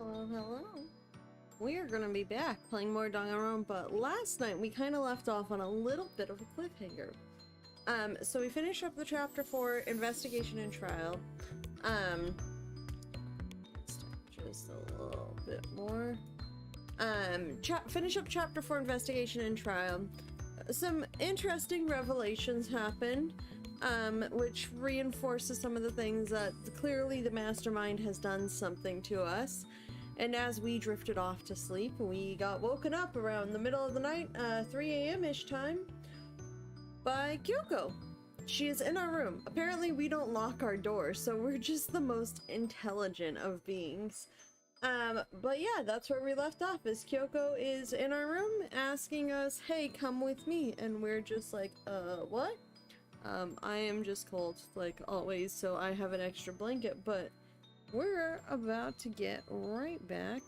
Hello, hello. We are gonna be back playing more Danganronpa. Last night we kind of left off on a little bit of a cliffhanger. So we finished up the chapter 4 investigation and trial. Just a little bit more. Finish up chapter 4 investigation and trial. Some interesting revelations happened, which reinforces some of the things that clearly the mastermind has done something to us. And as we drifted off to sleep, we got woken up around the middle of the night, 3 a.m.-ish time, by Kyoko. She is in our room. Apparently we don't lock our doors, so we're just the most intelligent of beings. But yeah, that's where we left off, is Kyoko is in our room asking us, hey, come with me, and we're just like, what? I am just cold, like always, so I have an extra blanket, but we're about to get right back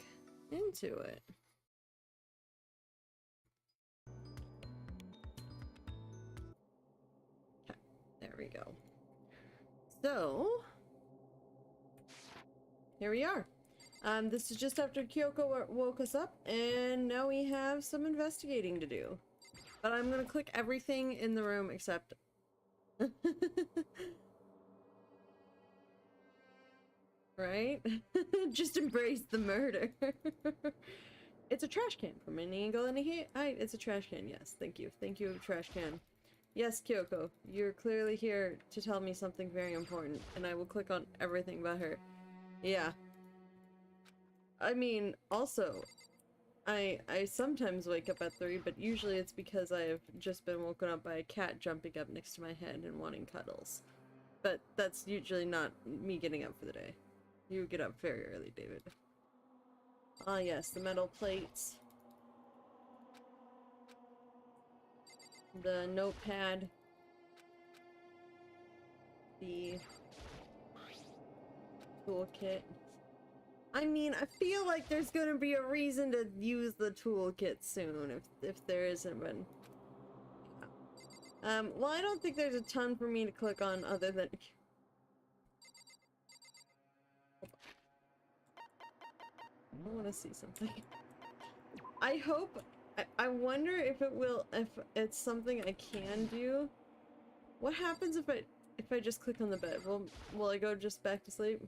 into it. Okay, there we go. So, here we are. This is just after Kyoko woke us up, and now we have some investigating to do. But I'm gonna click everything in the room except... Right? Just embrace the murder. It's a trash can from any angle, any height. It's a trash can, yes. Thank you. Thank you, trash can. Yes, Kyoko, you're clearly here to tell me something very important, and I will click on everything but her. Yeah. I mean, also, I sometimes wake up at 3, but usually it's because I have just been woken up by a cat jumping up next to my head and wanting cuddles. But that's usually not me getting up for the day. You get up very early, David. Ah, yes, the metal plates. The notepad. The toolkit. I mean, I feel like there's gonna be a reason to use the toolkit soon, if there isn't one. Well, I don't think there's a ton for me to click on other than... I want to see something. I hope... I wonder if it's something I can do. What happens if I just click on the bed? Will I go just back to sleep?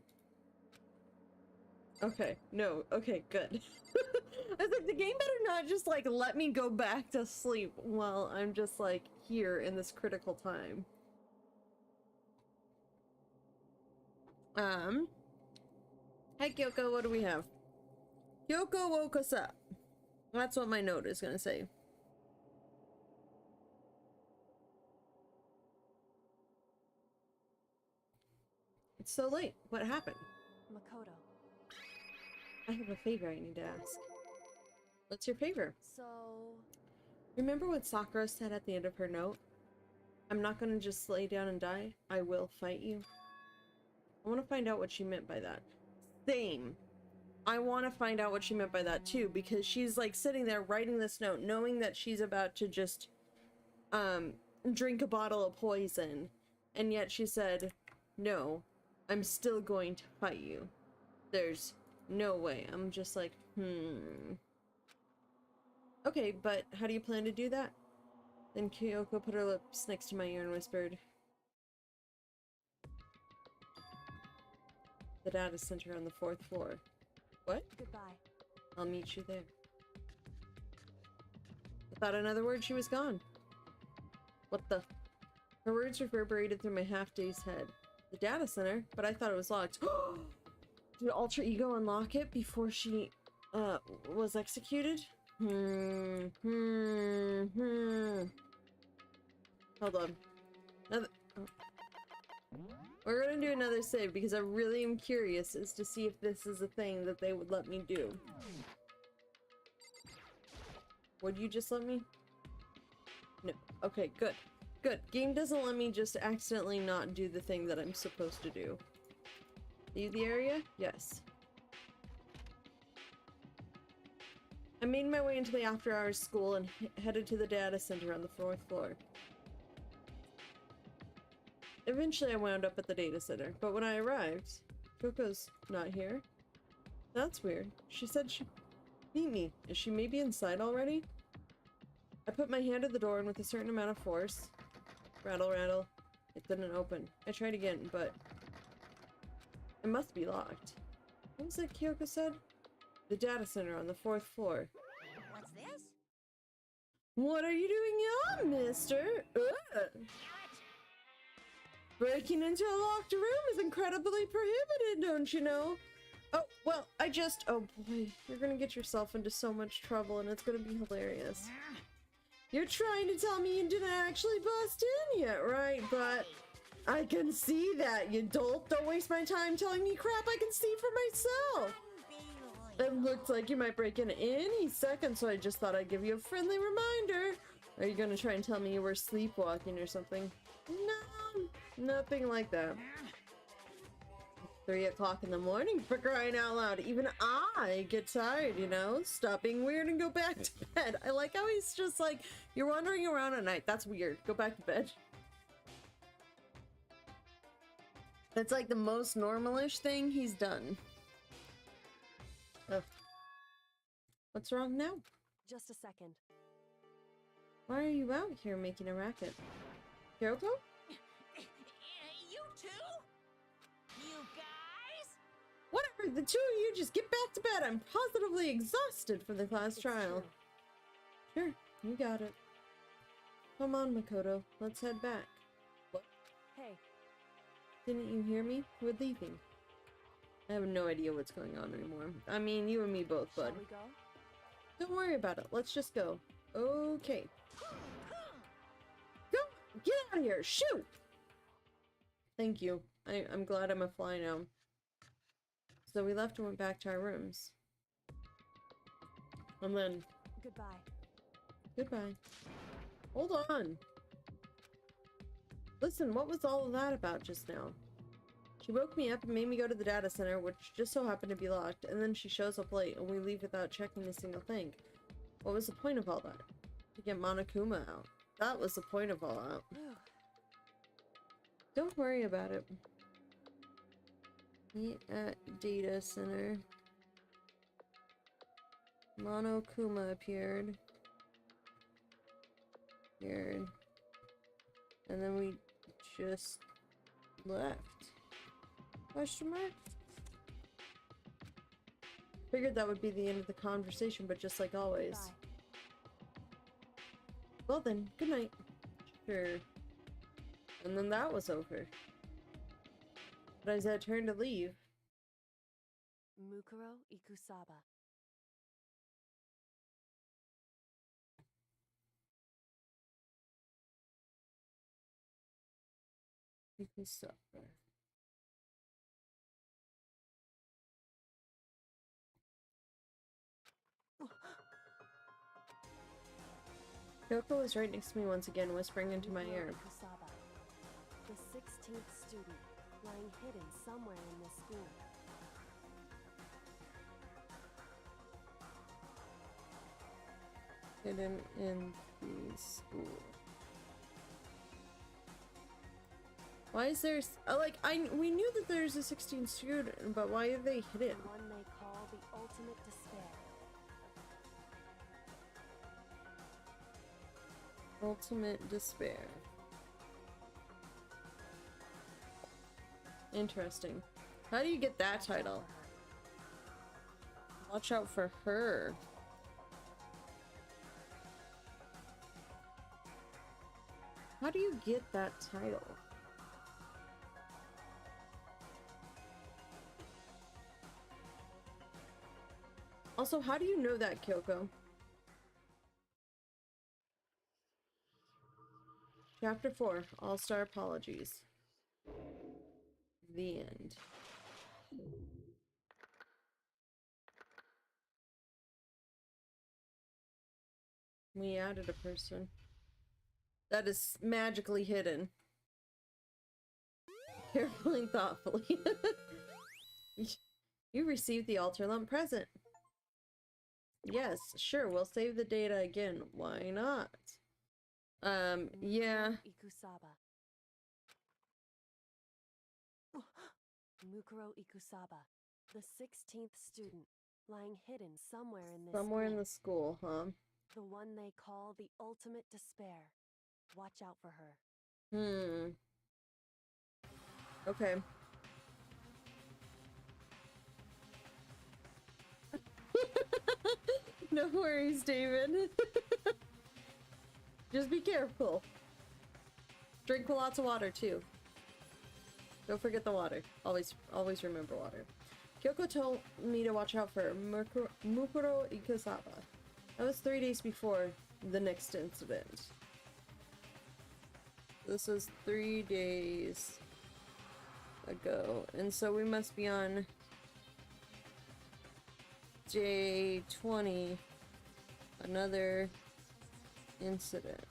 Okay, no, okay, good. I was like, the game better not just like let me go back to sleep while I'm just like here in this critical time. Hey Kyoko, what do we have? Kyoko woke us up. That's what my note is gonna say. It's so late. What happened? Makoto. I have a favor I need to ask. What's your favor? So... Remember what Sakura said at the end of her note? I'm not gonna just lay down and die. I will fight you. I want to find out what she meant by that. Same. I want to find out what she meant by that too, because she's like sitting there writing this note knowing that she's about to just drink a bottle of poison, and yet she said, no, I'm still going to fight you. There's no way. I'm just like, okay, but how do you plan to do that? Then Kyoko put her lips next to my ear and whispered, the data center on the 4th floor. What? Goodbye. I'll meet you there. Without another word, she was gone. What the? Her words reverberated through my half-dazed head. The data center? But I thought it was locked. Did Alter Ego unlock it before she, was executed? Hold on. We're gonna do another save because I really am curious as to see if this is a thing that they would let me do. Would you just let me? No. Okay, good. Good. Game doesn't let me just accidentally not do the thing that I'm supposed to do. Leave the area? Yes. I made my way into the after-hours school and headed to the data center on the 4th floor. Eventually I wound up at the data center, but when I arrived, Kyoko's not here. That's weird. She said she'd meet me. Is she maybe inside already? I put my hand at the door and with a certain amount of force, rattle, rattle, it didn't open. I tried again, but it must be locked. What was that Kyoko said? The data center on the 4th floor. What's this? What are you doing, young mister? Ugh. Breaking into a locked room is incredibly prohibited, don't you know? Oh, well, oh boy, you're gonna get yourself into so much trouble and it's gonna be hilarious. You're trying to tell me you didn't actually bust in yet, right? But I can see that, you dolt. Don't waste my time telling me crap I can see for myself. It looks like you might break in any second, so I just thought I'd give you a friendly reminder. Are you gonna try and tell me you were sleepwalking or something? No, nothing like that. 3 o'clock in the morning, for crying out loud. Even I get tired, you know? Stop being weird and go back to bed. I like how he's just like, you're wandering around at night. That's weird. Go back to bed. That's like the most normalish thing he's done. Ugh. What's wrong now? Just a second. Why are you out here making a racket? Kyoko? You two? You guys? Whatever, the two of you just get back to bed. I'm positively exhausted from the class trial. True. Sure, you got it. Come on, Makoto. Let's head back. What? Hey. Didn't you hear me? We're leaving. I have no idea what's going on anymore. I mean, you and me both, bud. Shall we go? Don't worry about it. Let's just go. Okay. Go! Get out of here! Shoot! Thank you. I'm glad I'm a fly now. So we left and went back to our rooms. And then... Goodbye. Goodbye. Hold on. Listen, what was all of that about just now? She woke me up and made me go to the data center, which just so happened to be locked, and then she shows up late and we leave without checking a single thing. What was the point of all that? To get Monokuma out. That was the point of all that. Don't worry about it. Meet at data center. Monokuma appeared. And then we just left. Question mark? Figured that would be the end of the conversation, but just like always. Bye. Well then, good night. Sure. And then that was over. But as I turned to leave... Mukuro Ikusaba. Ikusaba. Kyoko was right next to me once again, whispering into my ear. Ikusaba, the 16th student, lying hidden somewhere in this school. Hidden in the school. Why is there... we knew that there's a 16th student, but why are they hidden? One they call the ultimate despair. Ultimate despair. Interesting. How do you get that title? Watch out for her. How do you get that title? Also, how do you know that, Kyoko? Chapter 4, All-Star Apologies. The end. We added a person. That is magically hidden. Carefully and thoughtfully. You received the Alter Lump present. Yes, sure, we'll save the data again. Why not? Yeah. Ikusaba. Mukuro Ikusaba, the 16th student, lying hidden somewhere in this Somewhere in school. the school, huh? The one they call the ultimate despair. Watch out for her. Hmm. Okay. No worries, David. Just be careful. Drink lots of water too. Don't forget the water. Always remember water. Kyoko told me to watch out for Mukuro Ikusawa. That was 3 days before the next incident. This was 3 days ago, and so we must be on day 20. Another incident.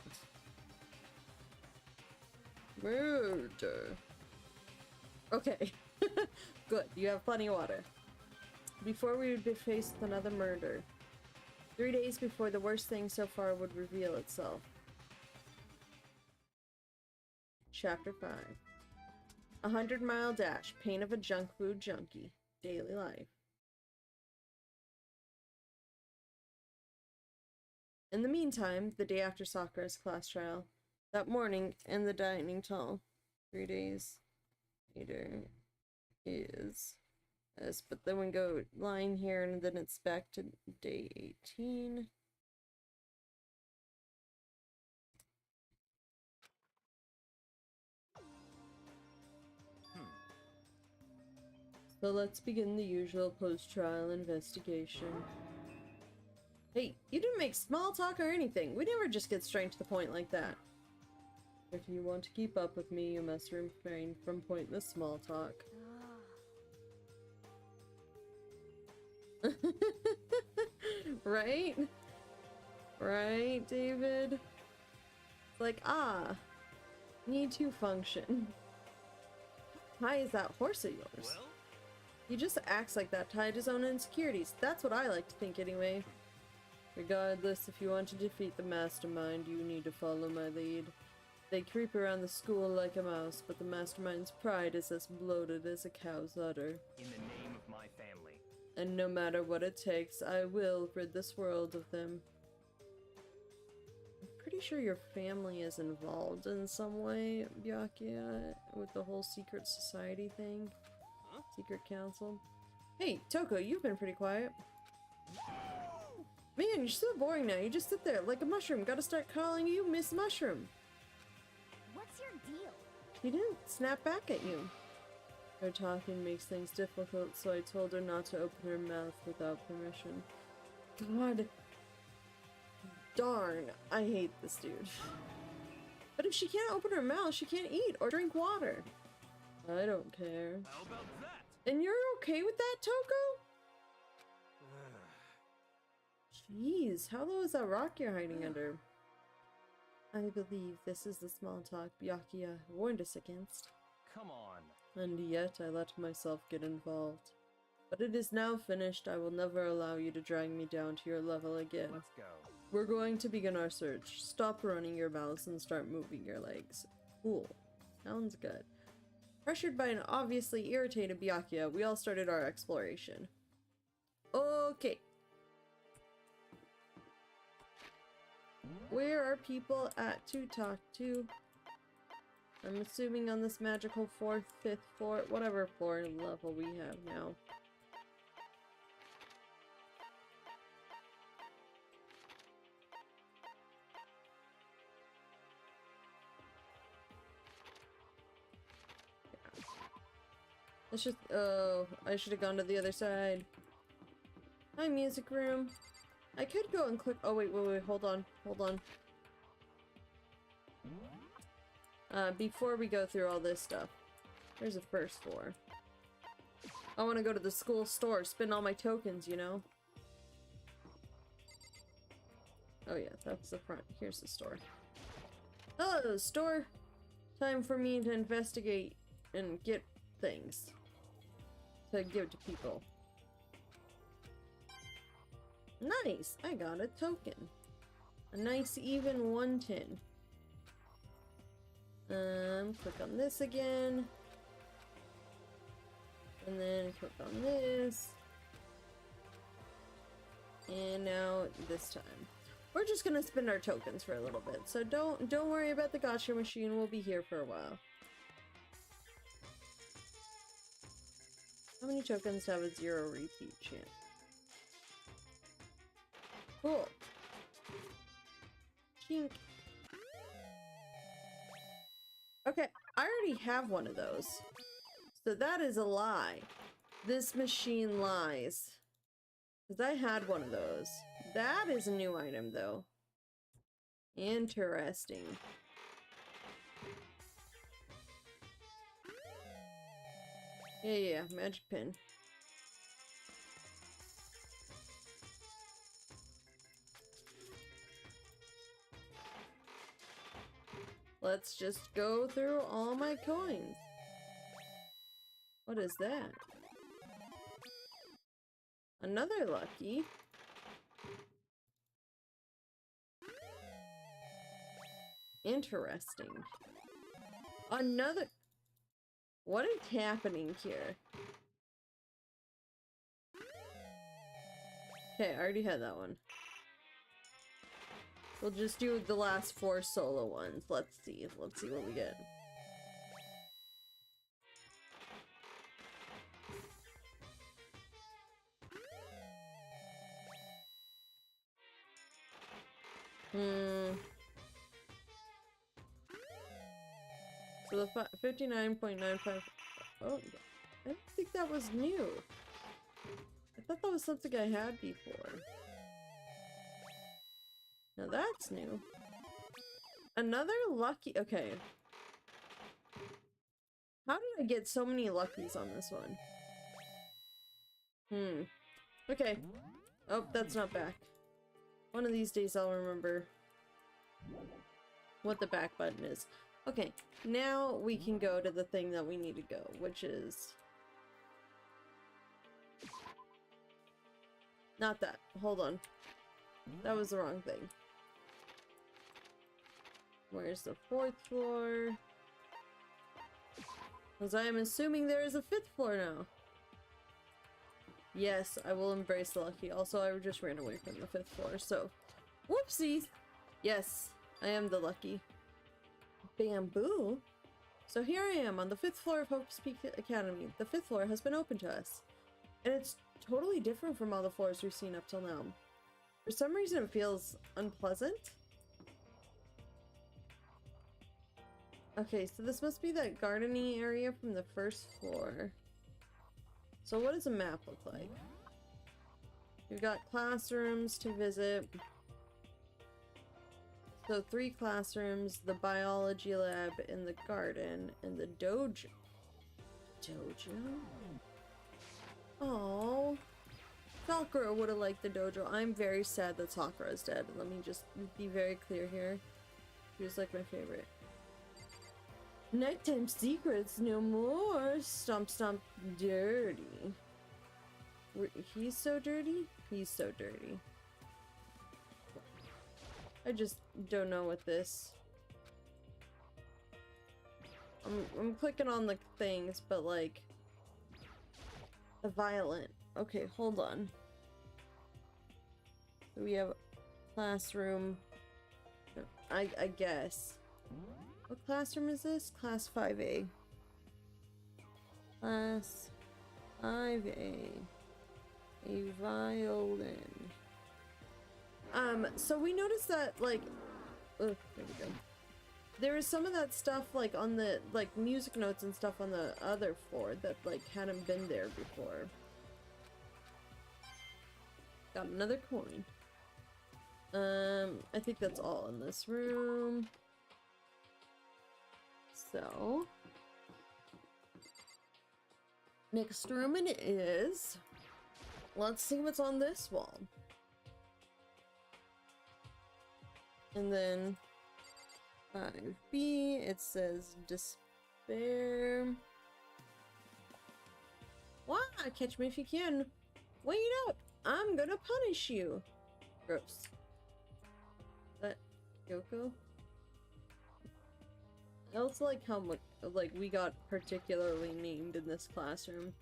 Murder. Okay. Good, you have plenty of water. Before we would be faced with another murder. 3 days before the worst thing so far would reveal itself. Chapter 5. 100-mile dash. Pain of a junk food junkie. Daily life. In the meantime, the day after Sakura's class trial, that morning in the dining hall, 3 days later is this, but then we go line here and then it's back to day 18. So let's begin the usual post-trial investigation. Hey, you didn't make small talk or anything. We never just get straight to the point like that. If you want to keep up with me, you must refrain from pointless small talk. Right? Right, David? It's like, need to function. Hi, is that horse of yours? Well? He just acts like that to hide his own insecurities. That's what I like to think anyway. Regardless, if you want to defeat the mastermind, you need to follow my lead. They creep around the school like a mouse, but the mastermind's pride is as bloated as a cow's udder. In the name of my family. And no matter what it takes, I will rid this world of them. I'm pretty sure your family is involved in some way, Byakuya, with the whole secret society thing. Huh? Secret council. Hey, Toko, you've been pretty quiet. Man, you're so boring now. You just sit there like a mushroom. Gotta start calling you Miss Mushroom. What's your deal? She didn't snap back at you. Her talking makes things difficult, so I told her not to open her mouth without permission. God. Darn, I hate this dude. But if she can't open her mouth, she can't eat or drink water. I don't care. How about that? And you're okay with that, Toko? Jeez, how low is that rock you're hiding under? I believe this is the small talk Byakuya warned us against. Come on. And yet I let myself get involved. But it is now finished. I will never allow you to drag me down to your level again. Let's go. We're going to begin our search. Stop running your mouths and start moving your legs. Cool. Sounds good. Pressured by an obviously irritated Byakuya, we all started our exploration. Okay. Where are people at to talk to? I'm assuming on this magical 4th, 5th floor, whatever floor level we have now. Let's just, oh, I should have gone to the other side. Hi, music room. I could go and click, oh wait, hold on. Before we go through all this stuff, there's a first floor. I want to go to the school store, spend all my tokens, you know? Oh yeah, that's the front. Here's the store. Hello, store! Time for me to investigate and get things to give to people. Nice! I got a token. A nice even 110. Click on this again. And then click on this. And now this time. We're just gonna spend our tokens for a little bit, so don't worry about the gotcha machine. We'll be here for a while. How many tokens have a 0 repeat chance? Cool. Chink. Okay, I already have one of those. So that is a lie. This machine lies. Because I had one of those. That is a new item, though. Interesting. Yeah, magic pin. Let's just go through all my coins. What is that? Another lucky. Interesting. Another... What is happening here? Okay, I already had that one. We'll just do the last 4 solo ones. Let's see what we get. So the 59.95. Oh, I don't think that was new. I thought that was something I had before. Now that's new. Another lucky. Okay. How did I get so many luckies on this one? Okay. Oh, that's not back. One of these days I'll remember what the back button is. Okay, now we can go to the thing that we need to go, which is... Not that. Hold on. That was the wrong thing. Where's the 4th floor? Because I am assuming there is a 5th floor now. Yes, I will embrace the lucky. Also, I just ran away from the 5th floor, so... Whoopsies! Yes, I am the lucky. Bamboo? So here I am on the 5th floor of Hope's Peak Academy. The 5th floor has been open to us. And it's totally different from all the floors we've seen up till now. For some reason it feels unpleasant. Okay, so this must be that gardening area from the 1st floor. So what does the map look like? We've got classrooms to visit. So 3 classrooms, the biology lab in the garden, and the dojo. Dojo? Oh, Sakura would have liked the dojo. I'm very sad that Sakura is dead. Let me just be very clear here. She was like my favorite. Nighttime secrets no more. Stomp stomp dirty. He's so dirty? He's so dirty. I just don't know what this... I'm clicking on the things, but like... The violent. Okay, hold on. We have classroom. I guess. What classroom is this? Class 5A. Class 5A. A violin. So we noticed that, like, there we go. There is some of that stuff, like, on the, like, music notes and stuff on the other floor that, like, hadn't been there before. Got another coin. I think that's all in this room. So, next room it is. Let's see what's on this wall. And then 5B, it says despair. Why? Catch me if you can. Wait up! I'm gonna punish you. Gross. Is that Yoko? I also like how much, like, we got particularly named in this classroom.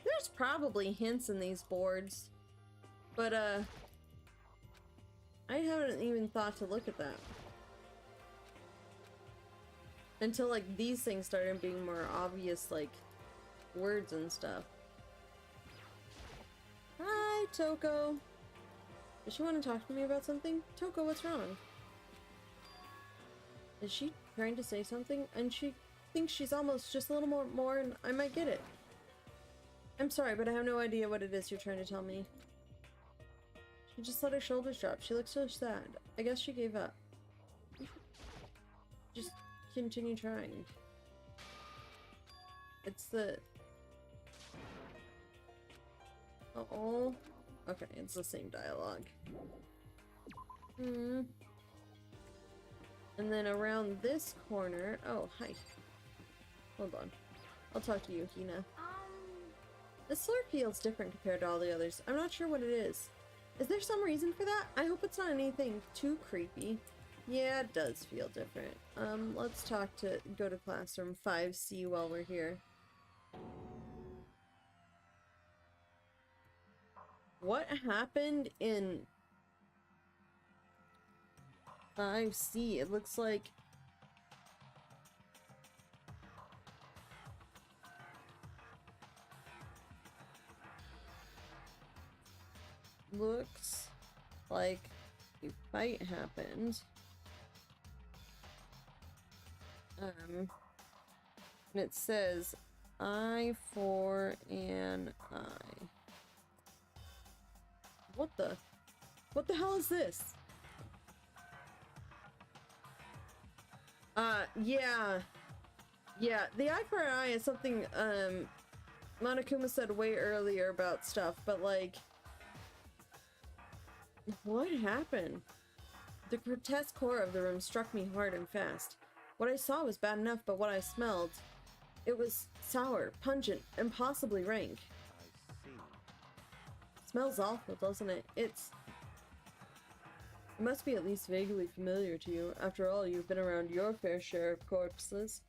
There's probably hints in these boards. But, I haven't even thought to look at that. Until, like, these things started being more obvious, like, words and stuff. Hi, Toko. Does she want to talk to me about something? Toko, what's wrong? Is she trying to say something? And she thinks she's almost just a little more and I might get it. I'm sorry, but I have no idea what it is you're trying to tell me. She just let her shoulders drop. She looks so sad. I guess she gave up. Just continue trying. It's the... Uh-oh. Okay, it's the same dialogue. And then around this corner... Oh, hi. Hold on. I'll talk to you, Hina. This slur feels different compared to all the others. I'm not sure what it is. Is there some reason for that? I hope it's not anything too creepy. Yeah, it does feel different. Let's go to classroom 5C while we're here. What happened in 5C? It looks like... Looks like a fight happened. And it says eye for an eye. What the hell is this? Yeah, the eye for an eye is something Monokuma said way earlier about stuff, but like, what happened? The grotesque horror of the room struck me hard and fast. What I saw was bad enough, but what I smelled, it was sour, pungent, and possibly rank. I see. Smells awful, doesn't it? It must be at least vaguely familiar to you. After all, you've been around your fair share of corpses.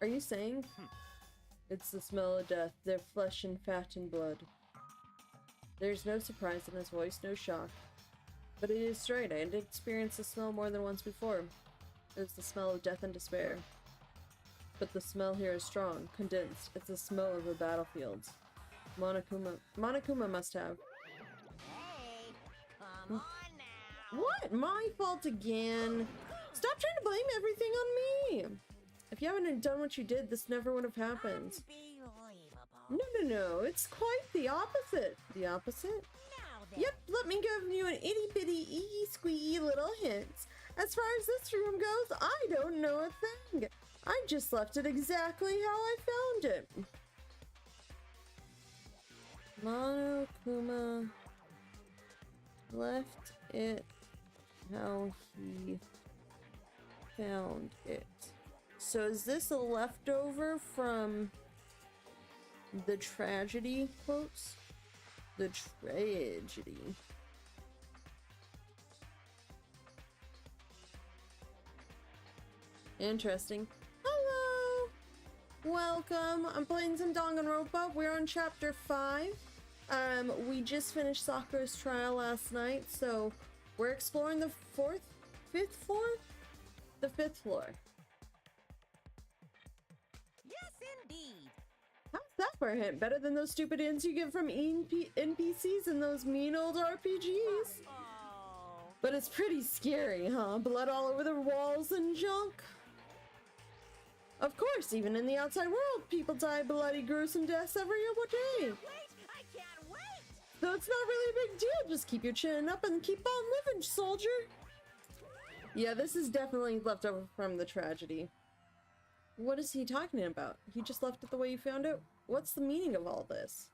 Are you saying? It's the smell of death, their flesh and fat and blood. There's no surprise in his voice, no shock. But it is straight. I had experienced the smell more than once before. It was the smell of death and despair. But the smell here is strong, condensed. It's the smell of the battlefields. Monokuma must have. Hey, come on now. What? My fault again? Stop trying to blame everything on me! If you haven't done what you did, this never would have happened. Unbelievable. No. It's quite the opposite. The opposite? Now then. Yep, let me give you an itty-bitty, ee-squeaky little hint. As far as this room goes, I don't know a thing. I just left it exactly how I found it. Monokuma left it how he found it. So is this a leftover from the tragedy quotes? The tragedy. Interesting. Hello! Welcome! I'm playing some Danganronpa. We're on chapter 5. We just finished Sakura's trial last night, so we're exploring the fifth floor? The 5th floor. Yes, indeed. How's that for a hint? Better than those stupid hints you get from NPCs in those mean old RPGs. Oh. But it's pretty scary, huh? Blood all over the walls and junk. Of course, even in the outside world, people die bloody, gruesome deaths every other day. Wait, I can't wait. So it's not really a big deal. Just keep your chin up and keep on living, soldier. Yeah, this is definitely left over from the tragedy. What is he talking about? He just left it the way you found it? What's the meaning of all this?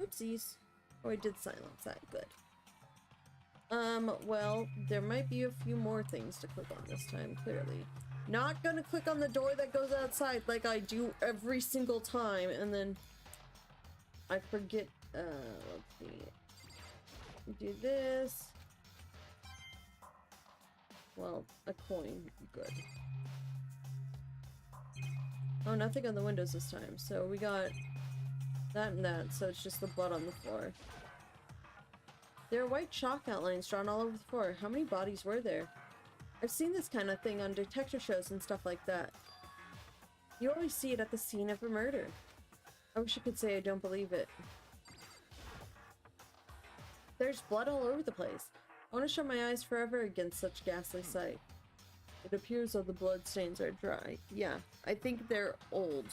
Oopsies. Oh, I did silence that. Good. Well, there might be a few more things to click on this time, clearly. Not gonna click on the door that goes outside like I do every single time, and then I forget, let's see. Do this. Well, a coin, good. Oh, nothing on the windows this time, so we got that and that, so it's just the blood on the floor. There are white chalk outlines drawn all over the floor. How many bodies were there? I've seen this kind of thing on detective shows and stuff like that. You always see it at the scene of a murder. I wish I could say I don't believe it. There's blood all over the place. I want to shut my eyes forever against such ghastly sight. It appears that the blood stains are dry. Yeah, I think they're old.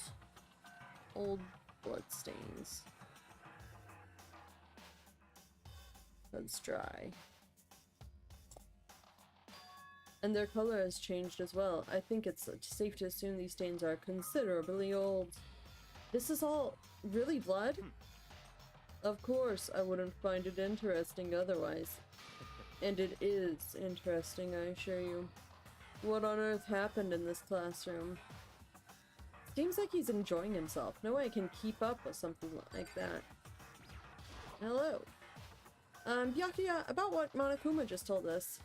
Old blood stains. That's dry. And their color has changed as well. I think it's safe to assume these stains are considerably old. This is all really blood? Of course, I wouldn't find it interesting otherwise. And it is interesting, I assure you. What on earth happened in this classroom? Seems like he's enjoying himself. No way I can keep up with something like that. Hello. Byakuya, about what Monokuma just told us.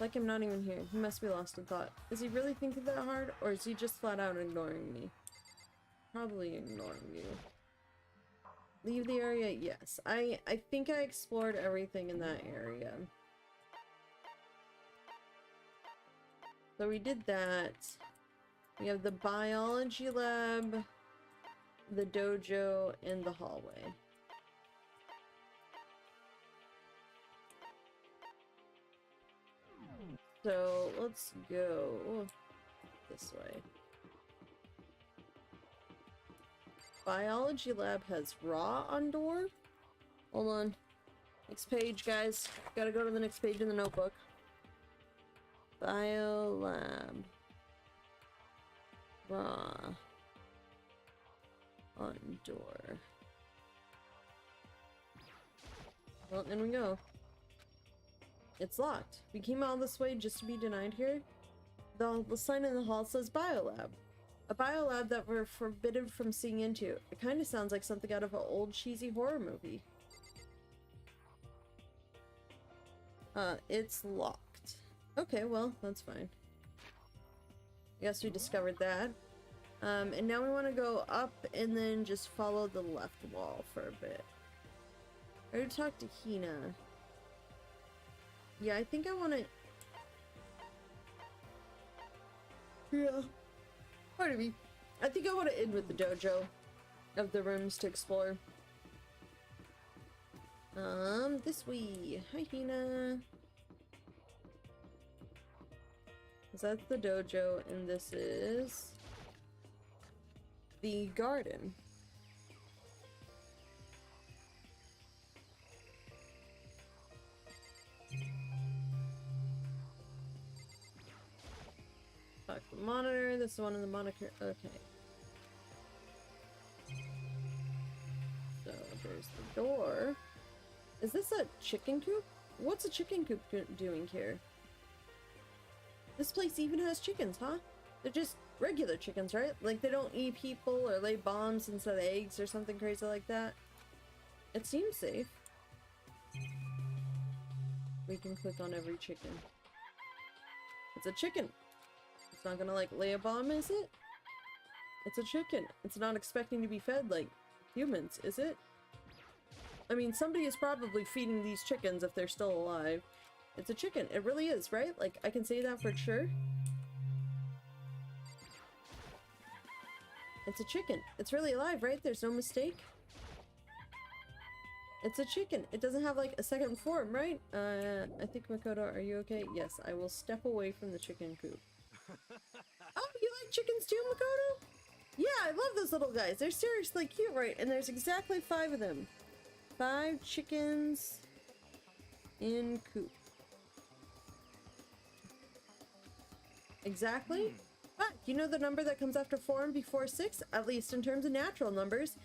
Like I'm not even here. He must be lost in thought. Is he really thinking that hard, or is he just flat out ignoring me? Probably ignoring you. Leave the area? Yes. I think I explored everything in that area. So we did that. We have the biology lab, the dojo, and the hallway. So let's go this way. Biology lab has raw on door. Hold on. Next page, guys. Gotta go to the next page in the notebook. Bio lab. Raw. On door. Well, in we go. It's locked. We came all this way just to be denied here. The sign in the hall says biolab. A biolab that we're forbidden from seeing into. It kind of sounds like something out of an old cheesy horror movie. It's locked. Okay, well, that's fine. I guess we discovered that. And now we want to go up and then just follow the left wall for a bit. I already talked to Hina. Yeah, I think I want to... Yeah. Pardon me. I think I want to end with the dojo of the rooms to explore. This way. Hi, Hina. So that's the dojo, and this is the garden. Talk to the monitor. This is one of the monitor. Okay. So there's the door. Is this a chicken coop? What's a chicken coop doing here? This place even has chickens, huh? They're just regular chickens, right? Like they don't eat people or lay bombs instead of eggs or something crazy like that. It seems safe. We can click on every chicken. It's a chicken. It's not gonna like lay a bomb, is it? It's a chicken. It's not expecting to be fed like humans, is it? I mean, somebody is probably feeding these chickens if they're still alive. It's a chicken. It really is, right? Like, I can say that for sure. It's a chicken. It's really alive, right? There's no mistake. It's a chicken. It doesn't have, like, a second form, right? I think, Makoto, are you okay? Yes, I will step away from the chicken coop. Oh, you like chickens too, Makoto? Yeah, I love those little guys. They're seriously cute, right? And there's exactly 5 of them. 5 chickens in coop. Exactly. But you know the number that comes after 4 and before 6? At least in terms of natural numbers.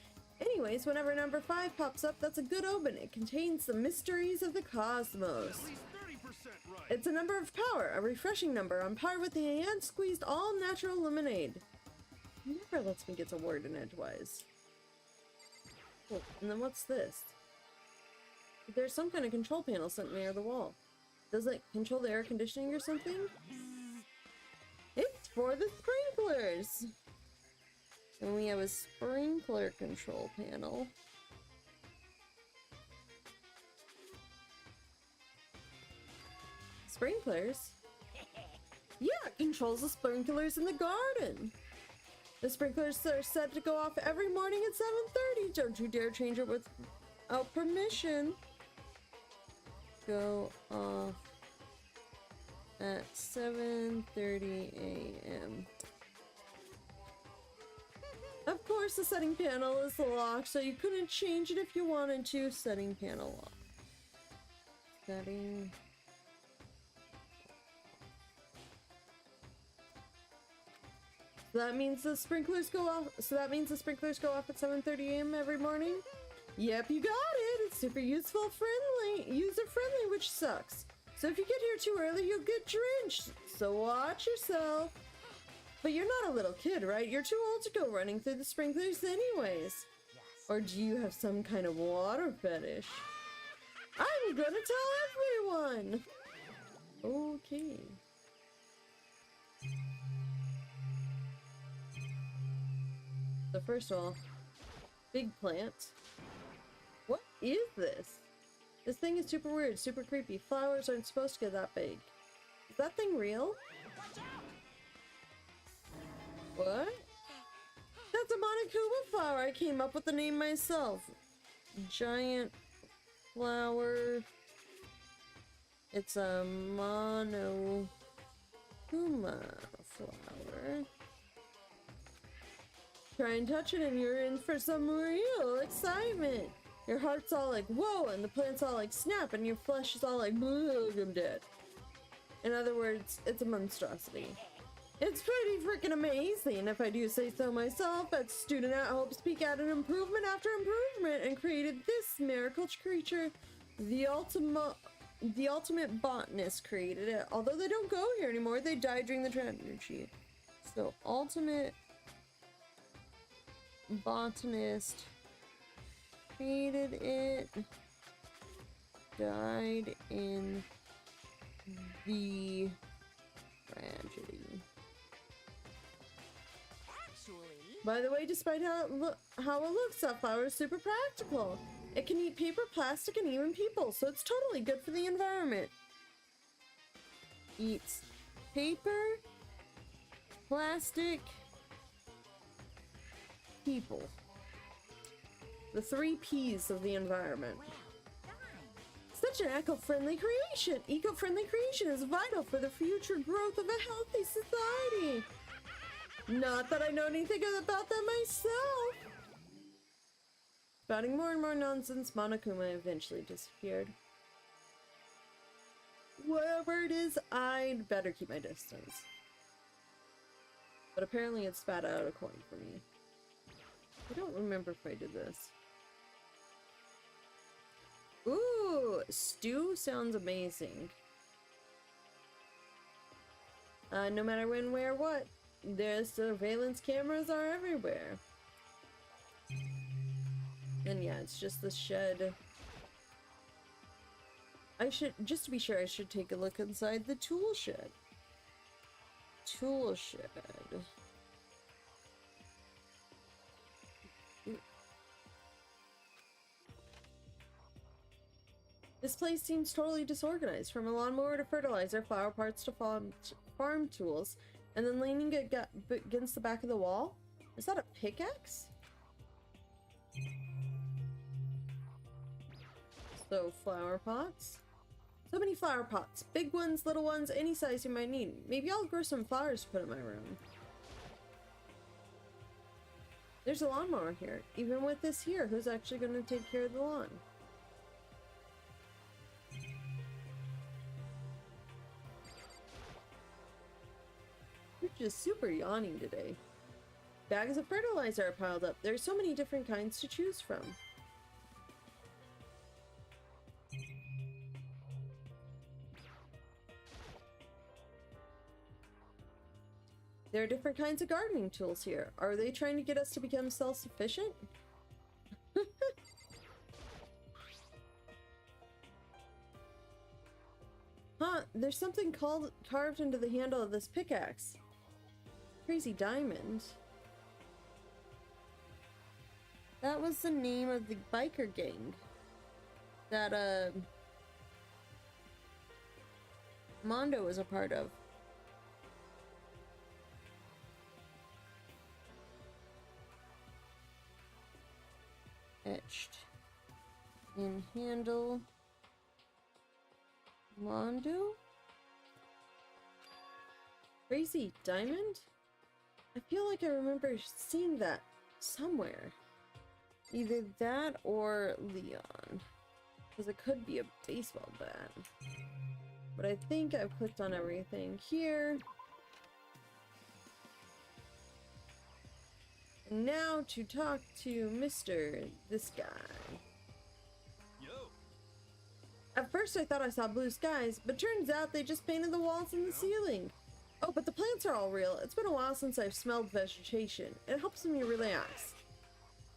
Anyways, whenever number 5 pops up, that's a good omen. It contains the mysteries of the cosmos. At least 30% right. It's a number of power, a refreshing number, on par with the hand-squeezed all-natural lemonade. He never lets me get a word in edgewise. Oh, and then what's this? There's some kind of control panel sitting near the wall. Does it control the air conditioning or something? It's for the sprinklers! And we have a sprinkler control panel. Sprinklers? Yeah, it controls the sprinklers in the garden. The sprinklers are set to go off every morning at 7:30. Don't you dare change it without permission. Go off at 7:30 a.m. Of course, the setting panel is locked, so you couldn't change it if you wanted to. Setting panel lock. Setting. So that means the sprinklers go off. So that means the sprinklers go off at 7:30 a.m. every morning. Yep, you got it. It's super user friendly, which sucks. So if you get here too early, you'll get drenched. So watch yourself. But you're not a little kid, right? You're too old to go running through the sprinklers anyways. Or do you have some kind of water fetish? I'm gonna tell everyone! Okay. So first of all, big plant. What is this? This thing is super weird, super creepy. Flowers aren't supposed to get that big. Is that thing real? What? That's a Monokuma flower. I came up with the name myself. Giant flower. It's a Monokuma flower. Try and touch it and you're in for some real excitement. Your heart's all like, whoa, and the plant's all like, snap, and your flesh is all like, I'm dead. In other words, it's a monstrosity. It's pretty freaking amazing, if I do say so myself. At Student at Hope's Peak added improvement after improvement and created this miracle creature. The ultimate botanist created it. Although they don't go here anymore, they died during the tragedy. So, ultimate botanist created it, died in the tragedy. By the way, despite how it looks, that flower is super practical. It can eat paper, plastic, and even people, so it's totally good for the environment. Eats paper, plastic, people. The 3 P's of the environment. Such an eco-friendly creation! Eco-friendly creation is vital for the future growth of a healthy society. Not that I know anything about that myself. Spouting more and more nonsense, Monokuma eventually disappeared. Whatever it is, I'd better keep my distance. But apparently it spat out a coin for me. I don't remember if I did this. Ooh, stew sounds amazing. No matter when, where, what. Their surveillance cameras are everywhere. And yeah, it's just the shed. Just to be sure, I should take a look inside the tool shed. Tool shed. This place seems totally disorganized. From a lawnmower to fertilizer, flower parts to farm tools, and then leaning against the back of the wall? Is that a pickaxe? So, flower pots. So many flower pots. Big ones, little ones, any size you might need. Maybe I'll grow some flowers to put in my room. There's a lawnmower here. Even with this here, who's actually going to take care of the lawn? You're just super yawning today. Bags of fertilizer are piled up. There's so many different kinds to choose from. There are different kinds of gardening tools here. Are they trying to get us to become self-sufficient? Huh, there's something carved into the handle of this pickaxe. Crazy diamond. That was the name of the biker gang that Mondo was a part of. Etched in handle. Mondo? Crazy Diamond? I feel like I remember seeing that somewhere. Either that or Leon. Because it could be a baseball bat. But I think I've clicked on everything here. And now to talk to Mr. this guy. Yo. At first I thought I saw blue skies, but turns out they just painted the walls and the ceiling. Oh, but the plants are all real. It's been a while since I've smelled vegetation. It helps me relax.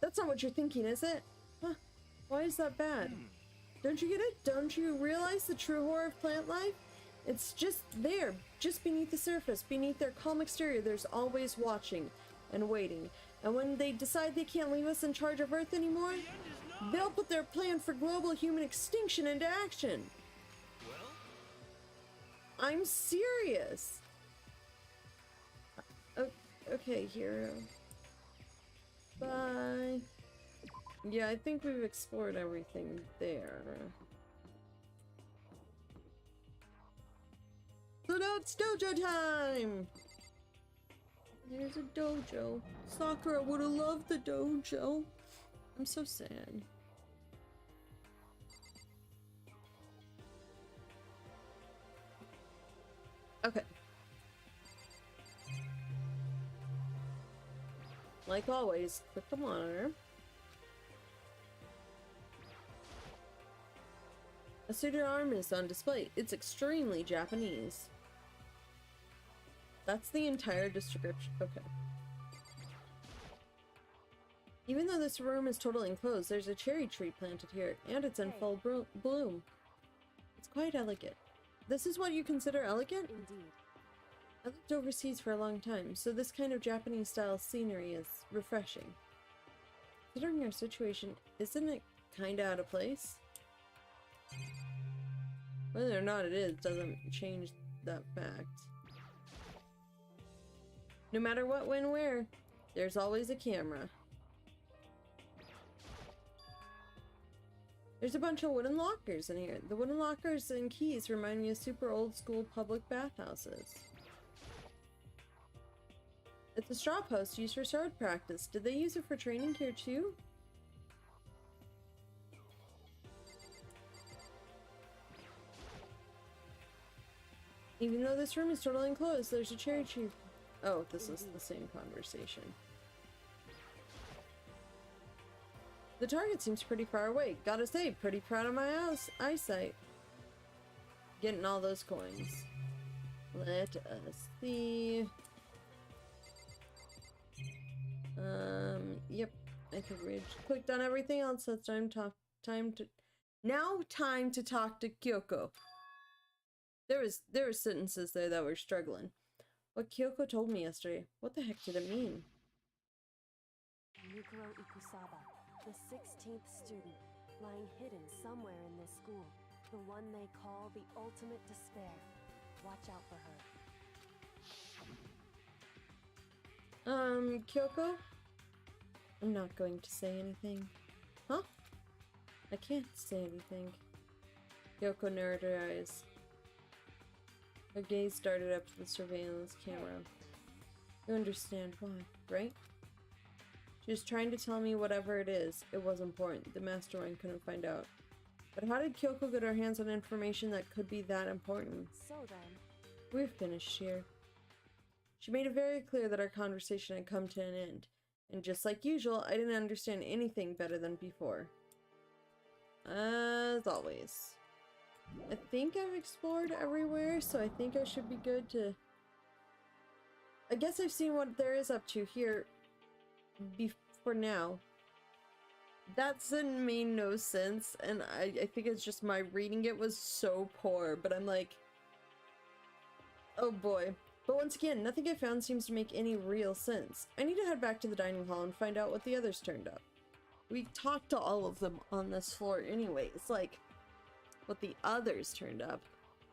That's not what you're thinking, is it? Huh? Why is that bad? Don't you get it? Don't you realize the true horror of plant life? It's just there, just beneath the surface, beneath their calm exterior. There's always watching and waiting. And when they decide they can't leave us in charge of Earth anymore, they'll put their plan for global human extinction into action. Well? I'm serious. Okay, hero. Bye. Yeah, I think we've explored everything there. So now it's dojo time! There's a dojo. Sakura would have loved the dojo. I'm so sad. Okay. Like always, click the monitor. A suited arm is on display. It's extremely Japanese. That's the entire description. Okay. Even though this room is totally enclosed, there's a cherry tree planted here, and it's in full bloom. It's quite elegant. This is what you consider elegant? Indeed. I lived overseas for a long time, so this kind of Japanese-style scenery is refreshing. Considering our situation, isn't it kinda out of place? Whether or not it is doesn't change that fact. No matter what, when, where, there's always a camera. There's a bunch of wooden lockers in here. The wooden lockers and keys remind me of super old school public bathhouses. It's a straw post used for sword practice. Did they use it for training here too? Even though this room is totally enclosed, there's a cherry tree. Oh, this is the same conversation. The target seems pretty far away. Gotta say, pretty proud of my eyesight. Getting all those coins. Let us see. Yep. I think we clicked on everything else. So it's time to talk to Kyoko. There were sentences there that were struggling. What Kyoko told me yesterday. What the heck did it mean? Yukiro Ikusaba, the 16th student, lying hidden somewhere in this school. The one they call the ultimate despair. Watch out for her. Kyoko? I'm not going to say anything. Huh? I can't say anything. Kyoko narrowed her eyes. Her gaze darted up to the surveillance camera. You understand why, right? She was trying to tell me whatever it is. It was important. The mastermind couldn't find out. But how did Kyoko get her hands on information that could be that important? So then, We're finished here. She made it very clear that our conversation had come to an end. And just like usual, I didn't understand anything better than before. As always. I think I've explored everywhere, so I think I should be good to... I guess I've seen what there is up to here for now. That made no sense, and I think it's just my reading it was so poor, but I'm like... Oh boy. But once again, nothing I found seems to make any real sense. I need to head back to the dining hall and find out what the others turned up. We talked to all of them on this floor anyway. It's like... what the others turned up.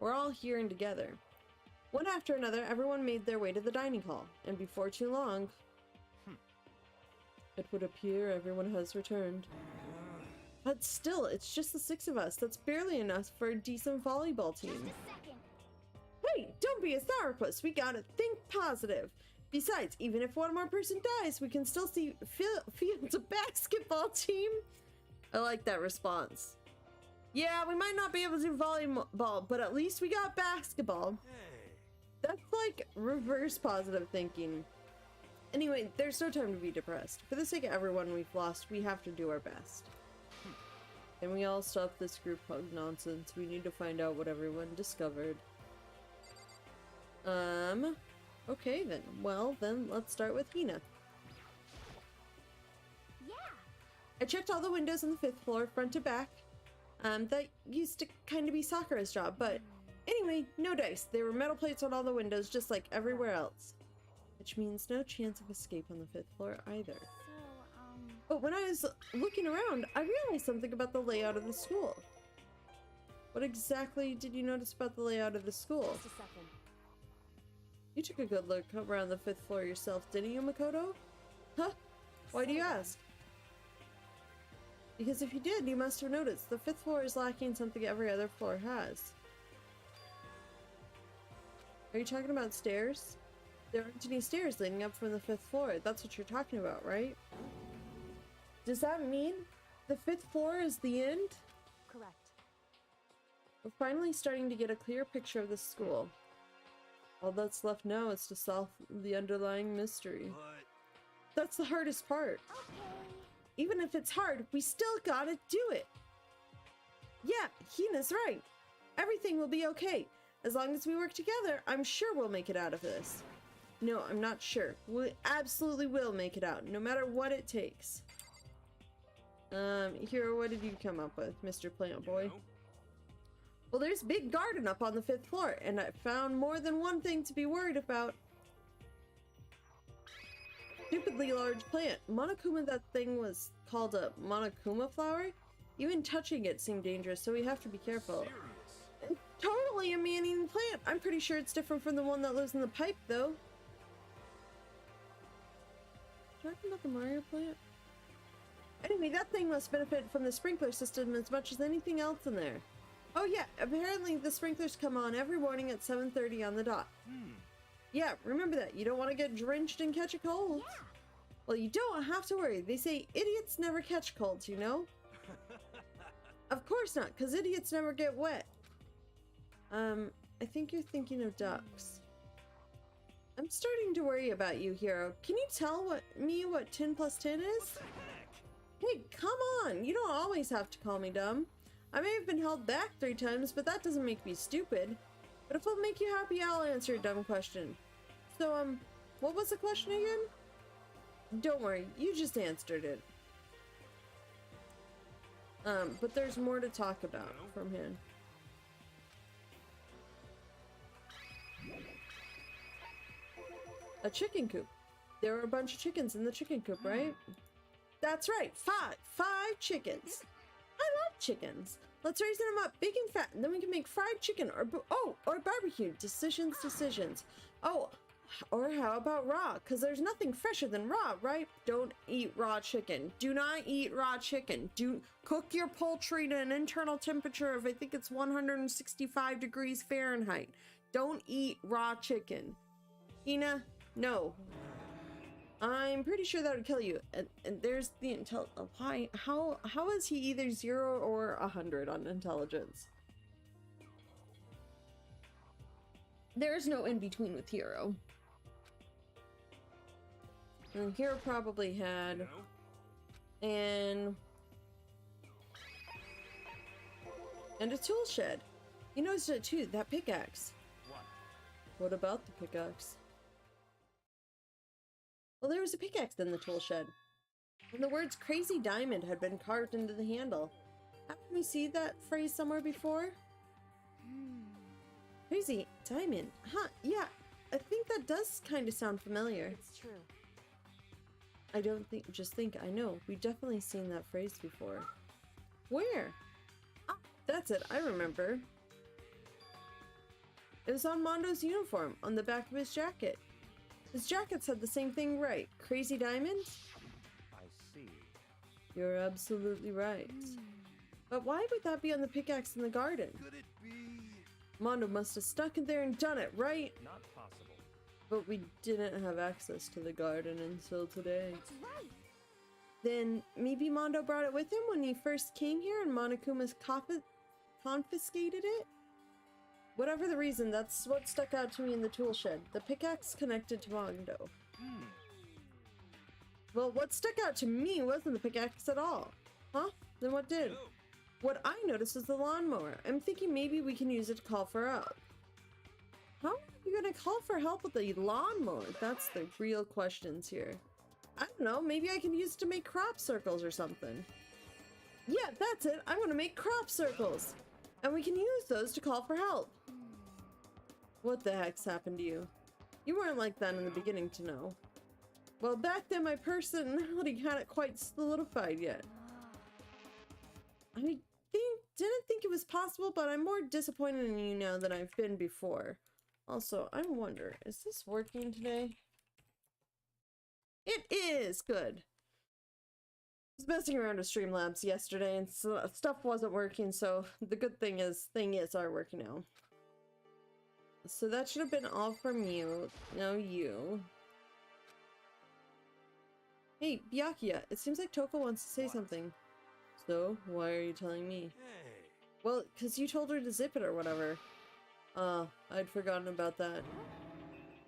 We're all here and together. One after another, everyone made their way to the dining hall, and before too long, it would appear everyone has returned. But still, it's just the 6 of us. That's barely enough for a decent volleyball team. Hey, don't be a sourpuss. We gotta think positive. Besides, even if one more person dies, we can still field a basketball team. I like that response. Yeah, we might not be able to do volleyball, but at least we got basketball. That's like reverse positive thinking. Anyway, there's no time to be depressed. For the sake of everyone we've lost, we have to do our best. Can we all stop this group hug nonsense? We need to find out what everyone discovered. Okay then. Well, then let's start with Hina. Yeah. I checked all the windows on the 5th floor, front to back. That used to kind of be Sakura's job, but anyway, no dice. There were metal plates on all the windows, just like everywhere else. Which means no chance of escape on the 5th floor either. But when I was looking around, I realized something about the layout of the school. What exactly did you notice about the layout of the school? Just a second. You took a good look around the 5th floor yourself, didn't you, Makoto? Huh? Why do you ask? Because if you did, you must have noticed the 5th floor is lacking something every other floor has. Are you talking about stairs? There aren't any stairs leading up from the 5th floor. That's what you're talking about, right? Does that mean the 5th floor is the end? Correct. We're finally starting to get a clear picture of the school. All that's left now is to solve the underlying mystery. That's the hardest part. Even if it's hard, we still gotta do it. Yeah, Hina's right. Everything will be okay. As long as we work together, I'm sure we'll make it out of this. No, I'm not sure. We absolutely will make it out, no matter what it takes. Hiro, what did you come up with, Mr. Plant Boy? Well, there's a big garden up on the 5th floor, and I found more than one thing to be worried about. Stupidly large plant. Monokuma, that thing was called a Monokuma flower? Even touching it seemed dangerous, so we have to be careful. Totally a man-eating plant. I'm pretty sure it's different from the one that lives in the pipe, though. Talking about the Mario plant? Anyway, that thing must benefit from the sprinkler system as much as anything else in there. Oh yeah, apparently the sprinklers come on every morning at 7:30 on the dot. Yeah, remember that. You don't want to get drenched and catch a cold. Yeah. Well, you don't have to worry. They say idiots never catch colds, you know? Of course not, because idiots never get wet. I think you're thinking of ducks. I'm starting to worry about you, Hiro. Can you tell me what 10 plus 10 is? Hey, come on! You don't always have to call me dumb. I may have been held back 3 times, but that doesn't make me stupid. But if it'll make you happy, I'll answer a dumb question. So, what was the question again? Don't worry, you just answered it. But there's more to talk about from him. A chicken coop. There were a bunch of chickens in the chicken coop, right? That's right, 5 chickens. I love chickens. Let's raise them up big and fat, and then we can make fried chicken or barbecue. Decisions. Oh, or how about raw? Because there's nothing fresher than raw, right? Don't eat raw chicken. Do not eat raw chicken. Do cook your poultry to an internal temperature of, I think it's 165 degrees Fahrenheit. Don't eat raw chicken. Hina, no. I'm pretty sure that would kill you. And there's the why? How is he either 0 or 100 on intelligence? There's no in between with Hiro. And Hiro probably had and a tool shed. You noticed it too. That pickaxe. What about the pickaxe? Well, there was a pickaxe in the tool shed, and the words "crazy diamond" had been carved into the handle. Haven't we seen that phrase somewhere before? Crazy diamond, huh? Yeah, I think that does kind of sound familiar. It's true. I don't think, just think, I know. We've definitely seen that phrase before. Where? Ah, that's it, I remember. It was on Mondo's uniform, on the back of his jacket. His jacket said the same thing right. Crazy Diamond? I see. You're absolutely right. But why would that be on the pickaxe in the garden? Could it be? Mondo must have stuck it there and done it, right? Not possible. But we didn't have access to the garden until today. That's right. Then maybe Mondo brought it with him when he first came here and Monokuma's confiscated it? Whatever the reason, that's what stuck out to me in the tool shed. The pickaxe connected to Mondo. Well, what stuck out to me wasn't the pickaxe at all. Huh? Then what did? No. What I noticed was the lawnmower. I'm thinking maybe we can use it to call for help. How are you gonna call for help with a lawnmower? That's the real questions here. I don't know, maybe I can use it to make crop circles or something. Yeah, that's it. I want to make crop circles. And we can use those to call for help. What the heck's happened to you? You weren't like that in the beginning to know. Well, back then my personality hadn't quite solidified yet. I didn't think it was possible, but I'm more disappointed in you now than I've been before. Also, I wonder, is this working today? It is! Good. I was messing around with Streamlabs yesterday and stuff wasn't working, so the good thing is things are working now. So that should have been all from you. No, you. Hey, Byakuya, it seems like Toko wants to say something. So, why are you telling me? Hey. Well, because you told her to zip it or whatever. I'd forgotten about that.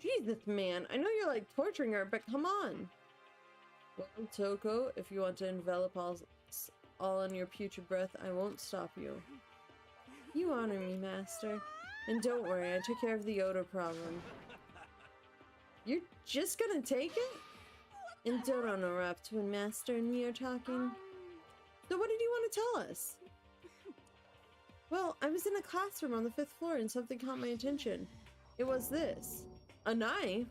Jesus, man, I know you're like torturing her, but come on. Well, Toko, if you want to envelop all in your putrid breath, I won't stop you. You honor me, Master. And don't worry, I took care of the odor problem. You're just gonna take it? And don't interrupt when Master and me are talking. So what did you want to tell us? Well, I was in a classroom on the 5th floor and something caught my attention. It was this. A knife?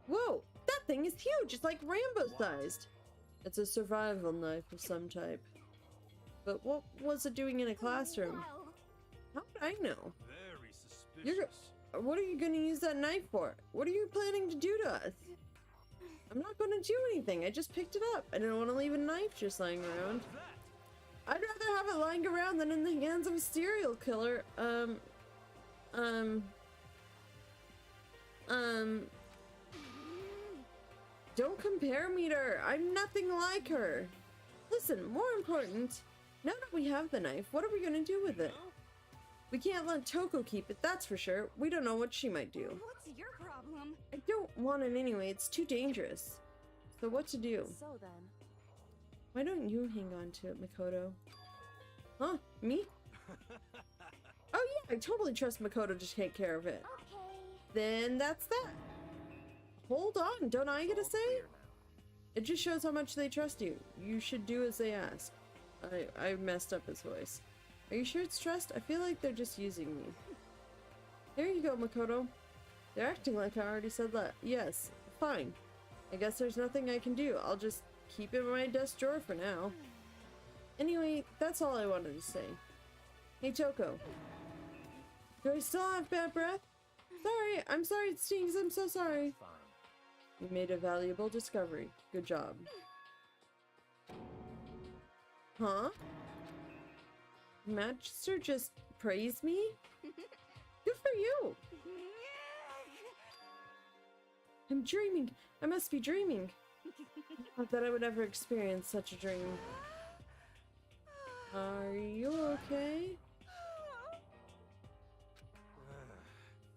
Whoa, that thing is huge. It's like Rambo-sized. It's a survival knife of some type. But what was it doing in a classroom? How would I know? Very suspicious. What are you going to use that knife for? What are you planning to do to us? I'm not going to do anything. I just picked it up. I didn't want to leave a knife just lying around. I'd rather have it lying around than in the hands of a serial killer. Don't compare me to her. I'm nothing like her. Listen, more important, now that we have the knife, what are we going to do with it? We can't let Toko keep it, that's for sure. We don't know what she might do. What's your problem? I don't want it anyway, it's too dangerous. So what to do? So then, Why don't you hang on to it, Makoto? Huh? Me? Oh yeah, I totally trust Makoto to take care of it. okay. Then that's that. Hold on, don't I get a say? It just shows how much they trust you. You should do as they ask. I messed up his voice. Are you sure it's trust? I feel like they're just using me. Here you go, Makoto. They're acting like I already said that. Yes, fine. I guess there's nothing I can do. I'll just keep it in my desk drawer for now. Anyway, that's all I wanted to say. Hey, Toko. Do I still have bad breath? Sorry, I'm sorry it stings. I'm so sorry. Fine. You made a valuable discovery. Good job. Huh? Magister just praised me? Good for you! I'm dreaming! I must be dreaming! Not that I would ever experience such a dream. Are you okay?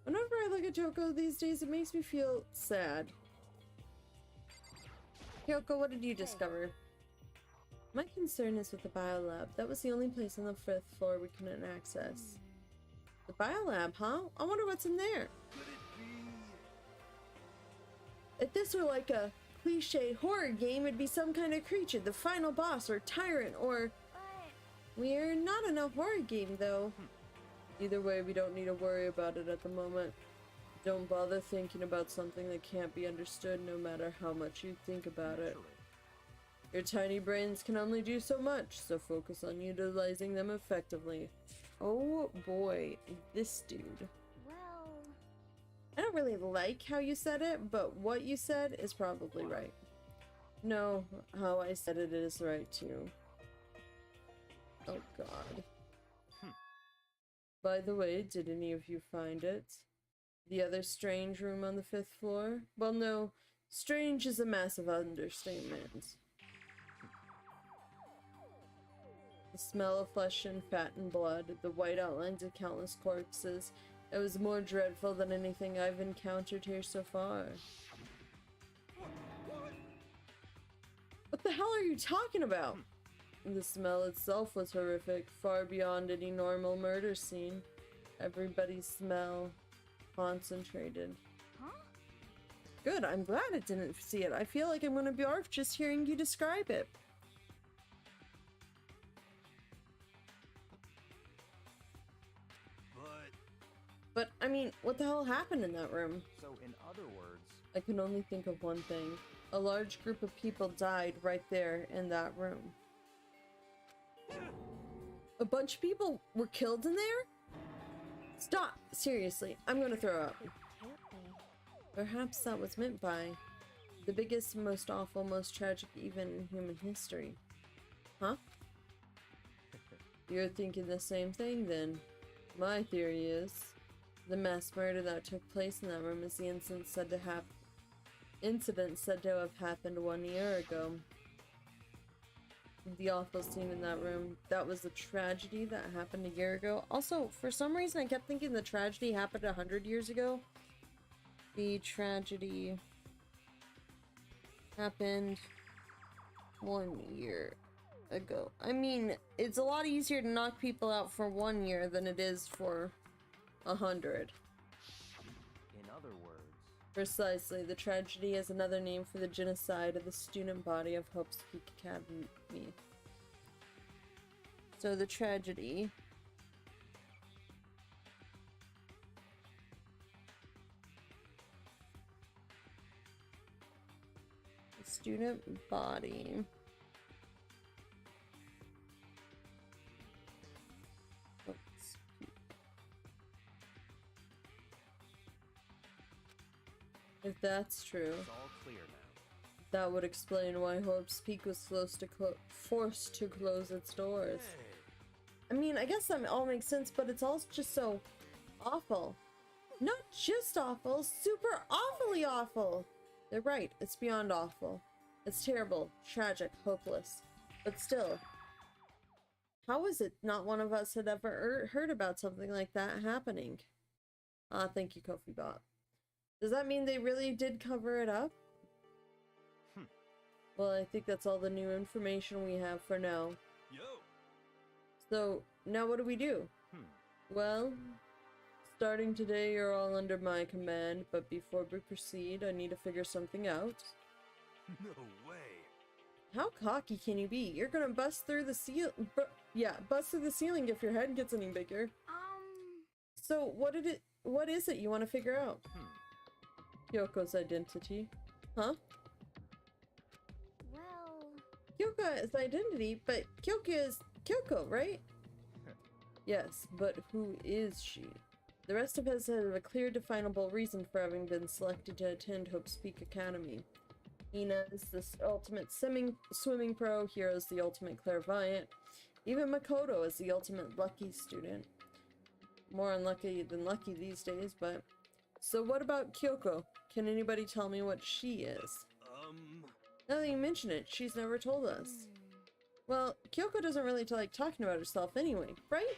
Whenever I look at Toko these days, it makes me feel sad. Kyoko, what did you discover? My concern is with the biolab. That was the only place on the 5th floor we couldn't access. The biolab, huh? I wonder what's in there. If this were like a cliche horror game, it'd be some kind of creature, the final boss or tyrant or... We're not in a horror game though. Either way, we don't need to worry about it at the moment. Don't bother thinking about something that can't be understood no matter how much you think about it. Your tiny brains can only do so much, so focus on utilizing them effectively. Oh boy, this dude. Well, I don't really like how you said it, but what you said is probably right. No, how I said it is right too. Oh god. By the way, did any of you find it? The other strange room on the 5th floor? Well, no. Strange is a massive understatement. The smell of flesh and fat and blood, the white outlines of countless corpses. It was more dreadful than anything I've encountered here so far. What the hell are you talking about? The smell itself was horrific, far beyond any normal murder scene. Everybody's smell concentrated. huh? Good, I'm glad I didn't see it. I feel like I'm gonna barf just hearing you describe it. But, I mean, what the hell happened in that room? So, in other words, I can only think of one thing. A large group of people died right there in that room. A bunch of people were killed in there? Stop! Seriously, I'm gonna throw up. It can't be. Perhaps that was meant by the biggest, most awful, most tragic event in human history. Huh? You're thinking the same thing then. My theory is the mass murder that took place in that room is the incident said to have happened 1 year ago. The awful scene in that room, that was the tragedy that happened a year ago. Also, for some reason I kept thinking the tragedy happened 100 years ago. The tragedy happened 1 year ago. I mean, it's a lot easier to knock people out for 1 year than it is for 100. in other words, Precisely. The tragedy is another name for the genocide of the student body of Hope's Peak Academy. So the tragedy the student body Hope's Peak. If that's true, it's all clear now. that would explain why Hope's Peak was forced to close its doors. I mean, I guess that all makes sense, but it's all just so awful. Not just awful, super awfully awful. They're right, it's beyond awful. It's terrible, tragic, hopeless. But still, how is it not one of us had ever heard about something like that happening? Ah, thank you, Kofi Bot. Does that mean they really did cover it up? Well, I think that's all the new information we have for now. Yo! So, now what do we do? Well, starting today you're all under my command, but before we proceed, I need to figure something out. No way! How cocky can you be? You're gonna bust through the bust through the ceiling if your head gets any bigger. So, what is it you want to figure out? Kyoko's identity. Huh? Well, Kyoko's identity, but Kyoko is Kyoko, right? Yes, but who is she? The rest of us have a clear, definable reason for having been selected to attend Hope's Peak Academy. Hina is the ultimate swimming pro, Hiro's the ultimate clairvoyant, even Makoto is the ultimate lucky student. More unlucky than lucky these days, but... So what about Kyoko? Can anybody tell me what she is? Now that you mention it, she's never told us. Well, Kyoko doesn't really like talking about herself anyway, right?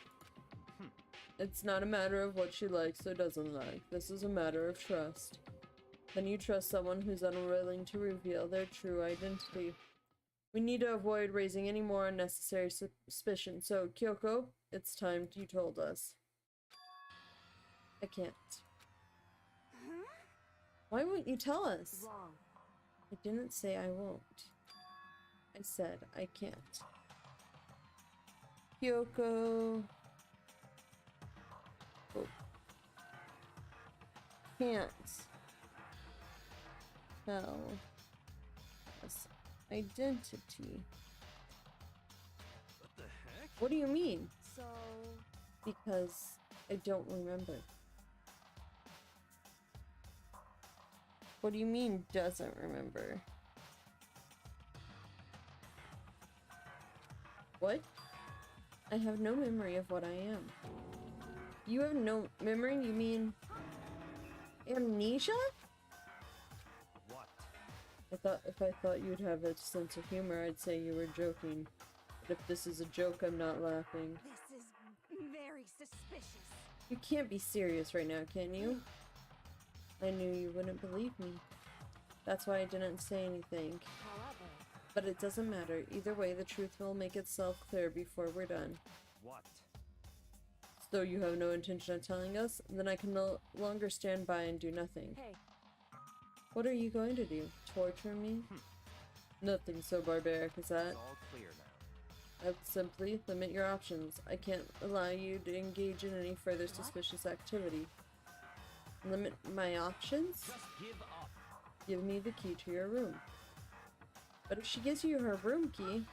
It's not a matter of what she likes or doesn't like. This is a matter of trust. Can you trust someone who's unwilling to reveal their true identity? We need to avoid raising any more unnecessary suspicion. So, Kyoko, it's time you told us. I can't. Why won't you tell us? wrong. I didn't say I won't. I said I can't. Kyoko. Oh. Can't tell us identity. What the heck? What do you mean? So, Because I don't remember. What do you mean, doesn't remember? What? I have no memory of what I am. You have no memory? You mean amnesia? What? If I thought you'd have a sense of humor, I'd say you were joking. But if this is a joke, I'm not laughing. This is very suspicious. You can't be serious right now, can you? I knew you wouldn't believe me. That's why I didn't say anything. However, But it doesn't matter. Either way, the truth will make itself clear before we're done. What? So you have no intention of telling us? Then I can no longer stand by and do nothing. hey, What are you going to do? Torture me? Nothing so barbaric as that. It's all clear now. I would simply limit your options. I can't allow you to engage in any further suspicious activity. Limit my options? Just give up. Give me the key to your room. But if she gives you her room key,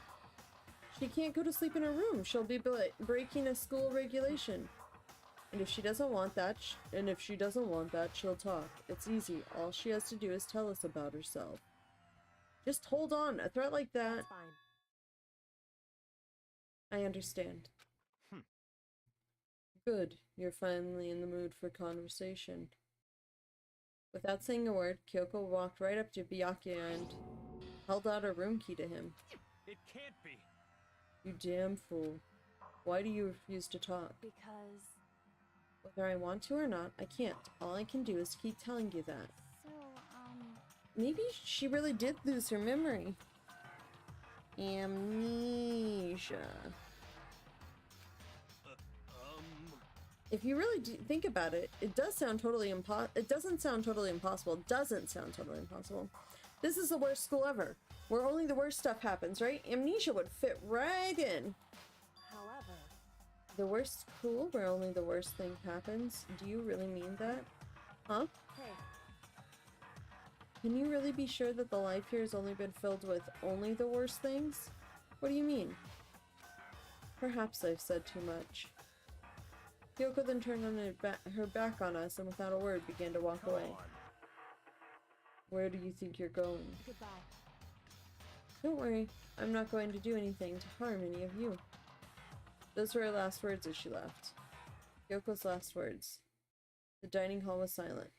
she can't go to sleep in her room. She'll be breaking a school regulation. And if she doesn't want that, she'll talk. It's easy. All she has to do is tell us about herself. Just hold on. A threat like that. that's fine. I understand. Good. You're finally in the mood for conversation. Without saying a word, Kyoko walked right up to Byakuya and held out her room key to him. It can't be. You damn fool. Why do you refuse to talk? Because, Whether I want to or not, I can't. All I can do is keep telling you that. so, Maybe she really did lose her memory. Amnesia. If you really think about it, it does sound totally it doesn't sound totally impossible. It doesn't sound totally impossible. This is the worst school ever, where only the worst stuff happens, right? Amnesia would fit right in. however, The worst school where only the worst thing happens? Do you really mean that? Huh? hey, Can you really be sure that the life here has only been filled with only the worst things? What do you mean? Perhaps I've said too much. Kyoko then turned on her back on us and without a word began to walk away. On. Where do you think you're going? goodbye. Don't worry, I'm not going to do anything to harm any of you. Those were her last words as she left. Kyoko's last words. The dining hall was silent.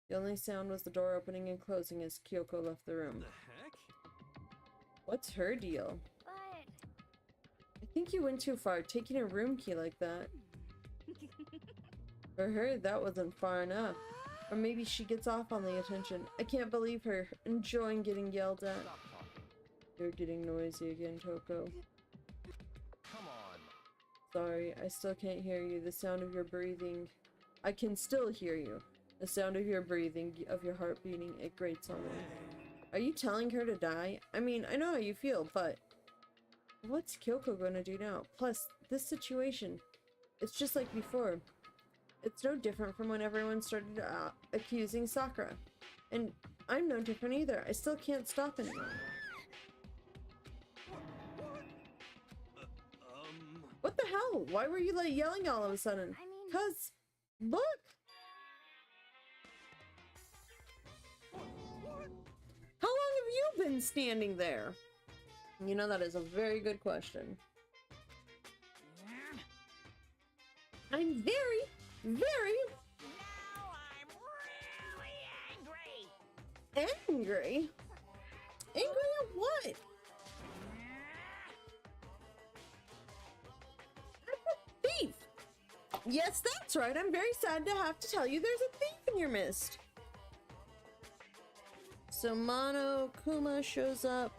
The only sound was the door opening and closing as Kyoko left the room. The heck? What's her deal? But I think you went too far, taking a room key like that. For her, that wasn't far enough. Or maybe she gets off on the attention. I can't believe her enjoying getting yelled at. Stop talking. You're getting noisy again, Toko. Come on. Sorry, I still can't hear you. The sound of your breathing. I can still hear you. The sound of your breathing, of your heart beating, it grates on me. Are you telling her to die? I mean, I know how you feel, but what's Kyoko gonna do now? Plus, this situation, it's just like before. It's no different from when everyone started accusing Sakura. And I'm no different either. I still can't stop anyone. What the hell? Why were you like yelling all of a sudden? I mean- 'Cause, look! How long have you been standing there? You know, that is a very good question. I'm very, very Now I'm really angry. angry. Angry at what? I'm a thief. Yes, that's right. I'm very sad to have to tell you there's a thief in your midst. So Mono Kuma shows up.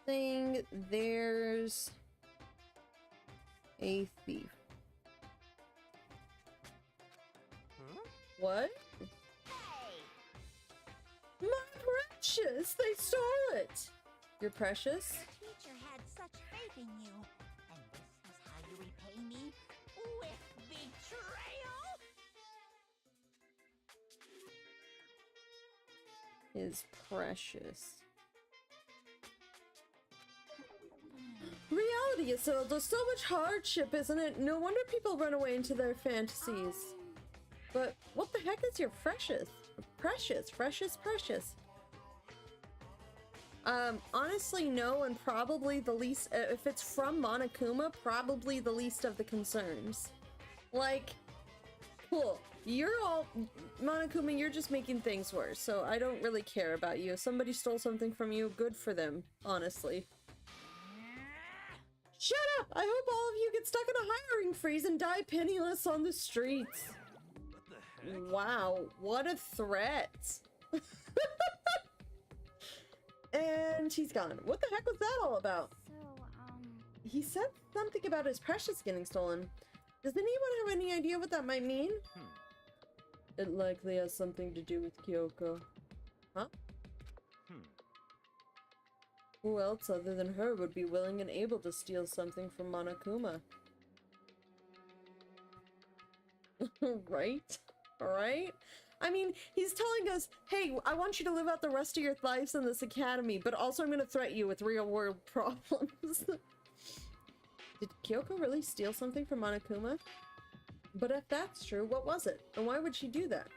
Saying there's a thief. What? Hey, My precious! They stole it! You're precious? the teacher had such faith in you. And this is how you repay me? With betrayal? Is precious. reality, Isilda. So much hardship, isn't it? No wonder people run away into their fantasies. But what the heck is your precious? Precious. Honestly, no, and probably the least, if it's from Monokuma, probably the least of the concerns. Like, cool. You're all, Monokuma, you're just making things worse, so I don't really care about you. If somebody stole something from you, good for them, honestly. Shut up! I hope all of you get stuck in a hiring freeze and die penniless on the streets. What the heck? Wow, what a threat. And he's gone. What the heck was that all about? So, He said something about his precious getting stolen. Does anyone have any idea what that might mean? It likely has something to do with Kyoko. Huh? Who else other than her would be willing and able to steal something from Monokuma? Right? Right? I mean, he's telling us, hey, I want you to live out the rest of your lives in this academy, but also I'm gonna threaten you with real-world problems. Did Kyoko really steal something from Monokuma? But if that's true, what was it? And why would she do that?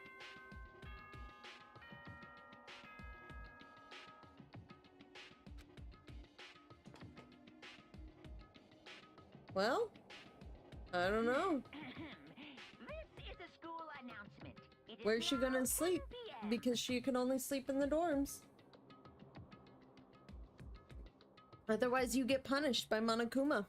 Well, I don't know. This is a school announcement. It is Where's she now gonna 2 sleep? p.m. Because she can only sleep in the dorms. Otherwise, you get punished by Monokuma.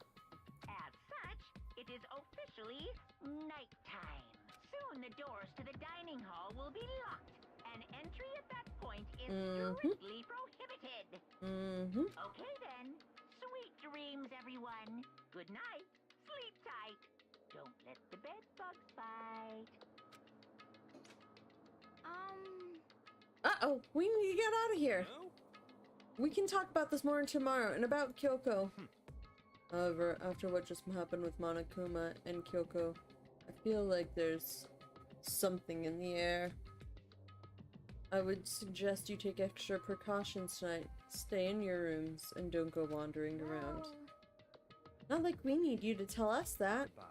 As such, it is officially nighttime. Soon the doors to the dining hall will be locked, and entry at that point is strictly prohibited. Okay then. Sweet dreams, everyone. Good night. Sleep tight. Don't let the bed bugs bite. Uh-oh, we need to get out of here. No? We can talk about this more tomorrow, and about Kyoko. However, after what just happened with Monokuma and Kyoko, I feel like there's something in the air. I would suggest you take extra precautions tonight. Stay in your rooms and don't go wandering around. Not like we need you to tell us that. Bye.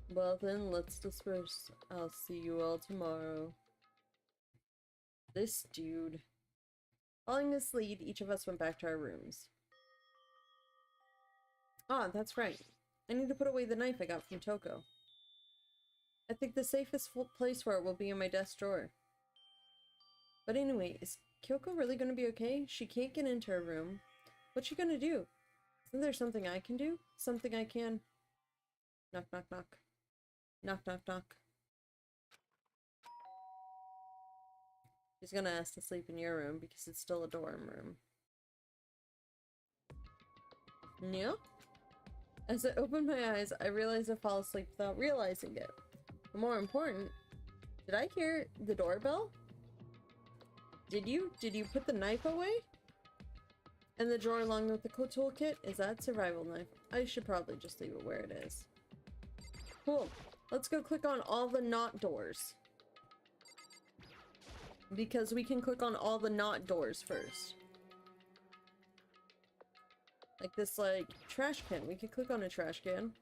Well then, let's disperse. I'll see you all tomorrow. This dude. Following this lead, each of us went back to our rooms. Ah, that's right. I need to put away the knife I got from Toko. I think the safest place for it will be in my desk drawer. But anyway, is Kyoko really gonna be okay? She can't get into her room. What's she gonna do? Isn't there something I can do? Something I can... Knock, knock, knock. Knock, knock, knock. She's gonna ask to sleep in your room because it's still a dorm room. Yeah? As I opened my eyes, I realized I fell asleep without realizing it. But more important, did I hear the doorbell? Did you? Did you put the knife away? In the drawer along with the toolkit? Is that survival knife? I should probably just leave it where it is. Cool. Let's go click on all the not doors. Because we can click on all the not doors first. Like this, like, trash can. We could click on a trash can.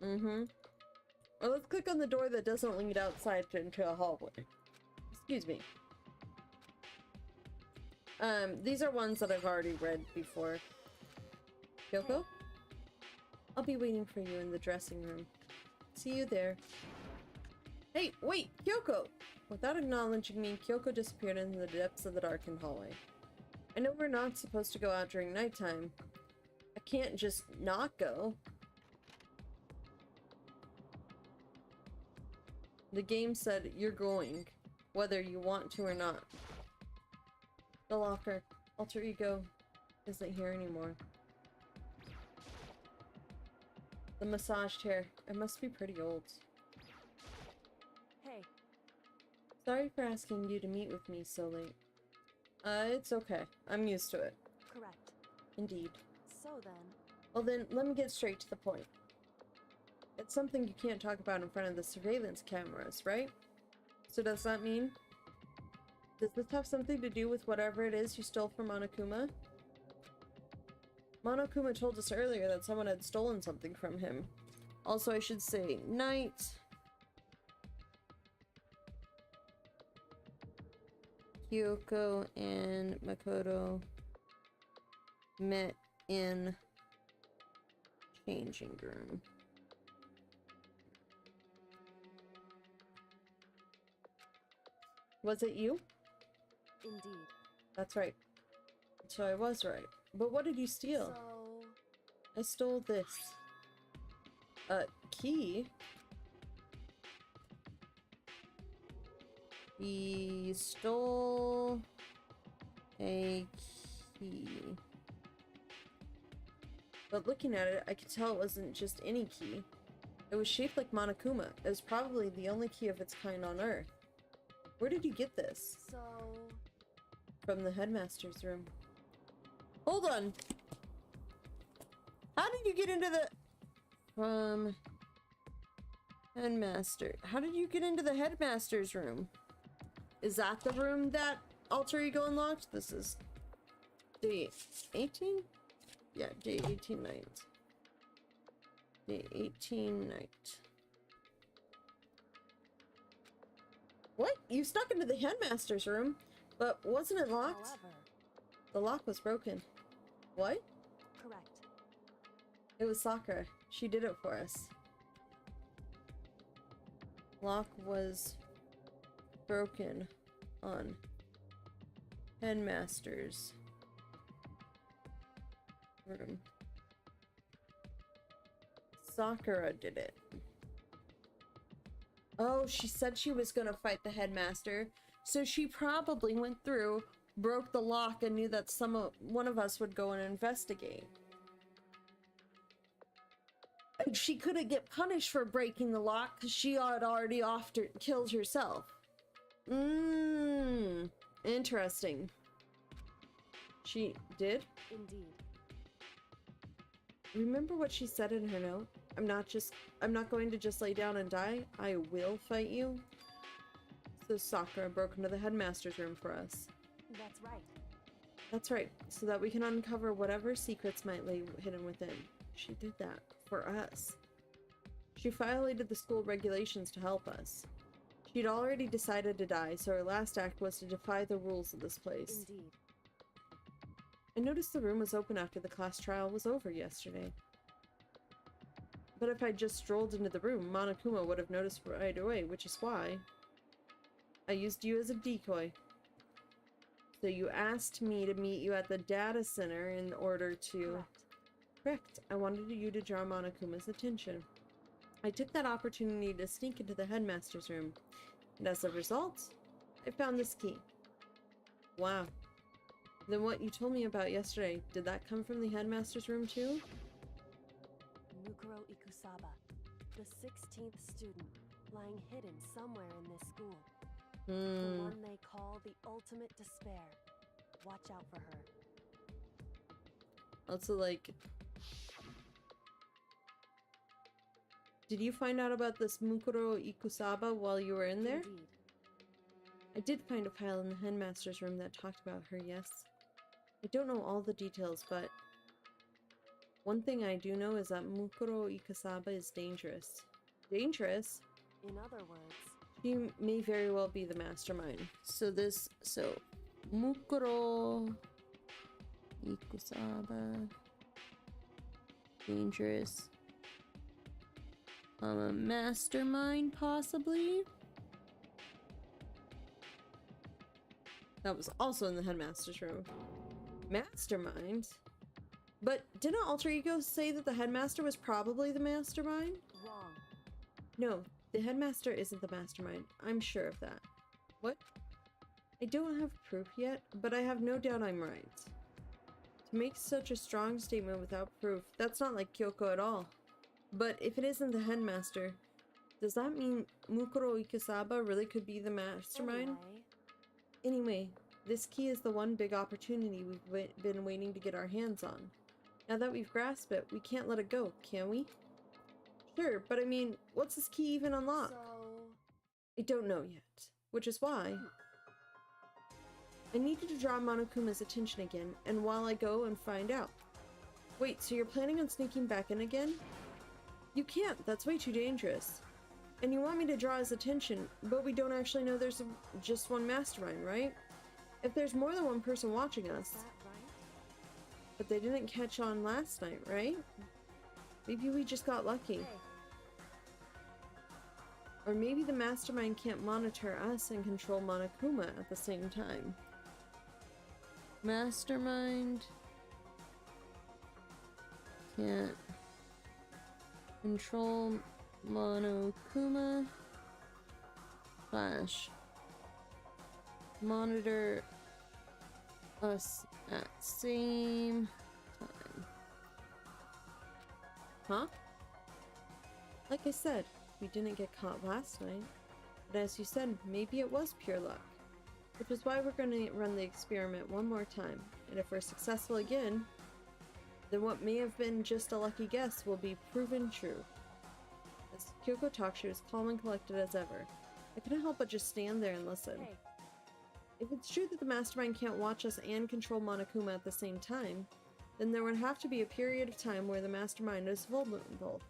Or let's click on the door that doesn't lead outside into a hallway. Excuse me. These are ones that I've already read before. Kyoko? I'll be waiting for you in the dressing room. See you there. Hey, wait, Kyoko! Without acknowledging me, Kyoko disappeared into the depths of the darkened hallway. I know we're not supposed to go out during nighttime. I can't just not go. The game said you're going, whether you want to or not. The locker, alter ego, isn't here anymore. The massage chair, it must be pretty old. Hey, Sorry for asking you to meet with me so late. It's okay. I'm used to it. correct. Indeed. So then, Well then, let me get straight to the point. It's something you can't talk about in front of the surveillance cameras, right? So does that mean... Does this have something to do with whatever it is you stole from Monokuma? Monokuma told us earlier that someone had stolen something from him. Also, I should say, night. Kyoko and Makoto met in changing room. Was it you? Indeed. That's right. So I was right. But what did you steal? So, I stole this. Key? He stole a key. But looking at it, I could tell it wasn't just any key. It was shaped like Monokuma. It was probably the only key of its kind on Earth. Where did you get this? so... From the headmaster's room. Hold on! How did you get into the... From... Headmaster. How did you get into the headmaster's room? Is that the room that Alter Ego unlocked? This is... Day 18? Yeah, day 18 night. Day 18 night. What? You snuck into the headmaster's room? But wasn't it locked? However, The lock was broken. What? correct. It was Sakura. She did it for us. Lock was broken on headmaster's room. Sakura did it. Oh, she said she was gonna fight the headmaster, so she probably went through, broke the lock, and knew that one of us would go and investigate. And she couldn't get punished for breaking the lock because she had already killed herself. Interesting. She did? Indeed. Remember what she said in her note? I'm not going to just lay down and die. I will fight you. So Sakura broke into the headmaster's room for us. That's right. That's right, so that we can uncover whatever secrets might lay hidden within. She did that for us. She violated the school regulations to help us. She'd already decided to die, so her last act was to defy the rules of this place. Indeed. I noticed the room was open after the class trial was over yesterday. But if I'd just strolled into the room, Monokuma would have noticed right away, which is why I used you as a decoy. So you asked me to meet you at the data center in order to... Correct. Correct. I wanted you to draw Monokuma's attention. I took that opportunity to sneak into the headmaster's room, and as a result, I found this key. Wow. Then what you told me about yesterday, did that come from the headmaster's room too? Mukuro Ikusaba, the 16th student, lying hidden somewhere in this school. The one they call the ultimate despair. Watch out for her. Also, like... Did you find out about this Mukuro Ikusaba while you were in there? Indeed. I did find a file in the headmaster's room that talked about her, yes. I don't know all the details, but... One thing I do know is that Mukuro Ikusaba is dangerous. Dangerous? In other words, She may very well be the mastermind. So Mukuro Ikusaba, dangerous. A mastermind, possibly? That was also in the headmaster's room. Mastermind? But didn't Alter Ego say that the headmaster was probably the mastermind? wrong. No, the headmaster isn't the mastermind. I'm sure of that. What? I don't have proof yet, but I have no doubt I'm right. To make such a strong statement without proof, that's not like Kyoko at all. But if it isn't the headmaster, does that mean Mukuro Ikusaba really could be the mastermind? Anyway, this key is the one big opportunity we've been waiting to get our hands on. Now that we've grasped it, we can't let it go, can we? Sure, but I mean, what's this key even unlock? I don't know yet, which is why I needed to draw Monokuma's attention again, and while I go and find out. Wait, so you're planning on sneaking back in again? You can't, that's way too dangerous. And you want me to draw his attention, but we don't actually know there's just one mastermind, right? If there's more than one person watching us. Is that right? But they didn't catch on last night, right? Maybe we just got lucky. Hey, Or maybe the mastermind can't monitor us and control Monokuma at the same time. Mastermind can't control Monokuma / monitor us at same time. Huh? Like I said, we didn't get caught last night. But as you said, maybe it was pure luck. Which is why we're going to run the experiment one more time. And if we're successful again, then what may have been just a lucky guess will be proven true. As Kyoko talked, she was calm and collected as ever. I couldn't help but just stand there and listen. hey, If it's true that the mastermind can't watch us and control Monokuma at the same time, then there would have to be a period of time where the mastermind is vulnerable.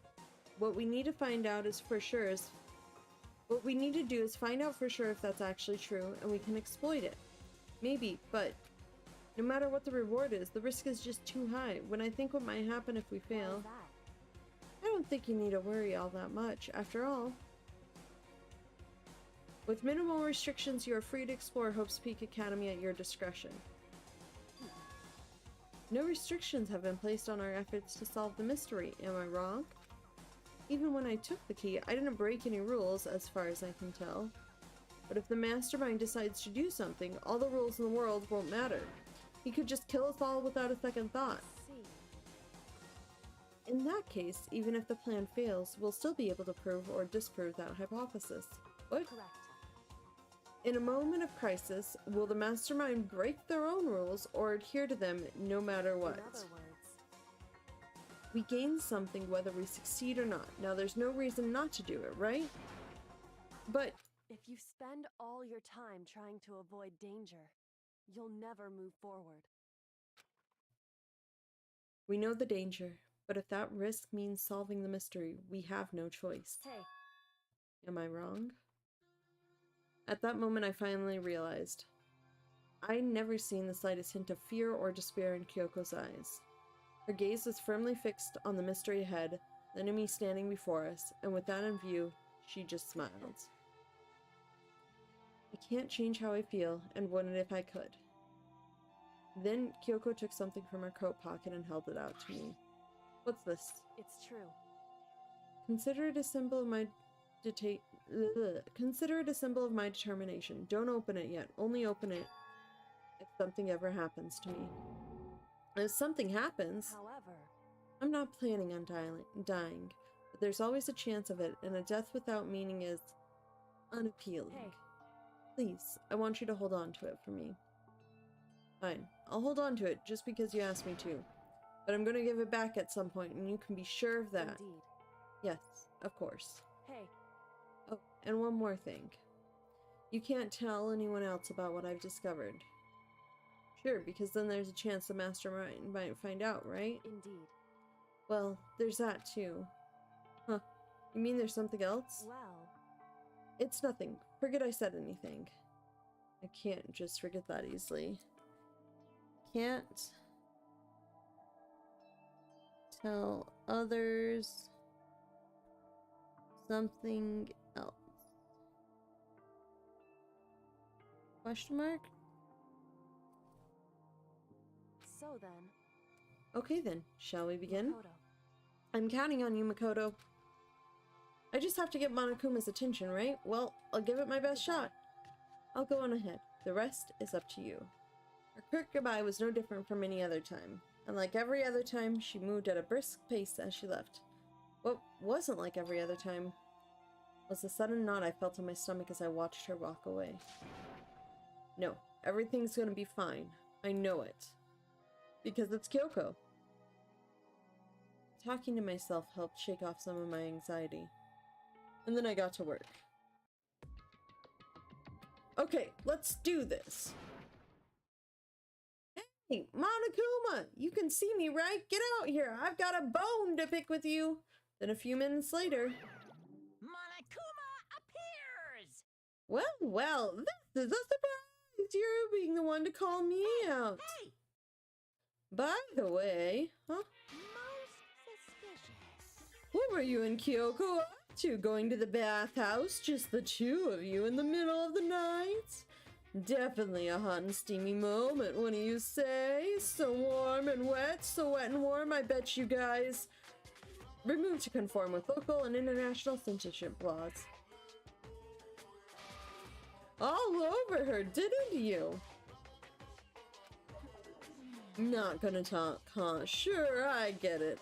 What we need to find out is for sure is... What we need to do is find out for sure if that's actually true, and we can exploit it. Maybe, but no matter what the reward is, the risk is just too high. When I think what might happen if we why fail, is that? I don't think you need to worry all that much. After all, with minimal restrictions, you are free to explore Hope's Peak Academy at your discretion. No restrictions have been placed on our efforts to solve the mystery, am I wrong? Even when I took the key, I didn't break any rules, as far as I can tell. But if the mastermind decides to do something, all the rules in the world won't matter. He could just kill us all without a second thought. See. In that case, even if the plan fails, we'll still be able to prove or disprove that hypothesis. What? Correct. In a moment of crisis, will the mastermind break their own rules or adhere to them no matter what? In other words, We gain something whether we succeed or not. Now there's no reason not to do it, right? But if you spend all your time trying to avoid danger, you'll never move forward. we know the danger. But if that risk means solving the mystery, we have no choice. Hey, Am I wrong? At that moment, I finally realized. I'd never seen the slightest hint of fear or despair in Kyoko's eyes. Her gaze was firmly fixed on the mystery ahead, the enemy standing before us, and with that in view, she just smiled. I can't change how I feel, and wouldn't if I could. Then Kyoko took something from her coat pocket and held it out to me. What's this? it's true. Consider it a symbol of my Consider it a symbol of my determination. Don't open it yet. Only open it if something ever happens to me. If something happens, However, I'm not planning on dying, but there's always a chance of it, and a death without meaning is unappealing. hey, Please, I want you to hold on to it for me. Fine, I'll hold on to it just because you asked me to. But I'm going to give it back at some point, and you can be sure of that. indeed. Yes, of course. Hey, Oh, and one more thing. You can't tell anyone else about what I've discovered. Sure, because then there's a chance the mastermind might find out, right? indeed. Well, there's that too. Huh. You mean there's something else? Well, It's nothing. Forget I said anything. I can't just forget that easily. Can't tell others something else. Question mark? so then, Okay then, shall we begin? Makoto, I'm counting on you, Makoto. I just have to get Monokuma's attention, right? Well, I'll give it my best shot. I'll go on ahead. The rest is up to you. Her quick goodbye was no different from any other time. And like every other time, she moved at a brisk pace as she left. What wasn't like every other time was the sudden knot I felt in my stomach as I watched her walk away. No, everything's gonna be fine. I know it. Because it's Kyoko. Talking to myself helped shake off some of my anxiety. And then I got to work. Okay, let's do this. Hey, Monokuma, you can see me, right? Get out here. I've got a bone to pick with you. Then a few minutes later. Monokuma appears! Well, this is a surprise. You're being the one to call me out. Hey! By the way, huh? Most suspicious. What were you and Kyoko up to? Going to the bathhouse? Just the two of you in the middle of the night? Definitely a hot and steamy moment, wouldn't you say? So warm and wet, so wet and warm, I bet you guys removed to conform with local and international censorship laws. All over her, didn't you? Not gonna talk, huh? Sure, I get it.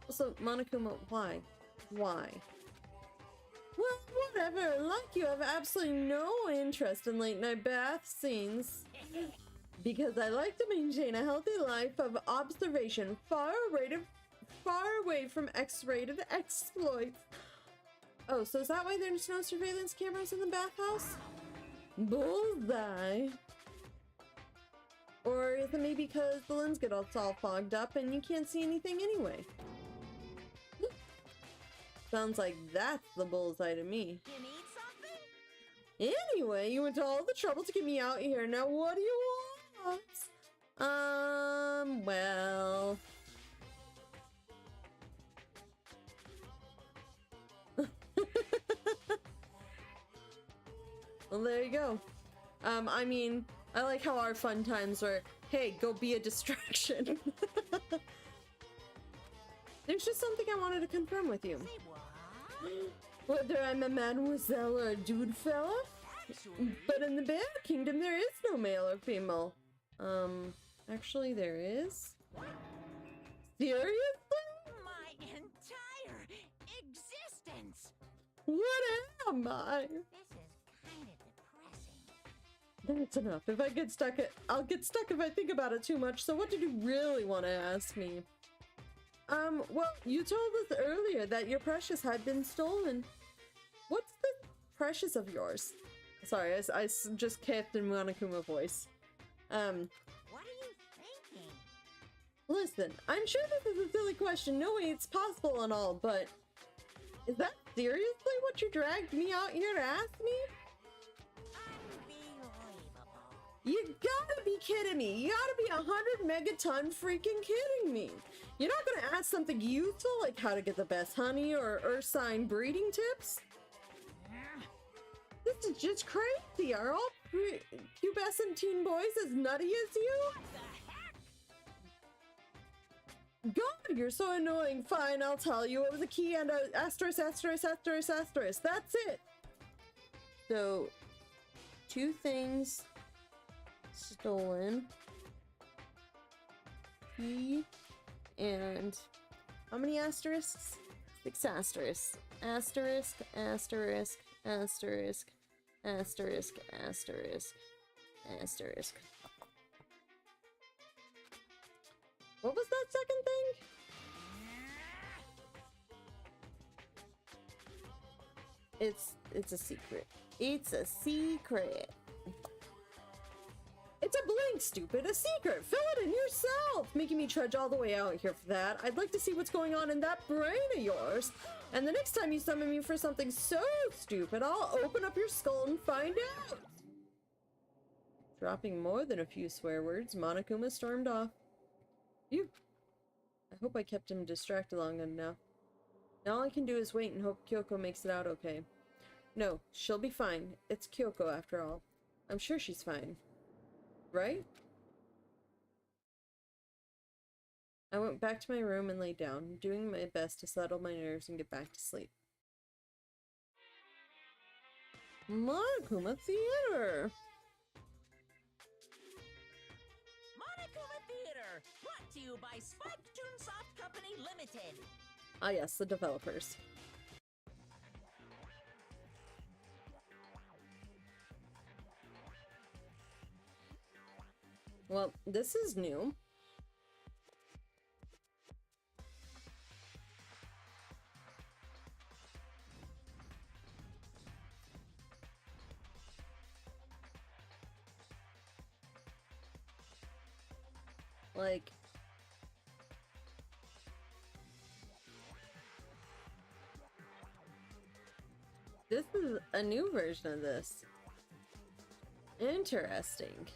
So, Monokuma, why? Why? Well, whatever. Like you have absolutely no interest in late-night bath scenes. Because I like to maintain a healthy life of observation, far away from X-rated exploits. Oh, so is that why there's no surveillance cameras in the bathhouse? Bullseye. Or is it maybe because the lens get all fogged up and you can't see anything anyway? Sounds like that's the bullseye to me. You need something? Anyway, you went to all the trouble to get me out here. Now what do you want? Well... Well, there you go. I mean, I like how our fun times were, hey, go be a distraction. There's just something I wanted to confirm with you. Say what? Whether I'm a mademoiselle or a dude fella? Actually, But in the Bear Kingdom, there is no male or female. Actually there is? Seriously? my entire existence! What am I? This is kind of depressing. That's enough. If I get stuck, I'll get stuck if I think about it too much. So what did you really want to ask me? Well, you told us earlier that your precious had been stolen. What's the precious of yours? Sorry, I just kept in Monokuma voice. What are you thinking? Listen, I'm sure this is a silly question, knowing it's possible and all, but is that seriously what you dragged me out here to ask me? Unbelievable. You gotta be kidding me. You gotta be 100 megaton freaking kidding me. You're not gonna ask something useful like how to get the best honey or Ursine breeding tips? This is just crazy. Are all pubescent teen boys as nutty as you? What the heck? God, you're so annoying. Fine, I'll tell you. It was a key and a asterisk, asterisk, asterisk, asterisk. That's it. So, 2 things stolen. Key and how many asterisks? 6 asterisks. Asterisk, asterisk, asterisk, asterisk, asterisk, asterisk. What was that second thing? It's a secret. It's a secret. It's a blank, stupid. A secret. Fill it in yourself. Making me trudge all the way out here for that. I'd like to see what's going on in that brain of yours. And the next time you summon me for something so stupid, I'll open up your skull and find out. Dropping more than a few swear words, Monokuma stormed off. Phew. I hope I kept him distracted long enough. Now all I can do is wait and hope Kyoko makes it out okay. No, she'll be fine. It's Kyoko after all. I'm sure she's fine. Right? I went back to my room and lay down, doing my best to settle my nerves and get back to sleep. Monokuma Theater! Monokuma Theater, brought to you by Spike Toonsoft Company Limited. Ah yes, the developers. Well, this is new. Like, this is a new version of this. Interesting.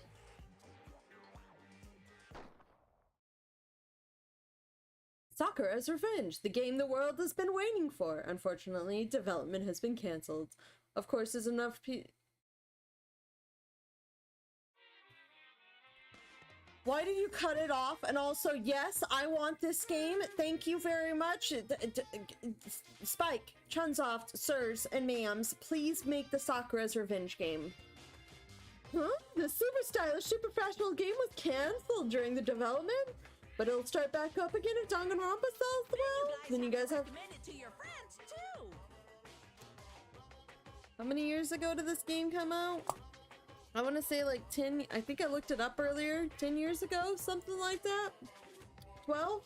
Sakura's Revenge, the game the world has been waiting for. Unfortunately, development has been cancelled. Of course, there's enough Why did you cut it off? And also, yes, I want this game. Thank you very much. Spike, Chunsoft, sirs, and ma'ams, please make the Sakura's Revenge game. Huh? The super stylish, super fashionable game was cancelled during the development? But it'll start back up again if Danganronpa sells well. Then you guys have... recommend it to your friends too. How many years ago did this game come out? I want to say like 10, I think I looked it up earlier, 10 years ago, something like that? 12?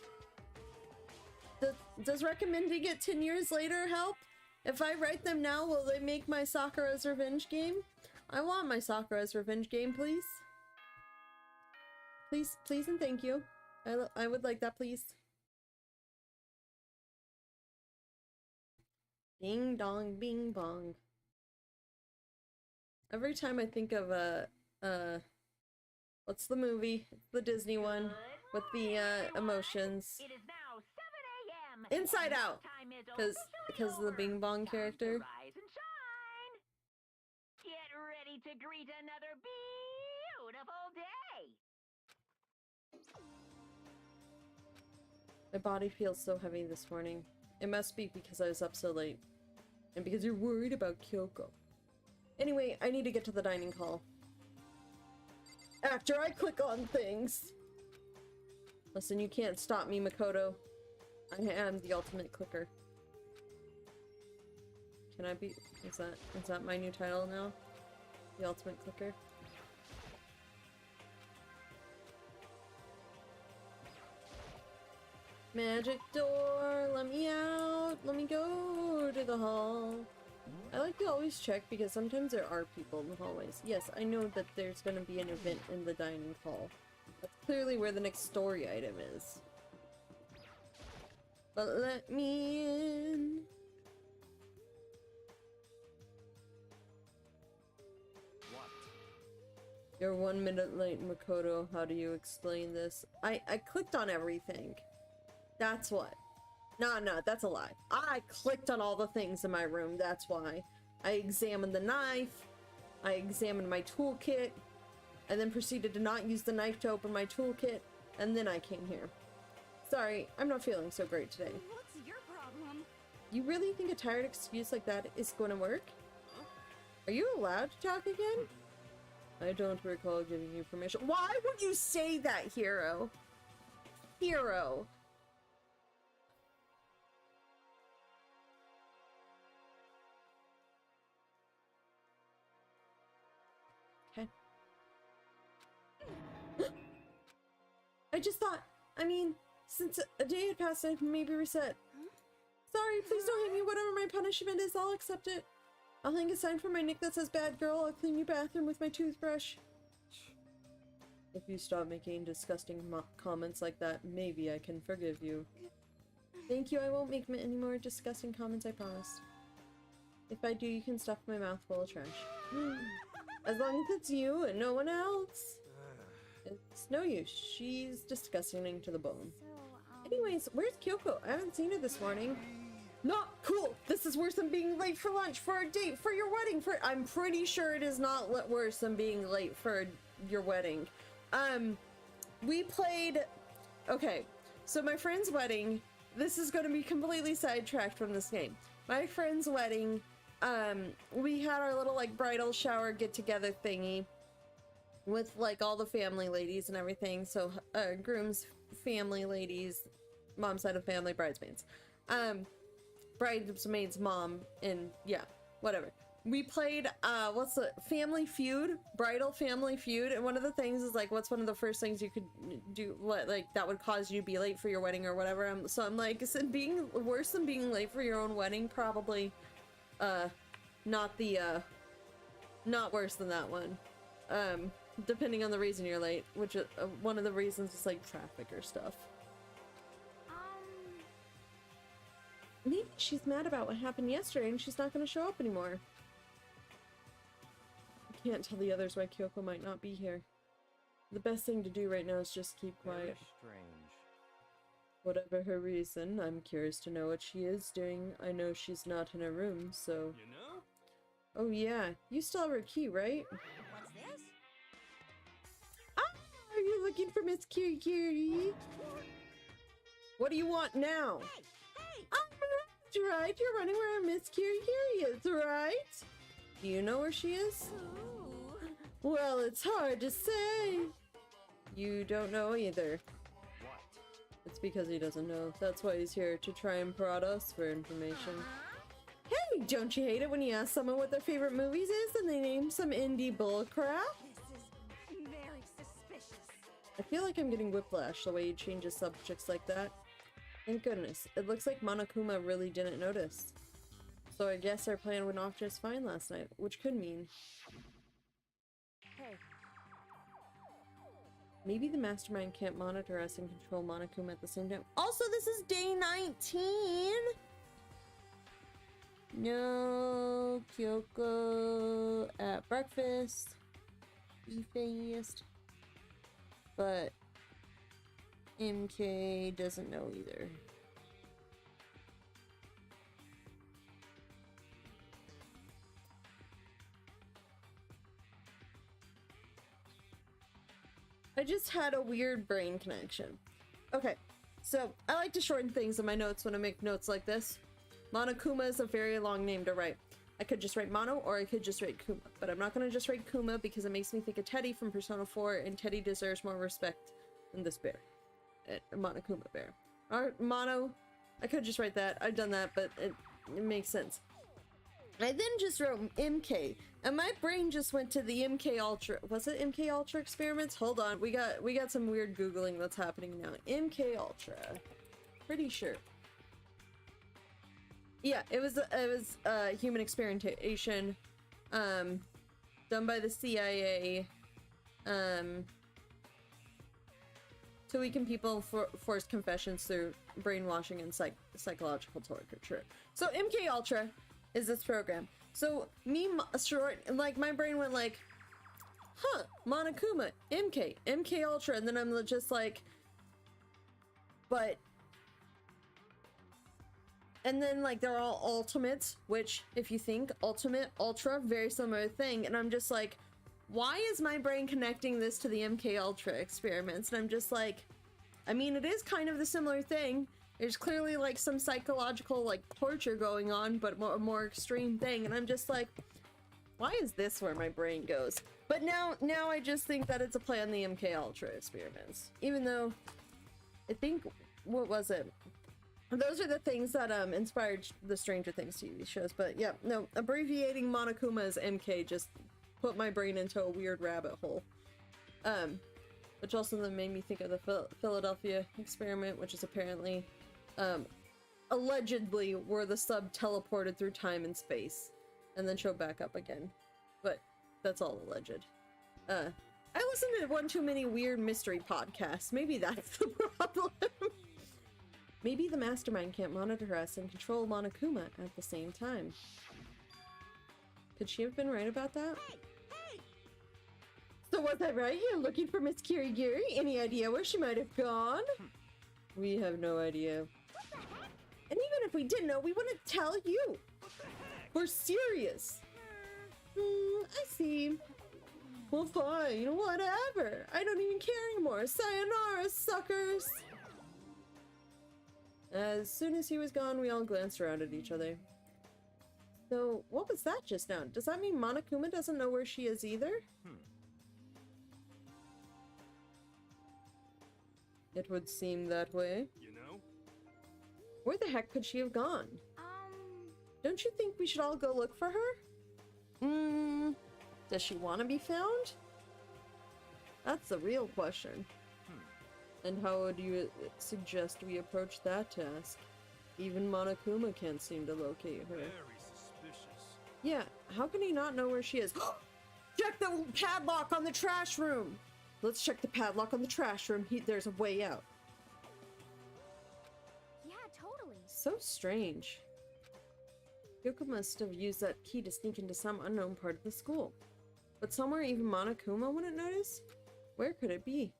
Does recommending it 10 years later help? If I write them now, will they make my Sakura's Revenge game? I want my Sakura's Revenge game, please. Please, please and thank you. I would like that, please. Ding dong, bing bong. Every time I think of what's the movie? It's the Disney one with the emotions. It is now 7 a.m. Inside Out, Time is because of the officially Bing over. Bong Time character. to rise and shine. Get ready to greet another beautiful day. My body feels so heavy this morning. It must be because I was up so late, and because you're worried about Kyoko. Anyway, I need to get to the dining hall. After I click on things. Listen, you can't stop me, Makoto. I am the ultimate clicker. Can I be... Is that my new title now? The ultimate clicker? Magic door, let me out. Let me go to the hall. I like to always check because sometimes there are people in the hallways. Yes, I know that there's going to be an event in the dining hall. That's clearly where the next story item is. But let me in. What? You're 1 minute late, Makoto. How do you explain this? I clicked on everything. That's what. No, that's a lie. I clicked on all the things in my room, that's why. I examined the knife, I examined my toolkit, and then proceeded to not use the knife to open my toolkit, and then I came here. Sorry, I'm not feeling so great today. What's your problem? You really think a tired excuse like that is going to work? Are you allowed to talk again? I don't recall giving you permission. Why would you say that, Hero? Hero. I just thought, I mean, since a day had passed, I'd maybe reset. Sorry, please don't hit me. Whatever my punishment is, I'll accept it. I'll hang a sign for my nick that says bad girl. I'll clean your bathroom with my toothbrush. If you stop making disgusting comments like that, maybe I can forgive you. Thank you, I won't make any more disgusting comments, I promise. If I do, you can stuff my mouth full of trash. As long as it's you and no one else. It's no use. She's disgusting to the bone. Anyways, where's Kyoko? I haven't seen her this morning. Not cool! This is worse than being late for lunch, for a date, for your wedding, I'm pretty sure it is not worse than being late for your wedding. We played... Okay, so my friend's wedding, this is going to be completely sidetracked from this game. My friend's wedding, we had our little, like, bridal shower get-together thingy with, like, all the family ladies and everything. So, groom's family ladies, mom's side of family, bridesmaids. Bridesmaid's mom, and yeah, whatever. We played, what's the Family Feud, Bridal Family Feud, and one of the things is like, what's one of the first things you could do, like, that would cause you to be late for your wedding or whatever. So I'm like, is it being worse than being late for your own wedding? Probably, not worse than that one. depending on the reason you're late, which one of the reasons is like traffic or stuff. Maybe she's mad about what happened yesterday and she's not going to show up anymore. I can't tell the others why Kyoko might not be here. The best thing to do right now is just keep quiet. Very strange. Whatever her reason, I'm curious to know what she is doing. I know she's not in her room, so... You know? Oh yeah, you still have her key, right? What's this? Ah! Are you looking for Miss Kiri? What do you want now? Hey! Hey! Ah, that's right, you're running where Miss Kiri is, right? Do you know where she is? Ooh. Well, it's hard to say. You don't know either. What? It's because he doesn't know. That's why he's here, to try and prod us for information. Hey, don't you hate it when you ask someone what their favorite movies is and they name some indie bullcrap? This is very suspicious. I feel like I'm getting whiplash the way he changes subjects like that. Thank goodness. It looks like Monokuma really didn't notice. So I guess our plan went off just fine last night, which could mean... Hey, maybe the mastermind can't monitor us and control Monokuma at the same time. Also, this is day 19! No, Kyoko at breakfast. Efaced. But MK doesn't know either. I just had a weird brain connection. Okay, so I like to shorten things in my notes when I make notes like this. Monokuma is a very long name to write. I could just write Mono, or I could just write Kuma. But I'm not going to just write Kuma because it makes me think of Teddy from Persona 4, and Teddy deserves more respect than this bear. Monokuma bear. Alright, Mono. I could just write that. I've done that, but it makes sense. I then just wrote MK, and my brain just went to the MK Ultra. Was it MK Ultra experiments? Hold on, we got some weird googling that's happening now. MK Ultra, pretty sure. Yeah, it was human experimentation, done by the CIA, to weaken people for forced confessions through brainwashing and psychological torture. So MK Ultra is this program. So like my brain went like, huh, Monokuma, MK Ultra, and then I'm just like, but, and then like they're all ultimates, which if you think ultimate, ultra, very similar thing, and I'm just like, why is my brain connecting this to the MK Ultra experiments? And I'm just like, I mean, it is kind of the similar thing. There's clearly like some psychological like torture going on, but a more extreme thing, and I'm just like, why is this where my brain goes? But now I just think that it's a play on the MK Ultra experiments, even though I think, what was it? Those are the things that inspired the Stranger Things TV shows. But yeah, no, abbreviating Monokuma as MK just put my brain into a weird rabbit hole. Which also then made me think of the Philadelphia experiment, which is apparently allegedly where the sub teleported through time and space and then showed back up again. But that's all alleged. I listen to one too many weird mystery podcasts. Maybe that's the problem. Maybe the mastermind can't monitor us and control Monokuma at the same time. Could she have been right about that? Hey! Hey! So was I right? You're looking for Miss Kirigiri? Any idea where she might have gone? We have no idea. And even if we did know, we wouldn't tell you. We're serious. I see. Well, fine, whatever. I don't even care anymore. Sayonara, suckers. As soon as he was gone, we all glanced around at each other. So, what was that just now? Does that mean Monokuma doesn't know where she is either? It would seem that way. You know? Where the heck could she have gone? Don't you think we should all go look for her? Does she want to be found? That's the real question. And how would you suggest we approach that task? Even Monokuma can't seem to locate her. Very suspicious. Yeah, how can he not know where she is? Check the padlock on the trash room. Let's check the padlock on the trash room. There's a way out. Yeah, totally. So strange. Yoko must have used that key to sneak into some unknown part of the school. But somewhere even Monokuma wouldn't notice? Where could it be?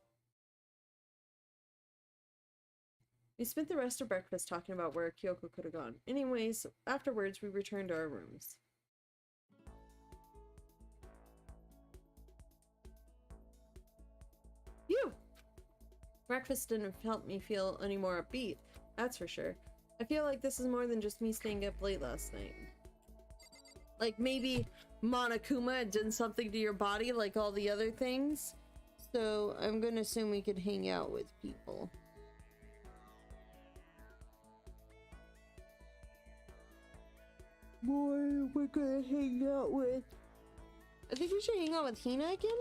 We spent the rest of breakfast talking about where Kyoko could have gone. Anyways, afterwards we returned to our rooms. Phew! Breakfast didn't help me feel any more upbeat, that's for sure. I feel like this is more than just me staying up late last night. Like maybe Monokuma had done something to your body like all the other things. So I'm gonna assume we could hang out with people. Boy, we're gonna hang out with... I think we should hang out with Hina again?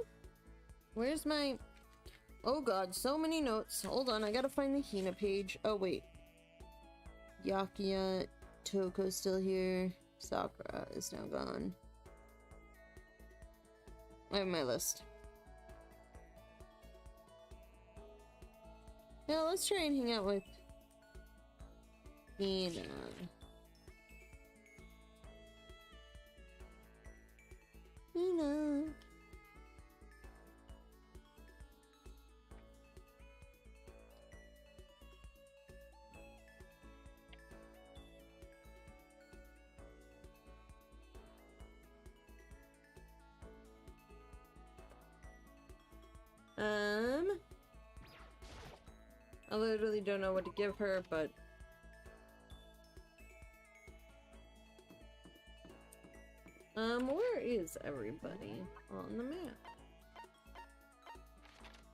Where's my... Oh god, so many notes. Hold on, I gotta find the Hina page. Oh wait. Yakuya, Toko's still here. Sakura is now gone. I have my list. Yeah, let's try and hang out with Hina. Hina. I literally don't know what to give her, but where is everybody on the map?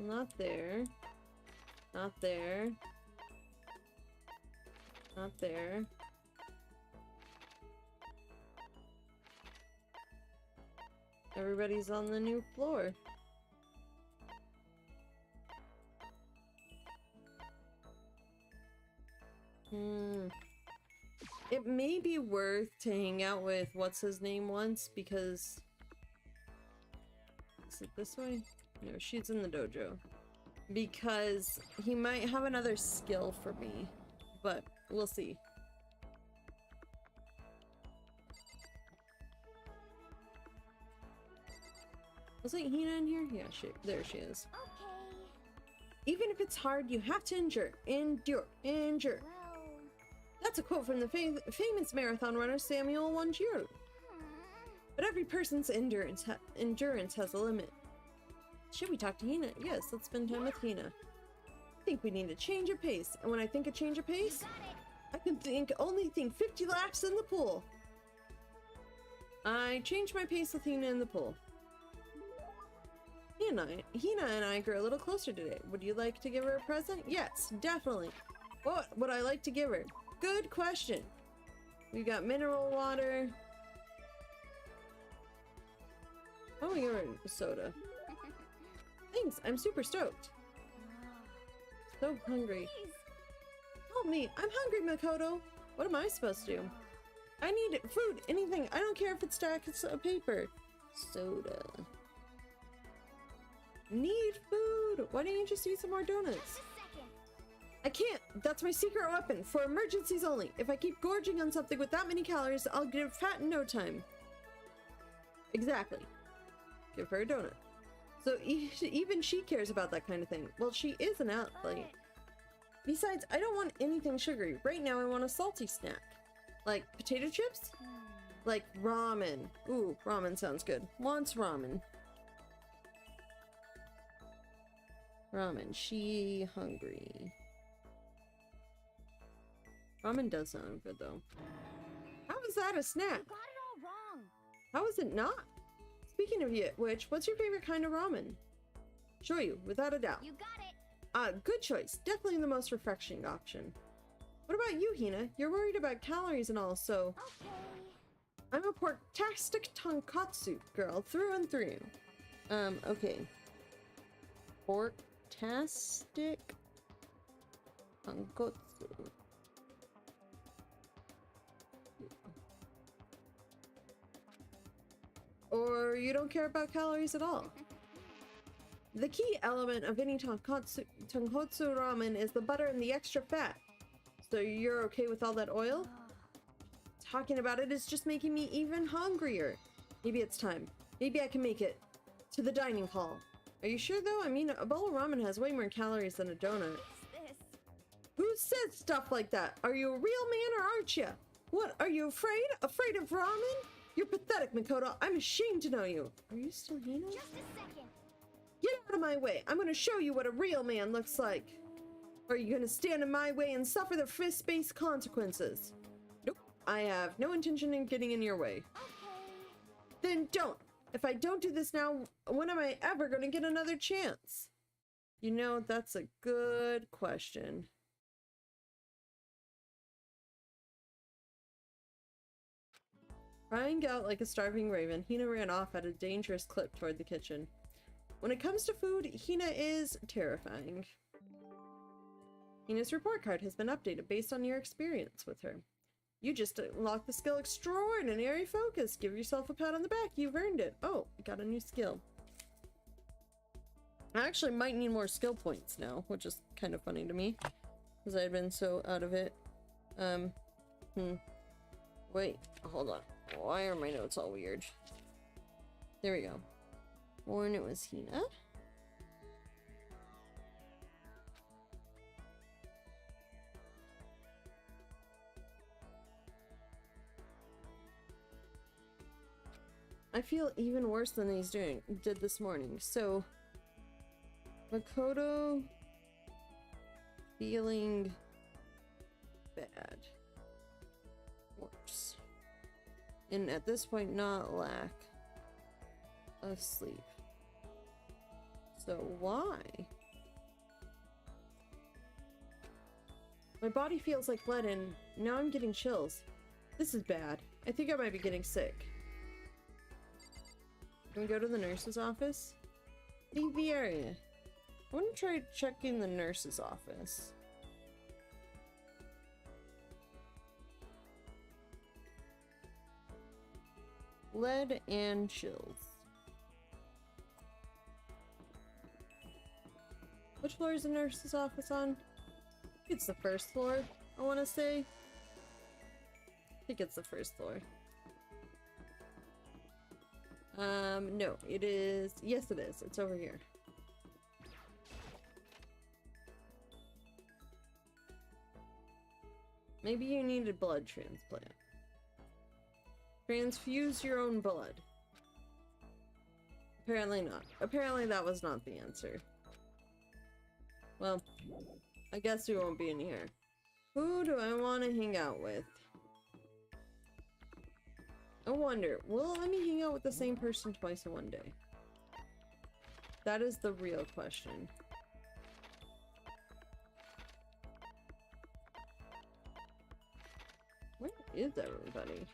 Not there. Not there. Not there. Everybody's on the new floor. It may be worth to hang out with what's his name once, because... Is it this way? No, she's in the dojo. Because he might have another skill for me, but we'll see. Wasn't Hina in here? Yeah, there she is. Okay. Even if it's hard, you have to endure. Endure. Endure. Well... That's a quote from the famous marathon runner Samuel Wanjiru. But every person's endurance has a limit. Should we talk to Hina? Yes, let's spend time with Hina. I think we need a change of pace. And when I think a change of pace, I can only think 50 laps in the pool. I changed my pace with Hina in the pool. Hina and I grew a little closer today. Would you like to give her a present? Yes, definitely. What would I like to give her? Good question. We got mineral water. Oh, you're a soda. Thanks, I'm super stoked. So hungry. Please. Help me, I'm hungry, Makoto. What am I supposed to do? I need food, anything. I don't care if it's stacks of paper. Soda. Need food. Why don't you just eat some more donuts? I can't! That's my secret weapon, for emergencies only. If I keep gorging on something with that many calories, I'll get fat in no time. Exactly. Give her a donut. So even she cares about that kind of thing. Well, she is an athlete. Besides, I don't want anything sugary. Right now I want a salty snack. Like potato chips? Like ramen. Ooh, ramen sounds good. Wants ramen. Ramen. She hungry. Ramen does sound good though. How is that a snack? You got it all wrong. How is it not? Speaking of which, what's your favorite kind of ramen? Shoyu, without a doubt. You got it. Good choice. Definitely the most refreshing option. What about you, Hina? You're worried about calories and all, so... Okay. I'm a pork-tastic tonkatsu girl, through and through. Okay. Pork-tastic tonkatsu. Or you don't care about calories at all. The key element of any tonkotsu ramen is the butter and the extra fat. So you're okay with all that oil? Talking about it is just making me even hungrier. Maybe it's time. Maybe I can make it to the dining hall. Are you sure though? I mean, a bowl of ramen has way more calories than a donut. This. Who said stuff like that? Are you a real man or aren't you? What, are you afraid? Afraid of ramen? You're pathetic, Makoto. I'm ashamed to know you. Are you still Hina? Just a second. Get out of my way. I'm gonna show you what a real man looks like. Or are you gonna stand in my way and suffer the fist-based consequences? Nope. I have no intention in getting in your way. Okay. Then don't. If I don't do this now, when am I ever gonna get another chance? You know, that's a good question. Crying out like a starving raven, Hina ran off at a dangerous clip toward the kitchen. When it comes to food, Hina is terrifying. Hina's report card has been updated based on your experience with her. You just unlocked the skill Extraordinary Focus. Give yourself a pat on the back. You've earned it. Oh, I got a new skill. I actually might need more skill points now, which is kind of funny to me, because I've been so out of it. Wait, hold on. Why are my notes all weird? There we go. Born it was Hina. I feel even worse than did this morning. So, Makoto feeling bad. Worse. And at this point, not lack of sleep. So why? My body feels like lead and now I'm getting chills. This is bad. I think I might be getting sick. Can we go to the nurse's office? Leave the area. I want to try checking the nurse's office. Lead and chills. Which floor is the nurse's office on? It's the first floor, I want to say. I think it's the first floor. No, it is. Yes, it is. It's over here. Maybe you need a blood transplant. Transfuse your own blood. Apparently not. Apparently that was not the answer. Well, I guess we won't be in here. Who do I want to hang out with? I wonder, will let me hang out with the same person twice in one day? That is the real question. Where is everybody?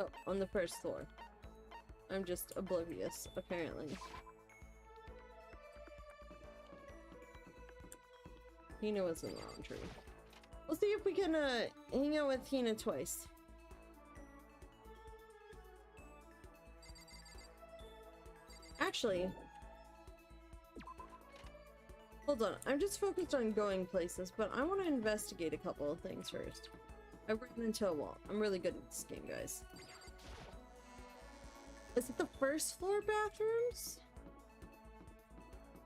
Oh, on the first floor. I'm just oblivious, apparently. Hina was in the laundry. We'll see if we can hang out with Hina twice. Actually, hold on. I'm just focused on going places, but I want to investigate a couple of things first. I ran into a wall. I'm really good at this game, guys. Is it the first floor bathrooms?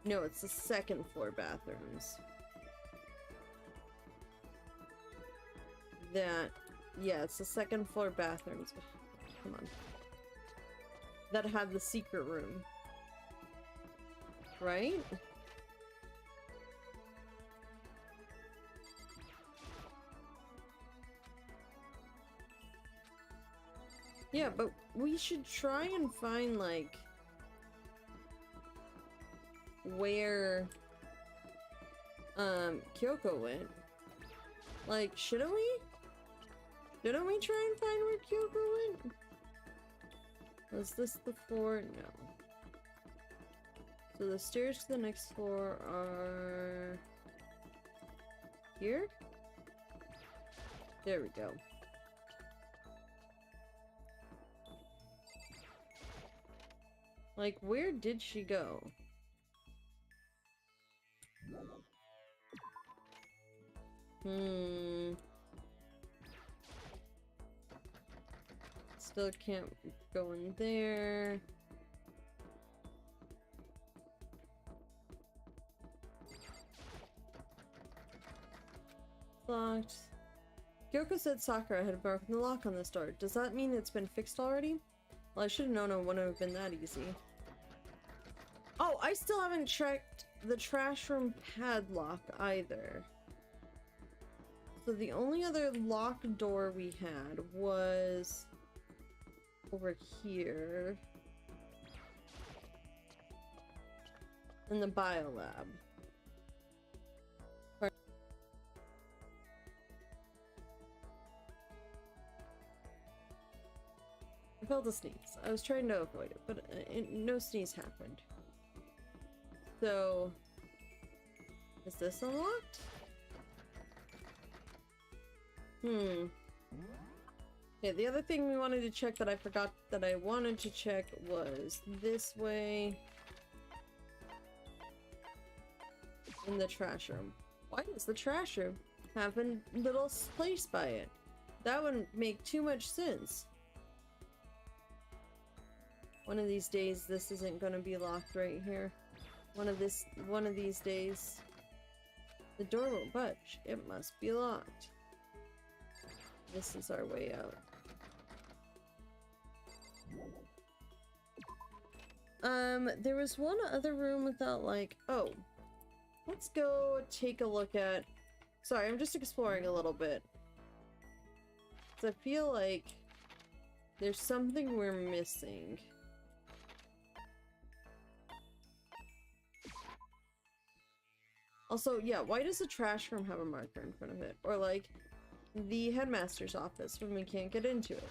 No, it's the second floor bathrooms. Yeah, it's the second floor bathrooms. Come on. That have the secret room. Right? Yeah, but we should try and find, like, where, Kyoko went. Like, shouldn't we? Shouldn't we try and find where Kyoko went? Was this the floor? No. So the stairs to the next floor are... here? There we go. Like, where did she go? Still can't go in there. Locked. Kyoko said Sakura had broken the lock on this door. Does that mean it's been fixed already? Well, I should have known it wouldn't have been that easy. Oh, I still haven't checked the trash room padlock either. So the only other locked door we had was over here in the biolab. I felt a sneeze. I was trying to avoid it, but no sneeze happened. So, is this unlocked? Okay, the other thing we wanted to check that I forgot that I wanted to check was this way in the trash room. Why does the trash room have a little place by it? That wouldn't make too much sense. One of these days, this isn't gonna be locked right here. One of these days, the door won't budge. It must be locked. This is our way out. There was one other room without like, oh, let's go take a look at, sorry, I'm just exploring a little bit. 'Cause I feel like there's something we're missing. Also, yeah, why does the trash room have a marker in front of it? Or like, the headmaster's office when we can't get into it.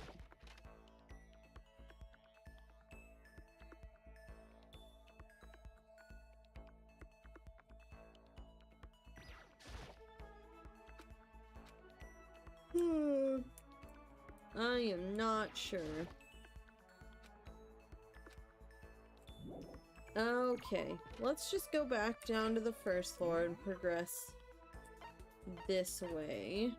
I am not sure. Okay, let's just go back down to the first floor and progress this way.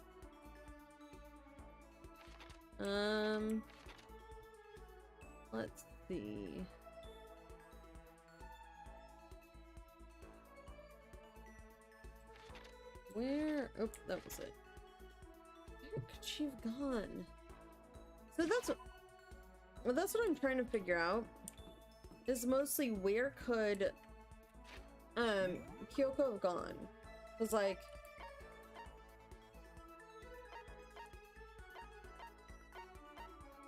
Let's see. Where? Oh, that was it. Where could she have gone? So that's what I'm trying to figure out. Is mostly where could Kyoko have gone? Cause like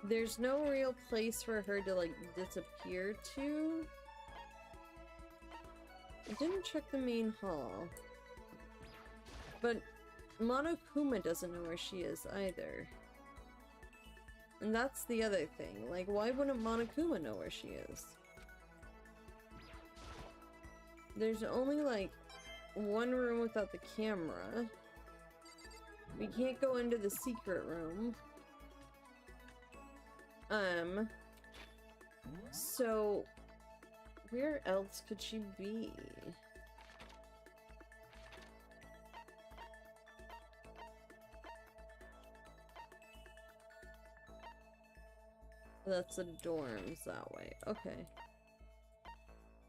there's no real place for her to like disappear to. I didn't check the main hall. But Monokuma doesn't know where she is either. And that's the other thing. Like, why wouldn't Monokuma know where she is? There's only like one room without the camera. We can't go into the secret room. So where else could she be? That's the dorms that way. Okay.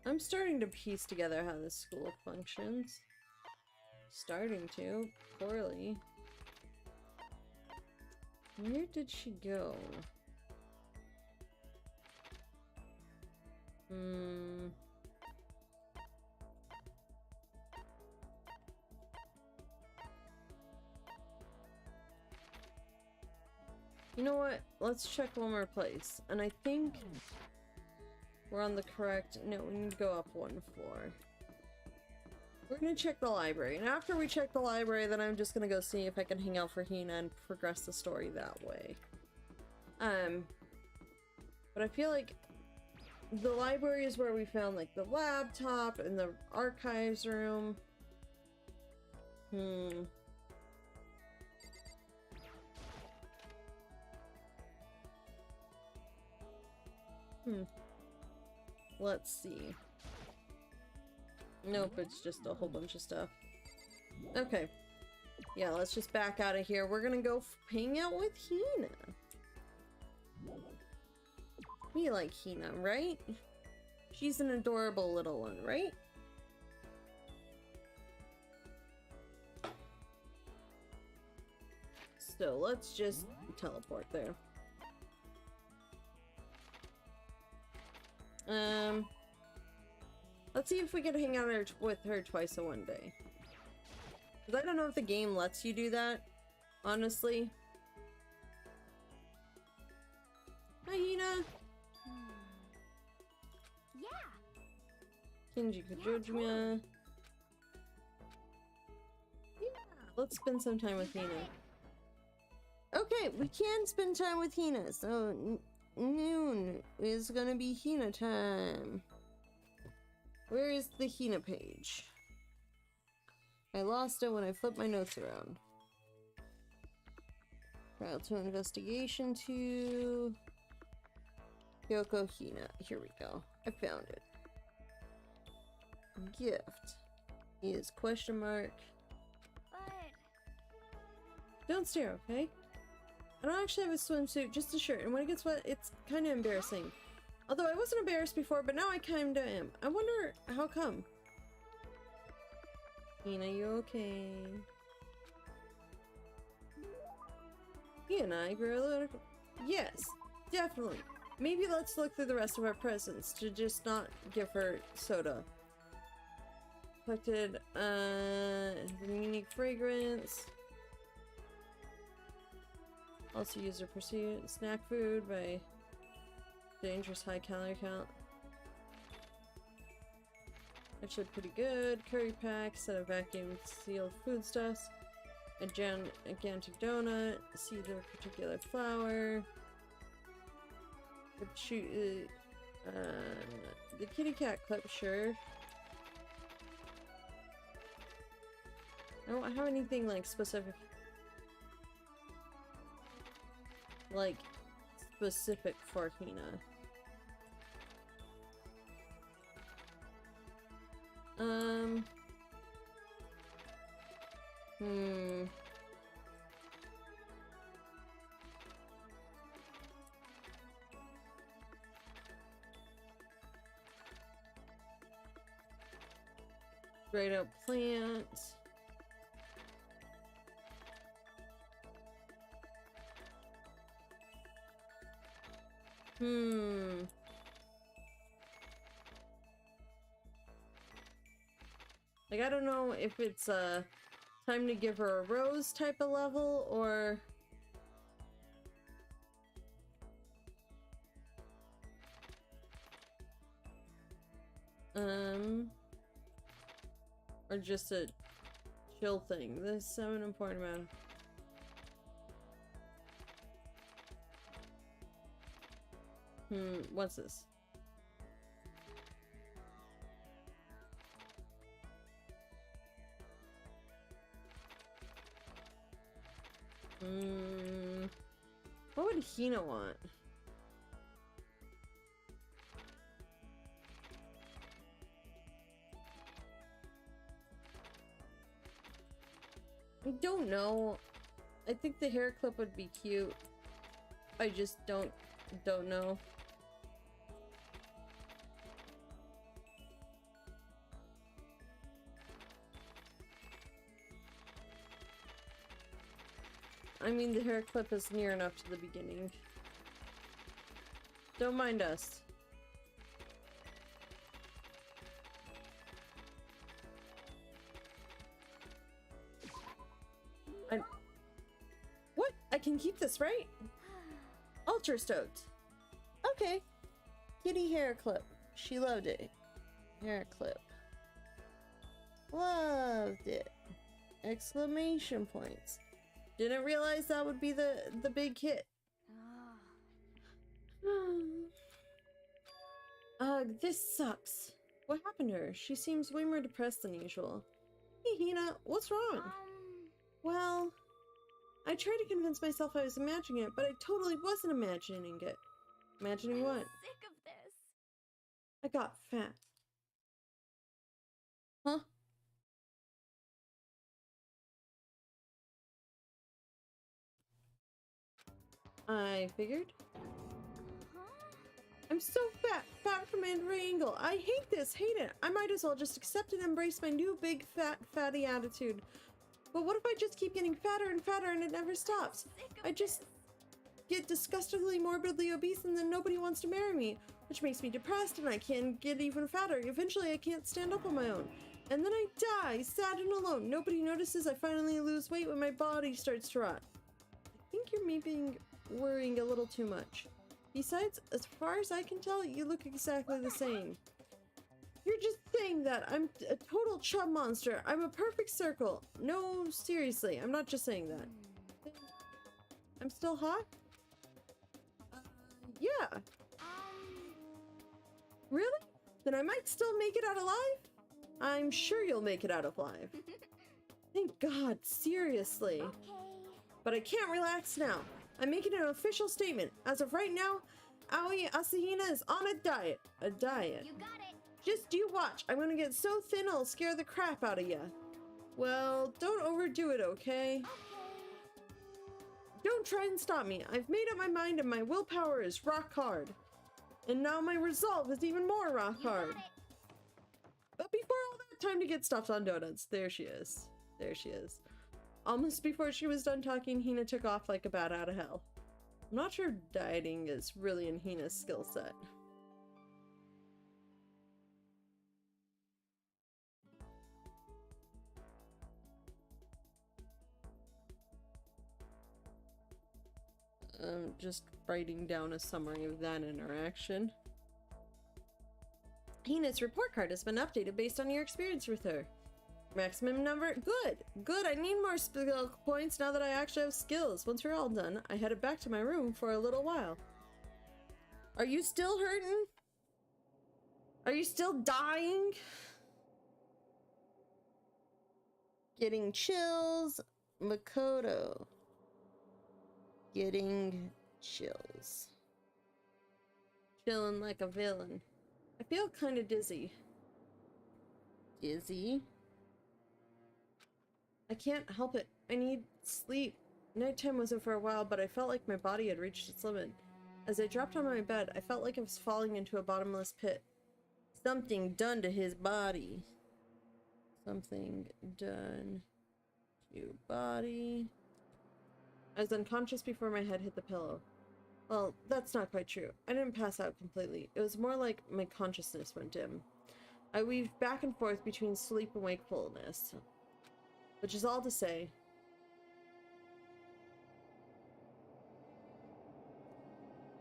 I'm starting to piece together how this school functions. Starting to. Poorly. Where did she go? You know what? Let's check one more place. And I think we're on the correct... No, we need to go up one floor. We're gonna check the library. And after we check the library, then I'm just gonna go see if I can hang out for Hina and progress the story that way. But I feel like the library is where we found like the laptop and the archives room. Let's see. Nope, it's just a whole bunch of stuff. Okay. Yeah, let's just back out of here. We're gonna go hang out with Hina. We like Hina, right? She's an adorable little one, right? So let's just teleport there. Let's see if we can hang out with her twice in one day. Because I don't know if the game lets you do that, honestly. Hi, Hina. Yeah. Kenji Kojojima. Yeah, let's spend some time with Hina. Okay, we can spend time with Hina, so noon is gonna be Hina time. Where is the Hina page? I lost it when I flipped my notes around. Trial 2 investigation 2. Kyoko Hina. Here we go. I found it. Gift is question mark. But Don't stare, okay? I don't actually have a swimsuit, just a shirt, and when it gets wet, it's kind of embarrassing. Although I wasn't embarrassed before, but now I kind of am. I wonder how come. Hina, you okay? He and I grew a little... Yes, definitely. Maybe let's look through the rest of our presents to just not give her soda. Collected, unique fragrance. Also user pursuit. Snack food by dangerous high calorie count. Actually pretty good. Curry pack, set of vacuum sealed foodstuffs. A gigantic donut. Seed of a particular flower. The kitty cat clip, sure. I don't have anything like specific. Like specific for Hina. Straight up plant. Like, I don't know if it's time to give her a rose type of level or just a chill thing. This is so an important amount. What's this? What would Hina want? I don't know. I think the hair clip would be cute. I just don't know. I mean, the hair clip is near enough to the beginning. Don't mind us. What? I can keep this, right? Ultra stoked. Okay. Kitty hair clip. She loved it. Hair clip. Loved it. Exclamation points. Didn't realize that would be the big hit. Ugh, this sucks. What happened to her? She seems way more depressed than usual. Hey, Hina, what's wrong? Well, I tried to convince myself I was imagining it, but I totally wasn't imagining it. Imagining what? sick of this. I got fat. Huh? I figured. I'm so fat from every angle. I hate this, hate it. I might as well just accept and embrace my new big fatty attitude. But what if I just keep getting fatter and fatter and it never stops? I just get disgustingly morbidly obese and then nobody wants to marry me, which makes me depressed and I can't get even fatter. Eventually I can't stand up on my own. And then I die, sad and alone. Nobody notices I finally lose weight when my body starts to rot. I think you're maybe worrying a little too much. Besides, as far as I can tell, you look exactly the same. You're just saying that. I'm a total chub monster. I'm a perfect circle. No, seriously, I'm not just saying that. I'm still hot? Yeah. Really? Then I might still make it out alive? I'm sure you'll make it out alive. Thank God, seriously. Okay. But I can't relax now. I'm making an official statement. As of right now, Aoi Asahina is on a diet. A diet. You got it. Just you watch. I'm gonna get so thin I'll scare the crap out of ya. Well, don't overdo it, okay? Okay. Don't try and stop me. I've made up my mind and my willpower is rock hard. And now my resolve is even more rock You hard. got it. But before all that, time to get stuffed on donuts. There she is. There she is. Almost before she was done talking, Hina took off like a bat out of hell. I'm not sure dieting is really in Hina's skill set. I'm just writing down a summary of that interaction. Hina's report card has been updated based on your experience with her. Maximum number? Good, I need more skill points now that I actually have skills. Once we're all done, I headed back to my room for a little while. Are you still hurting? Are you still dying? Getting chills. Makoto. Getting chills. Chilling like a villain. I feel kind of dizzy. Dizzy? I can't help it. I need sleep. Nighttime wasn't for a while, but I felt like my body had reached its limit. As I dropped on my bed, I felt like I was falling into a bottomless pit. Something done to his body. Something done to body. I was unconscious before my head hit the pillow. Well, that's not quite true. I didn't pass out completely. It was more like my consciousness went dim. I weaved back and forth between sleep and wakefulness. Which is all to say,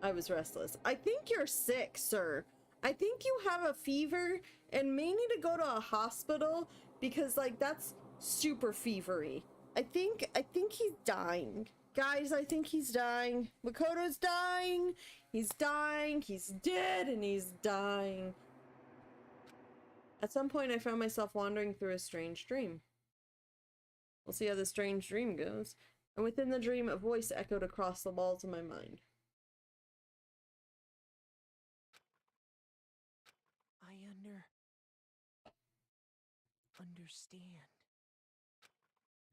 I was restless. I think you're sick, sir. I think you have a fever and may need to go to a hospital because, like, that's super fevery. I think he's dying. Guys, I think he's dying. Makoto's dying. He's dying. He's dead and he's dying. At some point, I found myself wandering through a strange dream. We'll see how the strange dream goes. And within the dream, a voice echoed across the walls of my mind. I understand.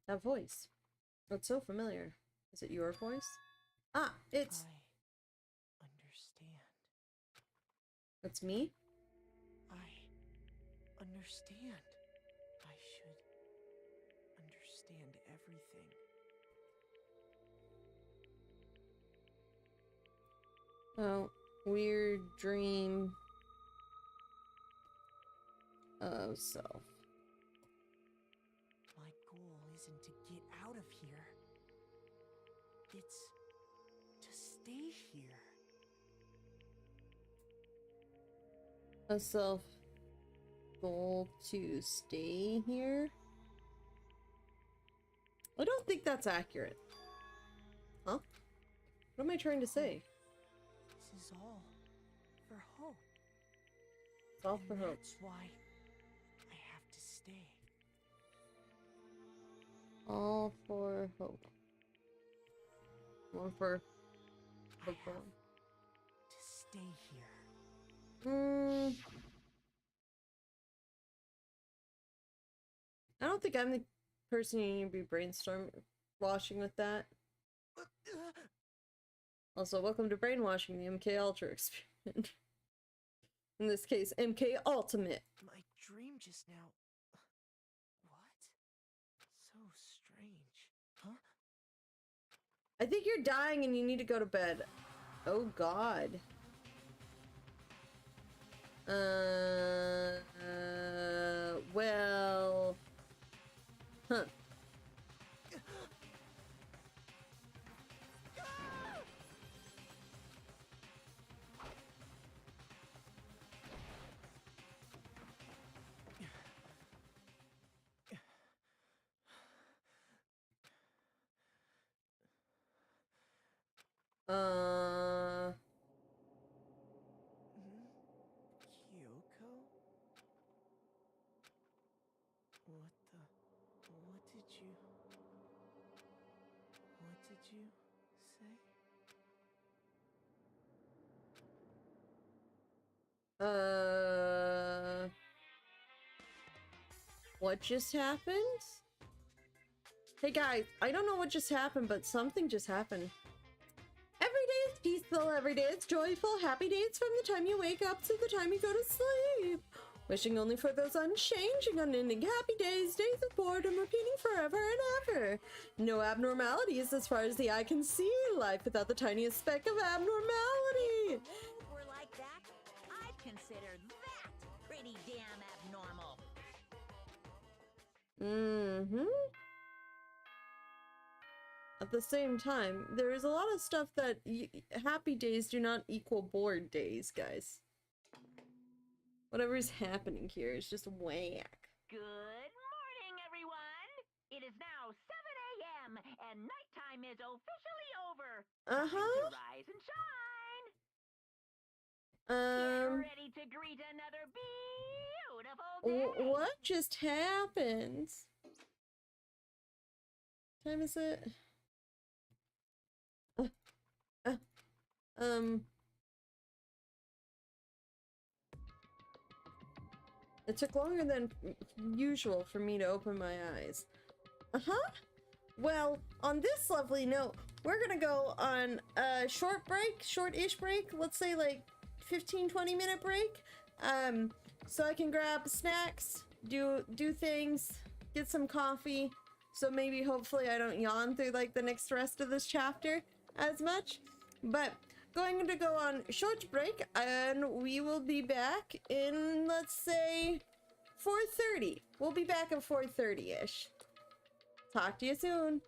That voice. It's so familiar. Is it your voice? Ah, it's... I understand. It's me? I understand. I should understand everything. Oh, weird dream of self. My goal isn't to get out of here. It's to stay here. A self goal to stay here? I don't think that's accurate. Huh? What am I trying to say? This is all for hope. It's all for hope. That's why I have to stay. All for hope. One for I hope. have to stay here. I don't think I'm the person you need to be brainstorm washing with that. Also, welcome to brainwashing the MK Ultra experiment. In this case, MK Ultimate. My dream just now. What? So strange. Huh? I think you're dying and you need to go to bed. Oh god. Well... Huh. Kyoko? What did you say? What just happened? Hey guys, I don't know what just happened, but something just happened. Every day is peaceful, every day is joyful, happy days from the time you wake up to the time you go to sleep. Wishing only for those unchanging, unending happy days, days of boredom repeating forever and ever. No abnormalities as far as the eye can see, life without the tiniest speck of abnormality. If the world were like that, I'd consider that pretty damn abnormal. At the same time, there is a lot of stuff that happy days do not equal bored days, guys. Whatever is happening here is just whack. Good morning, everyone. It is now 7 a.m. and nighttime is officially over. Time to rise and shine. Get ready to greet another beautiful day. What just happened? What time is it? It took longer than usual for me to open my eyes. Well, on this lovely note, we're gonna go on a short-ish break, let's say like 15-20 minute break. So I can grab snacks, do things, get some coffee, so maybe hopefully I don't yawn through like the next rest of this chapter as much. But going to go on short break, and we will be back in, let's say, 4:30. We'll be back at 4:30-ish. Talk to you soon.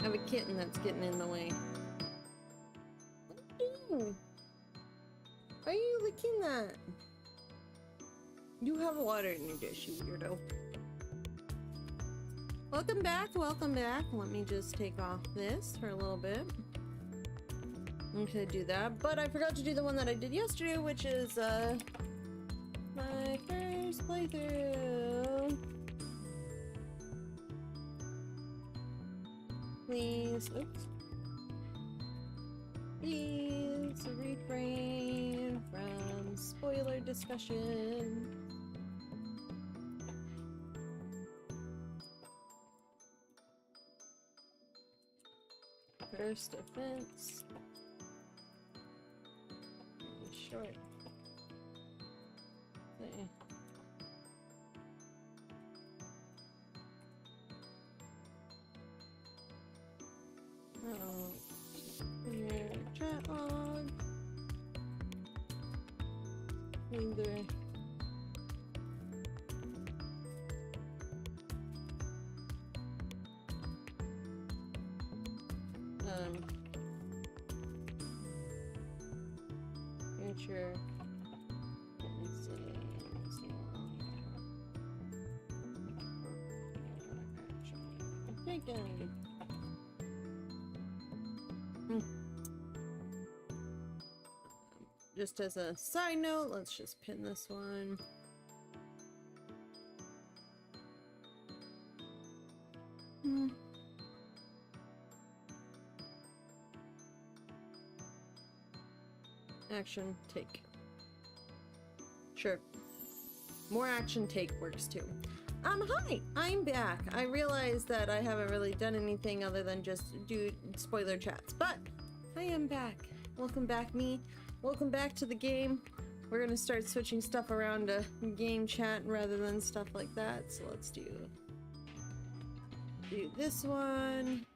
I have a kitten that's getting in the way. What are you doing? Why are you licking that? You have water in your dish, you weirdo. Welcome back, welcome back. Let me just take off this for a little bit. I'm gonna do that, but I forgot to do the one that I did yesterday, which is my first playthrough. Please, oops. Please refrain from spoiler discussion. First offense. Short. See. Oh, here, chat log. Either. Future. Let's see. Taken. Just as a side note, let's just pin this one. Action, take. Sure. More action, take works too. Hi! I'm back. I realized that I haven't really done anything other than just do spoiler chats, but I am back. Welcome back, me. Welcome back to the game. We're gonna start switching stuff around to game chat rather than stuff like that, so let's do this one,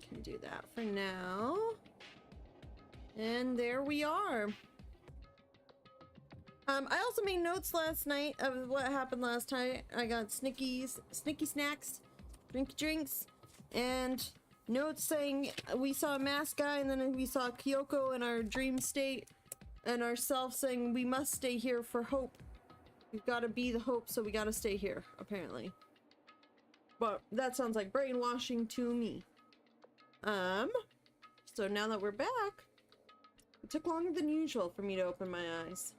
Can do that for now. And there we are. I also made notes last night of what happened last night. I got snicky snacks, drinks, and notes saying we saw a masked guy, and then we saw Kyoko in our dream state, and ourselves saying we must stay here for hope. We've got to be the hope, so we got to stay here, apparently. But that sounds like brainwashing to me. So now that we're back, it took longer than usual for me to open my eyes.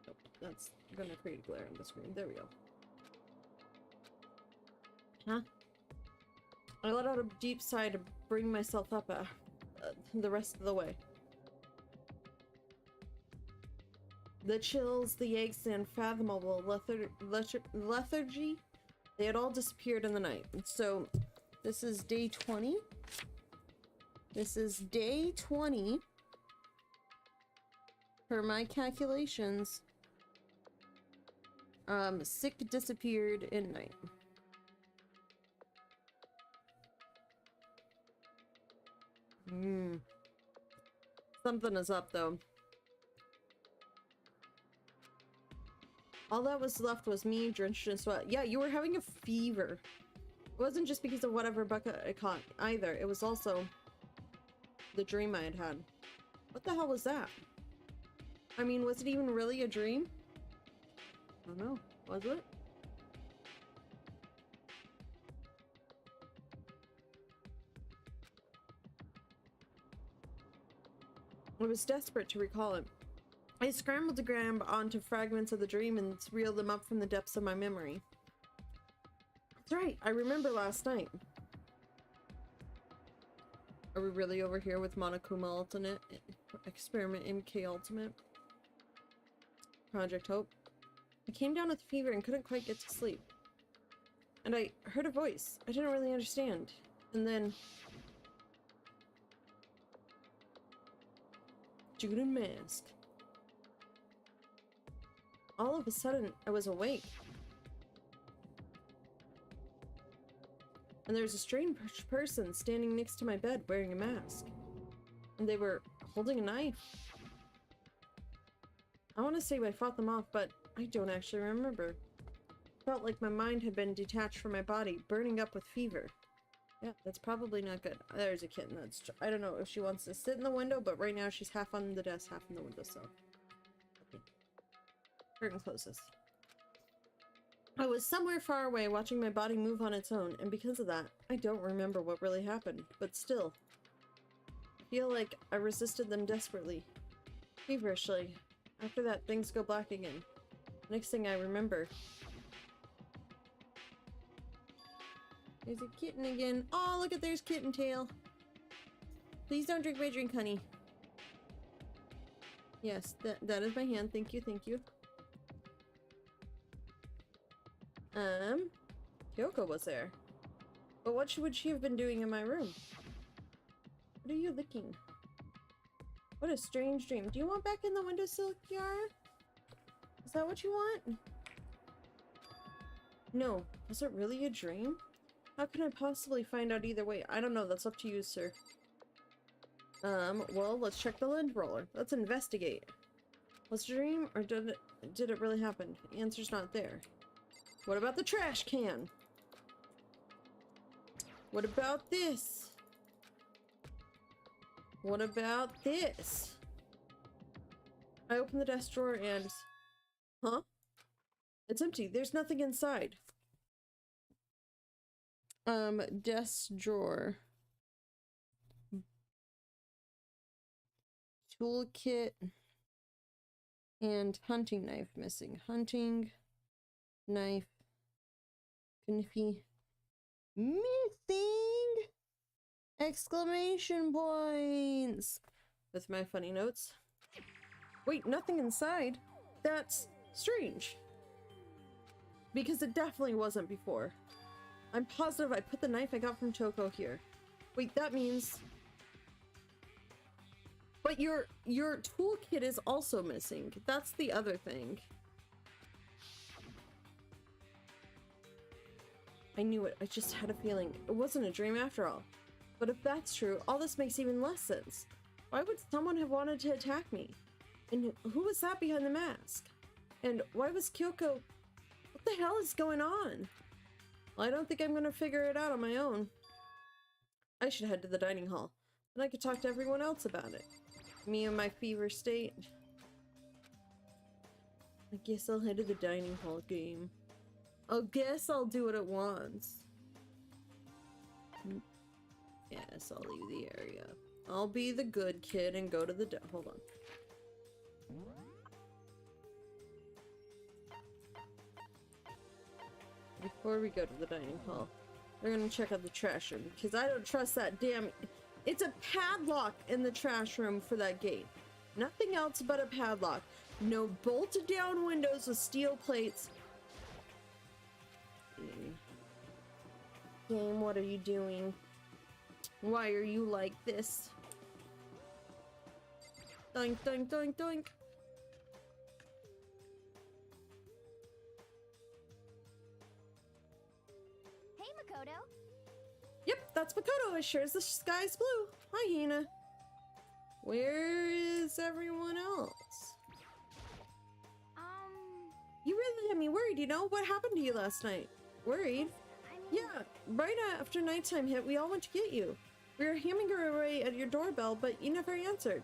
Oh, that's gonna create a glare on the screen. There we go. Huh? I let out a deep sigh to bring myself up the rest of the way. The chills, the aches, the unfathomable lethargy, they had all disappeared in the night. So, this is day 20. This is day 20. Per my calculations, sick disappeared in night. Something is up, though. All that was left was me, drenched in sweat. Yeah, you were having a fever. It wasn't just because of whatever bucket I caught, either. It was also the dream I had had. What the hell was that? I mean, was it even really a dream? I don't know. Was it? I was desperate to recall it. I scrambled to grab onto fragments of the dream and reeled them up from the depths of my memory. That's right, I remember last night. Are we really over here with Monokuma Ultimate? Experiment MK Ultimate? Project Hope? I came down with fever and couldn't quite get to sleep. And I heard a voice. I didn't really understand. And then... Juden Mask. All of a sudden, I was awake. And there was a strange person standing next to my bed wearing a mask. And they were holding a knife. I want to say I fought them off, but I don't actually remember. felt like my mind had been detached from my body, burning up with fever. Yeah, that's probably not good. There's a kitten. I don't know if she wants to sit in the window, but right now she's half on the desk, half in the windowsill. Okay. Curtain closes. I was somewhere far away watching my body move on its own, and because of that, I don't remember what really happened, but still. I feel like I resisted them desperately. Feverishly. After that, things go black again. Next thing I remember. There's a kitten again. Oh, look at there's Kitten Tail. Please don't drink my drink, honey. Yes, that is my hand. Thank you, thank you. Kyoko was there. But what would she have been doing in my room? What are you licking? What a strange dream. Do you want back in the windowsill, Kiara? Is that what you want? No. Was it really a dream? How can I possibly find out either way? I don't know. That's up to you, sir. Well, let's check the lint roller. Let's investigate. Was it a dream, or did it really happen? The answer's not there. What about the trash can? What about this? What about this? I open the desk drawer and... Huh? It's empty. There's nothing inside. Desk drawer. Toolkit. And hunting knife missing. Hunting knife. Kniffy. Missing! Exclamation points! With my funny notes. Wait, nothing inside? That's strange. Because it definitely wasn't before. I'm positive I put the knife I got from Toko here. Wait, that means... But your toolkit is also missing. That's the other thing. I knew it. I just had a feeling. It wasn't a dream after all. But if that's true, all this makes even less sense. Why would someone have wanted to attack me? And who was that behind the mask? And why was Kyoko... What the hell is going on? Well, I don't think I'm gonna figure it out on my own. I should head to the dining hall. Then I could talk to everyone else about it. Me and my fever state. I guess I'll head to the dining hall game. I guess I'll do it at once. Yes, I'll leave the area. I'll be the good kid and go to the hold on. Before we go to the dining hall, we're gonna check out the trash room because I don't trust that damn... It's a padlock in the trash room for that gate. Nothing else but a padlock. No bolted down windows with steel plates. Game, what are you doing? Why are you like this? Doink, doink, doink, doink. Hey, Makoto. Yep, that's Makoto, as sure as the sky's blue. Hi, Hina. Where is everyone else? You really had me worried, you know? What happened to you last night? Worried? Yeah, right after nighttime hit, we all went to get you. We were hammering away at your doorbell, but you never answered.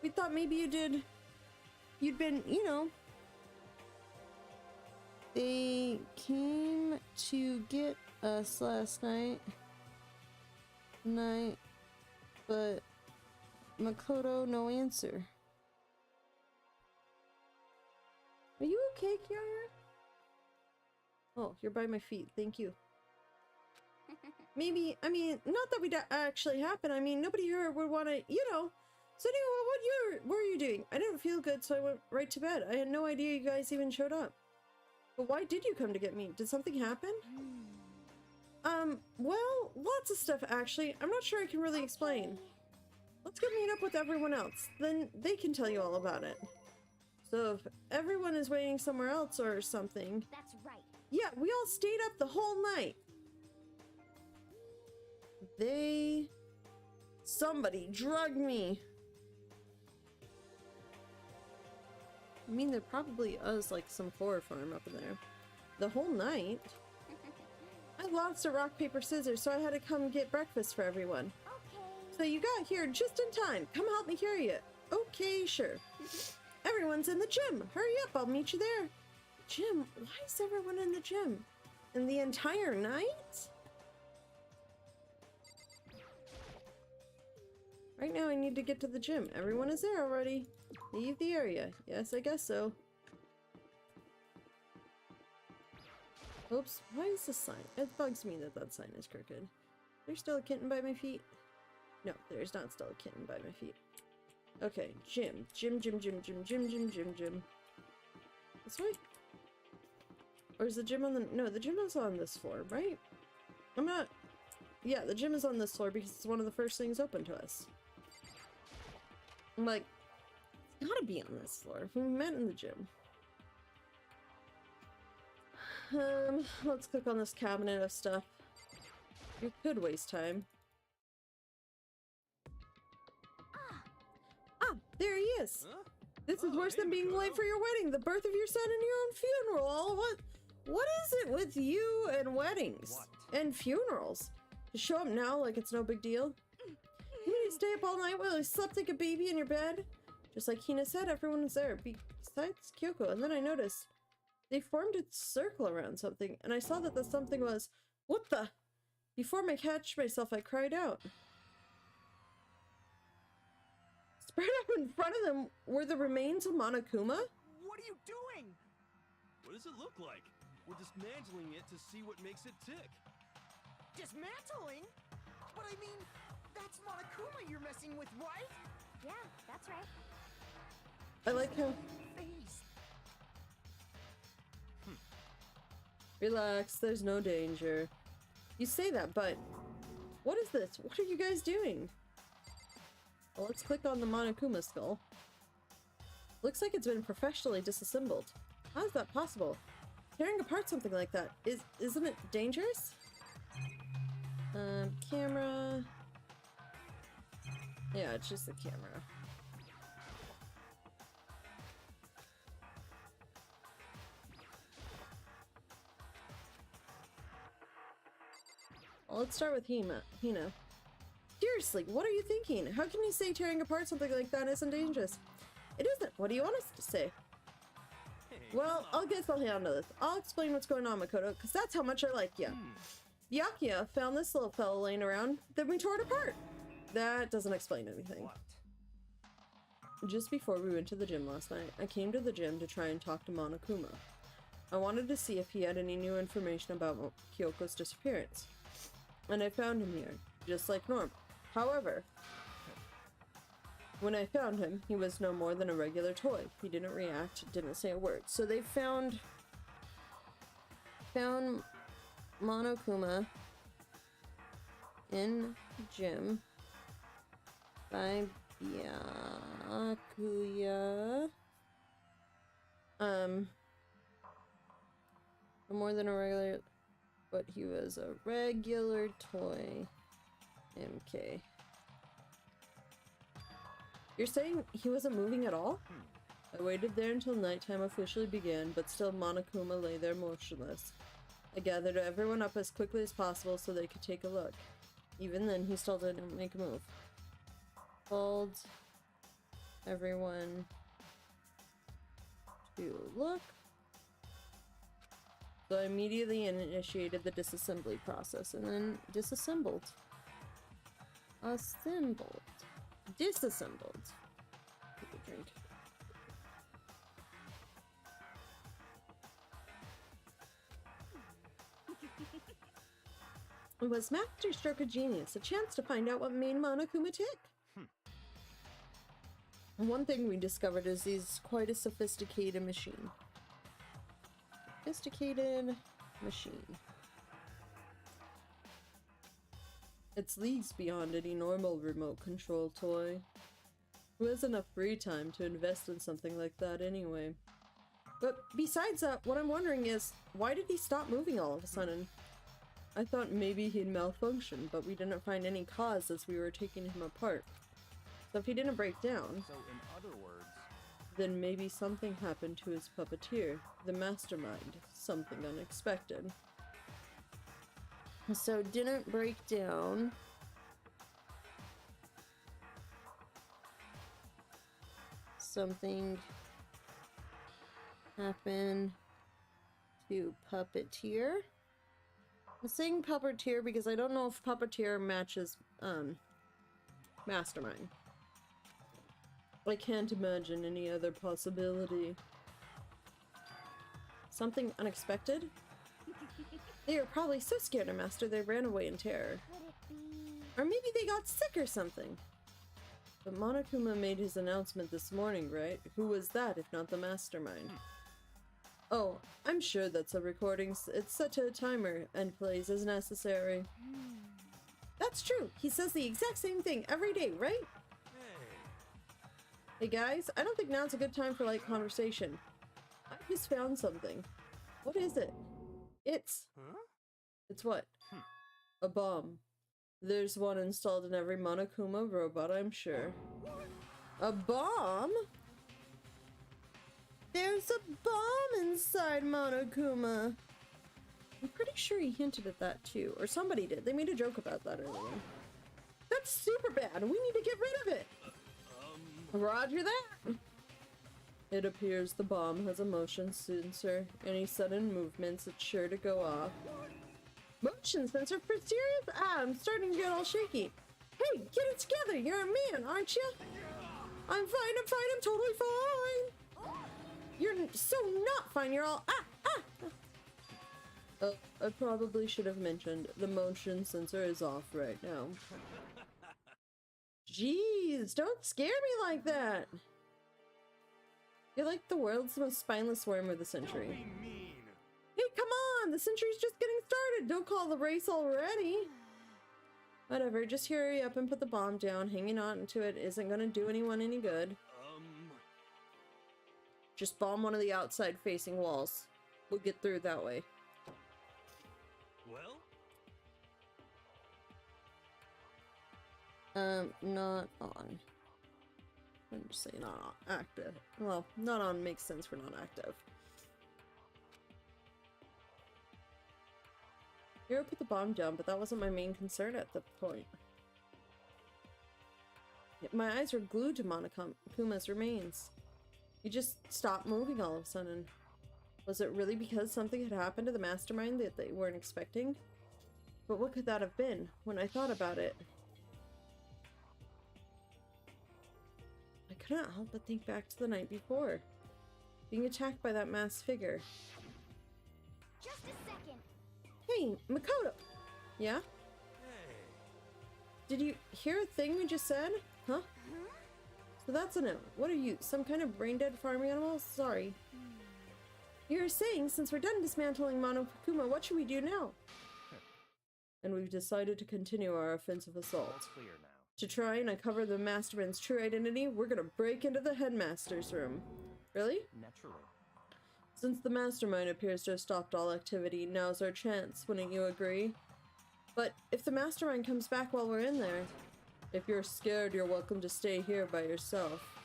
We thought maybe you'd been, you know. They came to get us last night, but Makoto, no answer. Are you okay, Kiara? Oh, you're by my feet. Thank you. Maybe, I mean, not that would actually happen. I mean, nobody here would want to, you know. So anyway, what were you doing? I didn't feel good, so I went right to bed. I had no idea you guys even showed up. But why did you come to get me? Did something happen? Well, lots of stuff, actually. I'm not sure I can really explain. Let's go meet up with everyone else. Then they can tell you all about it. So if everyone is waiting somewhere else or something... That's right. Yeah, we all stayed up the whole night. Somebody drugged me. I mean, there probably is like some chloroform up in there. The whole night? I lost a rock, paper, scissors, so I had to come get breakfast for everyone. Okay. So you got here just in time. Come help me carry it. Okay, sure. Everyone's in the gym. Hurry up, I'll meet you there. Gym? Why is everyone in the gym? And the entire night? Right now I need to get to the gym. Everyone is there already. Leave the area. Yes, I guess so. Oops, why is this sign? It bugs me that that sign is crooked. There's still a kitten by my feet? No, there's not still a kitten by my feet. Okay, gym. Gym. This way? Or is the gym on the... No, the gym is on this floor, right? I'm not... Yeah, the gym is on this floor because it's one of the first things open to us. I'm like, it's gotta be on this floor. We met in the gym. Let's click on this cabinet of stuff. You could waste time. Ah, there he is! Huh? This is Oh, worse hey, than being Makoto. late for your wedding, the birth of your son, and your own funeral. What is it with you and weddings? What? And funerals? To show up now like it's no big deal? You mean you stay up all night while you slept like a baby in your bed? Just like Hina said, everyone was there, besides Kyoko, and then I noticed they formed a circle around something, and I saw that the something was... What the? Before I catch myself, I cried out. Spread out in front of them were the remains of Monokuma? What are you doing? What does it look like? We're dismantling it to see what makes it tick. Dismantling? But I mean, that's Monokuma you're messing with, right? Yeah, that's right. I like how... Face. Relax, there's no danger. You say that, but... What is this? What are you guys doing? Well, let's click on the Monokuma skull. Looks like it's been professionally disassembled. How is that possible? Tearing apart something like that, isn't it dangerous? Camera... Yeah, it's just the camera. Well, let's start with Hina. Seriously, what are you thinking? How can you say tearing apart something like that isn't dangerous? It isn't. What do you want us to say? Hey, Well, come on. I guess I'll handle this. I'll explain what's going on, Makoto, because that's how much I like you. Byakuya found this little fella laying around, then we tore it apart. That doesn't explain anything. What? Just before we went to the gym last night, I came to the gym to try and talk to Monokuma. I wanted to see if he had any new information about Kyoko's disappearance. And I found him here, just like normal. However, when I found him, he was no more than a regular toy. He didn't react, didn't say a word. So they found Monokuma in gym by Byakuya. No more than a regular, but he was a regular toy. MK. You're saying he wasn't moving at all? I waited there until nighttime officially began, but still Monokuma lay there motionless. I gathered everyone up as quickly as possible so they could take a look. Even then, he still didn't make a move. Called everyone to look. So I immediately initiated the disassembly process and then disassembled. Assembled. Disassembled. Take a drink. It was masterstroke of genius, a chance to find out what made Monokuma tick. One thing we discovered is he's quite a sophisticated machine. Sophisticated machine. It's leagues beyond any normal remote control toy. Who has enough free time to invest in something like that anyway? But besides that, what I'm wondering is, why did he stop moving all of a sudden? I thought maybe he'd malfunctioned, but we didn't find any cause as we were taking him apart. So if he didn't break down... So, in other words, Then maybe something happened to his puppeteer, the mastermind, something unexpected. So didn't break down. Something happened to puppeteer. I'm saying puppeteer because I don't know if puppeteer matches mastermind. I can't imagine any other possibility. Something unexpected? They were probably so scared of Master they ran away in terror. Could it be... Or maybe they got sick or something. But Monokuma made his announcement this morning, right? Who was that if not the mastermind? Oh, I'm sure that's a recording. It's set to a timer and plays as necessary. That's true. He says the exact same thing every day, right? Hey guys, I don't think now's a good time for light conversation. I just found something. What is it? It's... Huh? It's what? A bomb. There's one installed in every Monokuma robot, I'm sure. A bomb? There's a bomb inside Monokuma! I'm pretty sure he hinted at that too, or somebody did. They made a joke about that earlier. That's super bad! We need to get rid of it! Roger that! It appears the bomb has a motion sensor. Any sudden movements, it's sure to go off. Motion sensor for serious? Ah, I'm starting to get all shaky. Hey, get it together! You're a man, aren't you? I'm fine, I'm totally fine! You're so not fine, you're all I probably should have mentioned, the motion sensor is off right now. Jeez, don't scare me like that! You're like the world's most spineless worm of the century. Don't be mean. Hey, come on! The century's just getting started! Don't call the race already! Whatever, just hurry up and put the bomb down. Hanging on to it isn't gonna do anyone any good. Just bomb one of the outside facing walls. We'll get through that way. Well? Not on. I'm just saying not on active. Well, not on makes sense for not active. Hero put the bomb down, but that wasn't my main concern at the point. My eyes were glued to Monokuma's remains. He just stopped moving all of a sudden. Was it really because something had happened to the mastermind that they weren't expecting? But what could that have been? When I thought about it, I couldn't help but think back to the night before. Being attacked by that masked figure. Just a second. Hey, Makoto! Yeah? Hey. Did you hear a thing we just said? Huh? So that's a no. What are you, some kind of brain-dead farm animal? Sorry. You're saying, since we're done dismantling Monokuma, what should we do now? And we've decided to continue our offensive assault. All clear now. To try and uncover the mastermind's true identity, we're gonna break into the headmaster's room. Really? Naturally. Since the mastermind appears to have stopped all activity, now's our chance, wouldn't you agree? But if the mastermind comes back while we're in there, if you're scared, you're welcome to stay here by yourself.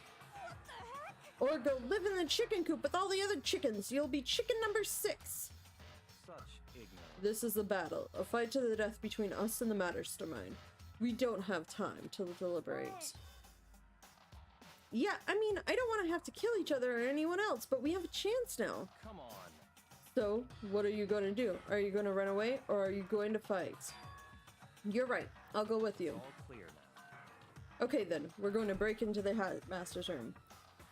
Or go live in the chicken coop with all the other chickens. You'll be chicken number 6. Such ignorance. This is the battle, a fight to the death between us and the mastermind. We don't have time to deliberate. Yeah, I mean, I don't want to have to kill each other or anyone else, but we have a chance now. Come on. So, what are you going to do? Are you going to run away, or are you going to fight? You're right. I'll go with you. All clear now. Okay then, we're going to break into the master's room.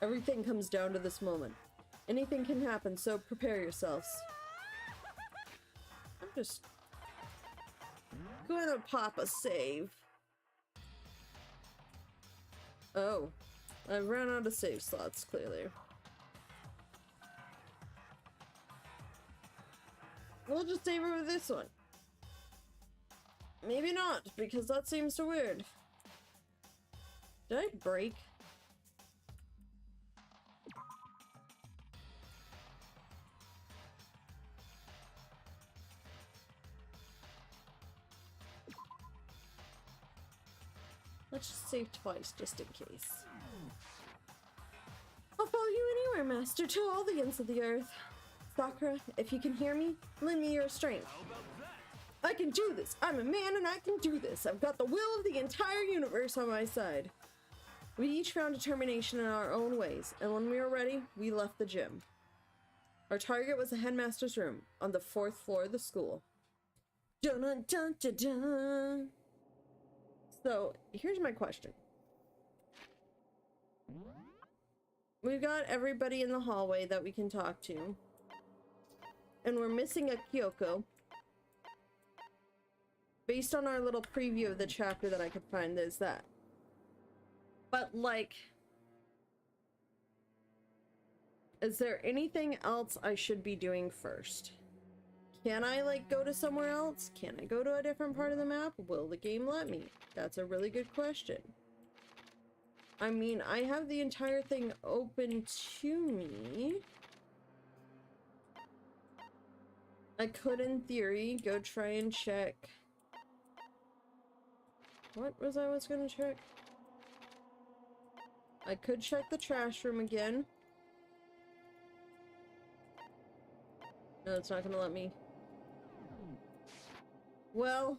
Everything comes down to this moment. Anything can happen, so prepare yourselves. I'm just going to pop a save. Oh, I ran out of save slots, clearly. We'll just save over this one. Maybe not, because that seems so weird. Did I break? Let's just save twice, just in case. I'll follow Master to all the ends of the earth. Sakura, if you can hear me, lend me your strength. How about that? I can do this. I'm a man and I can do this. I've got the will of the entire universe on my side. We each found determination in our own ways, and when we were ready, we left the gym. Our target was the headmaster's room on the 4th floor of the school. Dun dun dun dun dun. So, here's my question. We've got everybody in the hallway that we can talk to. And we're missing a Kyoko. Based on our little preview of the chapter that I could find, there's that. But, like... is there anything else I should be doing first? Can I, like, go to somewhere else? Can I go to a different part of the map? Will the game let me? That's a really good question. I mean, I have the entire thing open to me. I could, in theory, go try and check... what was I gonna check? I could check the trash room again. No, it's not gonna let me. Well,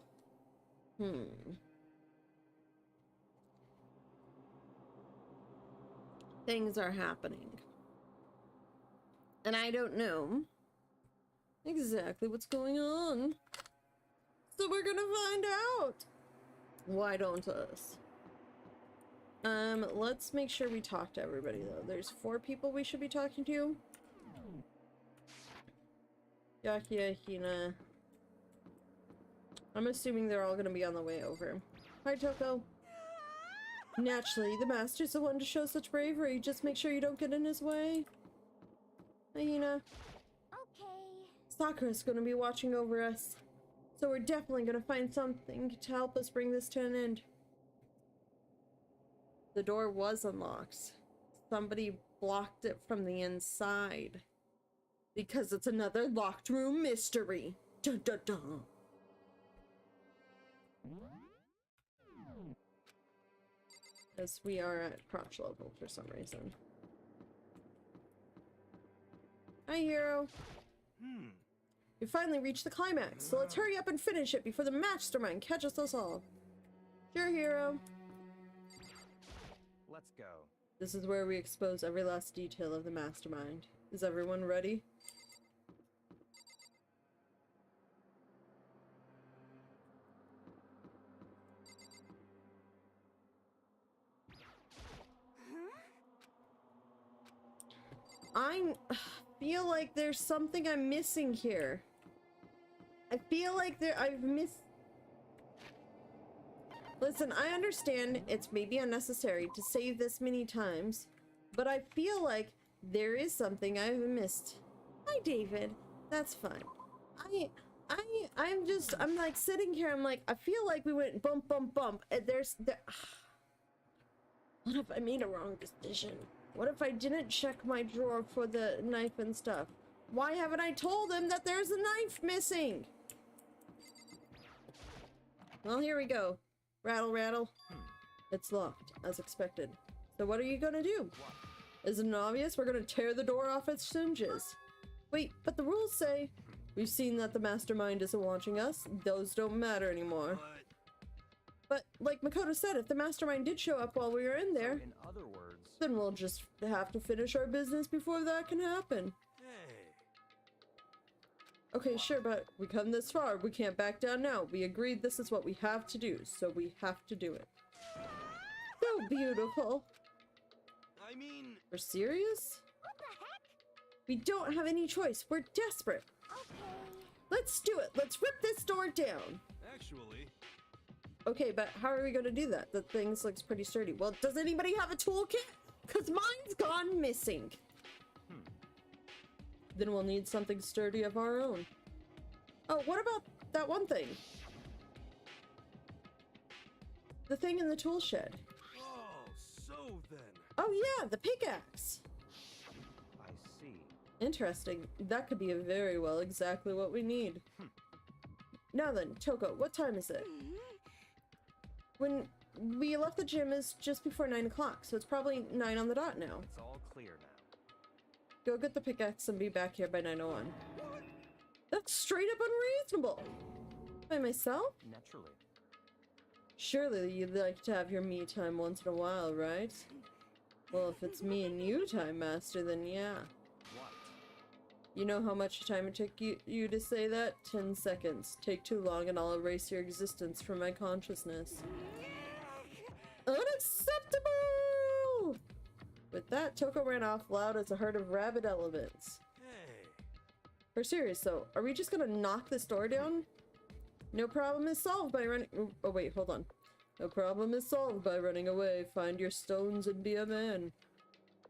things are happening. And I don't know exactly what's going on. So we're gonna find out. Why don't us? Let's make sure we talk to everybody though. There's 4 people we should be talking to. Yakia, Hina. I'm assuming they're all gonna be on the way over. Hi, Toko. Naturally, the master's the one to show such bravery. Just make sure you don't get in his way. Hi, Hina. Okay. Sakura's gonna be watching over us. So we're definitely gonna find something to help us bring this to an end. The door was unlocked. Somebody blocked it from the inside. Because it's another locked room mystery. Dun dun dun. As we are at crotch level for some reason. Hi, Hero. We finally reached the climax, so let's hurry up and finish it before the mastermind catches us all. Sure, Hero. Let's go. This is where we expose every last detail of the mastermind. Is everyone ready? I feel like there's something I'm missing here. I feel like I've missed... Listen, I understand it's maybe unnecessary to save this many times, but I feel like there is something I've missed. Hi, David. That's fine. I'm like sitting here, I'm like, I feel like we went bump, bump, bump, and what if I made a wrong decision? What if I didn't check my drawer for the knife and stuff? Why haven't I told him that there's a knife missing? Well, here we go. Rattle, rattle. It's locked, as expected. So what are you gonna do? Isn't it obvious? We're gonna tear the door off its hinges. Wait, but the rules say... We've seen that the mastermind isn't watching us. Those don't matter anymore. But, like Makoto said, if the mastermind did show up while we were in there... In other words... then we'll just have to finish our business before that can happen. Hey. Okay, sure, but we come this far. We can't back down now. We agreed this is what we have to do, so we have to do it. So beautiful. I mean... We're serious? What the heck? We don't have any choice. We're desperate. Okay. Let's do it. Let's rip this door down. Actually... Okay, but how are we going to do that? The thing looks pretty sturdy. Well, does anybody have a toolkit? Because mine's gone missing. Then we'll need something sturdy of our own. Oh, what about that one thing? The thing in the tool shed. Oh, so then... Oh yeah, the pickaxe. I see. Interesting. That could be very well exactly what we need. Now then, Toko, what time is it? When we left the gym is just before 9 o'clock, so it's probably 9 on the dot now. It's all clear now. Go get the pickaxe and be back here by 9:01. That's straight up unreasonable. By myself? Naturally. Surely you'd like to have your me time once in a while, right? Well, if it's me and you, Time Master, then yeah. What? You know how much time it took you to say that? 10 seconds. Take too long and I'll erase your existence from my consciousness. Unacceptable! With that, Toko ran off loud as a herd of rabid elephants. Hey. For serious though, are we just gonna knock this door down? No problem is solved by running— oh wait, hold on. No problem is solved by running away. Find your stones and be a man.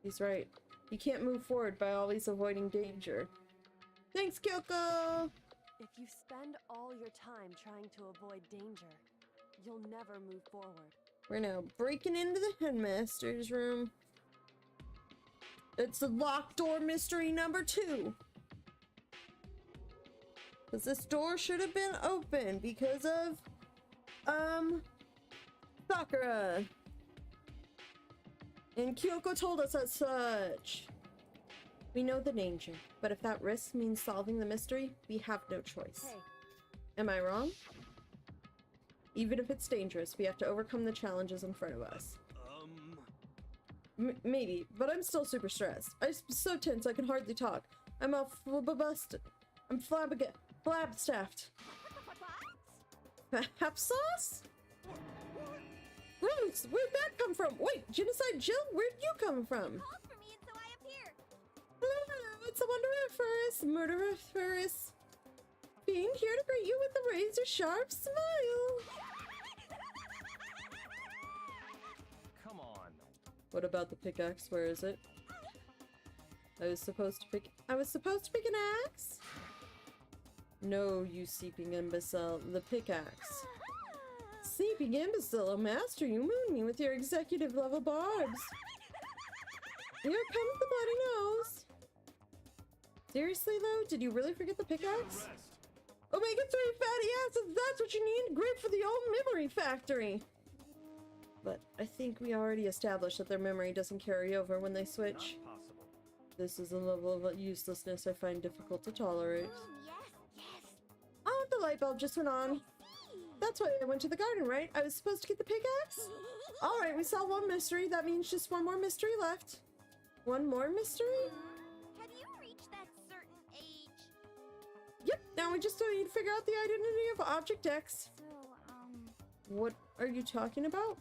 He's right. You can't move forward by always avoiding danger. Thanks, Kyoko! If you spend all your time trying to avoid danger, you'll never move forward. We're now breaking into the headmaster's room. It's the locked door mystery number 2. Because this door should have been open because of, Sakura. And Kyoko told us as such. We know the danger, but if that risk means solving the mystery, we have no choice. Hey, Am I wrong? Even if it's dangerous, we have to overcome the challenges in front of us. Maybe, but I'm still super stressed. I'm so tense I can hardly talk. I'm all busted. I'm flabstaffed. Applesauce? Gross! Where'd that come from? Wait, Genocide Jill? Where'd you come from? Called for me and so I appeared. Hello, it's a Wonderiferous, Murderiferous being here to greet you with a razor-sharp smile. Come on. What about the pickaxe? Where is it? I was supposed to pick an axe? No, you seeping imbecile. The pickaxe. Seeping imbecile, oh master, you moon me with your executive level barbs. Here comes the bloody nose. Seriously though, did you really forget the pickaxe? Omega-3 fatty acids, that's what you need. Great for the old memory factory. But I think we already established that their memory doesn't carry over when they switch. Not possible. This is a level of uselessness I find difficult to tolerate. Yes. Oh, the light bulb just went on. That's why I went to the garden, right? I was supposed to get the pickaxe? Alright, we solved one mystery. That means just one more mystery left. One more mystery? Have you reached that certain age? Yep, now we just need to figure out the identity of Object X. So, What are you talking about?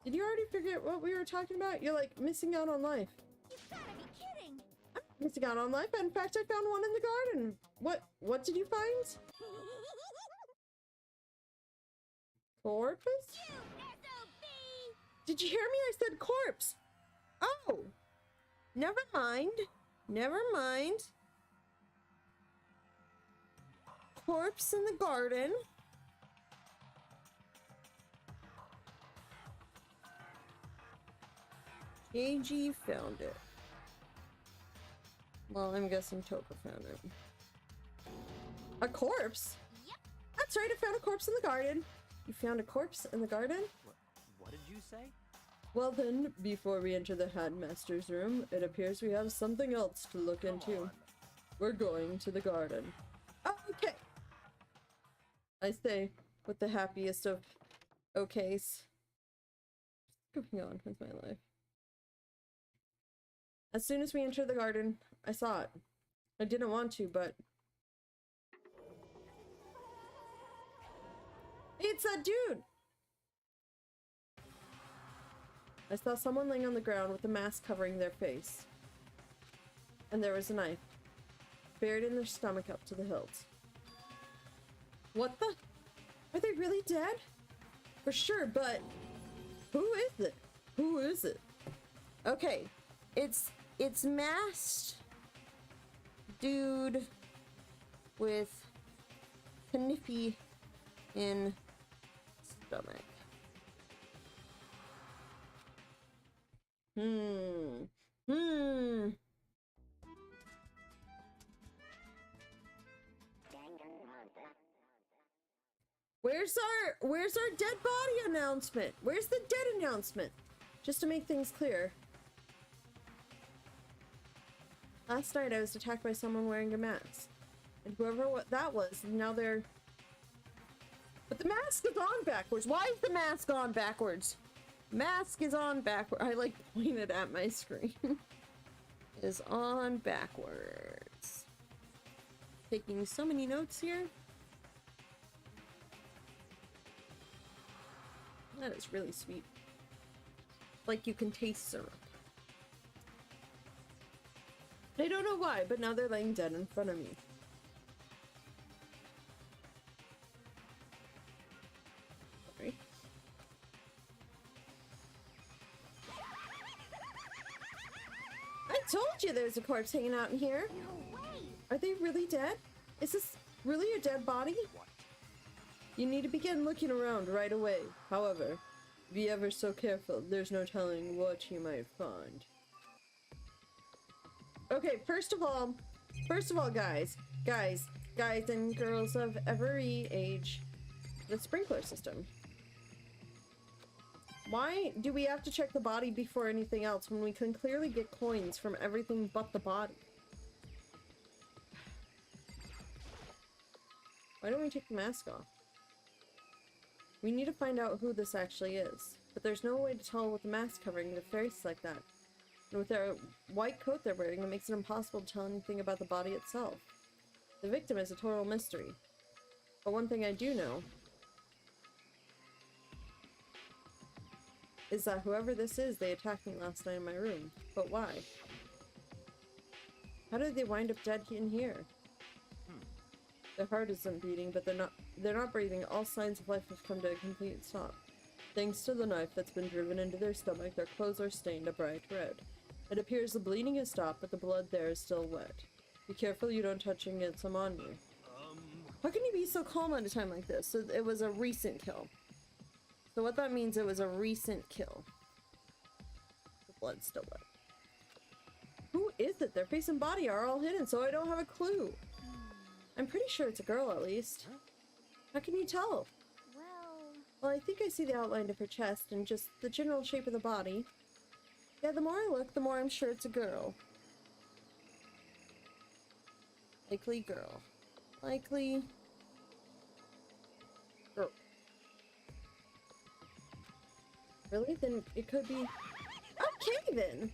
Did you already forget what we were talking about? You're like missing out on life. you've gotta be kidding. I'm missing out on life. In fact, I found one in the garden. What did you find? Corpus? SOB! Did you hear me? I said corpse. Oh. Never mind. Never mind. Corpse in the garden. AG found it. Well, I'm guessing Toko found it. A corpse? Yep. That's right, I found a corpse in the garden. You found a corpse in the garden? What did you say? Well then, before we enter the headmaster's room, it appears we have something else to look into. on. We're going to the garden. Okay. I say, with the happiest of okays. What's going on with my life? As soon as we entered the garden, I saw it. I didn't want to, but... It's that dude! I saw someone laying on the ground with a mask covering their face. And there was a knife, buried in their stomach up to the hilt. What the? Are they really dead? For sure, but who is it? Who is it? Okay, it's masked dude with kniffy in stomach. Where's our dead body announcement? Where's the dead announcement? Just to make things clear. Last night I was attacked by someone wearing a mask. And whoever that was, now they're... But the mask is on backwards. Why is the mask on backwards? Mask is on backwards. I like pointed at my screen. Is on backwards. Taking so many notes here. That is really sweet. Like you can taste syrup. I don't know why, but now they're laying dead in front of me. Sorry. I told you there's a corpse hanging out in here. No way! Are they really dead? Is this really a dead body? What? You need to begin looking around right away. However, be ever so careful. There's no telling what you might find. Okay, first of all, guys and girls of every age, the sprinkler system. Why do we have to check the body before anything else when we can clearly get coins from everything but the body? Why don't we take the mask off? We need to find out who this actually is, but there's no way to tell with the mask covering their face like that. And with their white coat they're wearing, it makes it impossible to tell anything about the body itself. The victim is a total mystery. But one thing I do know is that whoever this is, they attacked me last night in my room. But why? How did they wind up dead in here? Their heart isn't beating, but they're not breathing. All signs of life have come to a complete stop. Thanks to the knife that's been driven into their stomach, their clothes are stained a bright red. It appears the bleeding has stopped, but the blood there is still wet. Be careful you don't touch and get some on you. How can you be so calm at a time like this? So it was a recent kill. So what that means, it was a recent kill. The blood's still wet. Who is it? Their face and body are all hidden, so I don't have a clue. I'm pretty sure it's a girl, at least. How can you tell? Well, I think I see the outline of her chest and just the general shape of the body. Yeah, the more I look, the more I'm sure it's a girl. Likely girl. Likely girl. Really? Then it could be... Okay, then!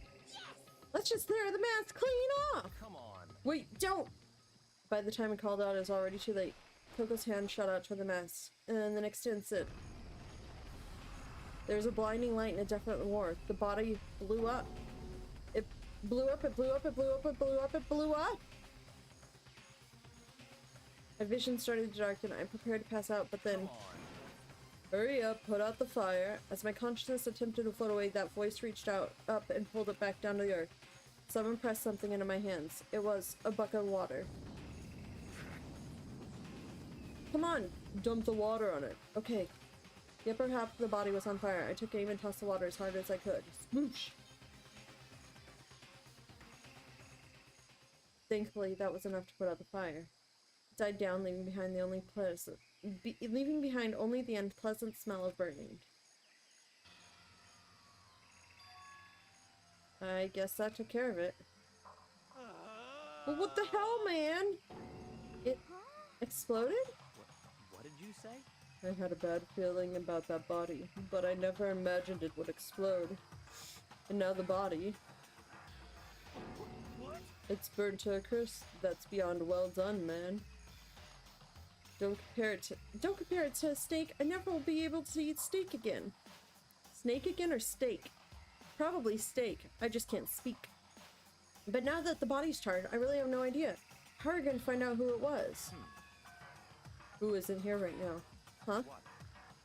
Let's just tear the mask clean off! Come on. Wait, don't! By the time I called out, it was already too late. Coco's hand shot out toward the mask, and then the next instant, there was a blinding light and a definite roar. The body blew up. It blew up, it blew up, it blew up, it blew up, it blew up! My vision started to darken. I prepared to pass out, but then... Hurry up, put out the fire. As my consciousness attempted to float away, that voice reached out, up, and pulled it back down to the earth. Someone pressed something into my hands. It was a bucket of water. Come on! Dump the water on it. Okay. The upper half of the body was on fire. I took aim and tossed the water as hard as I could. Smoosh! Thankfully, that was enough to put out the fire. It died down, leaving behind only the unpleasant smell of burning. I guess that took care of it. Well, what the hell, man? It exploded? What did you say? I had a bad feeling about that body, but I never imagined it would explode. And now the body... It's burnt to a crisp. That's beyond well done, man. Don't compare it to a steak. I never will be able to eat steak again. Snake again or steak? Probably steak. I just can't speak. But now that the body's charred, I really have no idea. How are we going to find out who it was? Who isn't here right now? Huh?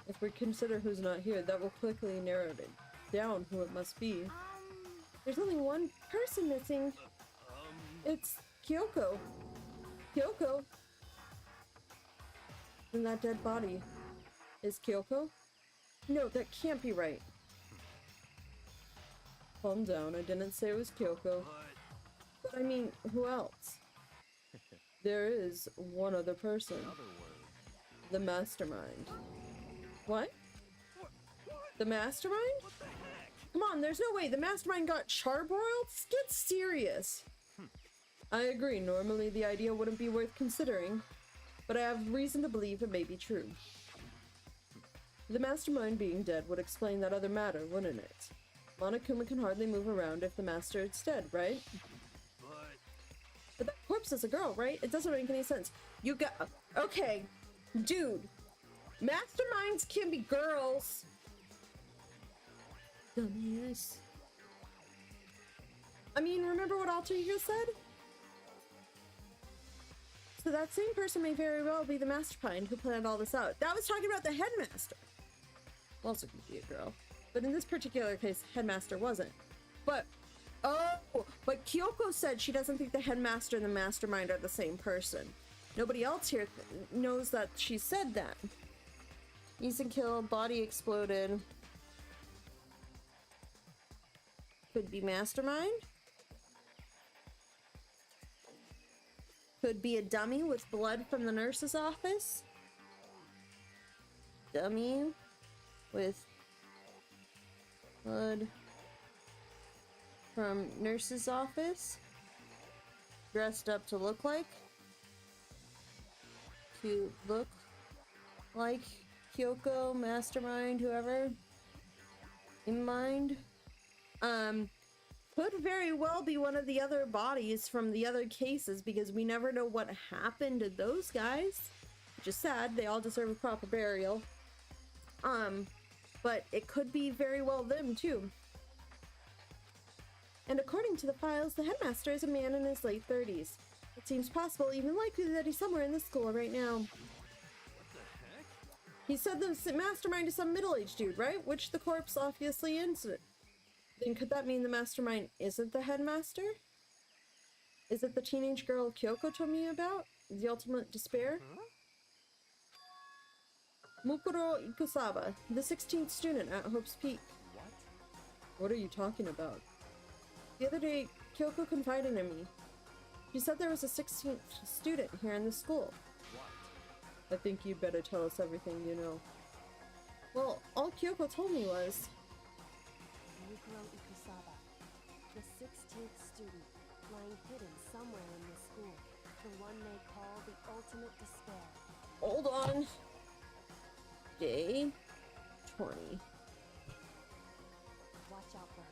If we consider who's not here, that will quickly narrow it down who it must be. There's only one person missing. It's Kyoko. Kyoko. And that dead body is Kyoko? No, that can't be right. Calm down, I didn't say it was Kyoko. But I mean, who else? There is one other person. The mastermind. What? The mastermind? Come on, there's no way the mastermind got charbroiled? Get serious. I agree, normally the idea wouldn't be worth considering, but I have reason to believe it may be true. The mastermind being dead would explain that other matter, wouldn't it? Monokuma can hardly move around if the master is dead, right? But that corpse is a girl, right? It doesn't make any sense. You got... Okay, dude. Masterminds can be girls. Dumbass. I mean, remember what Alter Ego said? So that same person may very well be the mastermind who planned all this out. That was talking about the headmaster. Also could be a girl. But in this particular case, headmaster wasn't. But, but Kyoko said she doesn't think the headmaster and the mastermind are the same person. Nobody else here knows that she said that. Ethan killed, body exploded. Could be mastermind. Could be a dummy with blood from the nurse's office. Dummy with blood from nurse's office. Dressed up to look like. To look like Kyoko, mastermind, whoever. In mind. Could very well be one of the other bodies from the other cases because we never know what happened to those guys. Which is sad, they all deserve a proper burial. But it could be very well them too. And according to the files, the headmaster is a man in his late 30s. It seems possible, even likely, that he's somewhere in the school right now. What the heck? He said the mastermind is some middle-aged dude, right? Which the corpse obviously isn't. Then could that mean the mastermind isn't the headmaster? Is it the teenage girl Kyoko told me about? The ultimate despair? Huh? Mukuro Ikusaba, the 16th student at Hope's Peak. What? What are you talking about? The other day, Kyoko confided in me. She said there was a 16th student here in the school. What? I think you'd better tell us everything you know. Well, all Kyoko told me was... Mukuro Ikusaba, the 16th student, lying hidden somewhere in the school. The one they call the ultimate despair. Hold on. Day 20. Watch out for her.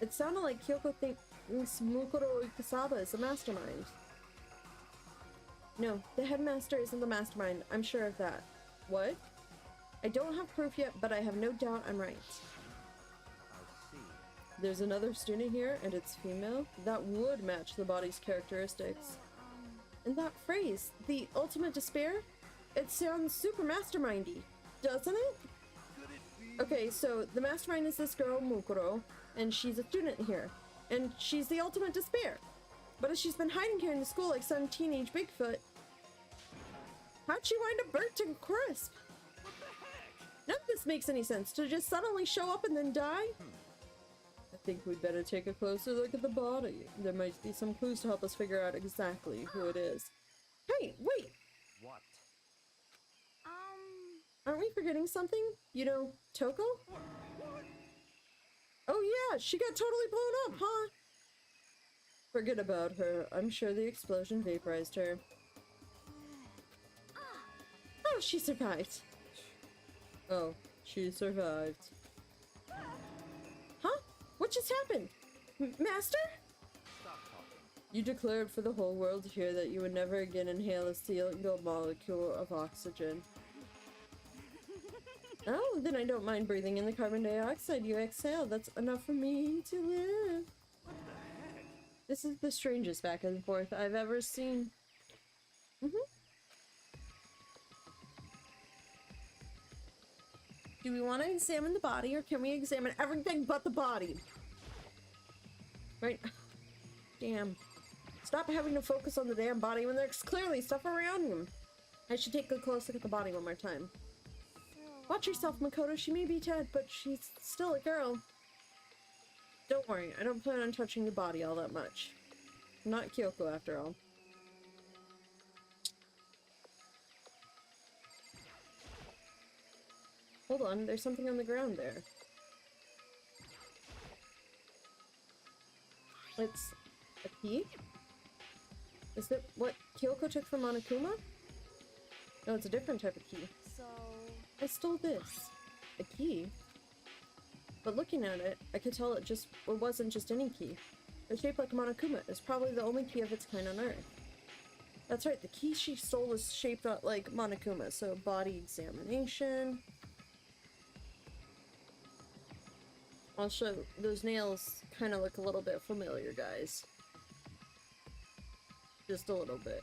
It sounded like Kyoko thinks Mukuro Ikusaba is a mastermind. No, the headmaster isn't the mastermind. I'm sure of that. What? I don't have proof yet, but I have no doubt I'm right. I see. There's another student here, and it's female. That would match the body's characteristics. And that phrase, the ultimate despair, it sounds super mastermindy, doesn't it? Could it be? Okay, so the mastermind is this girl, Mukuro, and she's a student here. And she's the ultimate despair. But if she's been hiding here in the school like some teenage Bigfoot, how'd she wind up burnt to crisp? What the heck? None of this makes any sense. To just suddenly show up and then die? I think we'd better take a closer look at the body. There might be some clues to help us figure out exactly who it is. Hey, wait! What? Aren't we forgetting something? You know, Toko? What? Oh yeah, she got totally blown up, huh? Forget about her. I'm sure the explosion vaporized her. Oh, she survived. Oh, she survived. Huh? What just happened? Master? Stop talking. You declared for the whole world to hear that you would never again inhale a single molecule of oxygen. Oh, then I don't mind breathing in the carbon dioxide you exhale. That's enough for me to live. What the heck? This is the strangest back and forth I've ever seen. Do we want to examine the body, or can we examine everything but the body? Right? Damn. Stop having to focus on the damn body when there's clearly stuff around him. I should take a close look at the body one more time. Watch yourself, Makoto. She may be dead, but she's still a girl. Don't worry, I don't plan on touching the body all that much. I'm not Kyoko, after all. Hold on, there's something on the ground there. It's a key? Is it what Kyoko took from Monokuma? No, it's a different type of key. So, I stole this. A key? But looking at it, I could tell it wasn't just any key. It's shaped like Monokuma. It's probably the only key of its kind on Earth. That's right, the key she stole was shaped out like Monokuma, so body examination. Also, those nails kind of look a little bit familiar, guys. Just a little bit.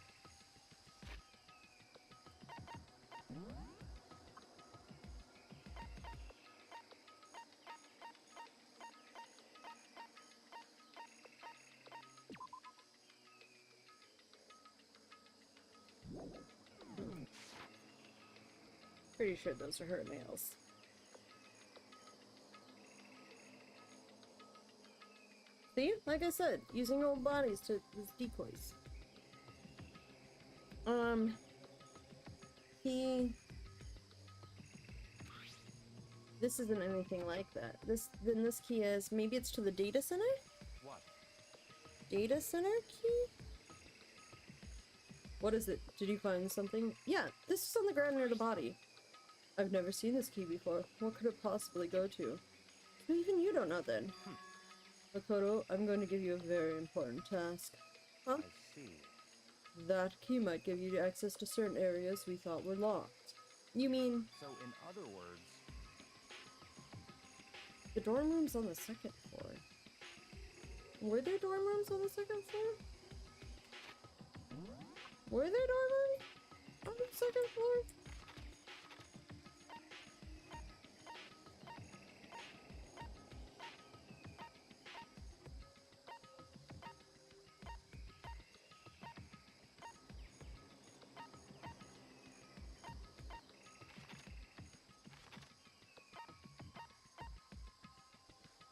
Pretty sure those are her nails. See? Like I said, using old bodies as decoys. This isn't anything like that. Then this key is, maybe it's to the data center? What? Data center key? What is it? Did you find something? Yeah, this is on the ground near the body. I've never seen this key before. What could it possibly go to? So even you don't know then. Makoto, I'm going to give you a very important task. Huh? I see. That key might give you access to certain areas we thought were locked. You mean So, in other words, the dorm room's on the second floor? Were there dorm rooms on the second floor? Were there dorm rooms on the second floor?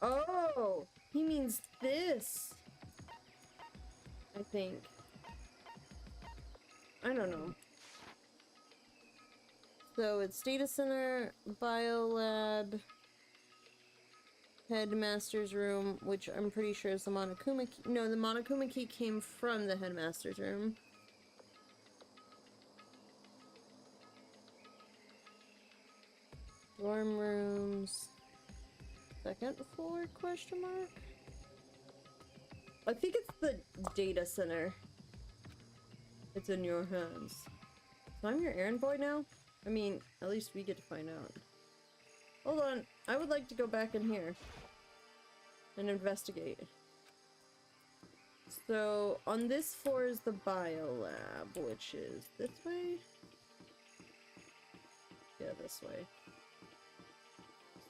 Oh, he means this. I think. I don't know. So it's data center, biolab, headmaster's room, which I'm pretty sure is the Monokuma key. No, the Monokuma key came from the headmaster's room. Dorm rooms. Second floor, question mark? I think it's the data center. It's in your hands. So I'm your errand boy now? I mean, at least we get to find out. Hold on, I would like to go back in here and investigate. So, on this floor is the biolab, which is this way? Yeah, this way.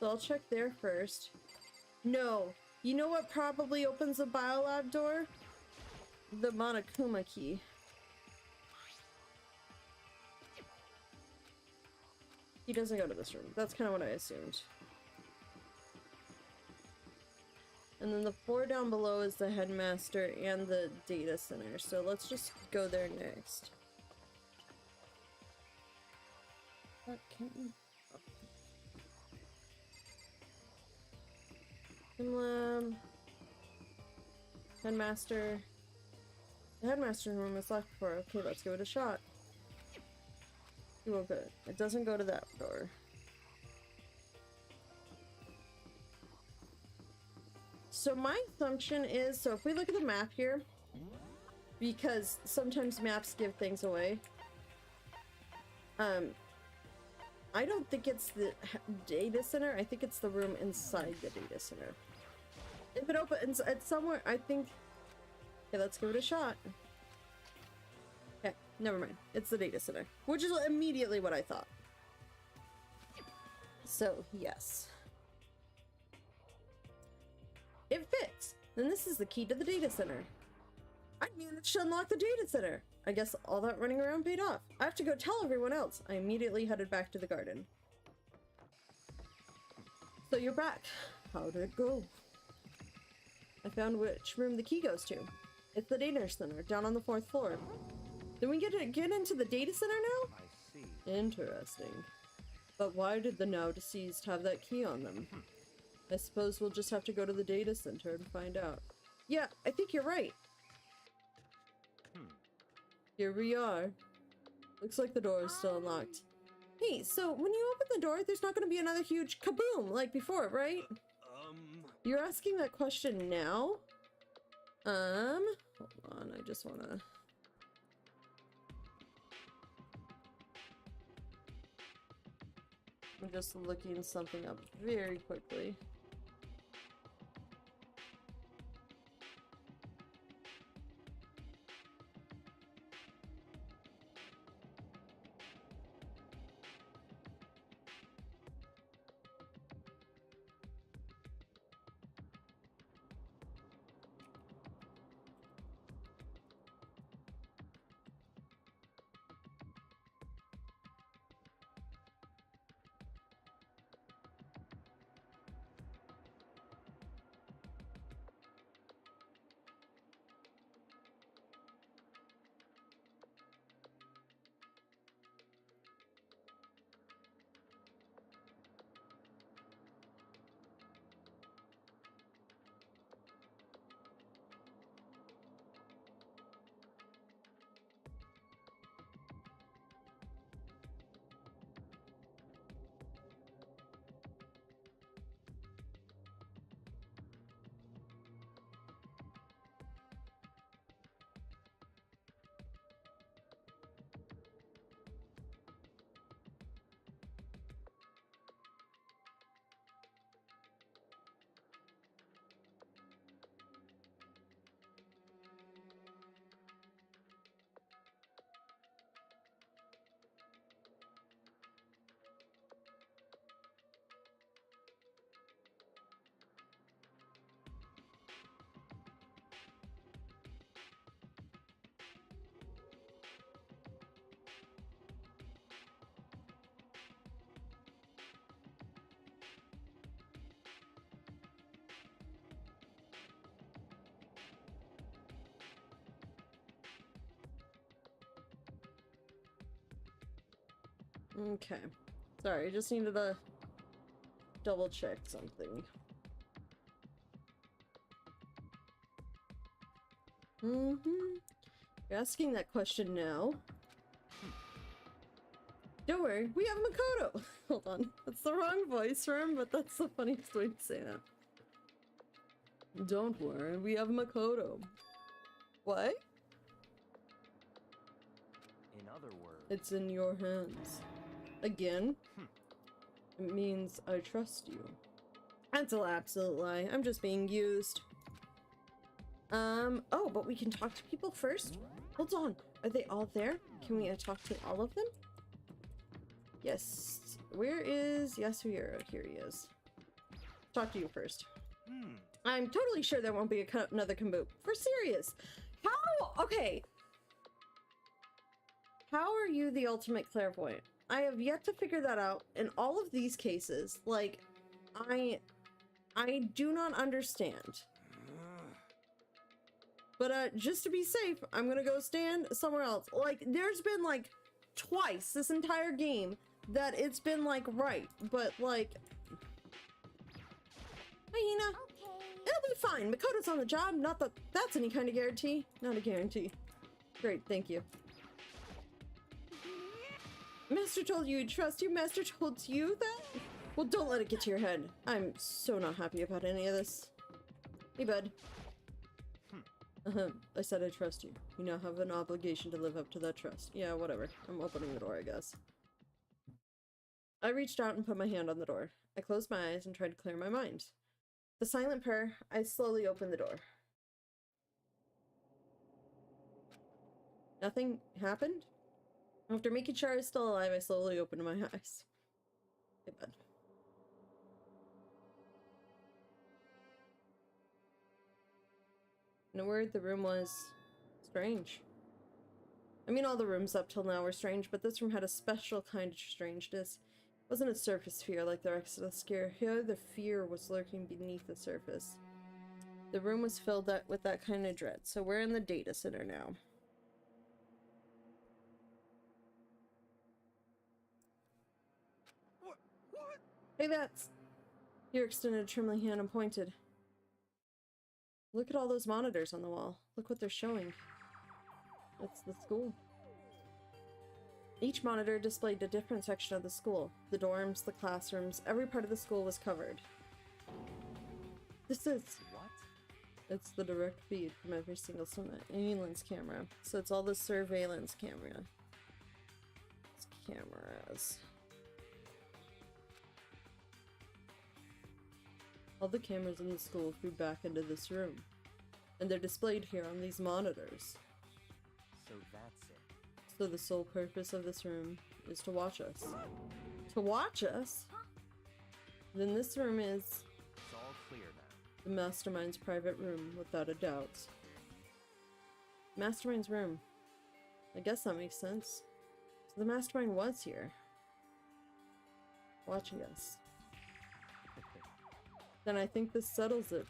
So I'll check there first. No. You know what probably opens the biolab door? The Monokuma key. He doesn't go to this room. That's kind of what I assumed. And then the floor down below is the headmaster and the data center. So let's just go there next. What can we... Lab. Headmaster. The headmaster's room is locked for. Okay, let's give it a shot. You won't go. It doesn't go to that door. So my assumption is, so if we look at the map here, because sometimes maps give things away, I don't think it's the data center. I think it's the room inside the data center. If it opens, it's somewhere, I think... Okay, let's give it a shot. Okay, never mind. It's the data center, which is immediately what I thought. So, yes. It fits! Then this is the key to the data center. I managed to unlock the data center! I guess all that running around paid off. I have to go tell everyone else. I immediately headed back to the garden. So you're back. How did it go? I found which room the key goes to. It's the data center, down on the 4th floor. Then we get into the data center now? I see. Interesting. But why did the now deceased have that key on them? I suppose we'll just have to go to the data center and find out. Yeah, I think you're right. Here we are. Looks like the door is still unlocked. Hey, so when you open the door, there's not going to be another huge kaboom like before, right? You're asking that question now? Hold on, I just want to... I'm just looking something up very quickly. Okay. Sorry, I just needed to double check something. You're asking that question now. Don't worry, we have Makoto! Hold on, that's the wrong voice for him, but that's the funniest way to say that. Don't worry, we have Makoto. What? In other words... It's in your hands. Again? It means I trust you. That's an absolute lie. I'm just being used. Oh, but we can talk to people first? Hold on. Are they all there? Can we talk to all of them? Yes. Where is Yasuhiro? Here he is. Talk to you first. I'm totally sure there won't be another Kambu. For serious. How? Okay. How are you the ultimate clairvoyant? I have yet to figure that out in all of these cases. Like, I do not understand. But just to be safe, I'm gonna go stand somewhere else. Like, there's been like twice this entire game that it's been like right, but like, hey Hina, it'll be fine. Makoto's on the job. Not that that's any kind of guarantee. Not a guarantee. Great, thank you. Master told you he'd trust you. Master told you that? Well, don't let it get to your head. I'm so not happy about any of this. Hey, bud. I said I trust you. You now have an obligation to live up to that trust. Yeah, whatever. I'm opening the door, I guess. I reached out and put my hand on the door. I closed my eyes and tried to clear my mind. The silent prayer, I slowly opened the door. Nothing happened? After making sure I was still alive, I slowly opened my eyes. Hey, bud. In a word, the room was strange. I mean, all the rooms up till now were strange, but this room had a special kind of strangeness. It wasn't a surface fear like the rest of the scare. Here, the fear was lurking beneath the surface. The room was filled with that kind of dread. So we're in the data center now. What? Hey, that's... He extended a trembling hand and pointed. Look at all those monitors on the wall. Look what they're showing. It's the school. Each monitor displayed a different section of the school. The dorms, the classrooms, every part of the school was covered. This is... What? It's the direct feed from every single surveillance camera. So it's all the surveillance camera. It's cameras. All the cameras in the school feed back into this room. And they're displayed here on these monitors. So that's it. So the sole purpose of this room is to watch us. To watch us? Then this room is It's all clear now. the Mastermind's private room, without a doubt. Mastermind's room. I guess that makes sense. So the Mastermind was here. Watching us. Then I think this settles it.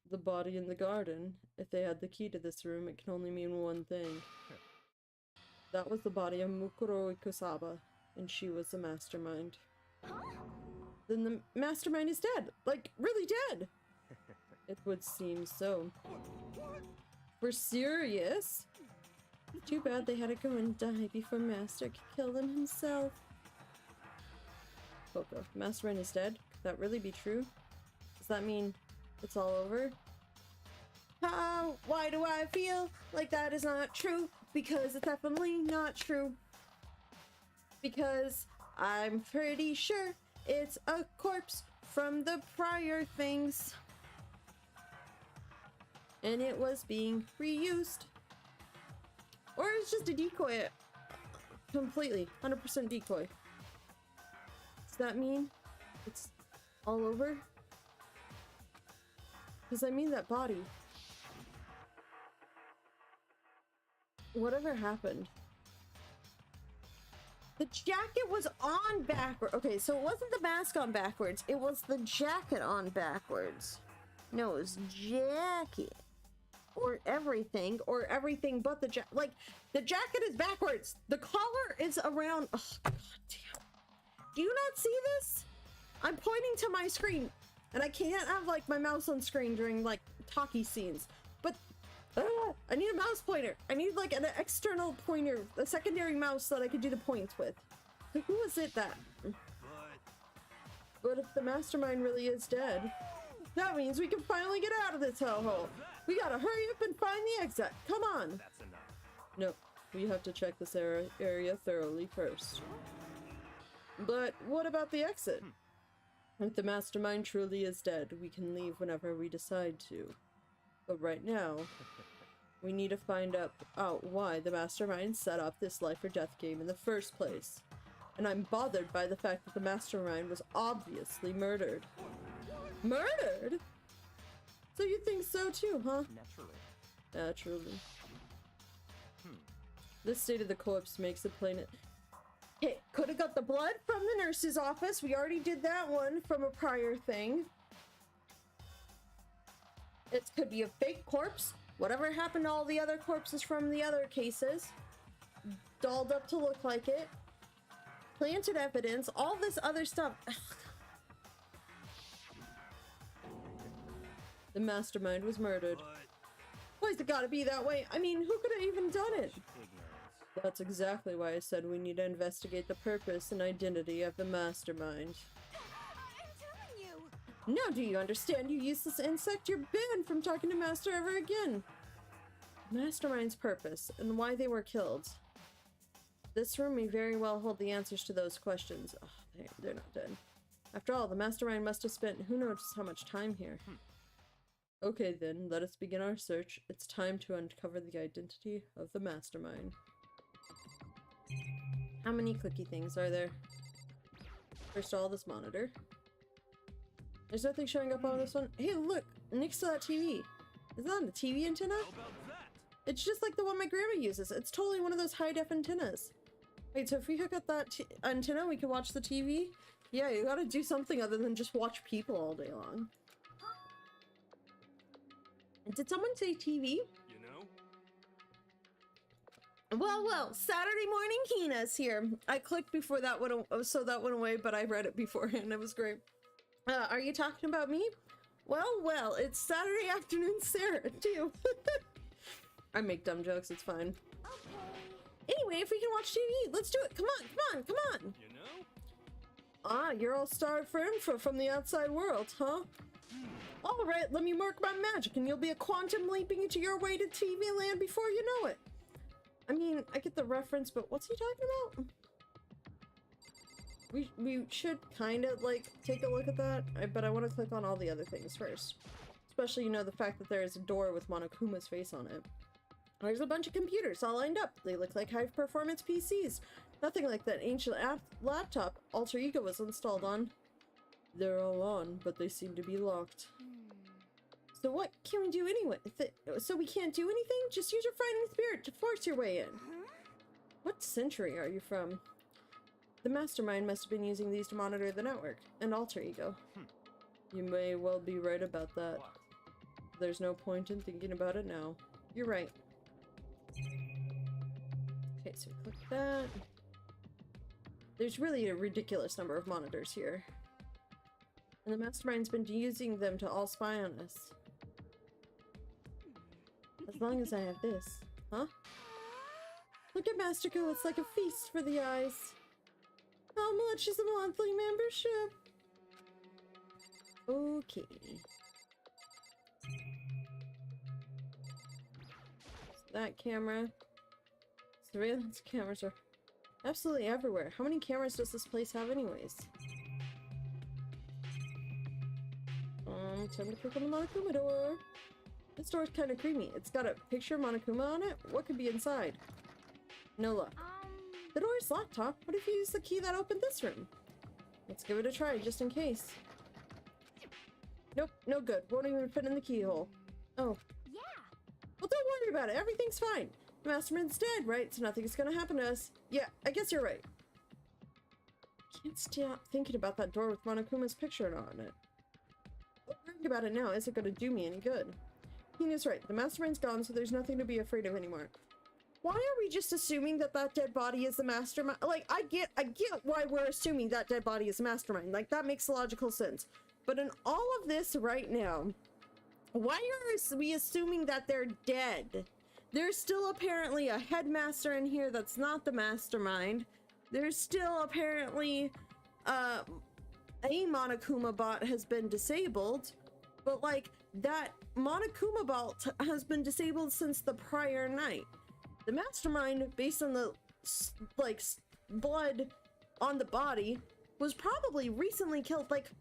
The body in the garden. If they had the key to this room, it can only mean one thing. That was the body of Mukuro Ikusaba, and she was the Mastermind. Then the Mastermind is dead. Like, really dead. It would seem so. We're serious? Too bad they had to go and die before Master could kill them himself. Coco, Mastermind is dead? Could that really be true? Does that mean it's all over? Why do I feel like that is not true? Because it's definitely not true. Because I'm pretty sure it's a corpse from the prior things. And it was being reused. Or it's just a decoy. Completely. 100% decoy. Does that mean it's all over? Because I mean that body. Whatever happened? The jacket was on backward. Okay, so it wasn't the mask on backwards. It was the jacket on backwards. No, it was jacket. Or everything but the jacket. Like, the jacket is backwards. The collar is around. Oh, god damn. Do you not see this? I'm pointing to my screen. And I can't have, like, my mouse on screen during, like, talkie scenes. But, I need a mouse pointer. I need, like, an external pointer. A secondary mouse that I could do the points with. Like, who is it that? But if the Mastermind really is dead, that means we can finally get out of this hellhole. We gotta hurry up and find the exit. Come on. That's enough. Nope. We have to check this area thoroughly first. But what about the exit? If the Mastermind truly is dead, we can leave whenever we decide to. But right now, we need to find out why the Mastermind set up this life or death game in the first place. And I'm bothered by the fact that the Mastermind was obviously murdered. Murdered? So you think so too, huh? Naturally. Naturally. This state of the corpse makes it plain. Hey, could have got the blood from the nurse's office. We already did that one from a prior thing. It could be a fake corpse. Whatever happened to all the other corpses from the other cases. Dolled up to look like it. Planted evidence. All this other stuff. The Mastermind was murdered. Why's it gotta be that way? I mean, who could have even done it? Ignorance. That's exactly why I said we need to investigate the purpose and identity of the Mastermind. I'm telling you. Now do you understand, you useless insect? You're banned from talking to Master ever again. Mastermind's purpose and why they were killed. This room may very well hold the answers to those questions. Oh, they're not dead. After all, the Mastermind must have spent who knows how much time here. Okay then, let us begin our search. It's time to uncover the identity of the Mastermind. How many clicky things are there? First of all, this monitor. There's nothing showing up on this one. Hey, look! Next to that TV. Is that a TV antenna? How about that? It's just like the one my grandma uses. It's totally one of those high-def antennas. Wait, so if we hook up that antenna, we can watch the TV? Yeah, you gotta do something other than just watch people all day long. Did someone say TV? You know? Well, Saturday morning Kina's here. I clicked before that went so that went away, but I read it beforehand. It was great. Are you talking about me? Well, it's Saturday afternoon, Sarah, too. I make dumb jokes, it's fine. Anyway, if we can watch TV, let's do it. Come on. You know? Ah, you're all starved for info from the outside world, huh? All right, let me work my magic and you'll be a quantum leaping into your way to TV land before you know it. I mean, I get the reference, but what's he talking about? We should kind of, like, take a look at that, but I want to click on all the other things first. Especially, you know, the fact that there is a door with Monokuma's face on it. There's a bunch of computers all lined up. They look like high-performance PCs. Nothing like that ancient laptop Alter Ego was installed on. They're all on, but they seem to be locked. So what can we do anyway? So we can't do anything? Just use your fighting spirit to force your way in. What century are you from? The mastermind must have been using these to monitor the network and Alter Ego. You may well be right about that. What? There's no point in thinking about it now. You're right. Okay, so click that. There's really a ridiculous number of monitors here. And the mastermind's been using them to all spy on us. As long as I have this. Huh? Look at Master Go, it's like a feast for the eyes. How much is a monthly membership? Okay. So that camera. Surveillance cameras are absolutely everywhere. How many cameras does this place have anyways? Time to click on the Monokuma door. This door's kind of creepy. It's got a picture of Monokuma on it. What could be inside? No luck. The door is locked, huh? What if you use the key that opened this room? Let's give it a try, just in case. Nope, no good. Won't even fit in the keyhole. Oh. Yeah. Well, don't worry about it. Everything's fine. The mastermind's dead, right? So nothing's gonna happen to us. Yeah, I guess you're right. Can't stop thinking about that door with Monokuma's picture on it. Worrying about it now isn't gonna do me any good. Hina's right. The mastermind's gone, so there's nothing to be afraid of anymore. Why are we just assuming that that dead body is the mastermind? Like, I get why we're assuming that dead body is mastermind. Like, that makes logical sense. But in all of this right now, why are we assuming that they're dead? There's still apparently a headmaster in here that's not the mastermind. There's still apparently, a Monokuma bot has been disabled. But, like, that Monokuma bot has been disabled since the prior night. The mastermind, based on the, like, blood on the body, was probably recently killed. Like,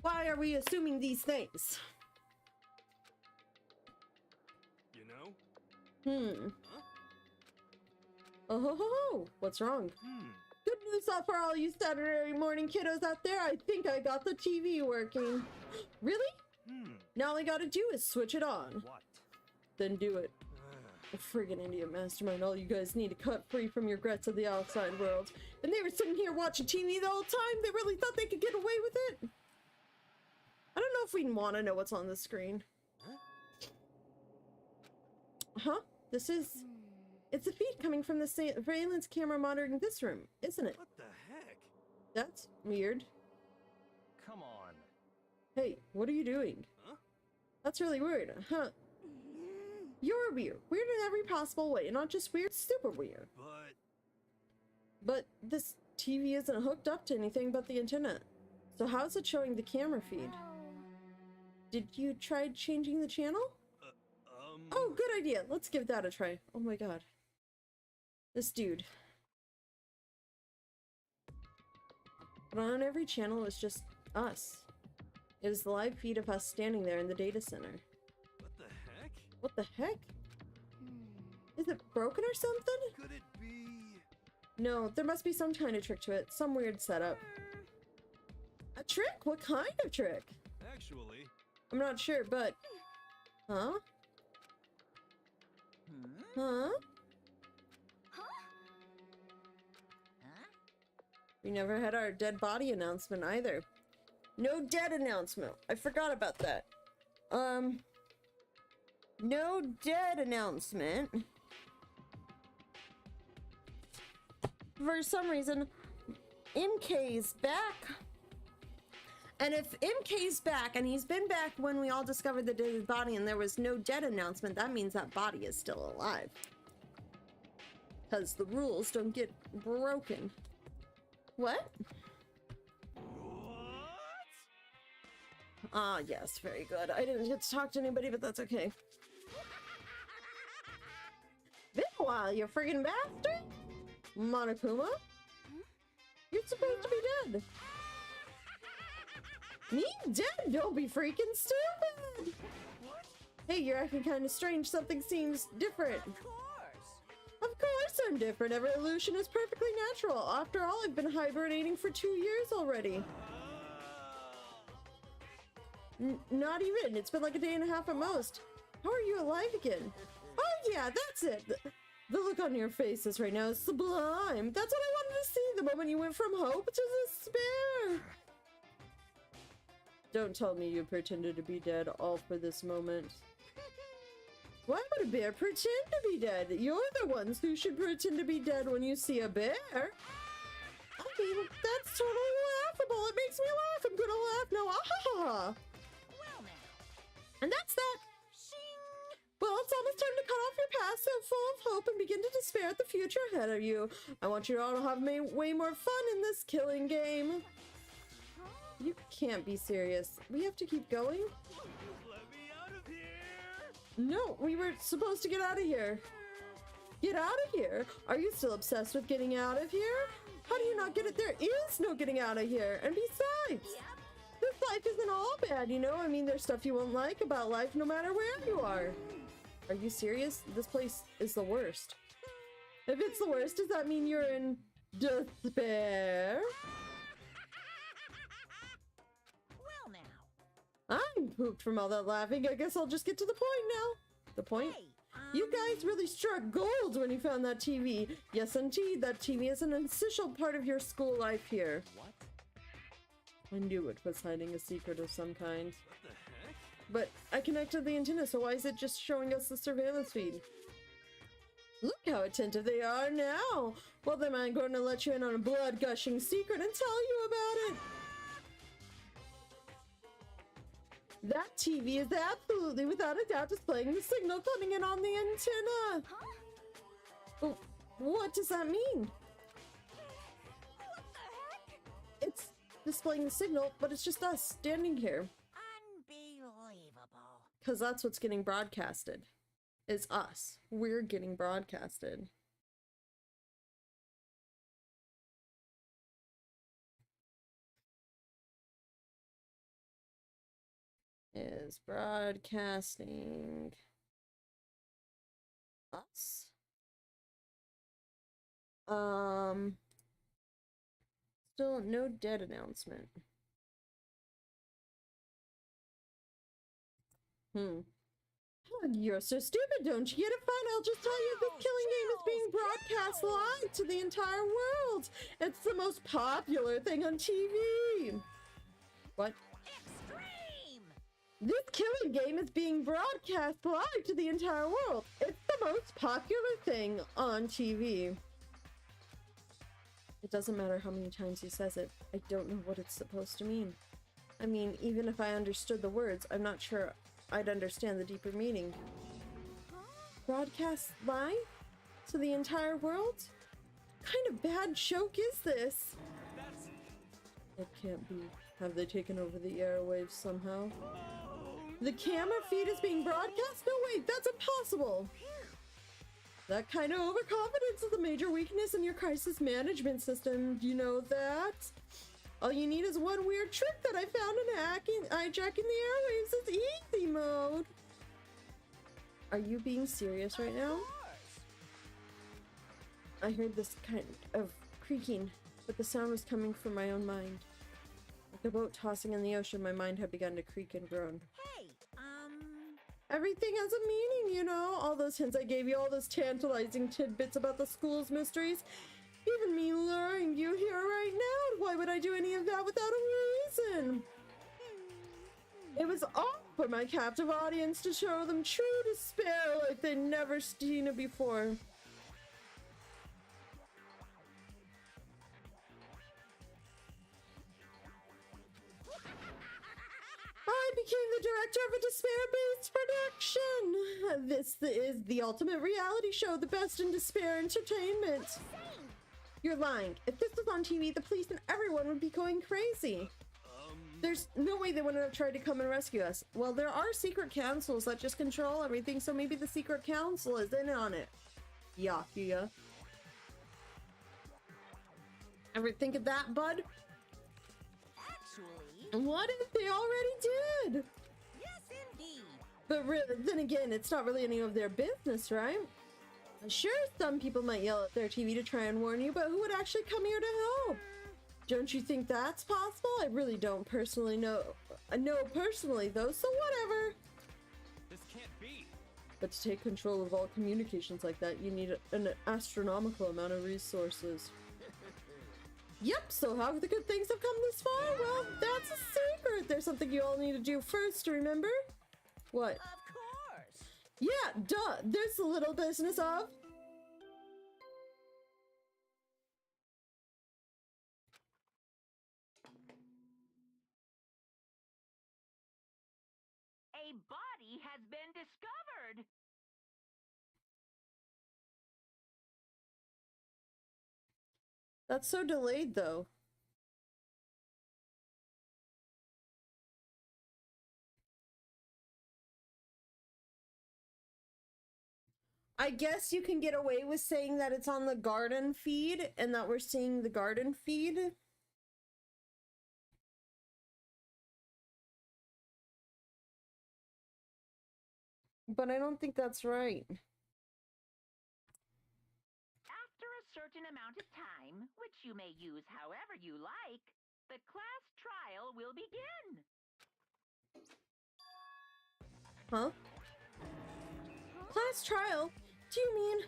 why are we assuming these things? You know? Huh? Oh ho ho ho! What's wrong? Good news for all you Saturday morning kiddos out there. I think I got the TV working. Really? Now all I gotta do is switch it on. What? Then do it. Friggin' Indian mastermind, all you guys need to cut free from your regrets of the outside world. And they were sitting here watching TV the whole time. They really thought they could get away with it. I don't know if we want to know what's on the screen. Huh? This is... It's a feed coming from the surveillance camera monitoring this room, isn't it? What the heck? That's weird. Come on. Hey, what are you doing? Huh? That's really weird, huh? You're weird. Weird in every possible way. Not just weird, super weird. But this TV isn't hooked up to anything but the internet. So how's it showing the camera feed? Did you try changing the channel? Oh, good idea. Let's give that a try. Oh my god. This dude. But on every channel is just us. It is the live feed of us standing there in the data center. What the heck? What the heck? Is it broken or something? Could it be? No, there must be some kind of trick to it. Some weird setup. A trick? What kind of trick? Actually. I'm not sure, but... Huh? Huh? We never had our dead body announcement either. No dead announcement. I forgot about that. No dead announcement. For some reason, MK's back. And if MK's back, and he's been back when we all discovered the dead body and there was no dead announcement, that means that body is still alive. Because the rules don't get broken. What? Ah, yes, very good. I didn't get to talk to anybody, but that's okay. Been a while, you friggin' bastard! Monokuma? You're supposed to be dead. Me dead? Don't be freaking stupid! Hey, you're acting kind of strange. Something seems different. Of course I'm different. Evolution is perfectly natural. After all, I've been hibernating for 2 years already. Not even. It's been like a day and a half at most. How are you alive again? Oh yeah, that's it. The look on your faces right now is sublime. That's what I wanted to see the moment you went from hope to despair. Don't tell me you pretended to be dead all for this moment. Why would a bear pretend to be dead? You're the ones who should pretend to be dead when you see a bear. I mean, that's totally laughable. It makes me laugh. I'm gonna laugh now. Ah ha ha. Well now. And that's that. Shing! Well, it's almost time to cut off your past so full of hope and begin to despair at the future ahead of you. I want you all to have way more fun in this killing game. You can't be serious. We have to keep going? Let me out of here! No, we were supposed to get out of here. Get out of here? Are you still obsessed with getting out of here? How do you not get it? There is no getting out of here. And besides, this life isn't all bad, you know? I mean, there's stuff you won't like about life no matter where you are. Are you serious? This place is the worst. If it's the worst, does that mean you're in despair? Well now. I'm pooped from all that laughing. I guess I'll just get to the point now. The point? Hey, You guys really struck gold when you found that TV. Yes, indeed, that TV is an essential part of your school life here. What? I knew it was hiding a secret of some kind. What the heck? But I connected the antenna, so why is it just showing us the surveillance feed? Look how attentive they are now. Well, then I'm going to let you in on a blood-gushing secret and tell you about it. That TV is absolutely, without a doubt, displaying the signal coming in on the antenna. Oh, what does that mean? What the heck? It's displaying the signal, but it's just us standing here. unbelievable. Because that's what's getting broadcasted. It's us. We're getting broadcasted. Is broadcasting us? Still no dead announcement. Oh, you're so stupid, don't you get it? Fine, I'll just tell you this killing game is being broadcast live to the entire world. It's the most popular thing on TV. What? Extreme! This killing game is being broadcast live to the entire world. It's the most popular thing on TV. It doesn't matter how many times he says it. I don't know what it's supposed to mean. I mean, even if I understood the words, I'm not sure I'd understand the deeper meaning. Broadcast live to the entire world? What kind of bad joke is this? It can't be. Have they taken over the airwaves somehow? The camera feed is being broadcast? No, wait, that's impossible! That kind of overconfidence is a major weakness in your crisis management system. Do you know that? All you need is one weird trick that I found in hijacking the airwaves. It's easy mode. Are you being serious right now? I heard this kind of creaking, but the sound was coming from my own mind. Like a boat tossing in the ocean, my mind had begun to creak and groan. Hey, Everything has a meaning, you know? All those hints I gave you, all those tantalizing tidbits about the school's mysteries. Even me luring you here right now. Why would I do any of that without a reason? It was all for my captive audience to show them true despair like they'd never seen it before. became the director of a Despair-based production. This is the ultimate reality show, the best in Despair entertainment. You're lying. If this was on TV, the police and everyone would be going crazy. There's no way they wouldn't have tried to come and rescue us. Well, there are secret councils that just control everything, so maybe the secret council is in on it. Yakuya. Ever think of that, bud? Actually, What if they already did? yes, indeed. But then again, it's not really any of their business, right? Sure, some people might yell at their TV to try and warn you, but who would actually come here to help? Don't you think that's possible? I really don't personally know. Personally though, so whatever. This can't be. But to take control of all communications like that, you need an astronomical amount of resources. Yep, so how the good things have come this far? Well, that's a secret. There's something you all need to do first, remember? What? Of course. Yeah, duh. There's the little business of... A body has been discovered. That's so delayed, though. I guess you can get away with saying that it's on the garden feed and that we're seeing the garden feed. But I don't think that's right. After a certain amount of time, which you may use however you like, the class trial will begin. Huh? Class trial? Do you mean...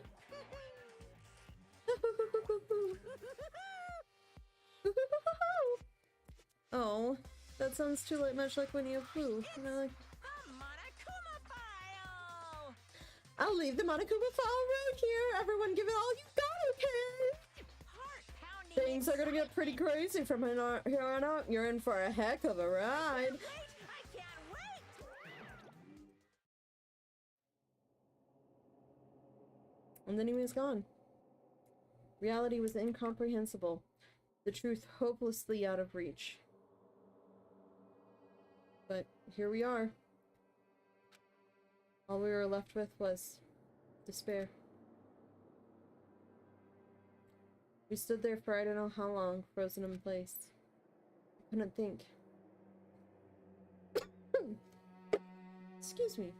Oh, that sounds too much like Winnie the Pooh. And I like... The Monokuma file. I'll leave the Monokuma file right here. Everyone give it all you got, okay? Heart-pounding. Things are gonna get pretty crazy from here on out. You're in for a heck of a ride. Wait, I can't wait. And then he was gone. Reality was incomprehensible. The truth hopelessly out of reach. But here we are. All we were left with was despair. We stood there for I don't know how long, frozen in place. I couldn't think. Excuse me.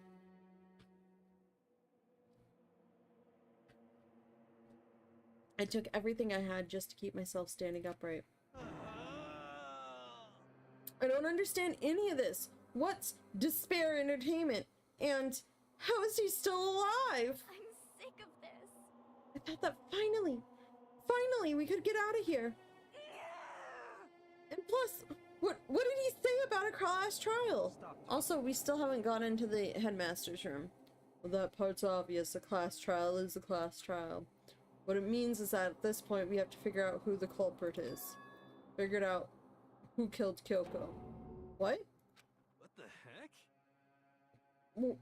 I took everything I had just to keep myself standing upright. I don't understand any of this. What's Despair Entertainment? And how is he still alive? I'm sick of this. I thought that finally we could get out of here. And plus, what did he say about a class trial? Also, we still haven't gone into the headmaster's room. Well, that part's obvious. A class trial is a class trial. What it means is that at this point we have to figure out who the culprit is. Figured out who killed Kyoko. What? What the heck?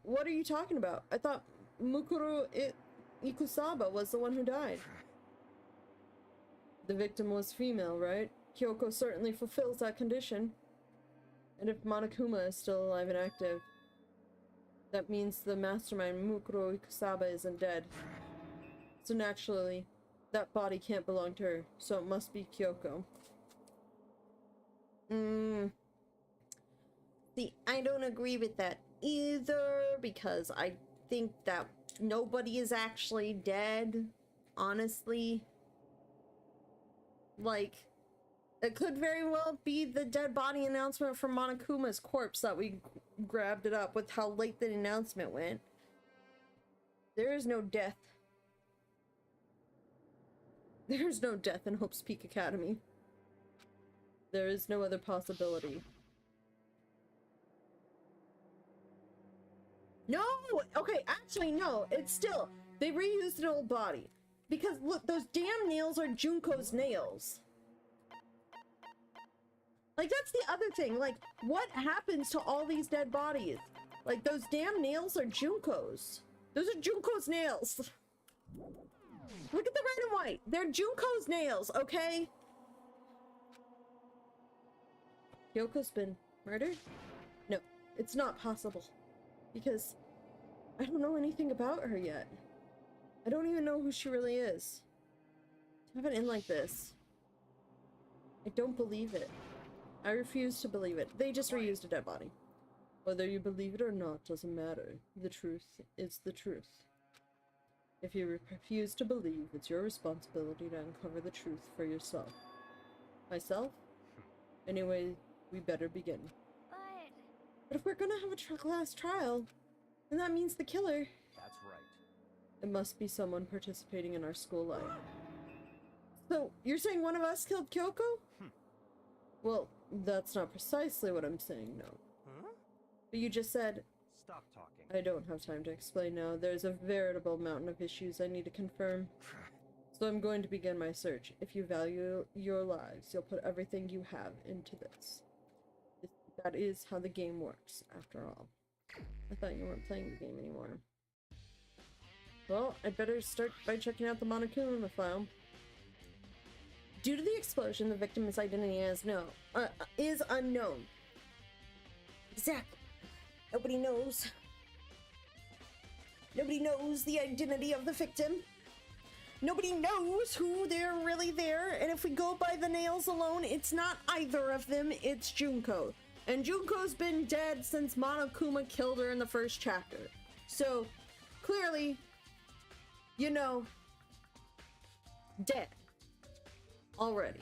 What are you talking about? I thought Mukuro Ikusaba was the one who died. The victim was female, right? Kyoko certainly fulfills that condition. And if Monokuma is still alive and active, that means the mastermind Mukuro Ikusaba isn't dead. So naturally, that body can't belong to her, so it must be Kyoko. See, I don't agree with that either, because I think that nobody is actually dead, honestly. Like, it could very well be the dead body announcement from Monokuma's corpse that we grabbed it up with how late the announcement went. There is no death. There's no death in Hope's Peak Academy. There is no other possibility. No! Okay, actually, no. It's still... They reused an old body. Because, look, those damn nails are Junko's nails. Like, that's the other thing. Like, what happens to all these dead bodies? Like, those damn nails are Junko's. Those are Junko's nails. Look at the red and white. They're Junko's nails, okay? Yoko's been murdered? No, it's not possible. Because I don't know anything about her yet. I don't even know who she really is. To have it end like this. I don't believe it. I refuse to believe it. They just reused a dead body. Whether you believe it or not doesn't matter. The truth is the truth. If you refuse to believe, it's your responsibility to uncover the truth for yourself. Myself? Anyway, we better begin. But if we're gonna have a class trial, then that means the killer. That's right. It must be someone participating in our school life. So, you're saying one of us killed Kyoko? Well, that's not precisely what I'm saying, no. Huh? But you just said... Stop talking. I don't have time to explain now. There's a veritable mountain of issues I need to confirm. So I'm going to begin my search. If you value your lives, you'll put everything you have into this. That is how the game works, after all. I thought you weren't playing the game anymore. Well, I'd better start by checking out the Monokuma file. Due to the explosion, the victim's identity is unknown. Exactly. Nobody knows. Nobody knows the identity of the victim. Nobody knows who they're really there, and if we go by the nails alone, it's not either of them, it's Junko. And Junko's been dead since Monokuma killed her in the first chapter. So, clearly, you know, dead. Already.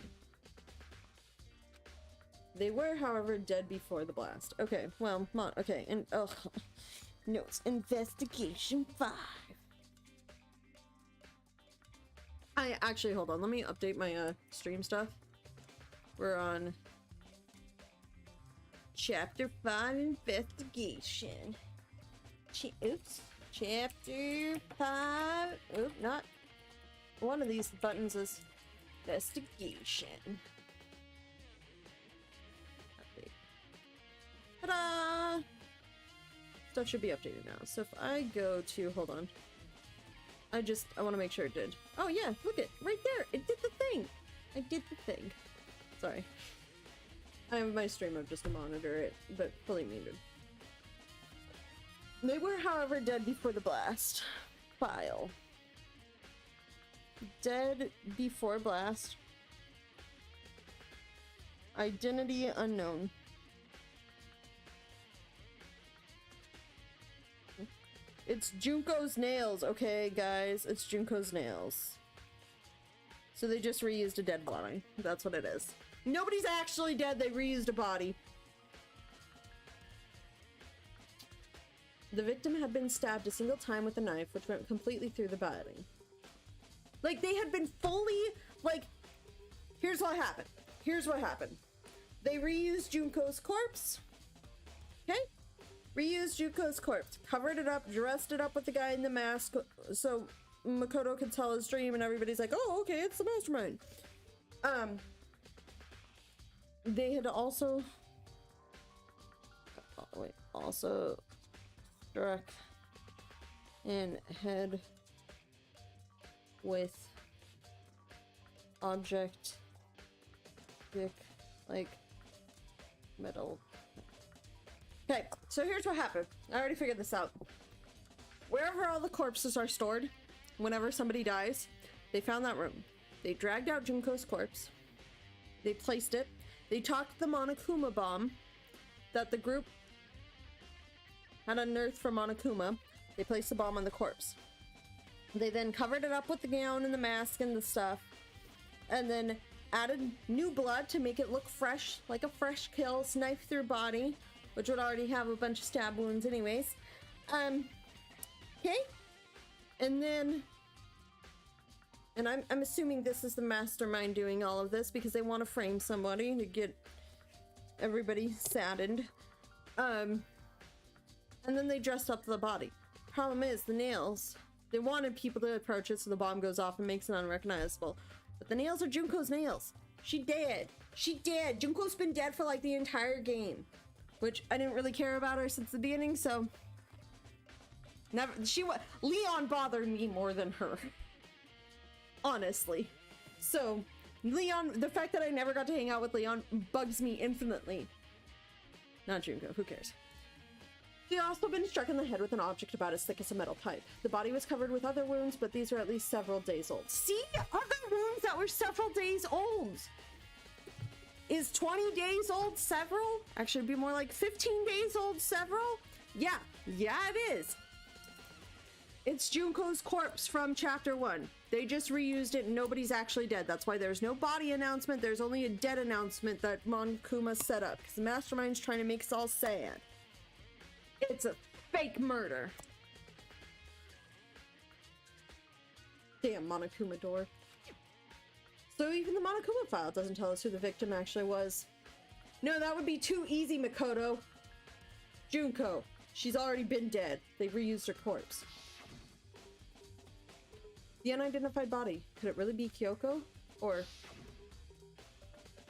They were, however, dead before the blast. Okay, well, okay, and, notes, investigation 5. Actually, hold on, let me update my, stream stuff. We're on Chapter 5 investigation. Oops. Chapter 5. Oop, not. One of these buttons is investigation. Update. Ta-da! Stuff should be updated now. So if I go to, hold on. I want to make sure it did. Oh yeah, look it, right there. It did the thing. I did the thing. Sorry. I have my stream up just to monitor it, but fully muted. They were, however, dead before the blast. File. Dead before blast. Identity unknown. It's Junko's nails, okay, guys? It's Junko's nails. So they just reused a dead body. That's what it is. Nobody's actually dead, they reused a body. The victim had been stabbed a single time with a knife, which went completely through the body. Like, they had been fully, like, here's what happened. Here's what happened. They reused Junko's corpse. Okay? Reused Junko's corpse. Covered it up, dressed it up with the guy in the mask, so Makoto can tell his dream, and everybody's like, oh, okay, it's the mastermind. They had also... Oh, wait, also... struck in head with object thick like metal. Okay, so here's what happened. I already figured this out. Wherever all the corpses are stored, whenever somebody dies, they found that room. They dragged out Junko's corpse. They placed it. They talked the Monokuma bomb that the group had unearthed from Monokuma. They placed the bomb on the corpse. They then covered it up with the gown and the mask and the stuff, and then added new blood to make it look fresh, like a fresh kill, knife through body, which would already have a bunch of stab wounds anyways. Okay? And then, and I'm assuming this is the mastermind doing all of this because they want to frame somebody to get everybody saddened. And then they dressed up the body. Problem is, the nails, they wanted people to approach it so the bomb goes off and makes it unrecognizable. But the nails are Junko's nails. She dead. She dead. Junko's been dead for like the entire game. Which I didn't really care about her since the beginning, so... Never, Leon bothered me more than her. Honestly. So, Leon, the fact that I never got to hang out with Leon bugs me infinitely. Not Junko, who cares? She had also been struck in the head with an object about as thick as a metal pipe. The body was covered with other wounds, but these are at least several days old. See? Other wounds that were several days old! Is 20 days old several? Actually, it'd be more like 15 days old several? Yeah, it is. It's Junko's corpse from chapter 1. They just reused it and nobody's actually dead. That's why there's no body announcement. There's only a dead announcement that Monokuma set up. Because the mastermind's trying to make us all sad. It's a fake murder. Damn Monokuma door. So even the Monokuma file doesn't tell us who the victim actually was. No, that would be too easy, Makoto. Junko. She's already been dead. They reused her corpse. The unidentified body. Could it really be Kyoko? Or...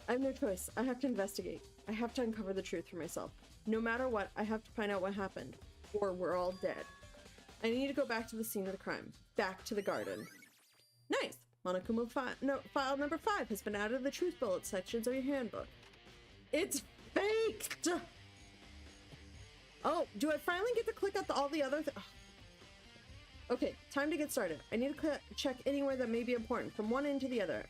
I have no choice. I have to investigate. I have to uncover the truth for myself. No matter what, I have to find out what happened. Or we're all dead. I need to go back to the scene of the crime. Back to the garden. Nice! Monokuma file number 5 has been added to the truth bullet sections of your handbook. It's faked! Oh, do I finally get to click out all the other Okay, time to get started. I need to check anywhere that may be important, from one end to the other.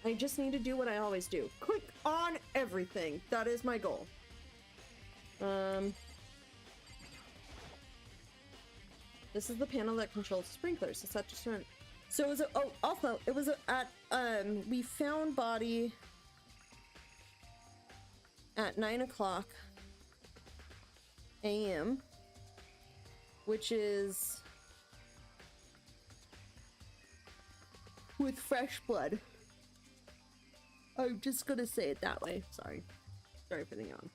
I just need to do what I always do. Click on everything. That is my goal. This is the panel that controls the sprinklers. It's set to turn. So it was also, it was at, we found body at 9 o'clock a.m., which is with fresh blood. I'm just gonna say it that way. Sorry for the yawn.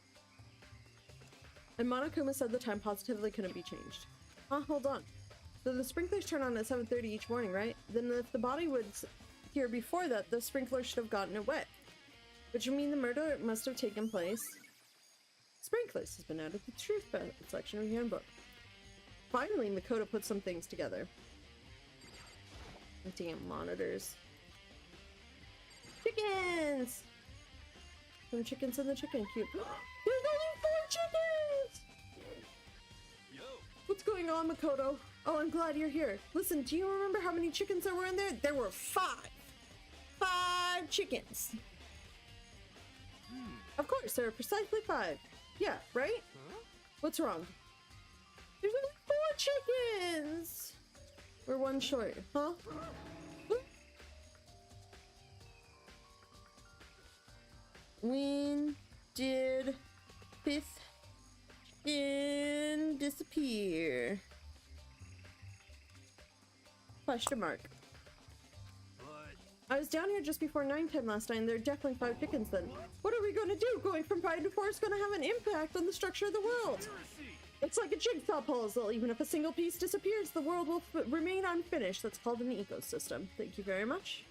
And Monokuma said the time positively couldn't be changed. Hold on. So the sprinklers turn on at 7:30 each morning, right? Then if the body was here before that, the sprinkler should have gotten it wet. Which would mean the murder must have taken place. Sprinklers has been added to the truth section of your handbook. Finally, Makoto put some things together. Damn monitors. Chickens! Some chickens in the chicken coop. There's only 4 chickens! Yo! What's going on, Makoto? Oh, I'm glad you're here. Listen, do you remember how many chickens there were in there? There were 5! 5 chickens! Of course, there are precisely 5. Yeah, right? Huh? What's wrong? There's only 4 chickens! We're 1 short, huh? When did 5th chicken disappear? Question mark. I was down here just before 9 time last night and there are definitely 5 chickens then. What are we going to do? Going from 5 to 4 is going to have an impact on the structure of the world. It's like a jigsaw puzzle. Even if a single piece disappears, the world will remain unfinished. That's called an ecosystem. Thank you very much.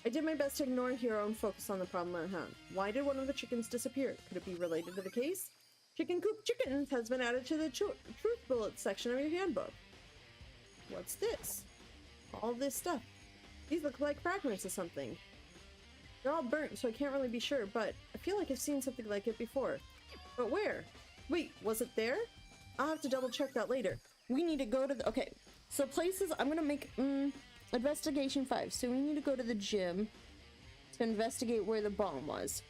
I did my best to ignore Hero and focus on the problem at hand. Why did one of the chickens disappear? Could it be related to the case? Chicken Coop Chickens has been added to the truth bullet section of your handbook. What's this? All this stuff. These look like fragments of something. They're all burnt, so I can't really be sure, but I feel like I've seen something like it before. But where? Wait, was it there? I'll have to double check that later. We need to go to the... Okay, so places... I'm gonna make... Investigation 5. So we need to go to the gym to investigate where the bomb was.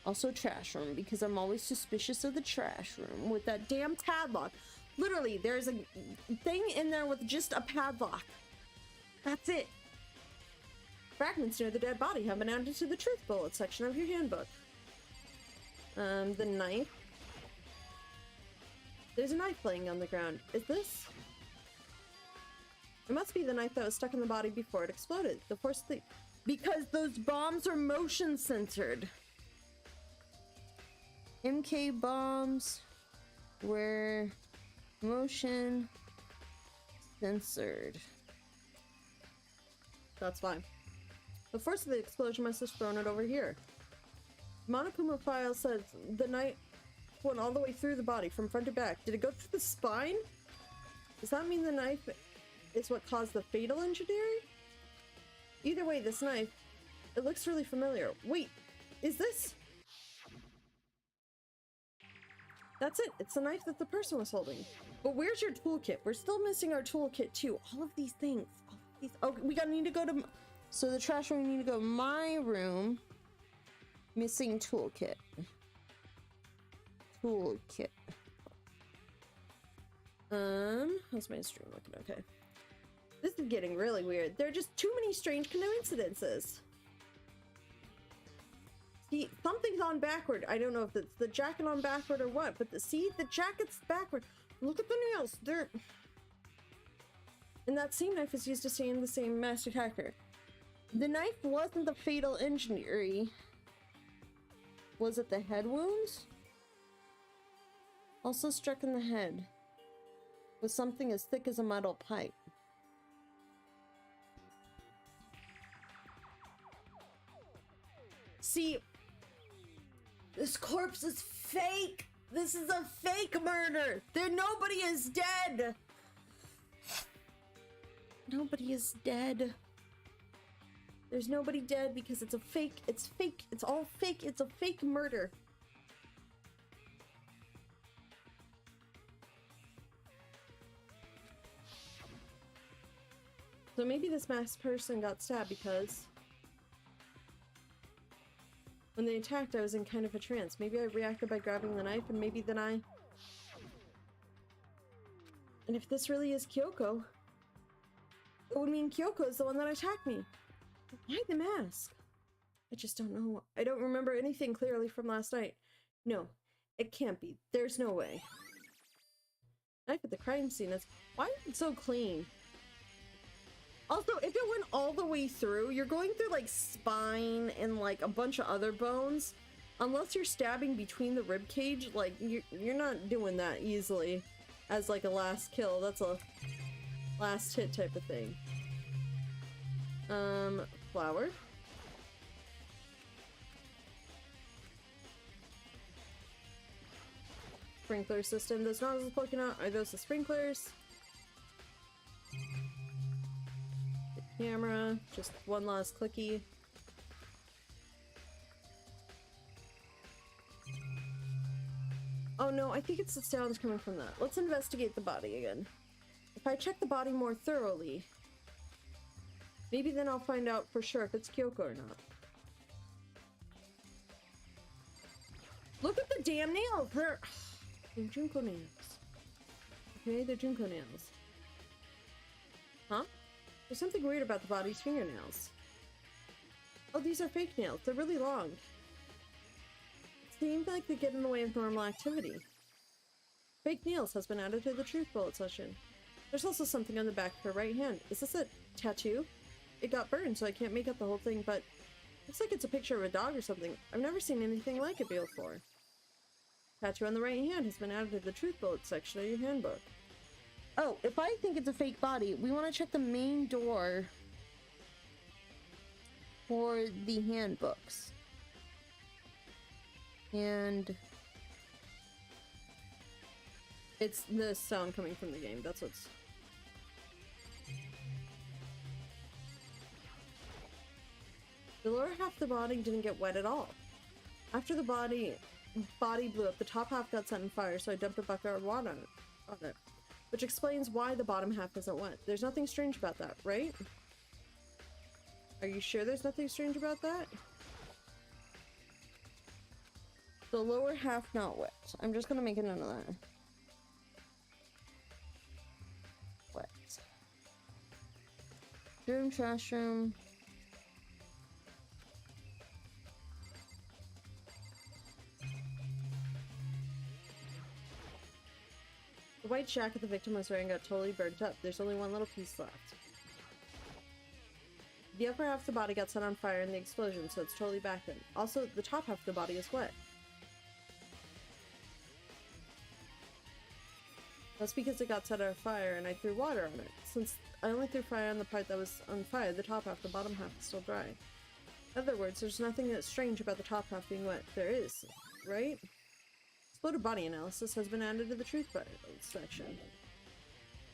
Also trash room, because I'm always suspicious of the trash room with that damn padlock. Literally, there's a thing in there with just a padlock. That's it. Fragments near the dead body have been added to the truth bullet section of your handbook. The knife. There's a knife laying on the ground. Is this? It must be the knife that was stuck in the body before it exploded. The force of the... Because those bombs are motion censored. MK bombs were motion censored. That's fine. The force of the explosion must have thrown it over here. Monokuma file says the knife went all the way through the body from front to back. Did it go through the spine? Does that mean the knife is what caused the fatal injury? Either way, this knife, it looks really familiar. Wait, is this? That's it. It's the knife that the person was holding. But where's your toolkit? We're still missing our toolkit too. All of these things. All of these. Oh, we need to go to. So the trash room. We need to go to my room. Missing toolkit. Toolkit. How's my stream looking? Okay. This is getting really weird. There are just too many strange coincidences. See, something's on backward. I don't know if it's the jacket on backward or what, but the jacket's backward. Look at the nails. They're... And that same knife is used to stain the same master attacker. The knife wasn't the fatal injury. Was it the head wounds? Also struck in the head with something as thick as a metal pipe. See, this corpse is fake. This is a fake murder. Nobody is dead. Nobody is dead. There's nobody dead because it's a fake. It's fake. It's all fake. It's a fake murder. So maybe this masked person got stabbed because when they attacked, I was in kind of a trance. Maybe I reacted by grabbing the knife, and maybe then I... And if this really is Kyoko, it would mean Kyoko is the one that attacked me. Why the mask? I just don't know. I don't remember anything clearly from last night. No, it can't be. There's no way. Knife at the crime scene. Why is it so clean? Also, if it went all the way through, you're going through like spine and like a bunch of other bones. Unless you're stabbing between the rib cage, like you're not doing that easily as like a last kill. That's a last hit type of thing. Flower. Sprinkler system. Those nozzles poking out. Are those the sprinklers? The camera. Just one last clicky. Oh no, I think it's the sounds coming from that. Let's investigate the body again. If I check the body more thoroughly, maybe then I'll find out for sure if it's Kyoko or not. Look at the damn nails! They're Junko nails. Okay, they're Junko nails. Huh? There's something weird about the body's fingernails. Oh, these are fake nails. They're really long. It seems like they get in the way of normal activity. Fake nails has been added to the truth bullet session. There's also something on the back of her right hand. Is this a tattoo? It got burned, so I can't make out the whole thing, but looks like it's a picture of a dog or something. I've never seen anything like it before. Tattoo on the right hand has been added to the truth bullet section of your handbook. Oh, if I think it's a fake body, we want to check the main door for the handbooks. And it's the sound coming from the game. That's what's... The lower half of the body didn't get wet at all. After the body blew up, the top half got set on fire, so I dumped a bucket of water on it. Which explains why the bottom half isn't wet. There's nothing strange about that, right? Are you sure there's nothing strange about that? The lower half not wet. I'm just gonna make a note of that. Wet. Room, trash room. The white jacket the victim was wearing got totally burnt up. There's only one little piece left. The upper half of the body got set on fire in the explosion, so it's totally back in. Also, the top half of the body is wet. That's because it got set on fire and I threw water on it. Since I only threw fire on the part that was on fire, the top half, the bottom half is still dry. In other words, there's nothing that's strange about the top half being wet. There is, right? Exploded body analysis has been added to the truth section.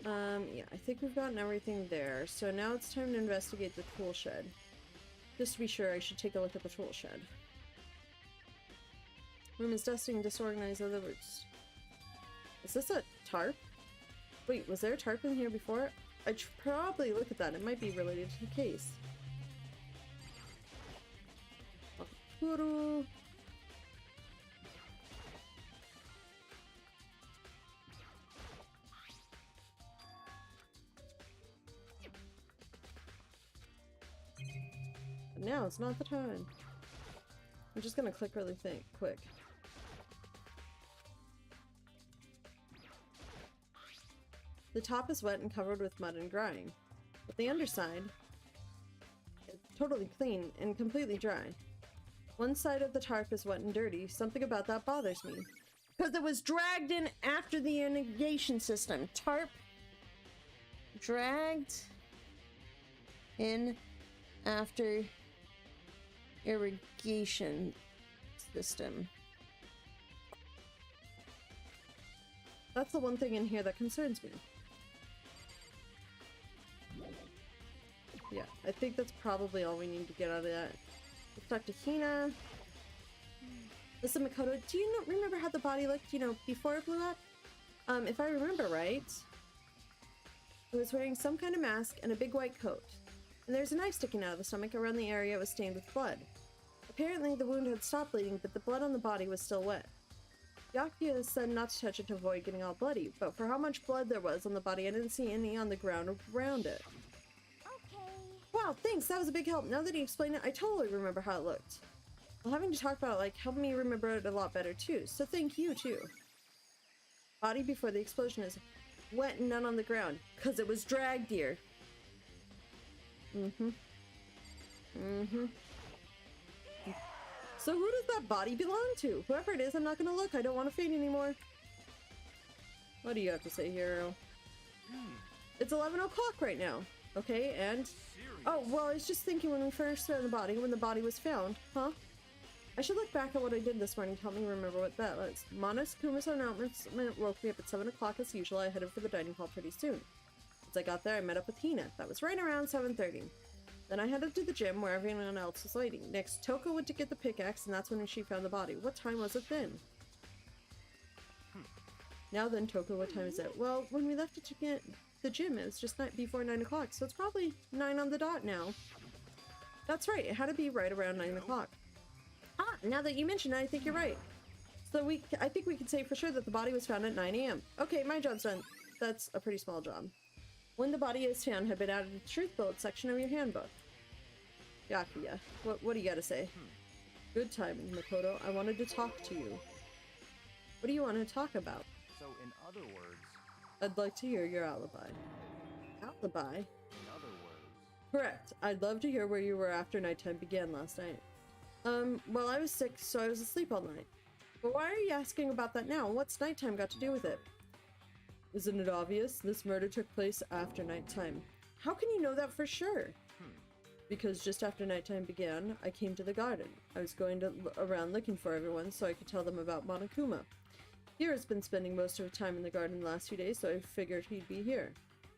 Yeah, I think we've gotten everything there. So now it's time to investigate the tool shed. Just to be sure, I should take a look at the tool shed. Room is dusty and disorganized. In other words, is this a tarp? Wait, was there a tarp in here before? I should probably look at that. It might be related to the case. But now it's not the time. I'm just gonna click really quick. The top is wet and covered with mud and grime, but the underside is totally clean and completely dry. One side of the tarp is wet and dirty. Something about that bothers me. Because it was dragged in after the irrigation system. Tarp dragged in after irrigation system. That's the one thing in here that concerns me. Yeah, I think that's probably all we need to get out of that. Let's talk to Hina. Listen, Makoto, do you remember how the body looked, you know, before it blew up? If I remember right, it was wearing some kind of mask and a big white coat. And there's a knife sticking out of the stomach around the area it was stained with blood. Apparently the wound had stopped bleeding, but the blood on the body was still wet. Yakuya said not to touch it to avoid getting all bloody, but for how much blood there was on the body, I didn't see any on the ground around it. Wow, thanks, that was a big help. Now that you explained it, I totally remember how it looked. Well, having to talk about it, like, helped me remember it a lot better, too. So thank you, too. Body before the explosion is wet and none on the ground. 'Cause it was dragged here. So who does that body belong to? Whoever it is, I'm not gonna look. I don't want to faint anymore. What do you have to say, hero? It's 11 o'clock right now. Okay, and... Oh, well, I was just thinking when we first found the body, when the body was found, huh? I should look back at what I did this morning to help me remember what that was. Kuma's announcement woke me up at 7 o'clock as usual. I headed for the dining hall pretty soon. As I got there, I met up with Hina. That was right around 7:30. Then I headed to the gym where everyone else was waiting. Next, Toko went to get the pickaxe, and that's when she found the body. What time was it then? Now then, Toko, what time is it? Well, when we left to get the gym, it was just before 9 o'clock, so it's probably 9 on the dot now. That's right, it had to be right around 9 o'clock. Ah, now that you mention it, I think you're right. So I think we can say for sure that the body was found at 9 a.m. Okay, my job's done. That's a pretty small job. When the body is found had been added to the truth bullet section of your handbook. Yakuya, what do you gotta say? Good timing, Makoto. I wanted to talk to you. What do you want to talk about? So, in other words... I'd like to hear your alibi. Alibi? In other words... Correct. I'd love to hear where you were after nighttime began last night. Well, I was sick, so I was asleep all night. But why are you asking about that now? What's nighttime got to do with it? Isn't it obvious? This murder took place after nighttime. How can you know that for sure? Because just after nighttime began, I came to the garden. I was going around looking for everyone so I could tell them about Monokuma. Hiro has been spending most of his time in the garden the last few days, so I figured he'd be here.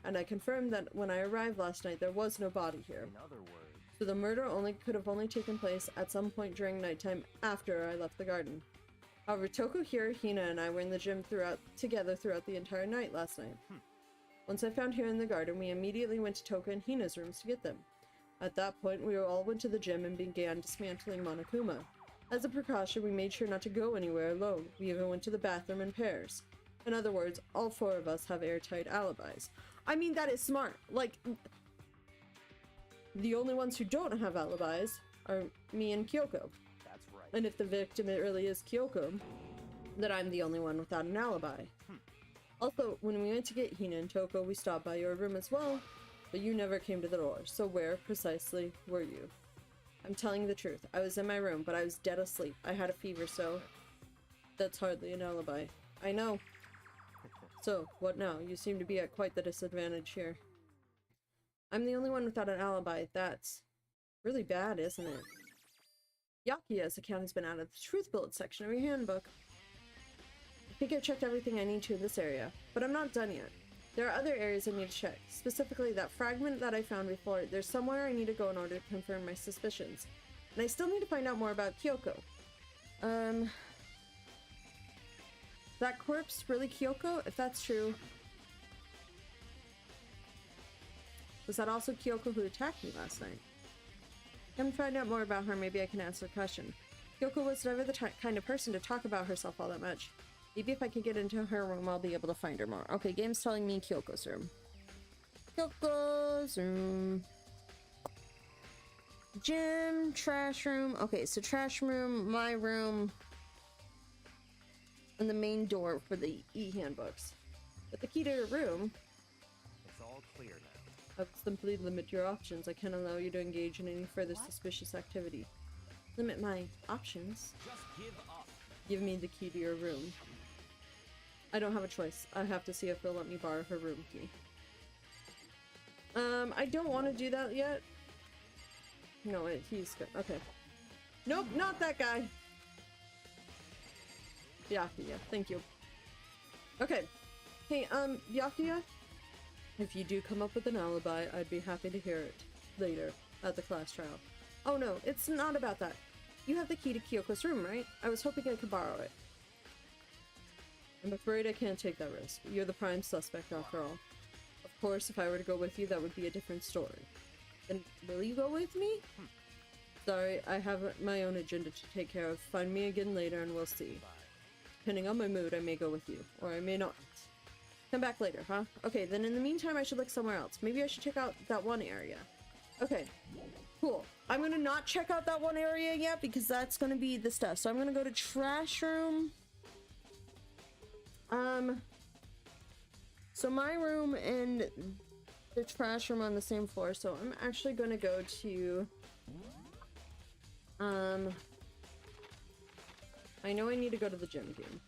And I confirmed that when I arrived last night, there was no body here. In other words... So the murder could have only taken place at some point during nighttime after I left the garden. However, Toko, Hiro, Hina, and I were in the gym together throughout the entire night last night. Once I found Hiro in the garden, we immediately went to Toko and Hina's rooms to get them. At that point, we all went to the gym and began dismantling Monokuma. As a precaution, we made sure not to go anywhere alone. We even went to the bathroom in pairs. In other words, all 4 of us have airtight alibis. I mean, that is smart. Like, the only ones who don't have alibis are me and Kyoko. That's right. And if the victim really is Kyoko, then I'm the only one without an alibi. Also, when we went to get Hina and Toko, we stopped by your room as well, but you never came to the door. So where, precisely, were you? I'm telling you the truth. I was in my room, but I was dead asleep. I had a fever, so... That's hardly an alibi. I know. So, what now? You seem to be at quite the disadvantage here. I'm the only one without an alibi. That's really bad, isn't it? Yakiya's account has been added to the truth bullet section of your handbook. I think I've checked everything I need to in this area, but I'm not done yet. There are other areas I need to check, specifically that fragment that I found before. There's somewhere I need to go in order to confirm my suspicions. And I still need to find out more about Kyoko. That corpse really Kyoko? If that's true... Was that also Kyoko who attacked me last night? Come find out more about her, maybe I can answer the question. Kyoko was never the kind of person to talk about herself all that much. Maybe if I can get into her room, I'll be able to find her more. Okay, game's telling me Kyoko's room. Kyoko's room. Gym, trash room. Okay, so trash room, my room, and the main door for the e-handbooks. But the key to your room... It's all clear now. I've simply limit your options. I can't allow you to engage in any further suspicious activity. Limit my options? Just give up. Give me the key to your room. I don't have a choice. I have to see if they'll let me borrow her room key. I don't want to do that yet. No, he's good. Okay. Nope, not that guy. Yakuya, thank you. Okay. Hey, Yakuya? If you do come up with an alibi, I'd be happy to hear it later at the class trial. Oh no, it's not about that. You have the key to Kyoko's room, right? I was hoping I could borrow it. I'm afraid I can't take that risk. You're the prime suspect after all. Of course, if I were to go with you, that would be a different story. Then will you go with me? Sorry, I have my own agenda to take care of. Find me again later and we'll see. Depending on my mood, I may go with you, or I may not. Come back later, huh? Okay, then in the meantime, I should look somewhere else. Maybe I should check out that one area. Okay, cool. I'm gonna not check out that one area yet because that's gonna be the stuff. So I'm gonna go to trash room. So my room and the trash room on the same floor. So I'm actually gonna go to, I know I need to go to the gym game.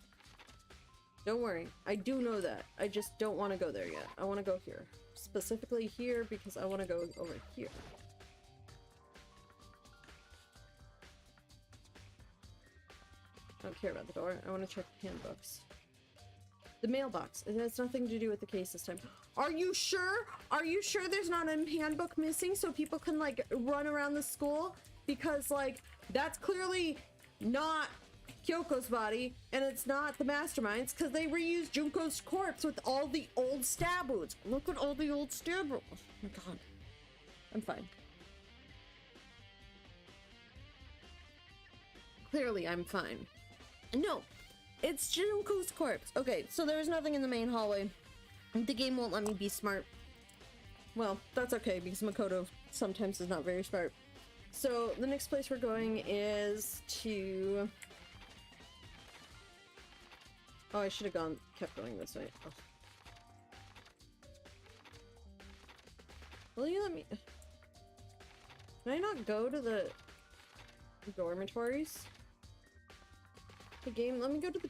Don't worry, I do know that. I just don't want to go there yet. I want to go here. Specifically here because I want to go over here. I don't care about the door. I want to check the handbooks. The mailbox. It has nothing to do with the case this time. Are you sure? Are you sure there's not a handbook missing so people can like run around the school? Because like that's clearly not Kyoko's body, and it's not the masterminds because they reused Junko's corpse with all the old stab wounds. Look at all the old stab wounds. Oh my god. I'm fine. Clearly, I'm fine. No, it's Junko's corpse. Okay, so there's nothing in the main hallway. The game won't let me be smart. Well, that's okay because Makoto sometimes is not very smart. So the next place we're going is to... Oh, I should have kept going this way. Oh. Will you let me... Can I not go to the dormitories? The game, let me go to the...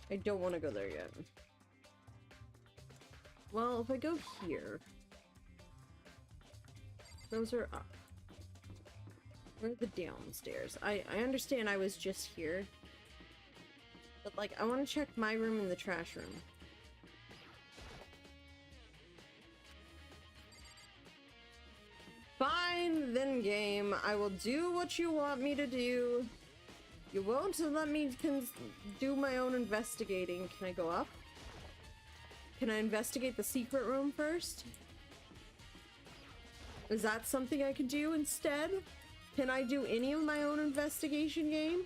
I don't want to go there yet. Well, if I go here... Those are up. Where are the downstairs? I understand I was just here. But, like, I want to check my room and the trash room. Fine, then game. I will do what you want me to do. You won't let me do my own investigating. Can I go up? Can I investigate the secret room first? Is that something I can do instead? Can I do any of my own investigation game?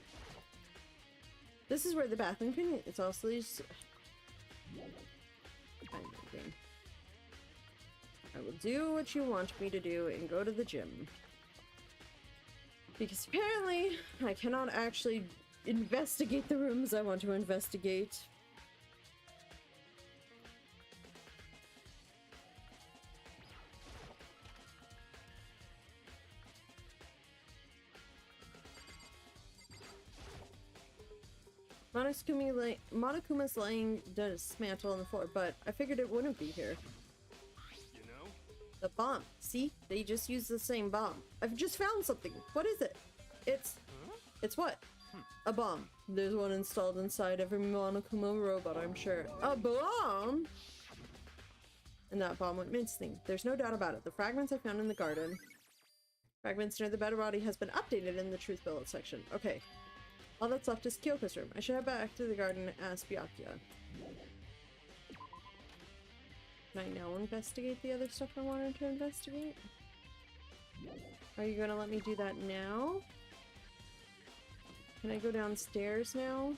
This is where the bathroom can... It's also these... I will do what you want me to do and go to the gym. Because apparently, I cannot actually investigate the rooms I want to investigate. Monokuma's laying dismantled on the floor, but I figured it wouldn't be here. You know, The bomb. See? They just used the same bomb. I've just found something. What is it? It's what? A bomb. There's one installed inside every Monokuma robot, I'm sure. A bomb? And that bomb went missing. There's no doubt about it. The fragments I found in the garden. Fragments near the better body has been updated in the truth bullet section. Okay. All that's left is Kyoko's room. I should head back to the garden and ask Byakuya. Can I now investigate the other stuff I wanted to investigate? Are you gonna let me do that now? Can I go downstairs now?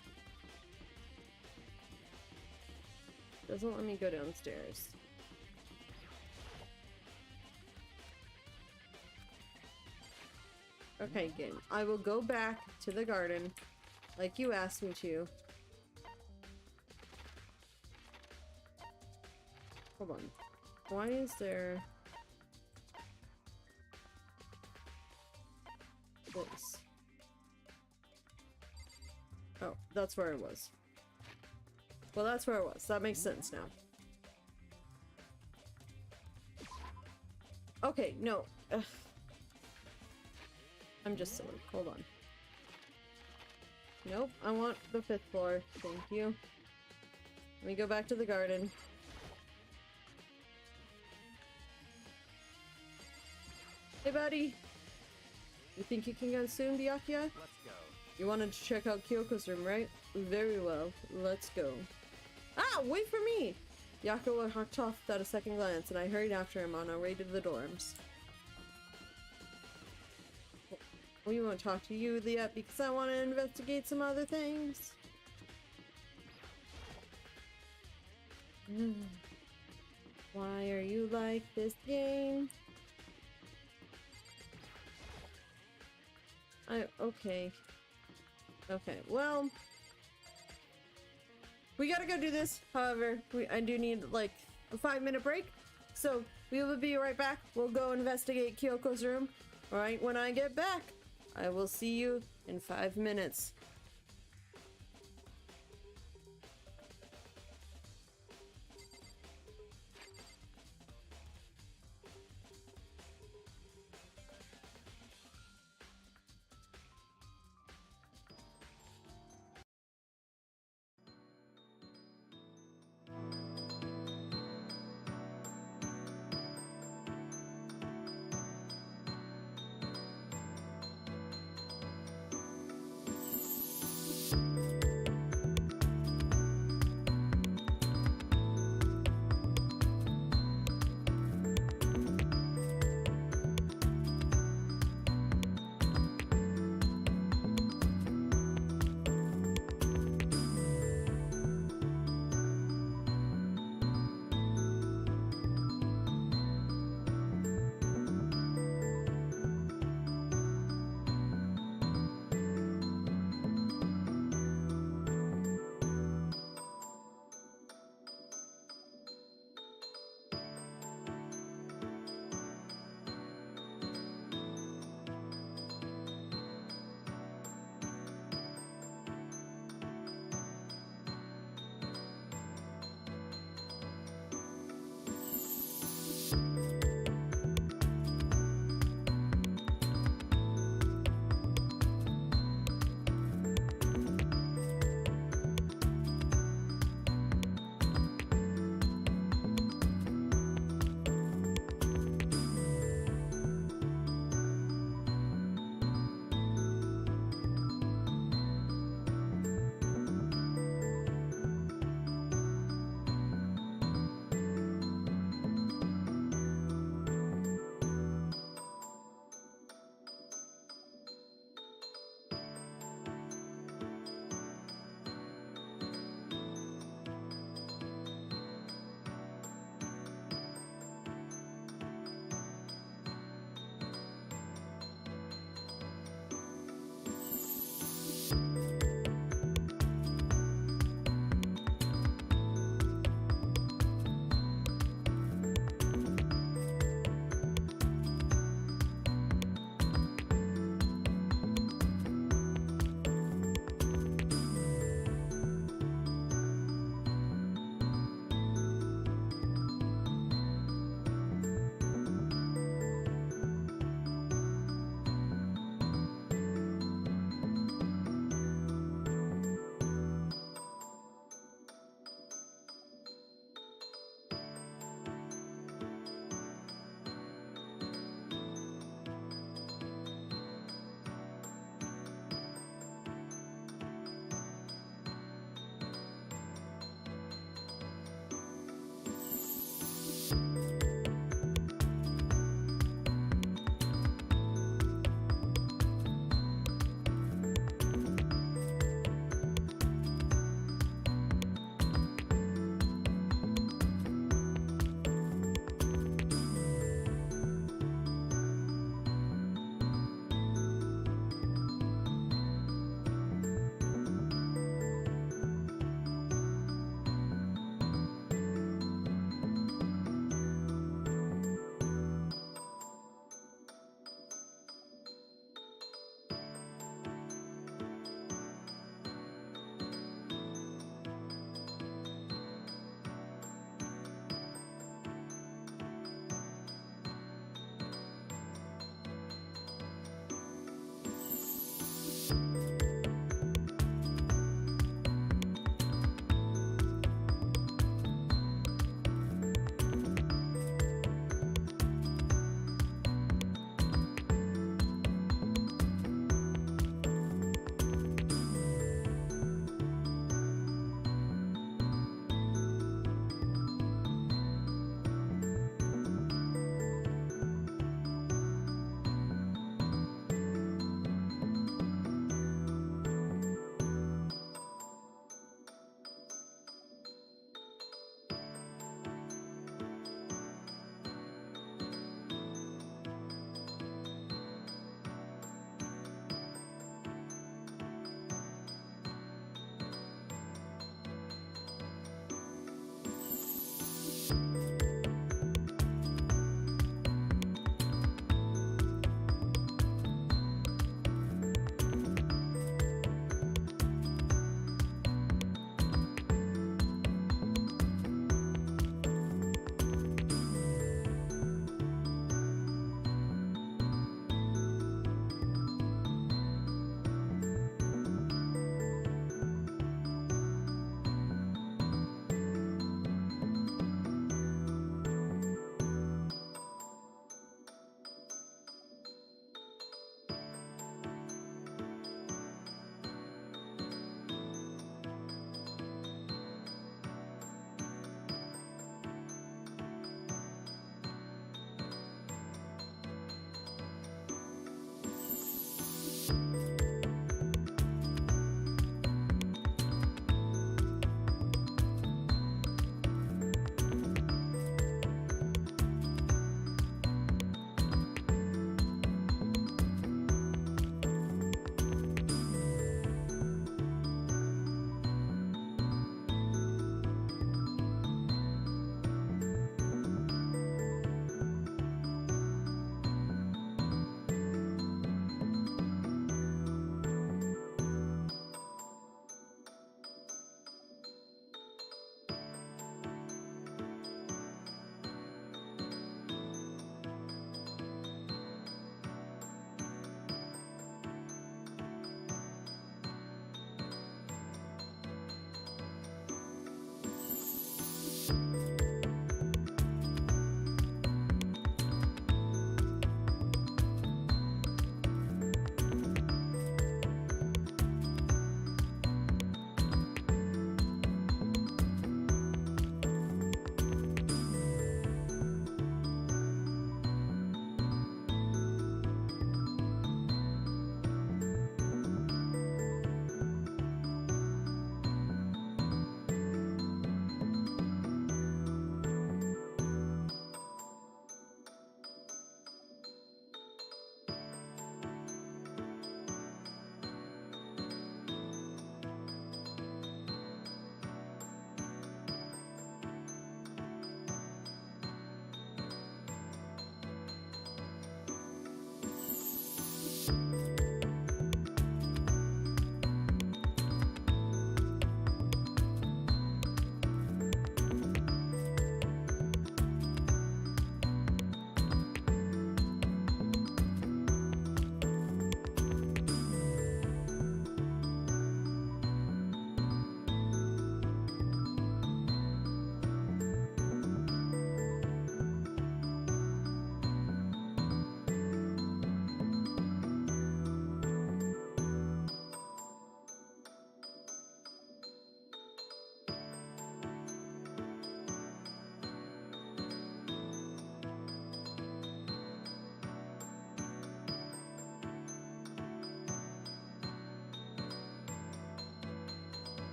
Doesn't let me go downstairs. Okay, game. I will go back to the garden like you asked me to. Hold on. Why is there this? Oh, that's where it was. Well, that's where it was. That makes sense now. Okay, no. Ugh. I'm just silly. Hold on. Nope, I want the 5th floor. Thank you. Let me go back to the garden. Hey, buddy. You think you can go soon, Byakuya? Let's go. You wanted to check out Kyoko's room, right? Very well. Let's go. Ah, wait for me! Byakuya hopped off without a second glance, and I hurried after him on our way to the dorms. We won't talk to you yet because I want to investigate some other things. Why are you like this, game? Okay. Okay, well, we gotta go do this. However, I do need like a 5-minute break. So we will be right back. We'll go investigate Kyoko's room. Alright, when I get back, I will see you in 5 minutes.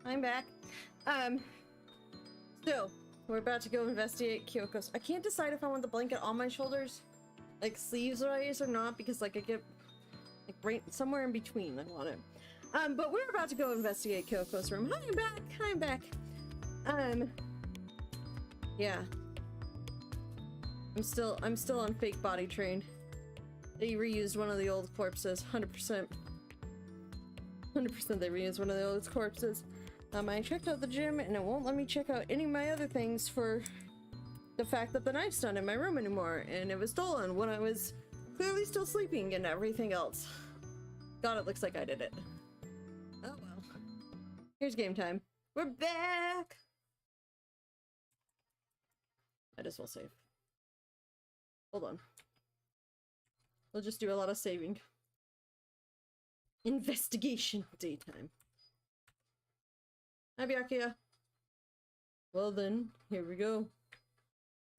I'm back. So we're about to go investigate Kyoko's. I can't decide if I want the blanket on my shoulders, like sleeves wise or not, because like I get like right somewhere in between. I want it. But we're about to go investigate Kyoko's room. Hi, I'm back. Hi, I'm back. Yeah. I'm still on fake body train. They reused one of the old corpses. 100%. 100% they reused one of the old corpses. I checked out the gym and it won't let me check out any of my other things for the fact that the knife's not in my room anymore, and it was stolen when I was clearly still sleeping and everything else. God, it looks like I did it. Oh well. Here's game time. We're back! Might as well save. Hold on. We'll just do a lot of saving. Investigation daytime. Hi, Byakuya. Well then, here we go.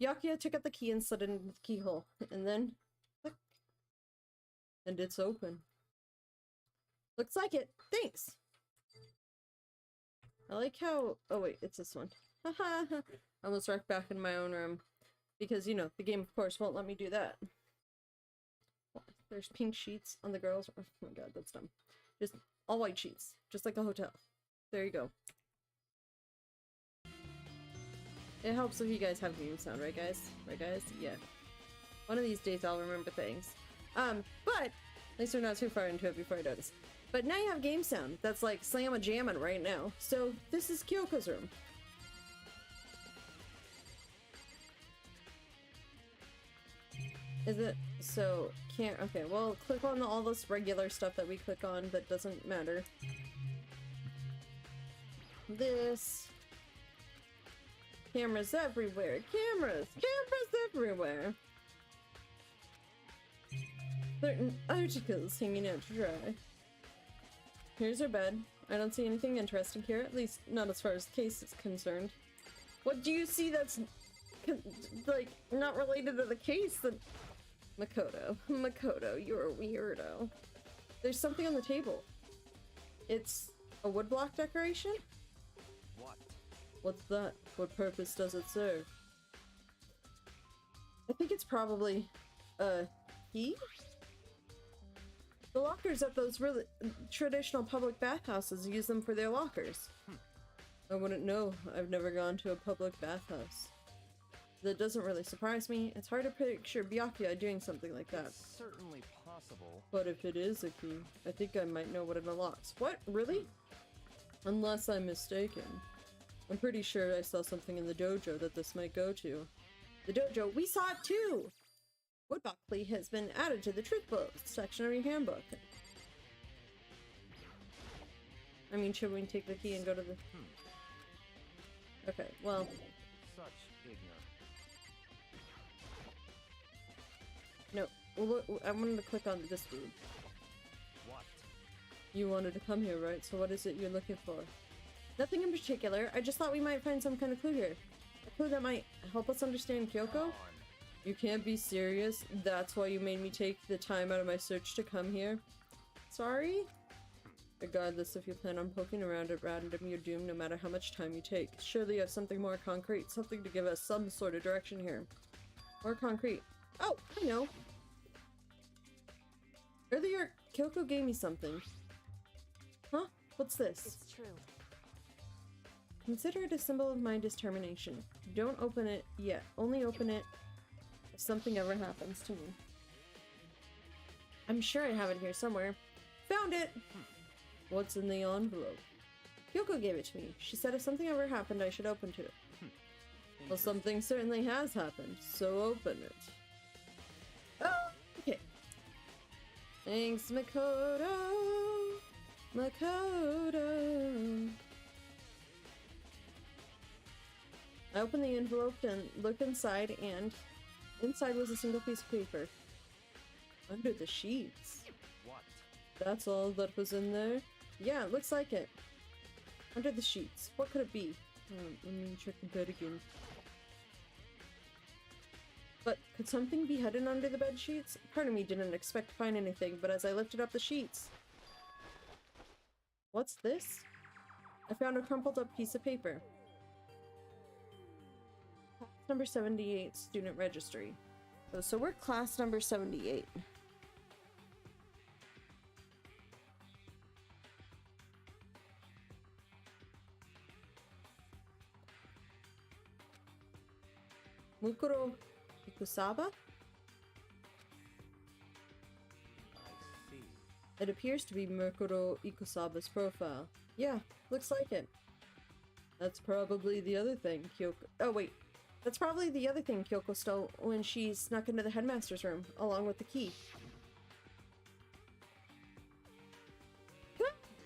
Byakuya took out the key and slid it into the keyhole, and then click. And it's open. Looks like it. Thanks. I like how... Oh wait, it's this one. Haha. I almost wrecked back in my own room. Because, you know, the game of course won't let me do that. There's pink sheets on the girls. Oh my god, that's dumb. Just all white sheets. Just like a hotel. There you go. It helps if you guys have game sound, right guys? Right guys? Yeah. One of these days I'll remember things. But at least we're not too far into it before I notice. But now you have game sound. That's like slam-a-jammin' right now. So this is Kyoko's room. Is it? So, can't... Okay, well, click on all this regular stuff that we click on that doesn't matter. This... Cameras everywhere! Cameras! Cameras everywhere! Certain articles hanging out to dry. Here's our bed. I don't see anything interesting here, at least not as far as the case is concerned. What do you see that's... like, not related to the case that... Makoto. Makoto, you're a weirdo. There's something on the table. It's a woodblock decoration? What? What's that? What purpose does it serve? I think it's probably a key? The lockers at those really traditional public bathhouses use them for their lockers. I wouldn't know. I've never gone to a public bathhouse. That doesn't really surprise me. It's hard to picture Byakuya doing something like that. It's certainly possible. But if it is a key, I think I might know what it unlocks. What? Really? Unless I'm mistaken. I'm pretty sure I saw something in the dojo that this might go to. The dojo? We saw it too! Woodblock key has been added to the truth book section of your handbook. I mean, should we take the key and go to the... Okay, well... Such ignorance. No, well, I wanted to click on this dude. What? You wanted to come here, right? So what is it you're looking for? Nothing in particular. I just thought we might find some kind of clue here. A clue that might help us understand Kyoko? You can't be serious? That's why you made me take the time out of my search to come here? Sorry? Regardless if you plan on poking around at random, you're doomed no matter how much time you take. Surely you have something more concrete, something to give us some sort of direction here. More concrete. Oh, I know. Earlier, Kyoko gave me something. Huh? What's this? It's true. Consider it a symbol of my determination. Don't open it yet. Only open it if something ever happens to me. I'm sure I have it here somewhere. Found it! What's in the envelope? Kyoko gave it to me. She said if something ever happened, I should open to it. Well, something certainly has happened, so open it. Oh, okay. Thanks, Makoto. Makoto. I opened the envelope and looked inside, and inside was a single piece of paper. Under the sheets. What? That's all that was in there? Yeah, it looks like it. Under the sheets. What could it be? Let me check the bed again. But could something be hidden under the bed sheets? Part of me didn't expect to find anything, but as I lifted up the sheets... What's this? I found a crumpled up piece of paper. Class number 78 student registry. Oh, so we're class number 78. Mukuro Ikusaba? I see. It appears to be Mukuro Ikusaba's profile. Yeah, looks like it. That's probably the other thing Kyoko— oh wait. That's probably the other thing Kyoko stole when she snuck into the headmaster's room, along with the key.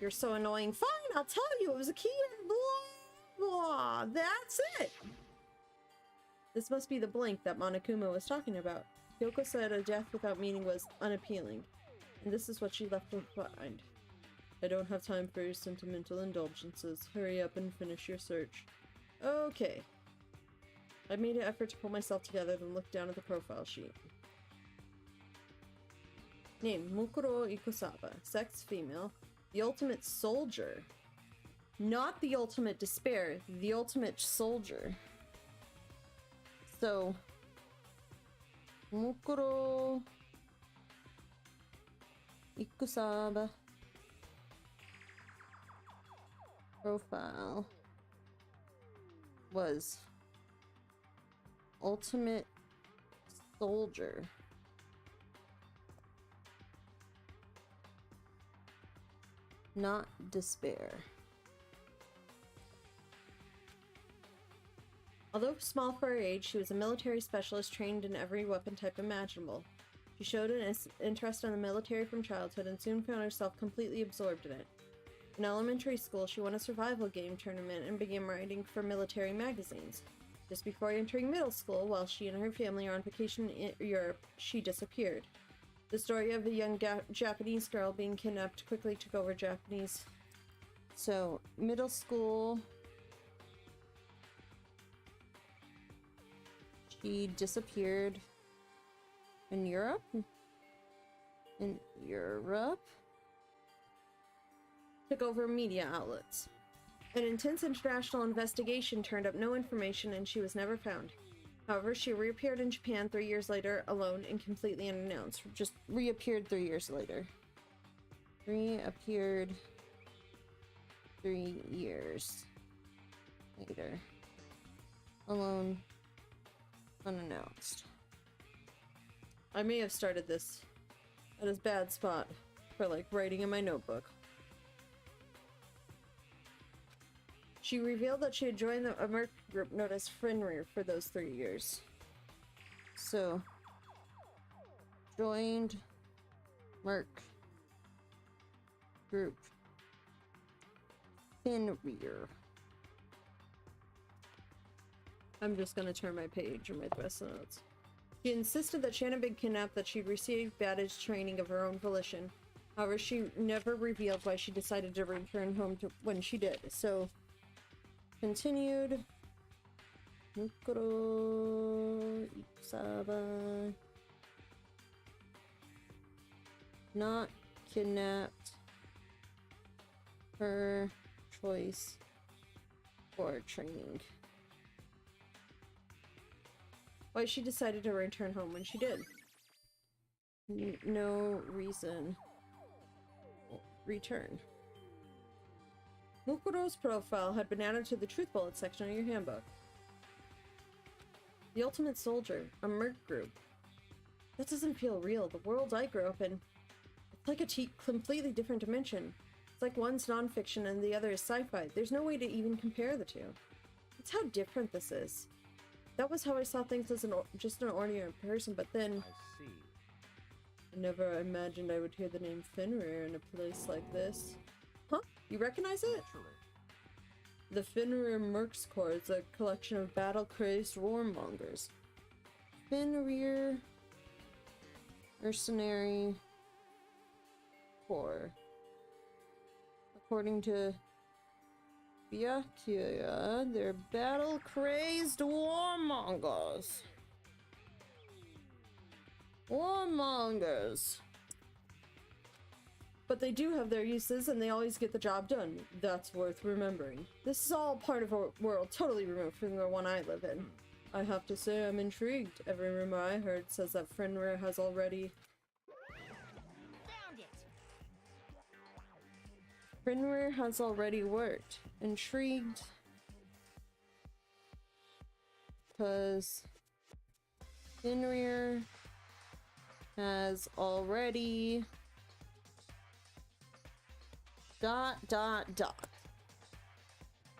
You're so annoying. Fine, I'll tell you, it was a key and blah blah. That's it! This must be the blank that Monokuma was talking about. Kyoko said a death without meaning was unappealing, and this is what she left behind. I don't have time for your sentimental indulgences. Hurry up and finish your search. Okay. I made an effort to pull myself together, then looked down at the profile sheet. Name, Mukuro Ikusaba. Sex, female. The ultimate soldier. Not the ultimate despair, the ultimate soldier. So, Mukuro Ikusaba profile was ultimate soldier. Not despair. Although small for her age, she was a military specialist trained in every weapon type imaginable. She showed an interest in the military from childhood and soon found herself completely absorbed in it. In elementary school, she won a survival game tournament and began writing for military magazines. Just before entering middle school, while she and her family are on vacation in Europe, she disappeared. The story of a young Japanese girl being kidnapped quickly took over Japanese. So, middle school, she disappeared in Europe. Took over media outlets. An intense international investigation turned up no information and she was never found. However, she reappeared in Japan 3 years later, alone and completely unannounced. Just reappeared 3 years later. Reappeared 3 years later. Alone, unannounced. I may have started this at a bad spot for like writing in my notebook. She revealed that she had joined a merc group known as Fenrir for those 3 years. So, joined merc group Fenrir. I'm just gonna turn my page and write the rest of the notes. She insisted that she hadn't been kidnapped, that she'd received badge training of her own volition. However, she never revealed why she decided to return home when she did. So, continued. Mukuro Ikusaba. Not kidnapped. Her choice for training. Why she decided to return home when she did. No reason. Return. Mukuro's profile had been added to the Truth Bullet section of your handbook. The Ultimate Soldier, a merc group. That doesn't feel real. The world I grew up in, it's like a completely different dimension. It's like one's nonfiction and the other is sci-fi. There's no way to even compare the two. That's how different this is. That was how I saw things as just an ordinary person, but then I see. I never imagined I would hear the name Fenrir in a place like this. Huh? You recognize it? Naturally. The Fenrir Mercs Corps is a collection of battle-crazed warmongers. Fenrir Mercenary Corps. According to Byakuya, they're battle-crazed warmongers. Warmongers. But they do have their uses, and they always get the job done. That's worth remembering. This is all part of a world totally removed from the one I live in. I have to say I'm intrigued. Every rumor I heard says that Fenrir has already... Found it. Fenrir has already worked. Intrigued. Because... Fenrir has already... ...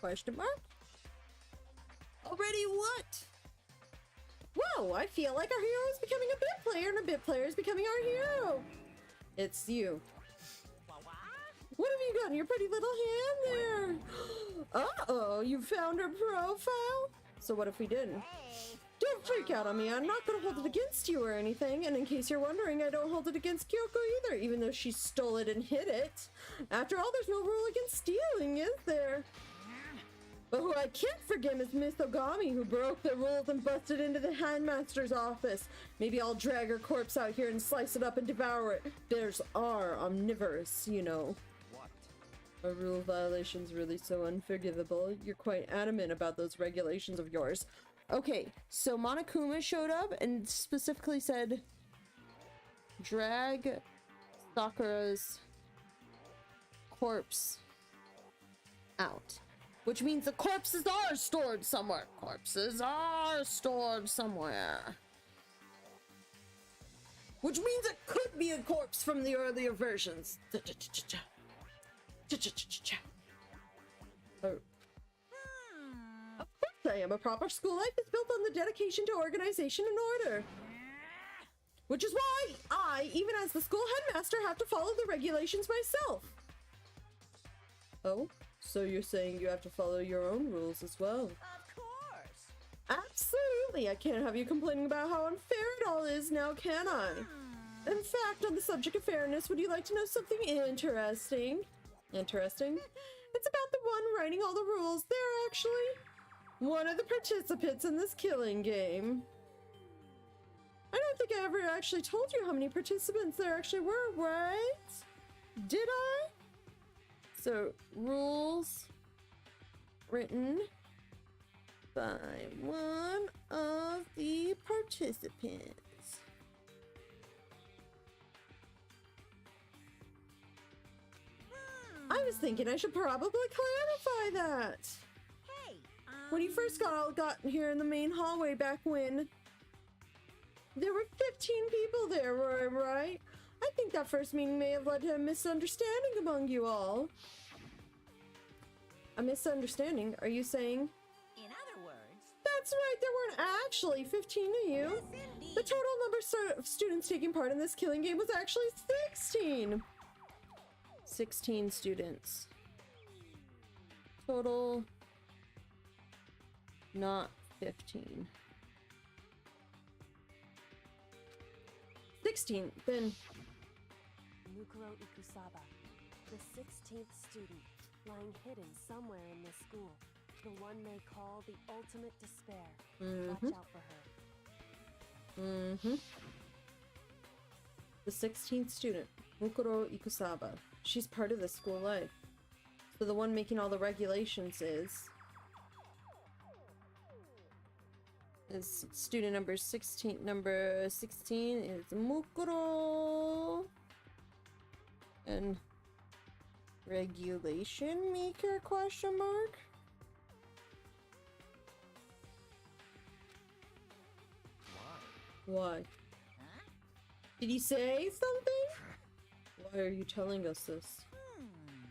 Question mark? Already what? Whoa, I feel like our hero is becoming a bit player and a bit player is becoming our hero. It's you. What have you got in your pretty little hand there? Uh-oh, you found her profile? So what if we didn't? Don't freak out on me, I'm not gonna hold it against you or anything, and in case you're wondering, I don't hold it against Kyoko either, even though she stole it and hid it. After all, there's no rule against stealing, is there? But who I can't forgive is Miss Ogami, who broke the rules and busted into the headmaster's office. Maybe I'll drag her corpse out here and slice it up and devour it. There's are omnivorous, you know. What? A rule violation's really so unforgivable. You're quite adamant about those regulations of yours. Okay, so Monokuma showed up and specifically said, drag Sakura's corpse out. Which means the corpses are stored somewhere. Corpses are stored somewhere. Which means it could be a corpse from the earlier versions. Oh. Of course I am. A proper school life is built on the dedication to organization and order. Which is why I, even as the school headmaster, have to follow the regulations myself. Oh, so you're saying you have to follow your own rules as well? Of course. Absolutely. I can't have you complaining about how unfair it all is now, can I? In fact, on the subject of fairness, would you like to know something interesting? Interesting? It's about the one writing all the rules. They're actually one of the participants in this killing game. I don't think I ever actually told you how many participants there actually were, right? Did I? So, rules written by one of the participants. I was thinking I should probably clarify that. Hey, When you first got here in the main hallway back when, there were 15 people there, Roy, right? I think that first meeting may have led to a misunderstanding among you all. A misunderstanding? Are you saying? in other words, That's right, there weren't actually 15 of you. yes, indeed. The total number of students taking part in this killing game was actually 16. 16 students. Total, not 15. 16, then. Mukuro Ikusaba, the 16th student, lying hidden somewhere in this school. The one they call the ultimate despair. Watch out for her. The 16th student, Mukuro Ikusaba. She's part of the school life. So the one making all the regulations is student number 16. Number 16 is Mukuro. And regulation maker, question mark? Why? Did he say something? Why are you telling us this?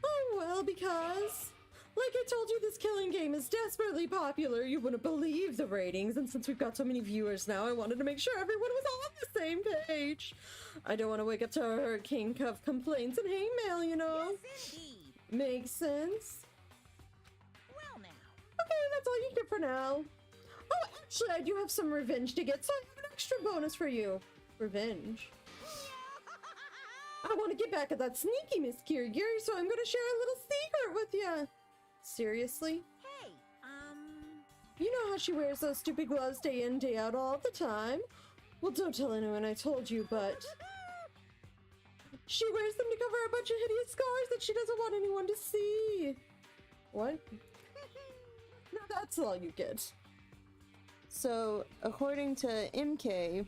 Oh, well, because, like I told you, this killing game is desperately popular. You wouldn't believe the ratings, and since we've got so many viewers now, I wanted to make sure everyone was on the same page. I don't want to wake up to a hurricane of complaints and hate mail, you know? Yes, indeed. Makes sense. Well now. Okay, that's all you get for now. Oh, actually, I do have some revenge to get, so I have an extra bonus for you. Revenge. I want to get back at that sneaky Miss Kirigiri, so I'm going to share a little secret with you. Seriously? Hey, You know how she wears those stupid gloves day in, day out all the time? Well, don't tell anyone I told you, but She wears them to cover a bunch of hideous scars that she doesn't want anyone to see. What? No, that's all you get. So, according to MK,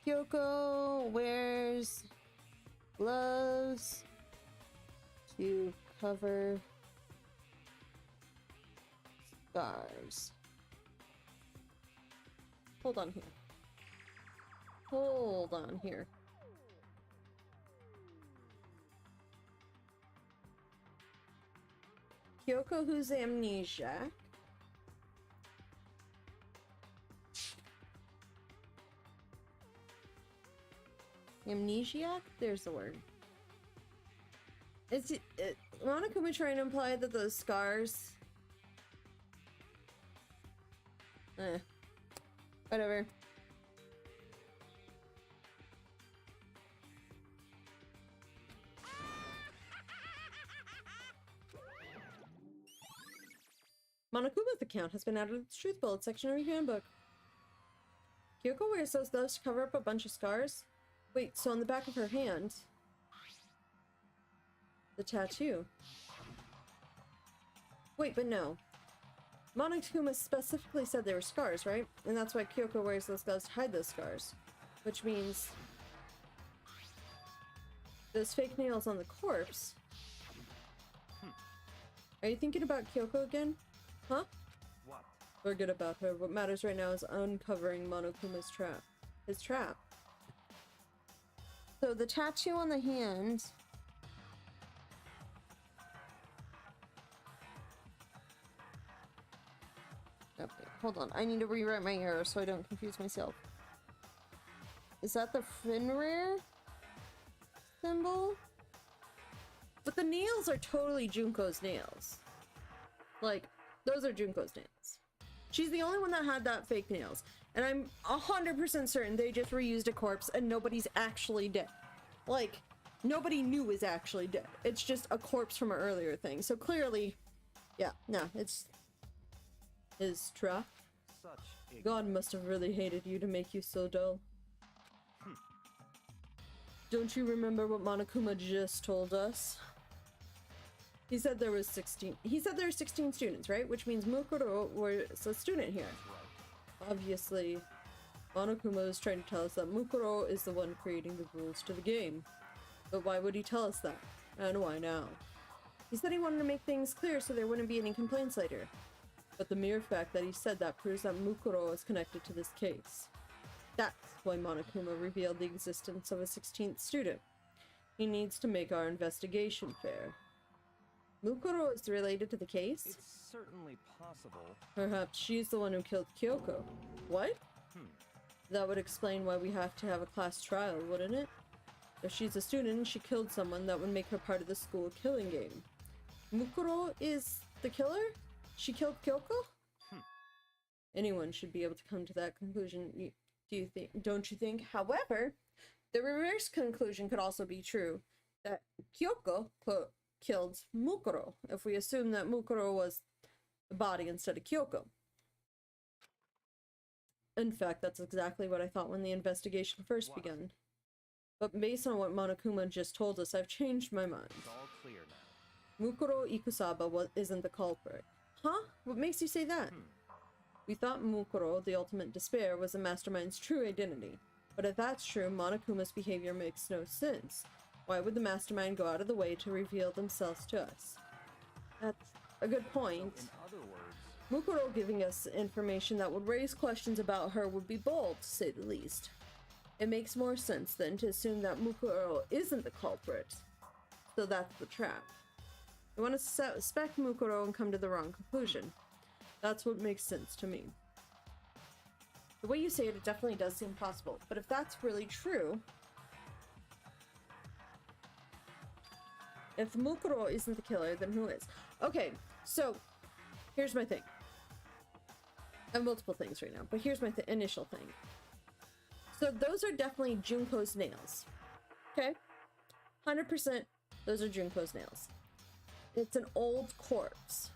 Kyoko wears gloves to cover scars. Hold on here. Hold on here. Kyoko, who's amnesiac. Amnesiac? There's the word. Is it Monokuma trying to imply that those scars... Whatever. Monokuma's account has been added to the truth bullet section of your handbook. Kyoko wears those gloves to cover up a bunch of scars? Wait, so on the back of her hand... the tattoo. Wait, but no. Monokuma specifically said they were scars, right? And that's why Kyoko wears those gloves to hide those scars. Which means... those fake nails on the corpse... Are you thinking about Kyoko again? Huh? What? Forget about her. What matters right now is uncovering Monokuma's trap. His trap. So the tattoo on the hand... Okay, hold on. I need to rewrite my error so I don't confuse myself. Is that the Finrare symbol? But the nails are totally Junko's nails. Like, those are Junko's nails. She's the only one that had that fake nails. And I'm 100% certain they just reused a corpse and nobody's actually dead. Like, nobody new is actually dead. It's just a corpse from an earlier thing. So clearly, yeah, no, it's his trap. Such ignorance. God must have really hated you to make you so dull. Don't you remember what Monokuma just told us? He said there was 16. He said there were 16 students, right? Which means Mukuro was a student here. Right. Obviously, Monokuma is trying to tell us that Mukuro is the one creating the rules to the game. But why would he tell us that? And why now? He said he wanted to make things clear so there wouldn't be any complaints later. But the mere fact that he said that proves that Mukuro is connected to this case. That's why Monokuma revealed the existence of a 16th student. He needs to make our investigation fair. Mukuro is related to the case? It's certainly possible. Perhaps she's the one who killed Kyoko. What? That would explain why we have to have a class trial, wouldn't it? If she's a student and she killed someone, that would make her part of the school killing game. Mukuro is the killer? She killed Kyoko? Anyone should be able to come to that conclusion. Don't you think? However, the reverse conclusion could also be true. That Kyoko killed Mukuro, if we assume that Mukuro was the body instead of Kyoko. In fact, that's exactly what I thought when the investigation first began. But based on what Monokuma just told us, I've changed my mind. It's all clear now. Mukuro Ikusaba isn't the culprit. Huh? What makes you say that? We thought Mukuro, the ultimate despair, was the mastermind's true identity. But if that's true, Monokuma's behavior makes no sense. Why would the mastermind go out of the way to reveal themselves to us? That's a good point. In other words, Mukuro giving us information that would raise questions about her would be bold, to say the least. It makes more sense then to assume that Mukuro isn't the culprit. So that's the trap. You want to suspect Mukuro and come to the wrong conclusion. That's what makes sense to me. The way you say it, it definitely does seem possible. But if that's really true... if Mukuro isn't the killer, then who is? Okay, so here's my thing. I have multiple things right now, but here's my initial thing. So those are definitely Junko's nails. Okay? 100% those are Junko's nails. It's an old corpse.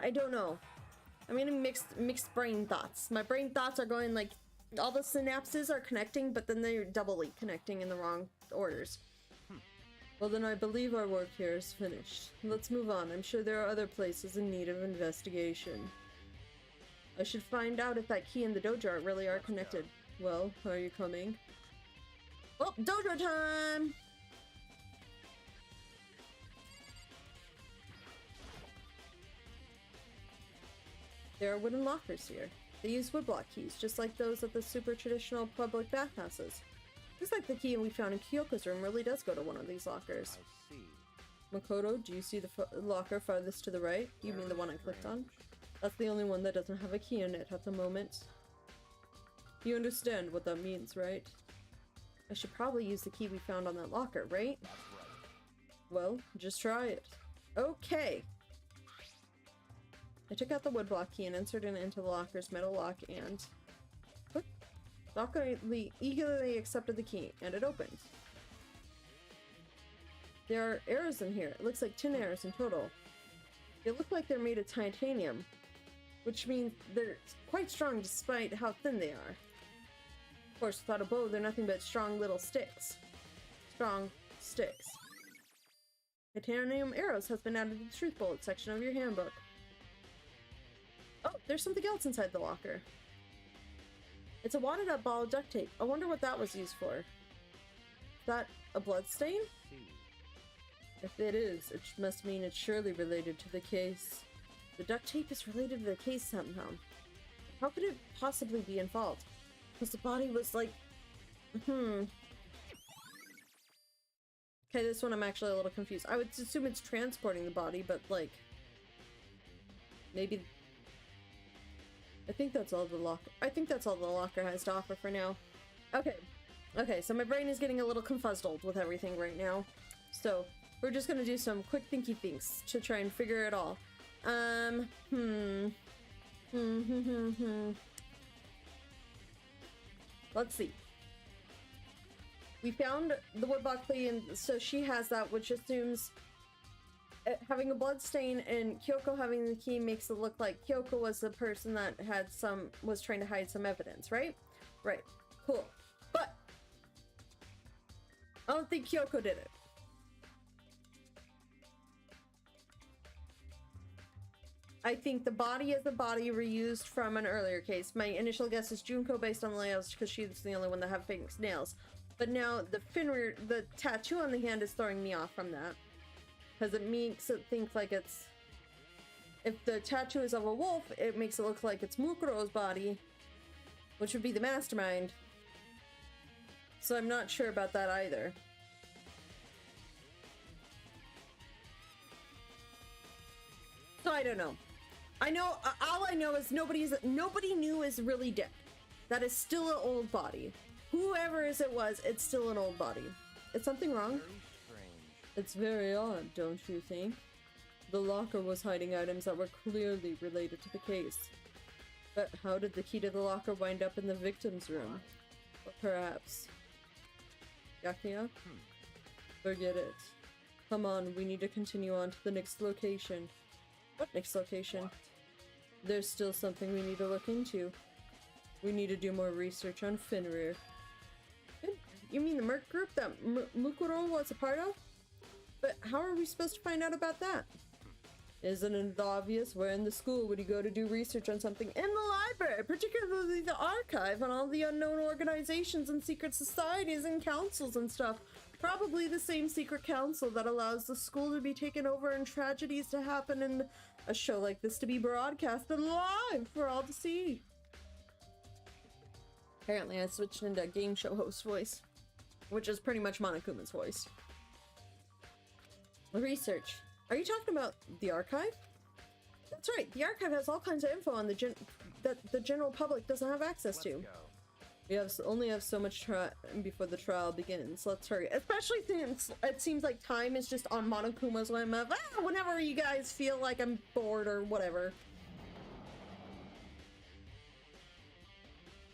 I don't know. I'm getting mixed brain thoughts. My brain thoughts are going like all the synapses are connecting, but then they're doubly connecting in the wrong orders. Well, then I believe our work here is finished. Let's move on. I'm sure there are other places in need of investigation. I should find out if that key and the dojo really are connected. Well, are you coming? Oh, dojo time! There are wooden lockers here. They use woodblock keys, just like those at the super traditional public bathhouses. Looks like the key we found in Kyoko's room really does go to one of these lockers. I see. Makoto, do you see the locker farthest to the right? You mean the one I clicked on? That's the only one that doesn't have a key in it at the moment. You understand what that means, right? I should probably use the key we found on that locker, right? That's right. Well, just try it. Okay. I took out the woodblock key and inserted it into the locker's metal lock and... What? Locker eagerly accepted the key, and it opened. There are arrows in here. It looks like 10 arrows in total. They look like they're made of titanium, which means they're quite strong despite how thin they are. Of course, without a bow, they're nothing but strong little sticks. Strong sticks. Titanium arrows has been added to the truth bullet section of your handbook. Oh, there's something else inside the locker. It's a wadded up ball of duct tape. I wonder what that was used for. Is that a blood stain? See. If it is, it must mean it's surely related to the case. The duct tape is related to the case somehow. How could it possibly be involved? Because the body was like... Okay, this one I'm actually a little confused. I would assume it's transporting the body, but like... Maybe... I think that's all the locker has to offer for now. Okay, so my brain is getting a little confuzzled with everything right now. So, we're just gonna do some quick thinky thinks to try and figure it all. Let's see. We found the woodblock key, and so she has that, which assumes having a blood stain and Kyoko having the key makes it look like Kyoko was the person that was trying to hide some evidence, right? Right. Cool. But I don't think Kyoko did it. I think the body is the body reused from an earlier case. My initial guess is Junko based on the layouts because she's the only one that have fake nails. But now the tattoo on the hand is throwing me off from that. Because it makes it think like it's... If the tattoo is of a wolf, it makes it look like it's Mukuro's body, which would be the mastermind. So I'm not sure about that either. So I don't know. I know, all I know is nobody new is really dead. That is still an old body. Whoever it was, it's still an old body. Is something wrong? Very strange. It's very odd, don't you think? The locker was hiding items that were clearly related to the case. But how did the key to the locker wind up in the victim's room? Or perhaps... Yakuya? Forget it. Come on, we need to continue on to the next location. What next location? What? There's still something we need to look into. We need to do more research on Fenrir. You mean the Merc group that Mukuro was a part of? But how are we supposed to find out about that? Isn't it obvious? Where in the school would you go to do research on something? In the library, particularly the archive and all the unknown organizations and secret societies and councils and stuff. Probably the same secret council that allows the school to be taken over and tragedies to happen and a show like this to be broadcasted live for all to see. Apparently I switched into a game show host voice, which is pretty much Monokuma's voice. Research. Are you talking about the archive? That's right, the archive has all kinds of info on that the general public doesn't have access to. Let's go. We only have so much time before the trial begins. Let's hurry. Especially since it seems like time is just on Monokuma's whim of, whenever you guys feel like I'm bored or whatever.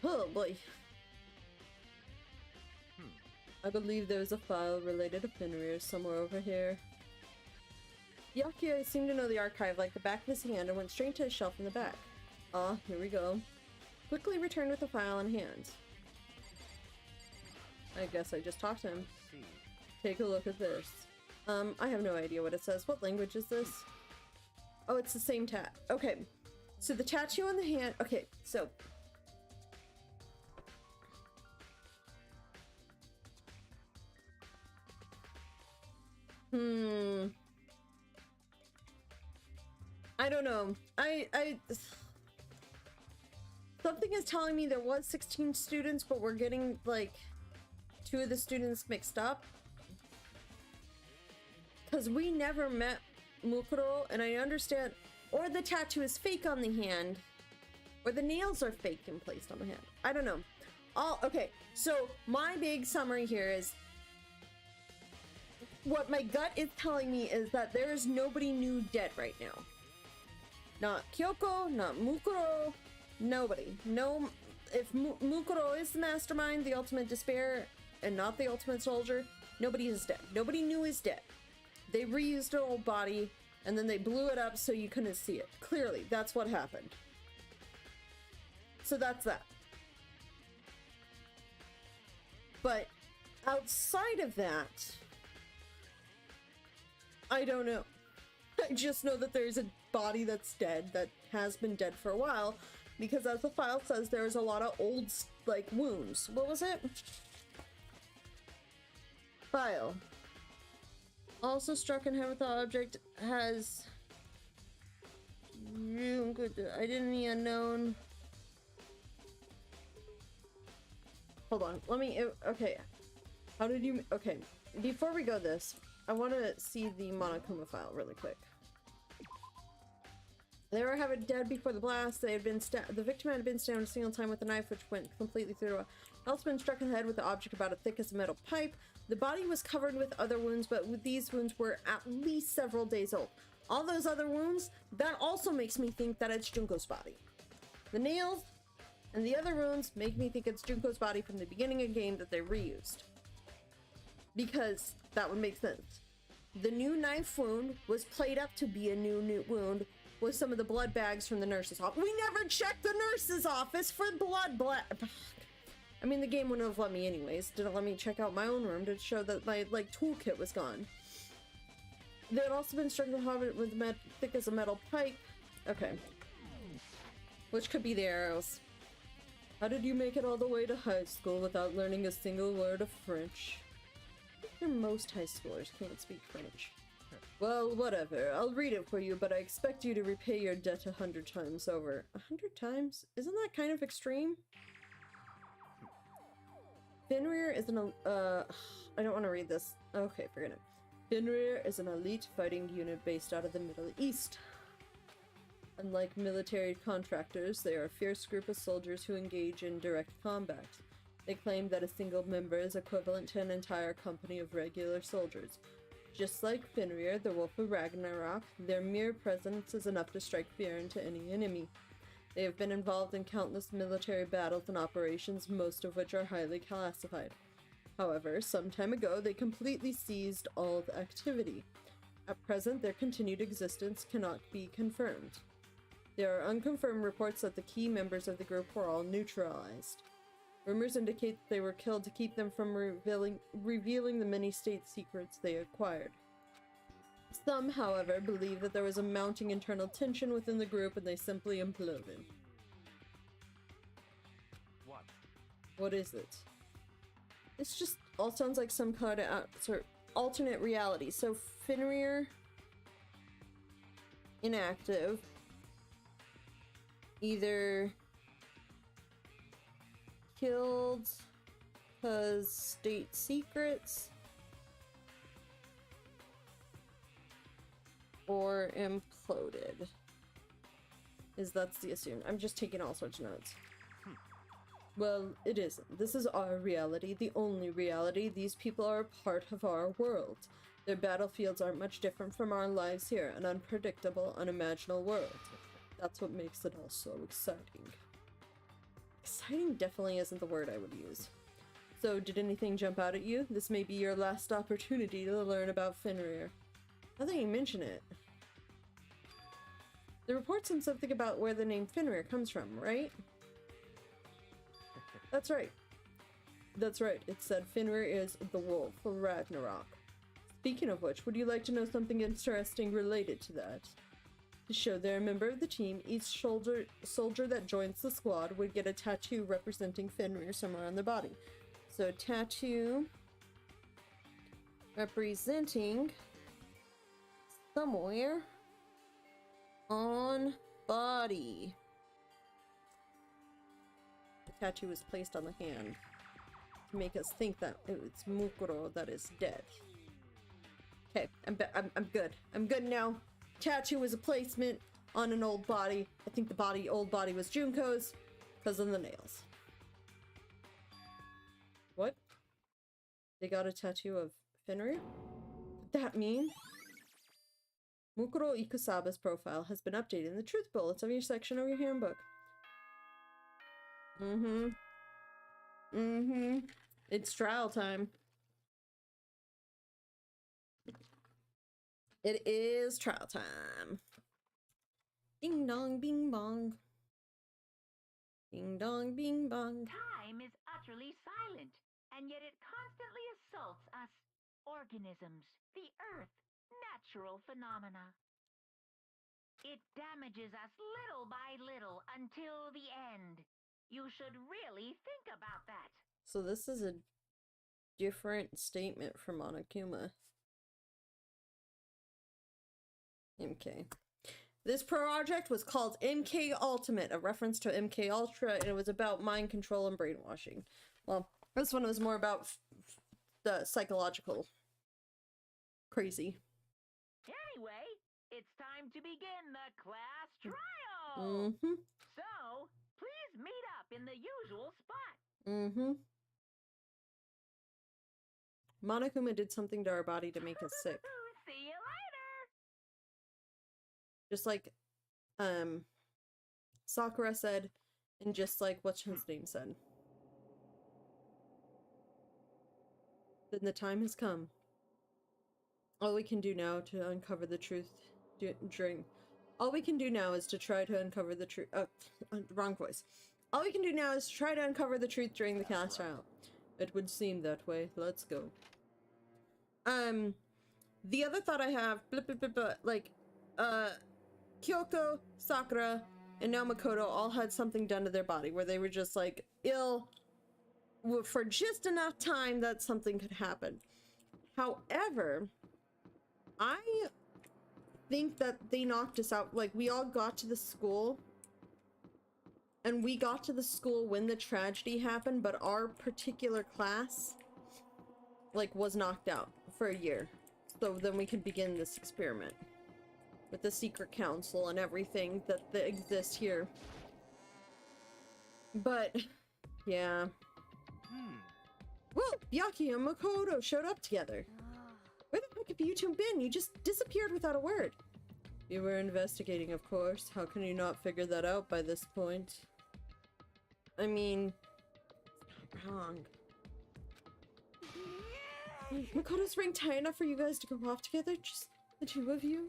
Oh boy. I believe there is a file related to Fenrir somewhere over here. Yakuya seemed to know the archive like the back of his hand and went straight to a shelf in the back. Ah, here we go. Quickly return with the file in hand. I guess I just talked to him. See. Take a look at this. I have no idea what it says. What language is this? Oh, it's the same tat. Okay. So the tattoo on the hand. Okay, so. I don't know. Something is telling me there was 16 students, but we're getting, like, 2 of the students mixed up. Because we never met Mukuro, and I understand... Or the tattoo is fake on the hand, or the nails are fake and placed on the hand. I don't know. Okay, so my big summary here is... What my gut is telling me is that there is nobody new dead right now. Not Kyoko, not Mukuro, nobody. No, if Mukuro is the mastermind, the ultimate despair, and not the ultimate soldier, nobody is dead. Nobody new is dead. They reused an old body, and then they blew it up so you couldn't see it. Clearly, that's what happened. So that's that. But outside of that, I don't know. I just know that there's a body that's dead, that has been dead for a while, because as the file says, there's a lot of old, like, wounds. What was it? File. Also struck in head with the object has... Identity unknown. Hold on, let me... Okay. How did you... Okay, before we go this, I want to see the Monokuma file really quick. They were having dead before the blast. They had been the victim had been stabbed a single time with a knife, which went completely through. Else been struck in the head with an object about as thick as a metal pipe. The body was covered with other wounds, but these wounds were at least several days old. All those other wounds, that also makes me think that it's Junko's body. The nails and the other wounds make me think it's Junko's body from the beginning of the game that they reused. Because that would make sense. The new knife wound was played up to be a new wound with some of the blood bags from the nurse's office. We never checked the nurse's office for blood. I mean, the game wouldn't have let me anyways. Didn't let me check out my own room to show that my, like, toolkit was gone. They had also been struck in the hobbit with thick as a metal pipe. Okay. Which could be the arrows. How did you make it all the way to high school without learning a single word of French? I think most high schoolers can't speak French. Well, whatever. I'll read it for you, but I expect you to repay your debt 100 times over. 100 times? Isn't that kind of extreme? Fenrir is an I don't want to read this. Okay, forget it. Fenrir is an elite fighting unit based out of the Middle East. Unlike military contractors, they are a fierce group of soldiers who engage in direct combat. They claim that a single member is equivalent to an entire company of regular soldiers. Just like Fenrir, the Wolf of Ragnarok, their mere presence is enough to strike fear into any enemy. They have been involved in countless military battles and operations, most of which are highly classified. However, some time ago, they completely ceased all the activity. At present, their continued existence cannot be confirmed. There are unconfirmed reports that the key members of the group were all neutralized. Rumors indicate that they were killed to keep them from revealing the many state secrets they acquired. Some, however, believe that there was a mounting internal tension within the group and they simply imploded. What? What is it? This just all sounds like some kind of alternate reality. So Fenrir, inactive, either killed because state secrets, or imploded. That's the assumed. I'm just taking all sorts of notes. Well, it isn't. This is our reality, the only reality. These people are a part of our world. Their battlefields aren't much different from our lives here, an unpredictable, unimaginable world. That's what makes it all so exciting. Exciting definitely isn't the word I would use. So, did anything jump out at you? This may be your last opportunity to learn about Fenrir. I think you mentioned it. The report said something about where the name Fenrir comes from, right? That's right. That's right. It said Fenrir is the wolf of Ragnarok. Speaking of which, would you like to know something interesting related to that? To show they're a member of the team, each soldier that joins the squad would get a tattoo representing Fenrir somewhere on their body. So tattoo representing somewhere on body. The tattoo was placed on the hand to make us think that it's Mukuro that is dead. Okay, I'm good. I'm good now. Tattoo was a placement on an old body. I think the old body was Junko's because of the nails. What? They got a tattoo of Fenrir? What that mean? Mukuro Ikusaba's profile has been updated in the truth bullets of your section of your handbook. It's trial time. It is trial time. Ding dong, bing bong. Ding dong, bing bong. Time is utterly silent, and yet it constantly assaults us organisms, the earth, natural phenomena. It damages us little by little until the end. You should really think about that. So this is a different statement from Monokuma. MK. This project was called MK Ultimate, a reference to MK Ultra, and it was about mind control and brainwashing. Well, this one was more about the psychological crazy. Anyway, it's time to begin the class trial. So, please meet up in the usual spot. Monokuma did something to our body to make us sick. See you later. Just like Sakura said, and just like what's his name said. Then the time has come. All we can do now to uncover the truth during... All we can do now is to try to uncover the truth... wrong voice. All we can do now is to try to uncover the truth during the cast trial. It would seem that way. Let's go. The other thought I have... like, Kyoko, Sakura, and now Makoto all had something done to their body where they were just, like, ill for just enough time that something could happen. However, I think that they knocked us out. Like, we all got to the school, and we got to the school when the tragedy happened, but our particular class, like, was knocked out for a year. So then we could begin this experiment with the secret council and everything that exists here. But, yeah. Well, Yaki and Makoto showed up together. Where the heck have you two been? You just disappeared without a word. You were investigating, of course. How can you not figure that out by this point? I mean, it's not wrong. Makoto's ring tight enough for you guys to go off together? Just the two of you?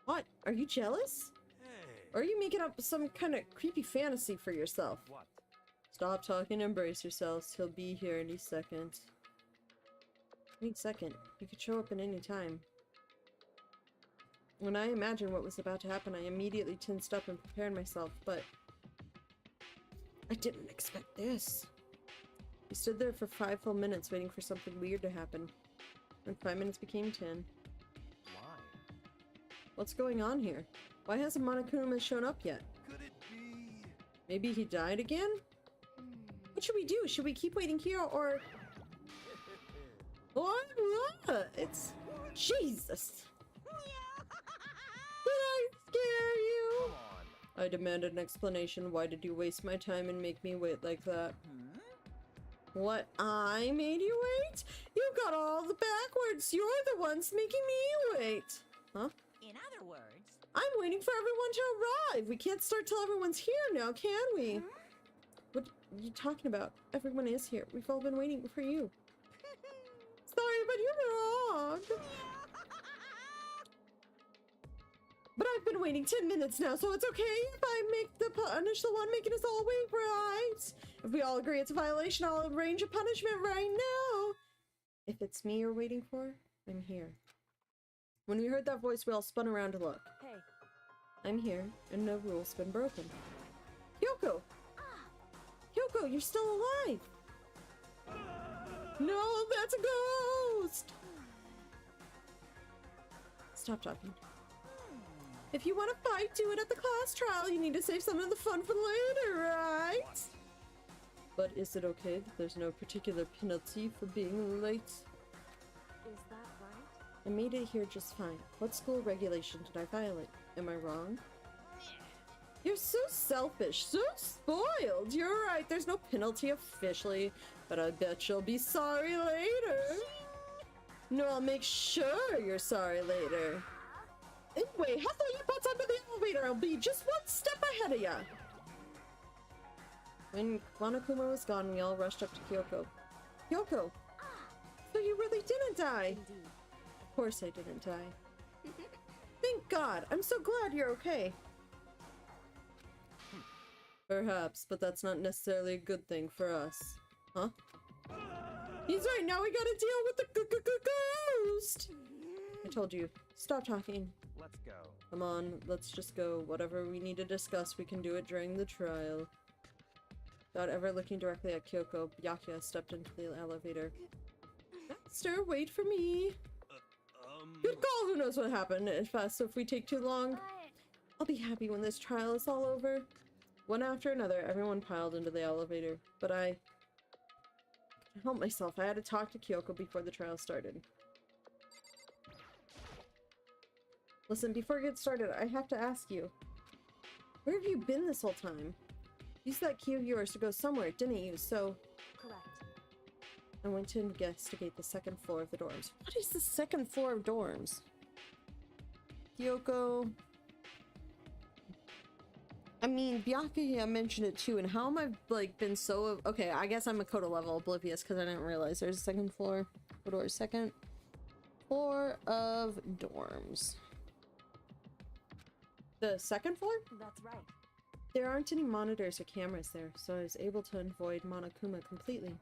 What? Are you jealous? Hey. Or are you making up some kind of creepy fantasy for yourself? What? Stop talking and embrace yourselves. He'll be here any second. Any second. He could show up at any time. When I imagined what was about to happen, I immediately tensed up and prepared myself, but I didn't expect this. We stood there for 5 full minutes waiting for something weird to happen. And 5 minutes became 10. Why? What's going on here? Why hasn't Monokuma shown up yet? Could it be? Maybe he died again? What should we do? Should we keep waiting here or... What? It's... Jesus! Did I scare you? Come on. I demanded an explanation. Why did you waste my time and make me wait like that? What? I made you wait? You got all the backwards. You're the ones making me wait. Huh? In other words, I'm waiting for everyone to arrive. We can't start till everyone's here now, can we? What are you talking about? Everyone is here. We've all been waiting for you. Sorry, but you're wrong. But I've been waiting 10 minutes now, so it's okay if I punish the one making us all wait, right? If we all agree it's a violation, I'll arrange a punishment right now. If it's me you're waiting for, I'm here. When we heard that voice, we all spun around to look. Hey. I'm here, and no rule's been broken. Kyoko! Kyoko, you're still alive! No, that's a ghost! Stop talking. If you want to fight, do it at the class trial. You need to save some of the fun for later, right? But is it okay that there's no particular penalty for being late? Is that right? I made it here just fine. What school regulation did I violate? Am I wrong? You're so selfish, so spoiled. You're right, there's no penalty officially, but I bet you'll be sorry later. No, I'll make sure you're sorry later. Anyway, how about you butts under the elevator? I'll be just one step ahead of ya. When Monokuma was gone, we all rushed up to Kyoko. Kyoko! So you really didn't die! Indeed. Of course I didn't die. Thank God! I'm so glad you're okay. Perhaps, but that's not necessarily a good thing for us. Huh? He's right, now we gotta deal with the ghost! I told you, stop talking. Let's go. Come on, let's just go. Whatever we need to discuss, we can do it during the trial. Without ever looking directly at Kyoko, Byakuya stepped into the elevator. Master, wait for me! Good call, who knows what happened so if we take too long. I'll be happy when this trial is all over. One after another, everyone piled into the elevator, but I couldn't help myself. I had to talk to Kyoko before the trial started. Listen, before we get started, I have to ask you. Where have you been this whole time? You used that key of yours to go somewhere, didn't you? So... Correct. I went to investigate the second floor of the dorms. What is the second floor of dorms? Kyoko... I mean, Byakuya mentioned it too, and how am I, like, been so... Okay, I guess I'm Makoto level oblivious because I didn't realize there's a second floor. What door? Second floor of dorms. The second floor? That's right. There aren't any monitors or cameras there, so I was able to avoid Monokuma completely.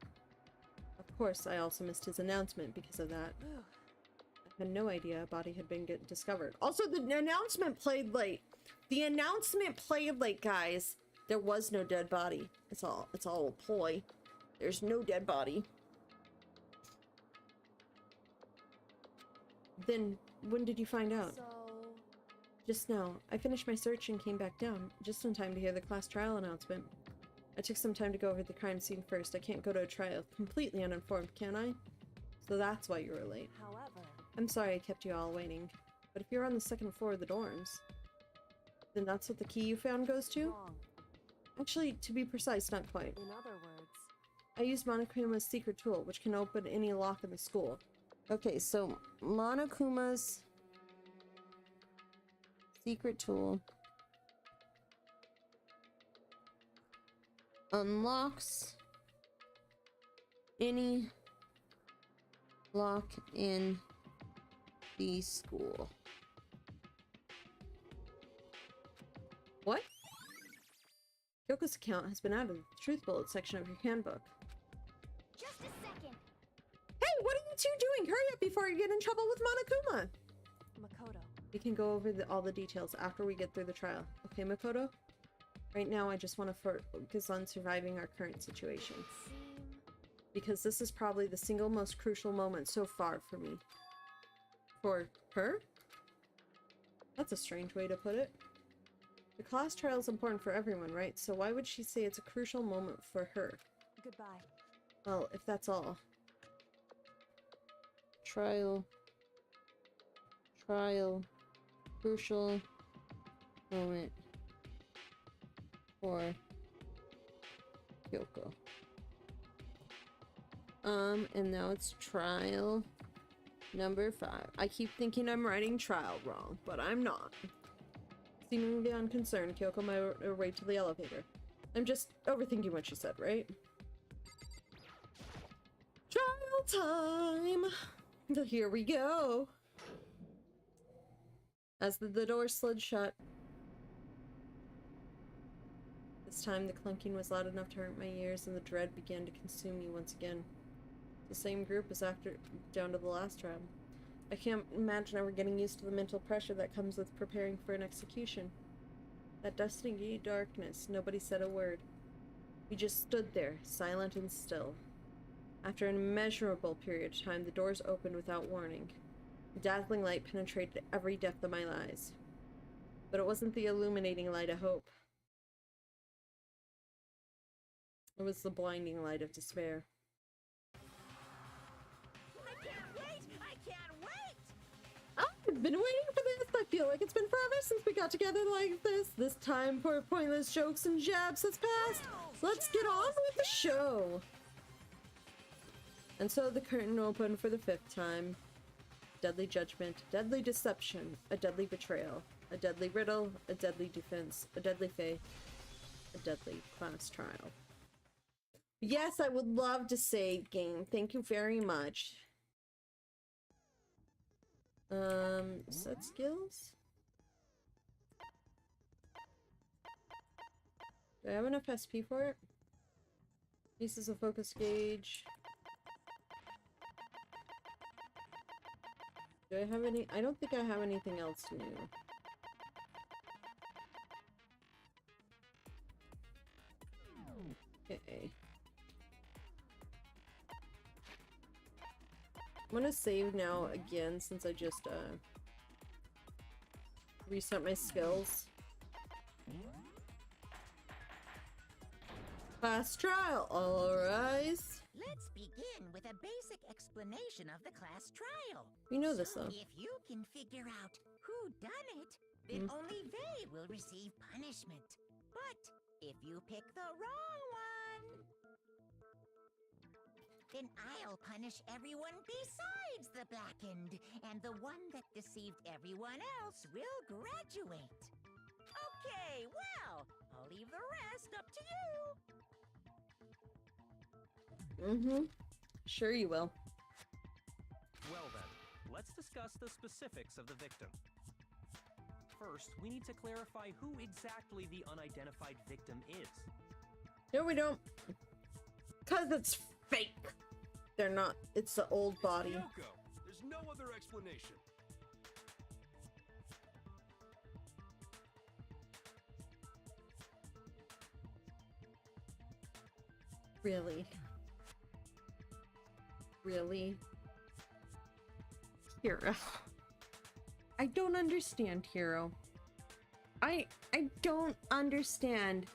Of course, I also missed his announcement because of that. I had no idea a body had been discovered. Also, the announcement played late. The announcement played late, guys. There was no dead body. It's all a ploy. There's no dead body. Then, when did you find out? So... Just now. I finished my search and came back down, just in time to hear the class trial announcement. I took some time to go over the crime scene first. I can't go to a trial completely uninformed, can I? So that's why you were late. However... I'm sorry I kept you all waiting. But if you're on the second floor of the dorms, then that's what the key you found goes to? Wrong. Actually, to be precise, not quite. In other words... I used Monokuma's secret tool, which can open any lock in the school. Okay, so Monokuma's secret tool unlocks any lock in the school. What? Kyoko's account has been added to the truth bullet section of your handbook. Just a second. Hey, what are you two doing? Hurry up before you get in trouble with Monokuma! Makoto. We can go over all the details after we get through the trial. Okay, Makoto? Right now, I just want to focus on surviving our current situation. Because this is probably the single most crucial moment so far for me. For her? That's a strange way to put it. The class trial is important for everyone, right? So why would she say it's a crucial moment for her? Goodbye. Well, if that's all. Trial. Crucial moment for Kyoko. And now it's trial number 5. I keep thinking I'm writing trial wrong, but I'm not. Seemingly unconcerned, Kyoko made her way to the elevator. I'm just overthinking what she said, right? Trial time! Here we go! As the door slid shut. This time the clunking was loud enough to hurt my ears, and the dread began to consume me once again. The same group as after down to the last trial. I can't imagine ever getting used to the mental pressure that comes with preparing for an execution. That dusty darkness, nobody said a word. We just stood there, silent and still. After an immeasurable period of time, the doors opened without warning. A dazzling light penetrated every depth of my eyes. But it wasn't the illuminating light of hope. It was the blinding light of despair. I can't wait! I can't wait! I've been waiting for this. I feel like it's been forever since we got together like this. This time for pointless jokes and jabs has passed. Let's get on with the show. And so the curtain opened for the 5th time. Deadly judgment, deadly deception, a deadly betrayal, a deadly riddle, a deadly defense, a deadly faith, a deadly class trial. Yes, I would love to save game. Thank you very much. Set skills? Do I have enough SP for it? Uses a focus gauge. Do I have any? I don't think I have anything else new. Okay. I'm gonna save now again since I just reset my skills. Class trial, all rise. Let's begin with a basic explanation of the class trial. We know this though. If you can figure out who done it, then only they will receive punishment. But if you pick the wrong one, then I'll punish everyone besides the blackened, and the one that deceived everyone else will graduate. Okay, well, I'll leave the rest up to you. Sure you will. Well then, let's discuss the specifics of the victim. First, we need to clarify who exactly the unidentified victim is. No, we don't. Cause it's fake. They're not. It's the old body. Kyoko. There's no other explanation. Really? Really? Hero. I don't understand, Hero. I don't understand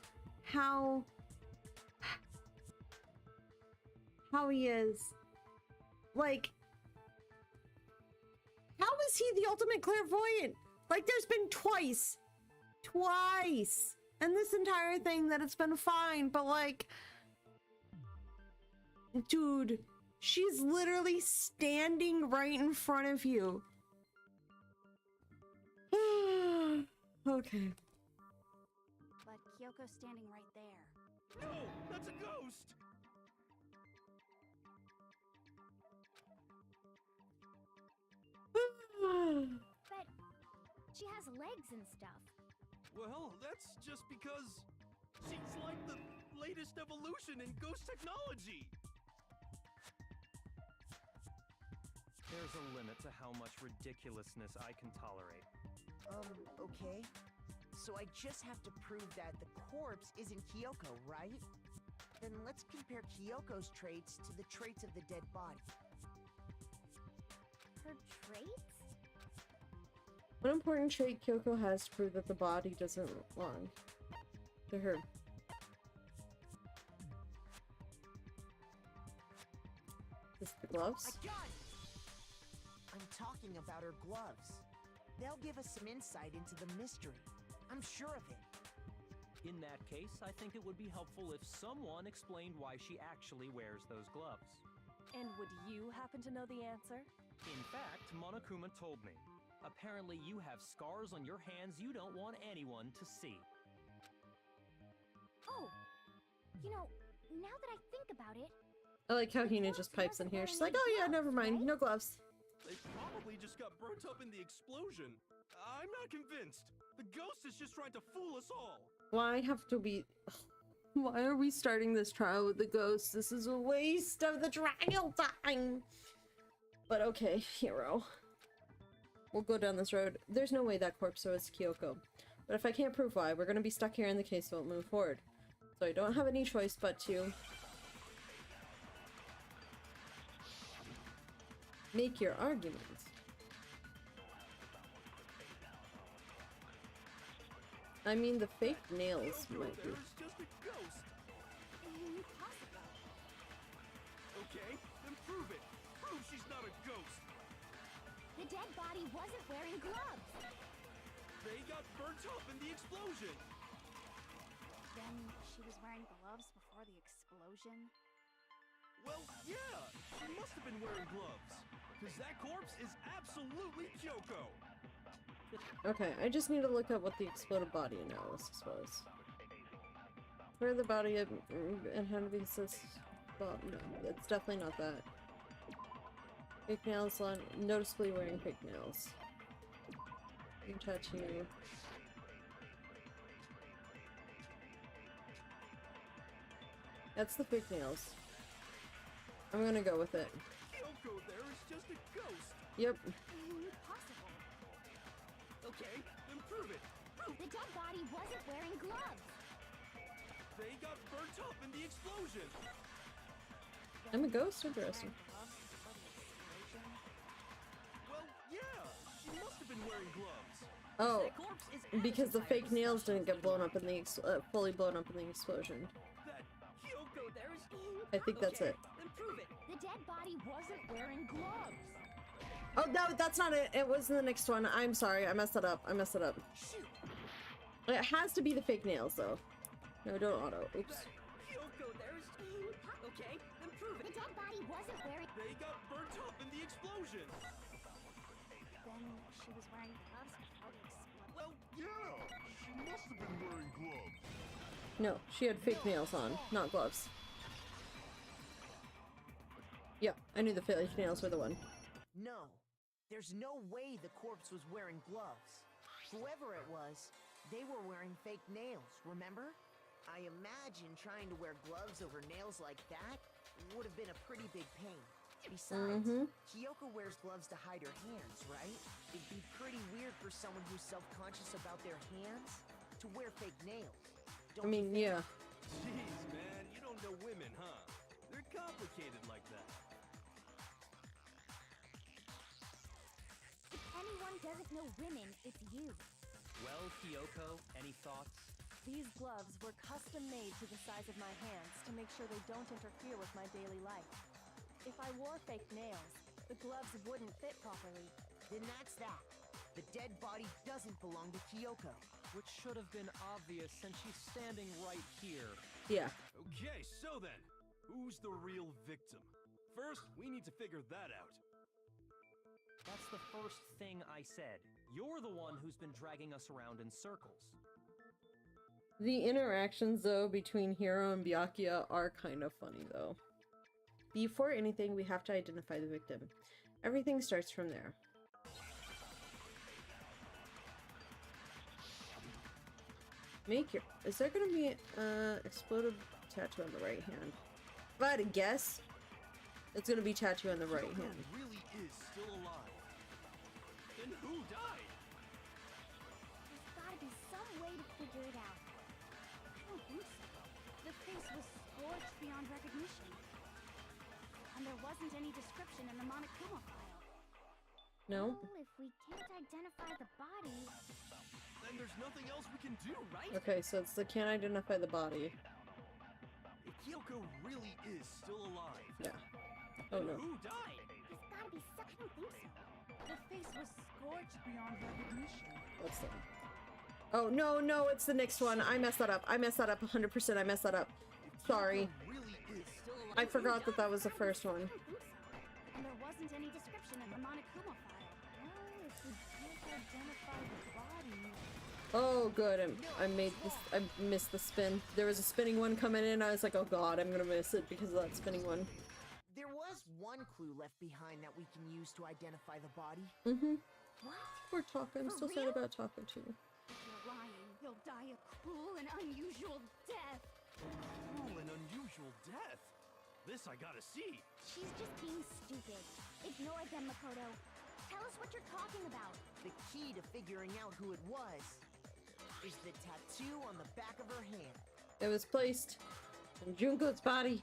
how he is. Like, how is he the ultimate clairvoyant? Like, there's been twice and this entire thing that it's been fine, but like, dude, she's literally standing right in front of you. Okay. But Kyoko's standing right there. No, that's a ghost. But she has legs and stuff. Well, that's just because she's like the latest evolution in ghost technology. There's a limit to how much ridiculousness I can tolerate. Okay. So I just have to prove that the corpse isn't Kyoko, right? Then let's compare Kyoko's traits to the traits of the dead body. Her traits? What important trait Kyoko has to prove that the body doesn't belong to her? Is it the gloves? I got it! I'm talking about her gloves. They'll give us some insight into the mystery. I'm sure of it. In that case, I think it would be helpful if someone explained why she actually wears those gloves. And would you happen to know the answer? In fact, Monokuma told me. Apparently you have scars on your hands you don't want anyone to see. Oh, you know, now that I think about it, I like how Hina just pipes in here. She's like, oh yeah, never mind, no gloves. They probably just got burnt up in the explosion. I'm not convinced. The ghost is just trying to fool us all. Why have to be... Why are we starting this trial with the ghost? This is a waste of the trial time. But okay, hero. We'll go down this road. There's no way that corpse was Kyoko. But if I can't prove why, we're gonna be stuck here and the case won't move forward. So I don't have any choice but to... make your arguments. I mean, the fake nails Kyoko, might be... there's just a ghost. Impossible. Okay, then prove it. Prove she's not a ghost. The dead body wasn't wearing gloves. They got burnt up in the explosion. Then she was wearing gloves before the explosion. Well, yeah, she must have been wearing gloves. Because that corpse is absolutely Kyoko. Okay, I just need to look up what the exploded body analysis was. Where the body and how to be assessed. Well, no, it's definitely not that. Fake nails on, noticeably wearing fake nails. Tattoo. That's the fake nails. I'm gonna go with it. Kyoko there is just a ghost. Yep. Impossible. Okay, then prove it. Prove The dead body wasn't wearing gloves. they got burnt up in the explosion. I'm a ghost? Interesting. Gloves before the explosion. Well, yeah, she must have been wearing gloves. Oh, That corpse is because the fake absolutely nails didn't get blown disgusting. up in the fully blown up in the explosion. That Kyoko there is... I think that's it. Then prove it. The dead body wasn't wearing gloves. Oh, no, that's not it. It was the next one. I'm sorry. I messed it up. I messed it up. Shoot. It has to be the fake nails, though. No, don't auto. Oops. Kyoko there is... Okay, then prove The it. dead body wasn't wearing. They got burnt up in the explosion. Then she was wearing gloves before the explosion. Well, Yeah, she must have been wearing gloves. No, she had fake nails on, not gloves. Yeah, I knew the fake nails were the one. No, there's no way the corpse was wearing gloves. Whoever it was, they were wearing fake nails, remember? I imagine trying to wear gloves over nails like that would have been a pretty big pain. Besides, Kyoko wears gloves to hide her hands, right? It'd be pretty weird for someone who's self-conscious about their hands to wear fake nails. I mean, yeah. jeez, man, you don't know women, huh? They're complicated like that. If anyone doesn't know women, it's you. Well, Kyoko, any thoughts? These gloves were custom made to the size of my hands to make sure they don't interfere with my daily life. If I wore fake nails, the gloves wouldn't fit properly. Then that's that. The dead body doesn't belong to Kyoko. Which should have been obvious since she's standing right here. Yeah. Okay, so then, who's the real victim? First, we need to figure that out. That's the first thing I said. You're the one who's been dragging us around in circles. The interactions, though, between Hiro and Byakuya are kind of funny, though. Before anything, we have to identify the victim. Everything starts from there. Make your... Is there gonna be exploded tattoo on the right hand? If I had to guess, it's gonna be tattoo on the right Kyoko hand. really is still alive. Then who died? There's gotta be some way to figure it out. I don't think so. The face was scorched beyond recognition. And there wasn't any description in the Monokuma file. No? Well, if we can't identify the body, Then there's nothing else we can do, right? Okay, so it's the can't identify the body. If Kyoko really is still alive, Yeah. Oh then no. who died? there's gotta be some. I don't think so. The face was scorched beyond recognition. What's that? Oh, no, no, it's the next one. I messed that up. I messed that up 100%. I messed that up. If Sorry. Kyoko really is still alive, I forgot that that was the first one. I don't think so. And there wasn't any description in the Monokuma file. Well, if we can't identify the body, Oh, good. I made this. I missed the spin. There was a spinning one coming in. I was like, oh god, I'm gonna miss it because of that spinning one. There was one clue left behind that we can use to identify the body? Mm-hmm. What? We're talking. I'm For so sad real? about talking to you. If you're lying, he'll die a cruel and unusual death. Cruel and unusual death. This I gotta see. She's just being stupid. Ignore them, Makoto. Tell us what you're talking about. The key to figuring out who it was is the tattoo on the back of her hand. It was placed on Junko's body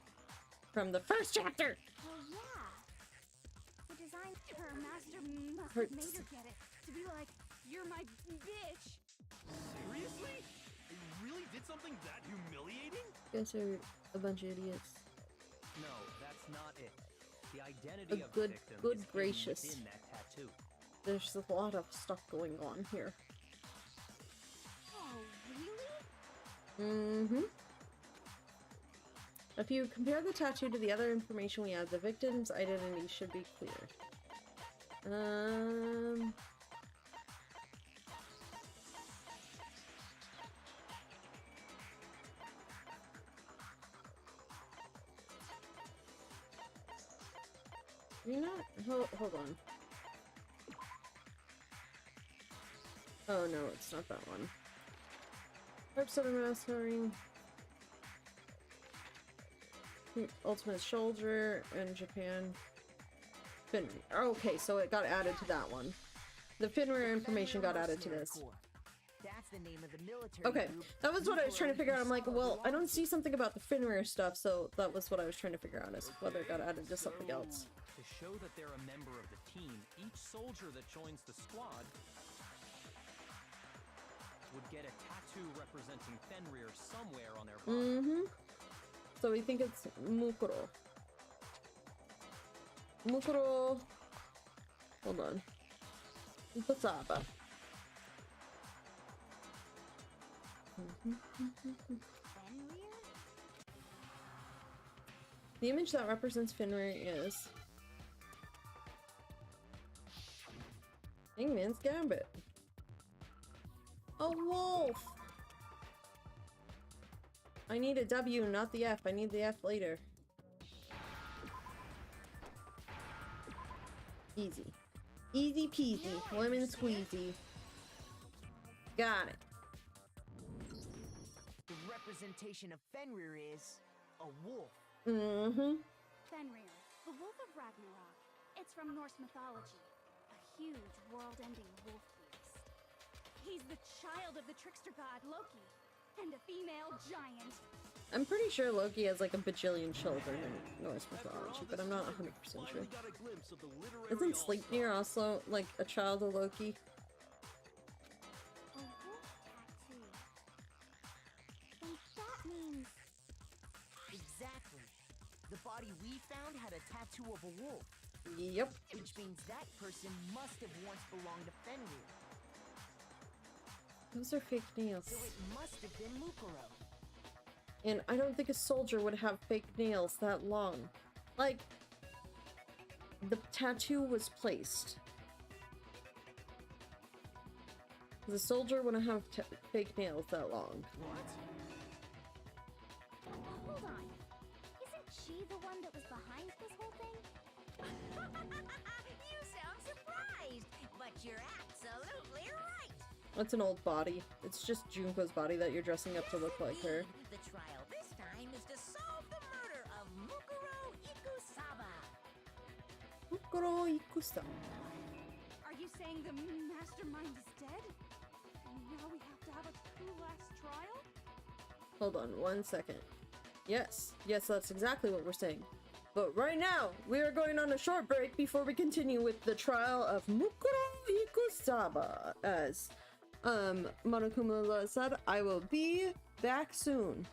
from the first chapter. Well, yeah. The design her master must Hurts. have made her get it. To be like, you're my bitch. Seriously? They really did something that humiliating? You guys are a bunch of idiots. No, that's not it. The identity A of good- the victim good is hidden gracious. within that tattoo. There's a lot of stuff going on here. Oh, really? Mm-hmm. If you compare the tattoo to the other information we have, the victim's identity should be clear. You not? Hold on. Oh no, it's not that one. Corpse of a mastering. Ultimate Soldier in Japan. Finry. Okay, so it got added to that one. The Finry information got added to this. That's the name of the military Okay, group that was what I was trying to figure out. I'm like, Mukuro well, I don't belongs see something about the Finry stuff, so that was what I was trying to figure out, is whether it got added to something else. To show that they're a member of the team, each soldier that joins the squad would get a tattoo representing Fenrir somewhere on their body. Mm-hmm. So we think it's Mukuro. Mukuro. Hold on. Ikusaba. Fenrir? The image that represents Fenrir is Hangman's Gambit. A wolf! I need a W, not the F. I need the F later. Easy. Easy peasy. Lemon squeezy. Got it. The representation of Fenrir is a wolf. Mm-hmm. Fenrir, the wolf of Ragnarok. It's from Norse mythology. A huge, world-ending wolf beast. He's the child of the trickster god Loki, and a female giant. I'm pretty sure Loki has like a bajillion children in Norse mythology, but I'm not 100% sure. Got a glimpse of the literary Isn't Sleipnir also like a child of Loki? A wolf tattoo. And that means... Exactly. The body we found had a tattoo of a wolf, Yep. which means that person must have once belonged to Fenrir. Those are fake nails. So it must have been Mukuro. And I don't think a soldier would have fake nails that long. Like, the tattoo was placed. The soldier wouldn't have fake nails that long. What? Hold on. Isn't she the one that was behind this whole thing? You sound surprised, but you're absolutely right. That's an old body. It's just Junko's body that you're dressing up to look like her. The trial this time is to solve the murder of Mukuro Ikusaba. Mukuro Ikusaba. Are you saying the mastermind is dead? And now we have to have a true last trial? Hold on 1 second. Yes, that's exactly what we're saying. But right now, we are going on a short break before we continue with the trial of Mukuro Ikusaba. As Monokuma said, I will be back soon.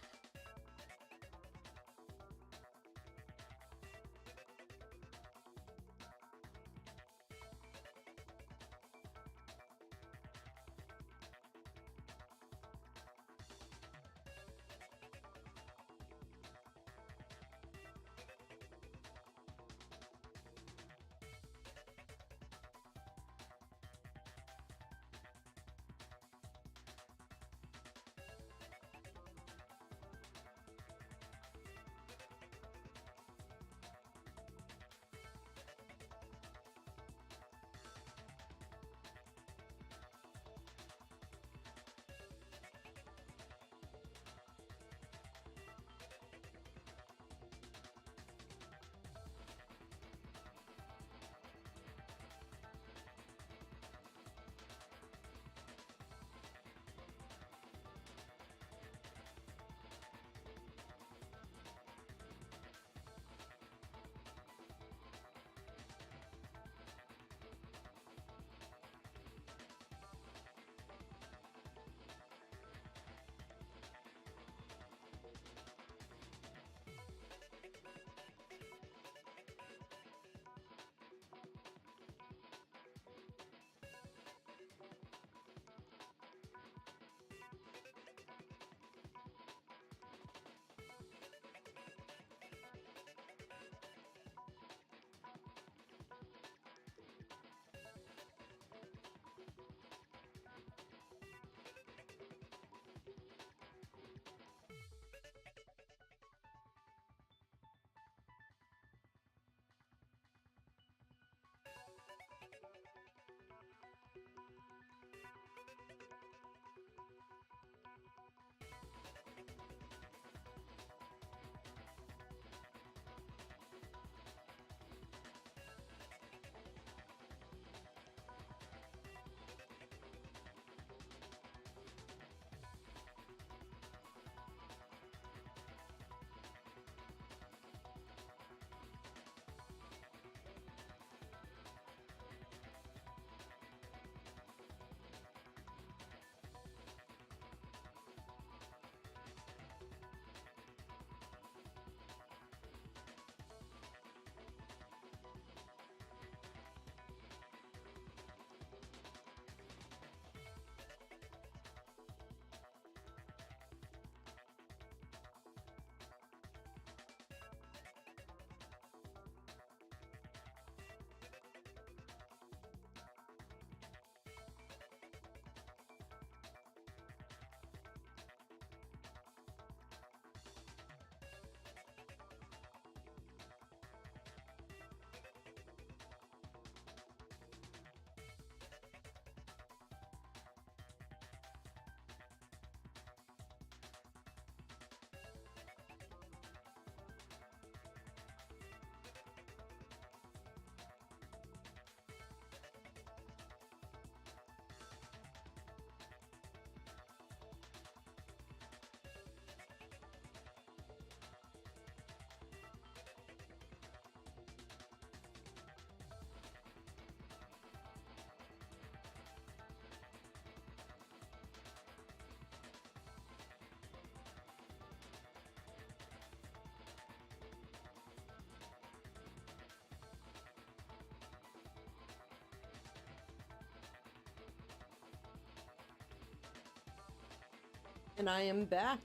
And I am back.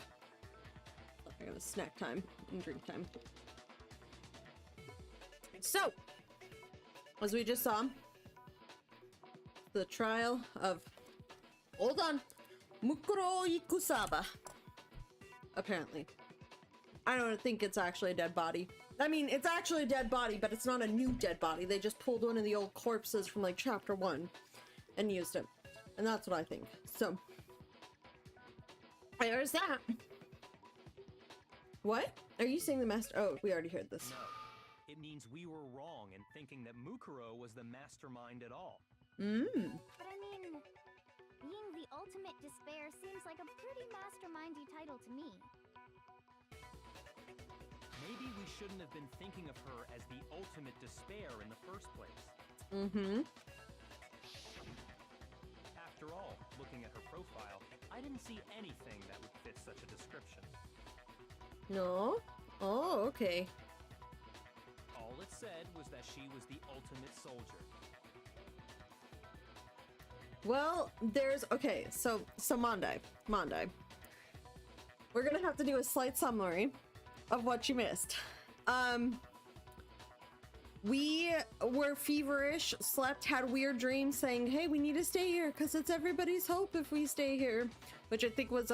I got a snack time and drink time. So, as we just saw, the trial of, hold on, Mukuro Ikusaba. Apparently. I don't think it's actually a dead body. I mean, it's actually a dead body, but it's not a new dead body. They just pulled one of the old corpses from like chapter 1 and used it. And that's what I think. So, there's that. What? Are you saying the master? Oh, we already heard this. No. It means we were wrong in thinking that Mukuro was the mastermind at all. But I mean, being the ultimate despair seems like a pretty mastermindy title to me. Maybe we shouldn't have been thinking of her as the ultimate despair in the first place. After all, looking at her profile, I didn't see anything that would fit such a description. No? Oh, okay. All it said was that she was the ultimate soldier. Well, there's, okay, so Monday. We're gonna have to do a slight summary of what you missed. We were feverish, slept, had weird dreams saying, hey, we need to stay here because it's everybody's hope if we stay here, which I think was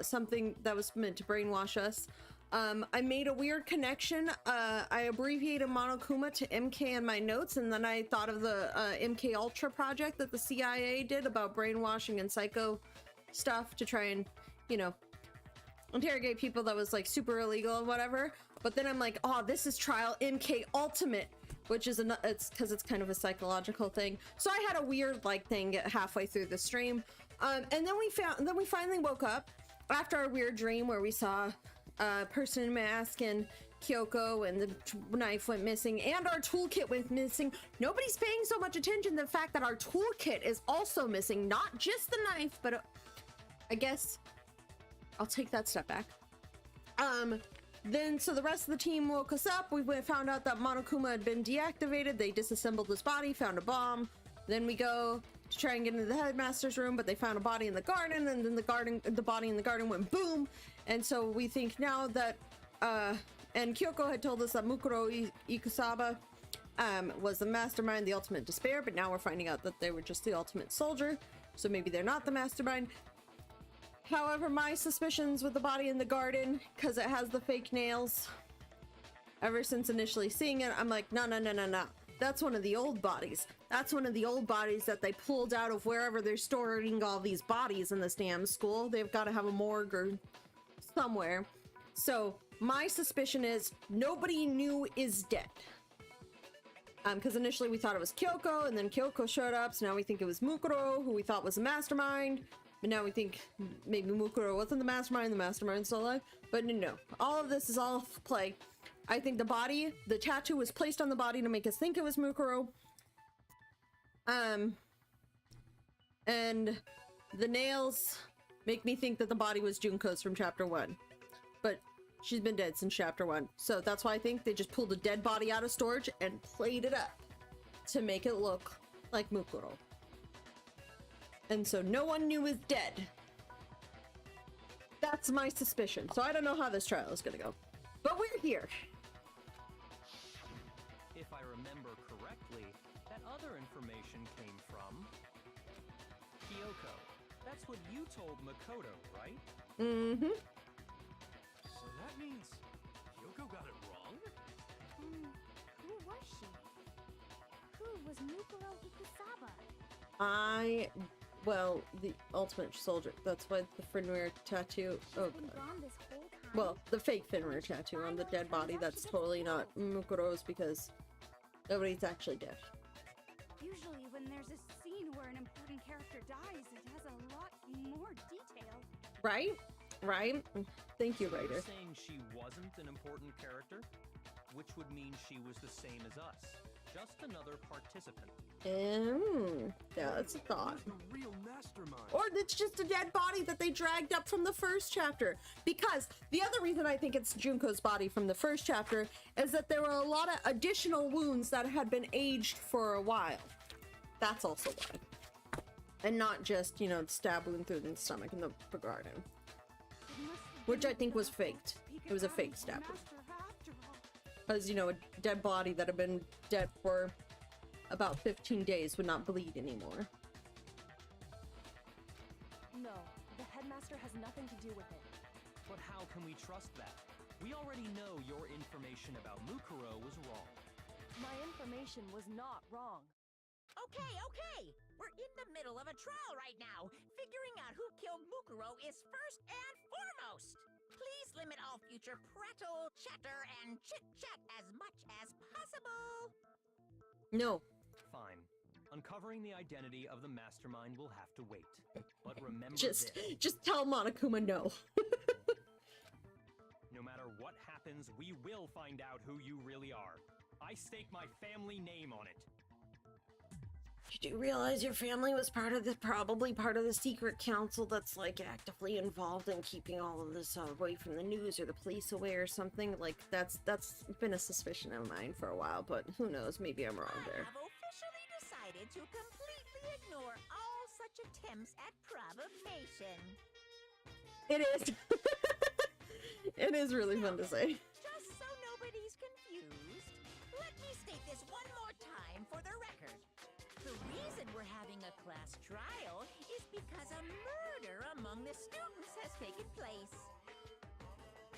something that was meant to brainwash us. I made a weird connection. I abbreviated Monokuma to MK in my notes, and then I thought of the MK Ultra project that the CIA did about brainwashing and psycho stuff to try and, you know, interrogate people that was like super illegal and whatever. But then I'm like, oh, this is trial MK Ultimate, which is it's because it's kind of a psychological thing. So I had a weird like thing halfway through the stream, and then we finally woke up after our weird dream where we saw a person in mask and Kyoko, and the knife went missing and our toolkit went missing. Nobody's paying so much attention to the fact that our toolkit is also missing, not just the knife, but I guess I'll take that step back. Then, so the rest of the team woke us up. We found out that Monokuma had been deactivated. They disassembled his body, found a bomb. Then we go to try and get into the headmaster's room, but they found a body in the garden, and then the body in the garden went boom. And so we think now that, and Kyoko had told us that Mukuro Ikusaba was the mastermind, the ultimate despair, but now we're finding out that they were just the ultimate soldier. So maybe they're not the mastermind. However, my suspicions with the body in the garden, because it has the fake nails, ever since initially seeing it, I'm like, no. That's one of the old bodies. That's one of the old bodies that they pulled out of wherever they're storing all these bodies in this damn school. They've got to have a morgue or somewhere. So my suspicion is nobody new is dead. Because initially we thought it was Kyoko, and then Kyoko showed up, so now we think it was Mukuro, who we thought was a mastermind. But now we think maybe Mukuro wasn't the mastermind's still alive. But no. All of this is all play. I think the tattoo was placed on the body to make us think it was Mukuro. And the nails make me think that the body was Junko's from chapter 1. But she's been dead since chapter 1. So that's why I think they just pulled a dead body out of storage and played it up to make it look like Mukuro. And so no one new is dead. That's my suspicion. So I don't know how this trial is gonna go. But we're here. If I remember correctly, that other information came from Kyoko. That's what you told Makoto, right? So that means Kyoko got it wrong? Who was she? Who was Mukuro Ikusaba? Well, the ultimate soldier. That's why the Fenrir tattoo. Oh Been god. gone this whole time? Well, the fake Fenrir tattoo on the dead body. That's totally not Mukuro's because nobody's actually dead. Usually when there's a scene where an important character dies, it has a lot more detail. Right? Thank you, writer. You're saying she wasn't an important character, which would mean she was the same as us, just another participant. Yeah, that's a thought. Who's the real mastermind? Or it's just a dead body that they dragged up from the first chapter. Because the other reason I think it's Junko's body from the first chapter is that there were a lot of additional wounds that had been aged for a while. That's also why. And not just, you know, stab wound through the stomach in the garden. Which I think was faked. It was a fake stab. Because, you know, a dead body that had been dead for about 15 days would not bleed anymore. No, the headmaster has nothing to do with it. But how can we trust that? We already know your information about Mukuro was wrong. My information was not wrong. Okay. We're in the middle of a trial right now. Figuring out who killed Mukuro is first and foremost. Please limit all future prattle, chatter, and chit-chat as much as possible. No. Fine. Uncovering the identity of the mastermind will have to wait. But remember Just this. tell Monokuma no. No matter what happens, we will find out who you really are. I stake my family name on it. Did you realize your family was probably part of the secret council that's like actively involved in keeping all of this away from the news or the police away or something? Like that's been a suspicion of mine for a while, but who knows? Maybe I'm wrong there. I have officially decided to completely ignore all such attempts at provocation. It is. It is really fun to say. Just so nobody's confused, let me state this one more time for the record. The reason we're having a class trial is because a murder among the students has taken place.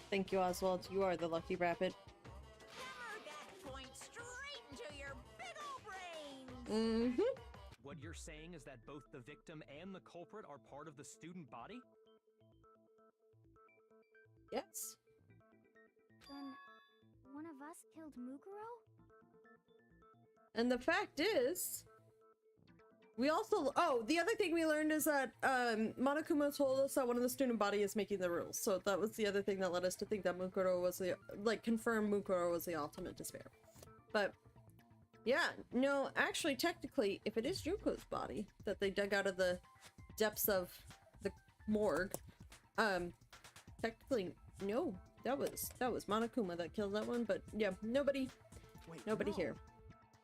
Thank you, Oswald. You are the lucky rabbit. Hammer that point straight into your big ol' brains! Mm-hmm. What you're saying is that both the victim and the culprit are part of the student body? Yes. Then, one of us killed Mukuro? And the fact is, we also, the other thing we learned is that Monokuma told us that one of the student body is making the rules. So that was the other thing that led us to think that Mukuro was confirmed Mukuro was the ultimate despair. But yeah, no, actually, technically, if it is Yuko's body that they dug out of the depths of the morgue, technically, no, that was Monokuma that killed that one. But yeah, nobody here.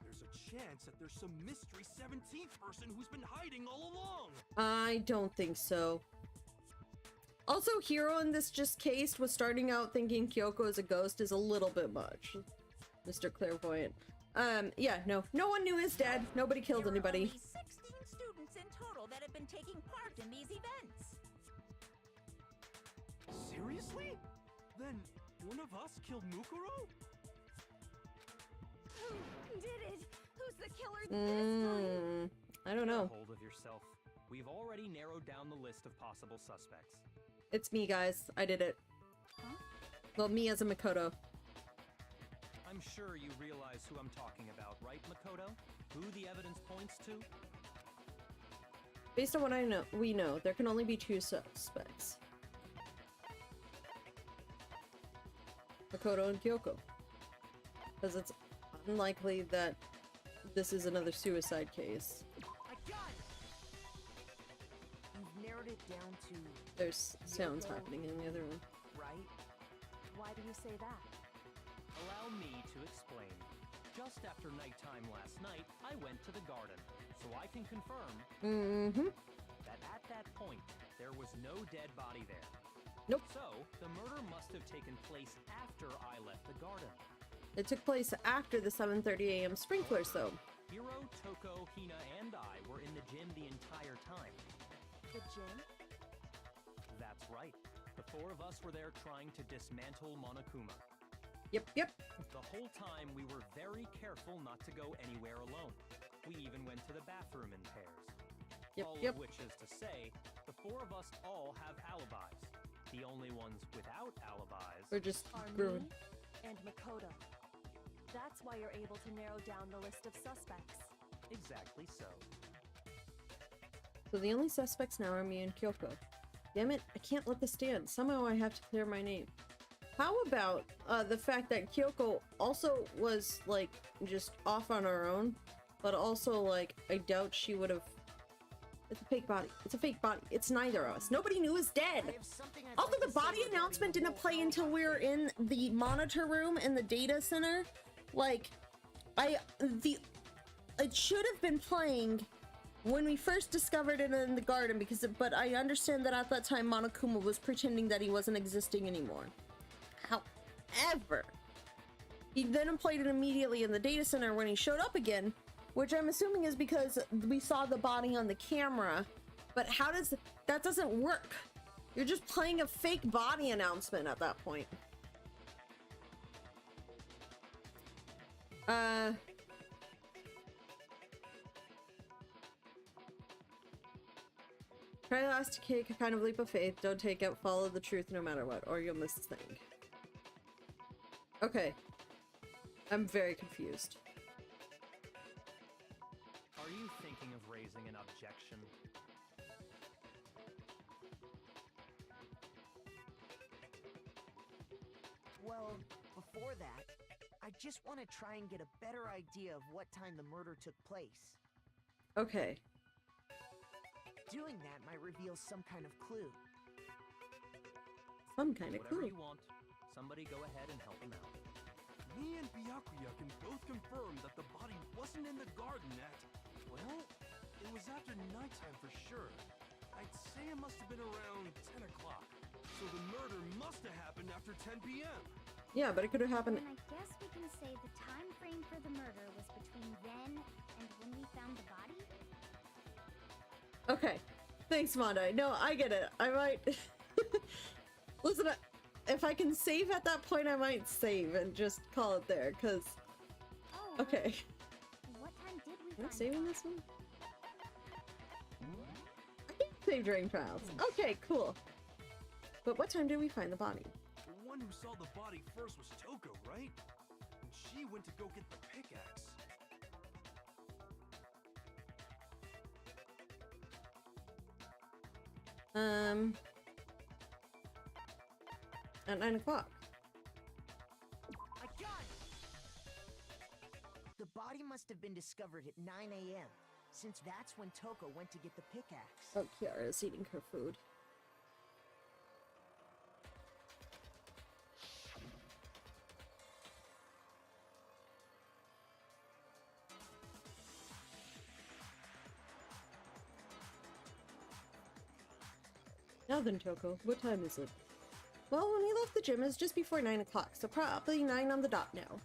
There's a chance that there's some mystery 17th person who's been hiding all along. I don't think so. Also, Hiro in this just case was starting out thinking Kyoko is a ghost is a little bit much. Mr. Clairvoyant. Yeah, no one knew his dad. Nobody killed anybody. There are only 16 students in total that have been taking part in these events. Seriously? Then one of us killed Mukuro? Who did it? Who's the killer this time? I don't know. Get a hold of yourself. We've already narrowed down the list of possible suspects. It's me, guys. I did it. Huh? Well, me as a Makoto. I'm sure you realize who I'm talking about, right, Makoto? Who the evidence points to? Based on what we know, there can only be two suspects. Makoto and Kyoko. Because it's unlikely that this is another suicide case. I got it! You've narrowed it down to... There's sounds Kyoko, happening in the other room. right? Why do you say that? Allow me to explain. Just after nighttime last night, I went to the garden, so I can confirm that at that point, there was no dead body there. Nope. So, the murder must have taken place after I left the garden. It took place after the 7:30 a.m. sprinklers, though. Hiro, Toko, Hina, and I were in the gym the entire time. The gym? That's right. The four of us were there trying to dismantle Monokuma. Yep. The whole time we were very careful not to go anywhere alone. We even went to the bathroom in pairs. All of which is to say, the four of us all have alibis. The only ones without alibis We're just Are grooving. me and Makoto. That's why you're able to narrow down the list of suspects. Exactly so. So the only suspects now are me and Kyoko. Damn it, I can't let this stand. Somehow I have to clear my name. How about the fact that Kyoko also was, like, just off on her own, but also, like, I doubt she would have... It's a fake body. It's a fake body. It's neither of us. Nobody knew was dead. Also, the body announcement didn't play until we were in the monitor room in the data center. Like, it should have been playing when we first discovered it in the garden, because but I understand that at that time Monokuma was pretending that he wasn't existing anymore. However, he then employed it immediately in the data center when he showed up again, which I'm assuming is because we saw the body on the camera. But how does that doesn't work? You're just playing a fake body announcement at that point. Try to take a kind of leap of faith. Don't take it. Follow the truth no matter what, or you'll miss the thing. Okay. I'm very confused. Are you thinking of raising an objection? Well, before that, I just want to try and get a better idea of what time the murder took place. Okay. Doing that might reveal some kind of clue. Some kind of Whatever clue. you want. Somebody go ahead and help him out. Me and Byakuya can both confirm that the body wasn't in the garden at... Well, it was after nighttime for sure. I'd say it must have been around 10 o'clock. So the murder must have happened after 10 p.m. Yeah, but it could have happened. And I guess we can say the time frame for the murder was between then and when we found the body? Okay. Thanks, Mondai. No, I get it. I might... Listen, if I can save at that point, I might save and just call it there, because... Oh, okay. What time did we Am I find saving the this one? I can save during trials. Okay, cool. But what time did we find the body? The one who saw the body first was Toko, right? And she went to go get the pickaxe. At 9 o'clock. I got it! The body must have been discovered at 9 a.m., since that's when Toko went to get the pickaxe. Oh, Kiara is eating her food. Now then, Toko, what time is it? Well, when we left the gym, it's just before 9 o'clock, so probably 9 on the dot now.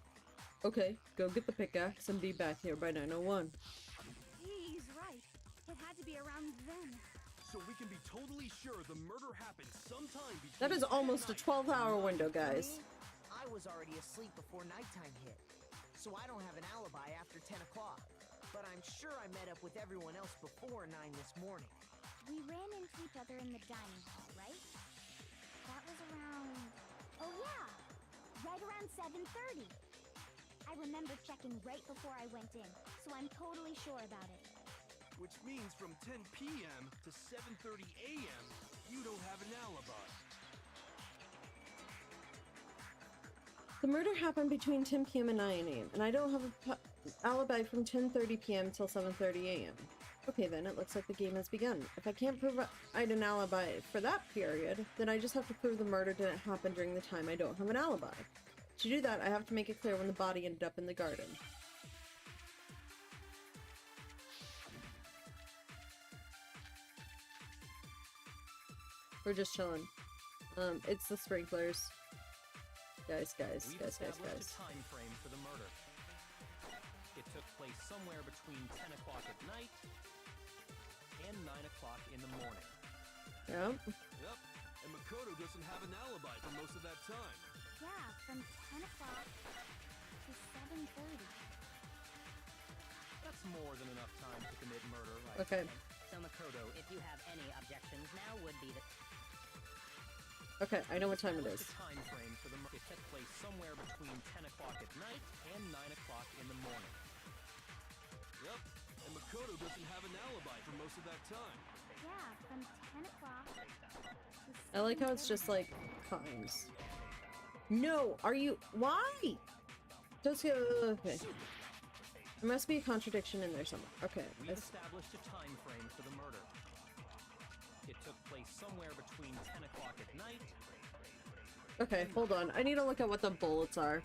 Okay, go get the pickaxe and be back here by 9:01. He's right. It had to be around then. So we can be totally sure the murder happened sometime between... That is almost a 12-hour window, guys. I was already asleep before nighttime hit, so I don't have an alibi after 10 o'clock. But I'm sure I met up with everyone else before 9 this morning. We ran into each other in the dining hall, right? That was around... Oh yeah! Right around 7:30. I remember checking right before I went in, so I'm totally sure about it. Which means from 10 p.m. to 7:30 a.m., you don't have an alibi. The murder happened between 10 p.m. and 9 a.m., and I don't have an alibi from 10:30 p.m. till 7:30 a.m. Okay then, it looks like the game has begun. If I can't prove I had an alibi for that period, then I just have to prove the murder didn't happen during the time I don't have an alibi. To do that, I have to make it clear when the body ended up in the garden. We're just chilling. It's the sprinklers. Guys. We've established a time frame for the murder. It took place somewhere between 10 o'clock at night and 9 o'clock in the morning. Yep. Yep, and Makoto doesn't have an alibi for most of that time. Yeah, from 10 o'clock to 7:30. That's more than enough time to commit murder, I Okay. think. So Makoto, if you have any objections, now would be the... Okay, I know what time it is. The time frame for the murder. It took place somewhere between 10 o'clock at night and 9 o'clock in the morning. Yep, and Makoto doesn't have an alibi for most of that time. Yeah, from 10 o'clock to I like how it's just like times. No, are you? Why? Just go. Okay. There must be a contradiction in there somewhere. Okay. We've established a time frame for the murder. It took place somewhere between 10 o'clock at night. Okay, hold on. I need to look at what the bullets are.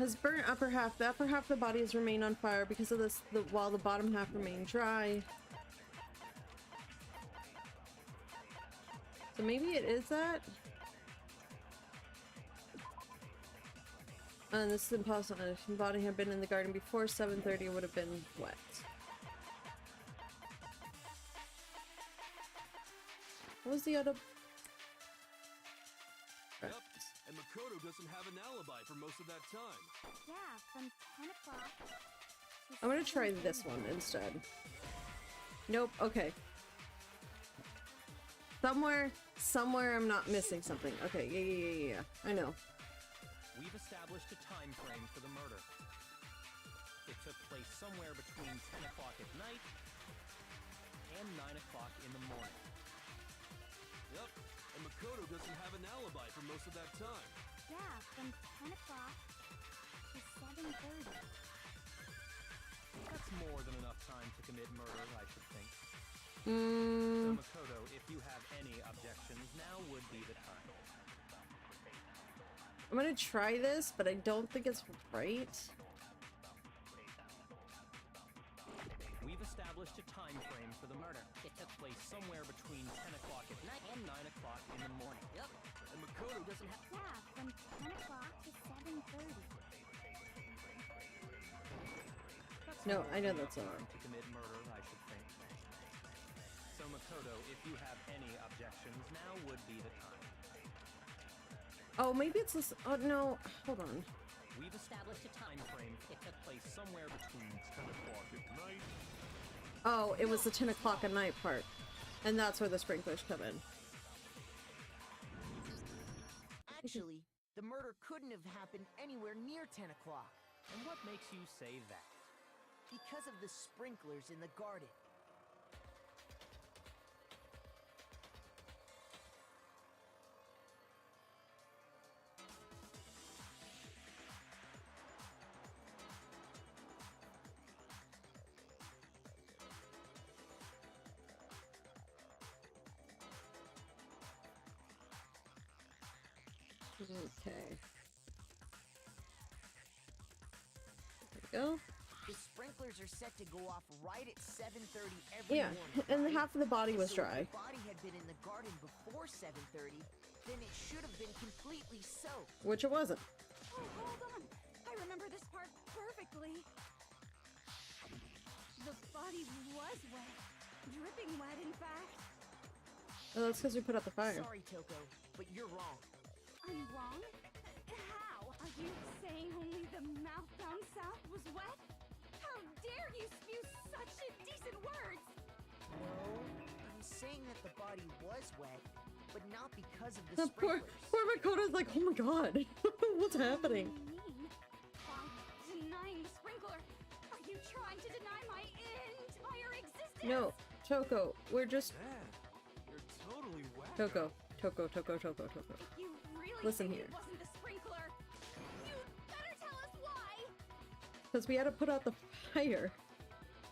has burnt upper half. The upper half of the body has remained on fire because of this, while the bottom half remained dry. So maybe it is that? And this is impossible. If the body had been in the garden before 7:30, it would have been wet. What was the other? Yep, and Makoto doesn't have an alibi for most of that time. Yeah, from 10 o'clock. I'm gonna try this one instead. Nope, okay. Somewhere I'm not missing something. Okay, yeah. I know. We've established a time frame for the murder. It took place somewhere between 10 o'clock at night and 9 o'clock in the morning. Yep, and Makoto doesn't have an alibi for most of that time. Yeah, from 10 o'clock to 7:30. That's more than enough time to commit murder, I should think. So Makoto, if you have any objections, now would be the time. I'm gonna try this, but I don't think it's right. We've established a time frame for the murder. It took place somewhere between 10 o'clock at night and 9 o'clock in the morning. Yep. And Makoto doesn't have... Yeah, from 10 o'clock to 7:30. No, I know that's not. To commit murder, I should think. So Makoto, if you have any objections, now would be the time. Oh, maybe it's this. Oh no, hold on. We've established a time frame. It took place somewhere between 10 o'clock at night. Oh, it was the 10 o'clock at night part, and that's where the sprinklers come in. Actually, the murder couldn't have happened anywhere near 10 o'clock. And what makes you say that? Because of the sprinklers in the garden. Okay. There we go. The sprinklers are set to go off right at 7:30 every Yeah, morning. and right? half of the body was So dry. if the body had been in the garden before 7:30, then it should have been completely soaked. Which it wasn't. Oh, hold on. I remember this part perfectly. The body was wet. Dripping wet, in fact. Oh, that's because we put out the fire. Sorry, Toko, but you're wrong. I'm wrong? How? Are you saying only the mouth down south was wet? How dare you spew such indecent words? No, I'm saying that the body was wet, but not because of the The poor sprinklers. Makoto's like, oh my god, what's happening? What do you mean? By denying the sprinkler, are you trying to deny my entire existence? No, Toko, we're just Man, you're totally wet. Toko. If you really Listen think here. it wasn't the sprinkler, you better tell us why. Because we had to put out the fire.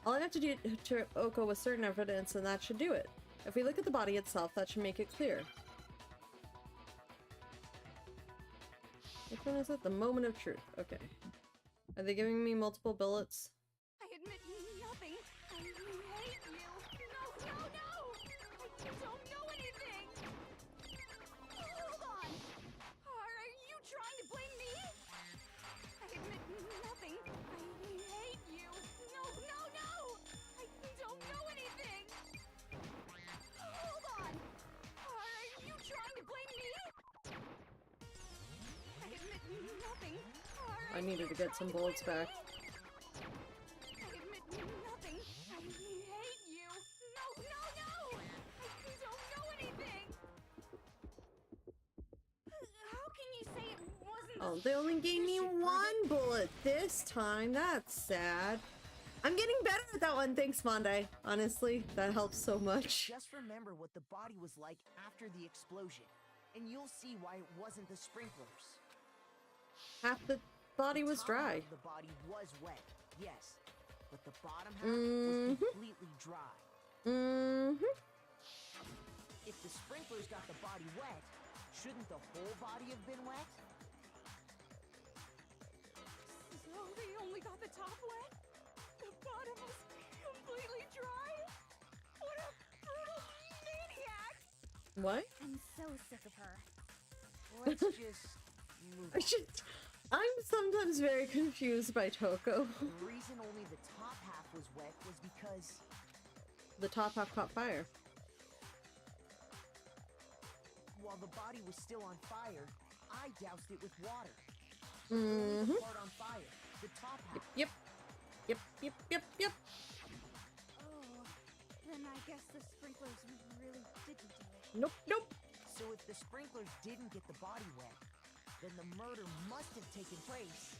All I have to do to Oko with certain evidence, and that should do it. If we look at the body itself, that should make it clear. Which one is it? The moment of truth. Okay. Are they giving me multiple bullets? I admit nothing. I hate you. No! I don't know anything. Hold on. Are you trying to blame me? I admit nothing. I hate you. No! I don't know anything. Hold on. Are you trying to blame me? I admit nothing. I needed to get some bullets back. I admit nothing. I hate you. No! I don't know anything. How can you say it wasn't? Oh, they only gave me one bullet this time. That's sad. I'm getting better at that one. Thanks, Monday. Honestly, that helps so much. Just remember what the body was like after the explosion, and you'll see why it wasn't the sprinklers. Half the body was Top dry. half of the body was wet, yes, but the bottom half was completely dry. If the sprinklers got the body wet, shouldn't the whole body have been wet? Oh, they only got the top wet? The bottom was completely dry? What a brutal maniac! What? I'm so sick of her. Let's just move on. I'm sometimes very confused by Toko. The reason only the top half was wet was because The top half caught fire. while the body was still on fire, I doused it with water. Mm-hmm. The part on fire, the top half. Yep. Yep. Oh, then I guess the sprinklers really didn't do it. Nope. So if the sprinklers didn't get the body wet, then the murder must have taken place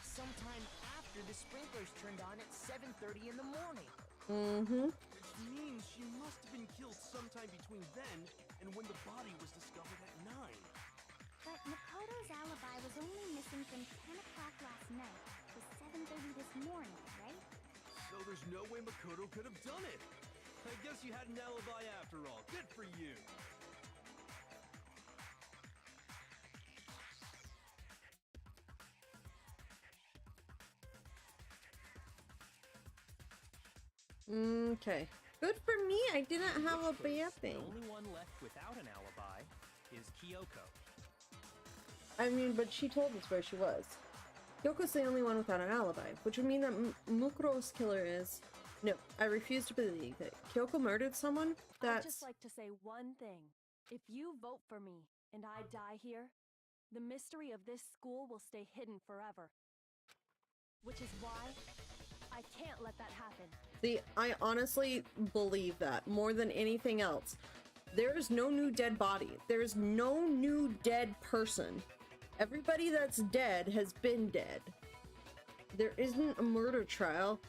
sometime after the sprinklers turned on at 7:30 in the morning. Mm-hmm. Which means she must have been killed sometime between then and when the body was discovered at 9. But Makoto's alibi was only missing from 10 o'clock last night to 7:30 this morning, right? So there's no way Makoto could have done it. I guess you had an alibi after all. Good for you. Okay. Good for me. I didn't have a The baby. only one left without an alibi is Kyoko. I mean, but she told us where she was. Kyoko's the only one without an alibi, which would mean that Mukuro's killer is... No, I refuse to believe that Kyoko murdered someone. I'd That's... just like to say one thing. If you vote for me and I die here, the mystery of this school will stay hidden forever. Which is why I can't let that happen. See, I honestly believe that more than anything else. There's no new dead body. There's no new dead person. Everybody that's dead has been dead. There isn't a murder trial.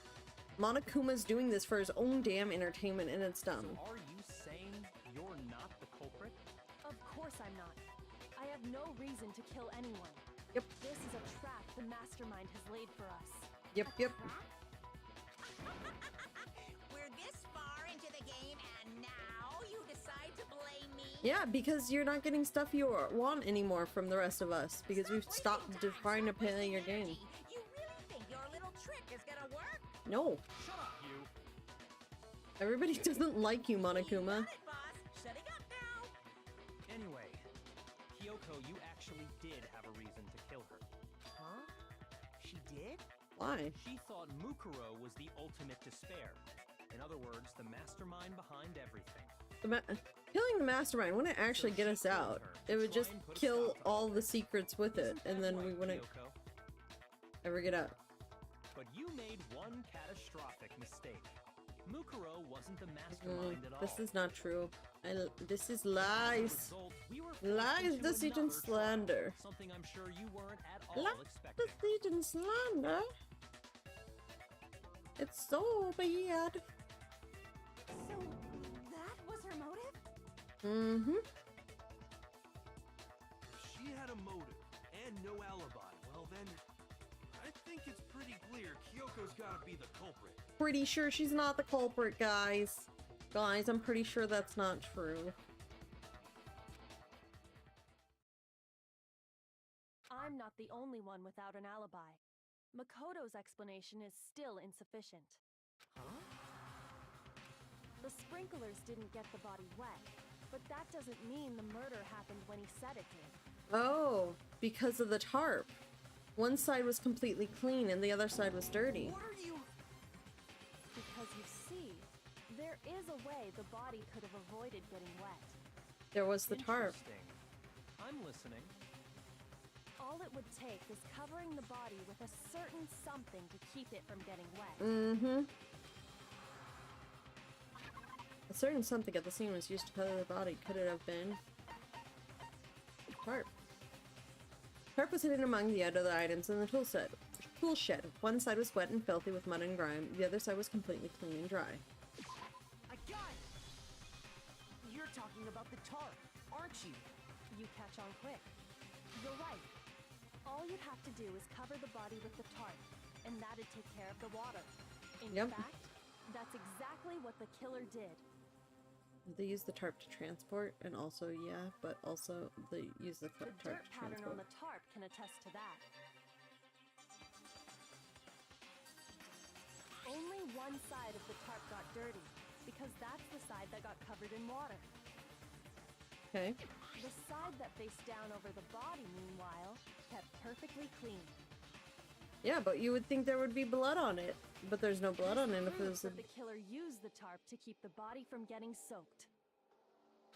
Monokuma's doing this for his own damn entertainment, and it's dumb. So are you saying you're not the culprit? Of course I'm not. I have no reason to kill anyone. Yep. This is a trap the mastermind has laid for us. Yep. We're this far into the game, and now you decide to blame me? Yeah, because you're not getting stuff you want anymore from the rest of us, because we've stopped trying to play your game. You really think your little trick is gonna work? No. Shut up, you! Everybody doesn't like you, Monokuma. Got it, boss. Shutting up now. Anyway, Kyoko, you actually did have a reason to kill her. Huh? She did? Why? She thought Mukuro was the ultimate despair. In other words, the mastermind behind everything. Killing the mastermind wouldn't actually get us out. It would just kill all the secrets with it, and then we wouldn't ever get out. But you made one catastrophic mistake. Mukuro wasn't the mastermind at all. This is not true. This is As a lies. result, we were forced Lies, into deceit, and another trial, slander. something I'm sure you weren't at all Lies, expecting. deceit, and slander. It's so bad. So, that was her motive? Mm-hmm. If she had a motive and no alibi, well then, I think it's pretty clear Kyoko's gotta be the culprit. Pretty sure she's not the culprit, guys. Guys, I'm pretty sure that's not true. I'm not the only one without an alibi. Makoto's explanation is still insufficient. Huh? The sprinklers didn't get the body wet, but that doesn't mean the murder happened when he said it did. Oh, because of the tarp. One side was completely clean and the other side was dirty. What are you... Because you see, there is a way the body could have avoided getting wet. There was the tarp. Interesting. I'm listening. All it would take is covering the body with a certain something to keep it from getting wet. Mm-hmm. A certain something at the scene was used to cover the body. Could it have been? Tarp. Tarp was hidden among the other items in the tool shed. One side was wet and filthy with mud and grime. The other side was completely clean and dry. I got it! You're talking about the tarp, aren't you? You catch on quick. You're right. All you'd have to do is cover the body with the tarp, and that'd take care of the water. In fact, that's exactly what the killer did. They used the tarp to transport, and also, yeah, but also they used the The tarp dirt to pattern transport. on the tarp can attest to that. only one side of the tarp got dirty, because that's the side that got covered in water. Okay. The side that faced down over the body, meanwhile, kept perfectly clean. Yeah, but you would think there would be blood on it, but there's no blood on it if it was that the killer used the tarp to keep the body from getting soaked.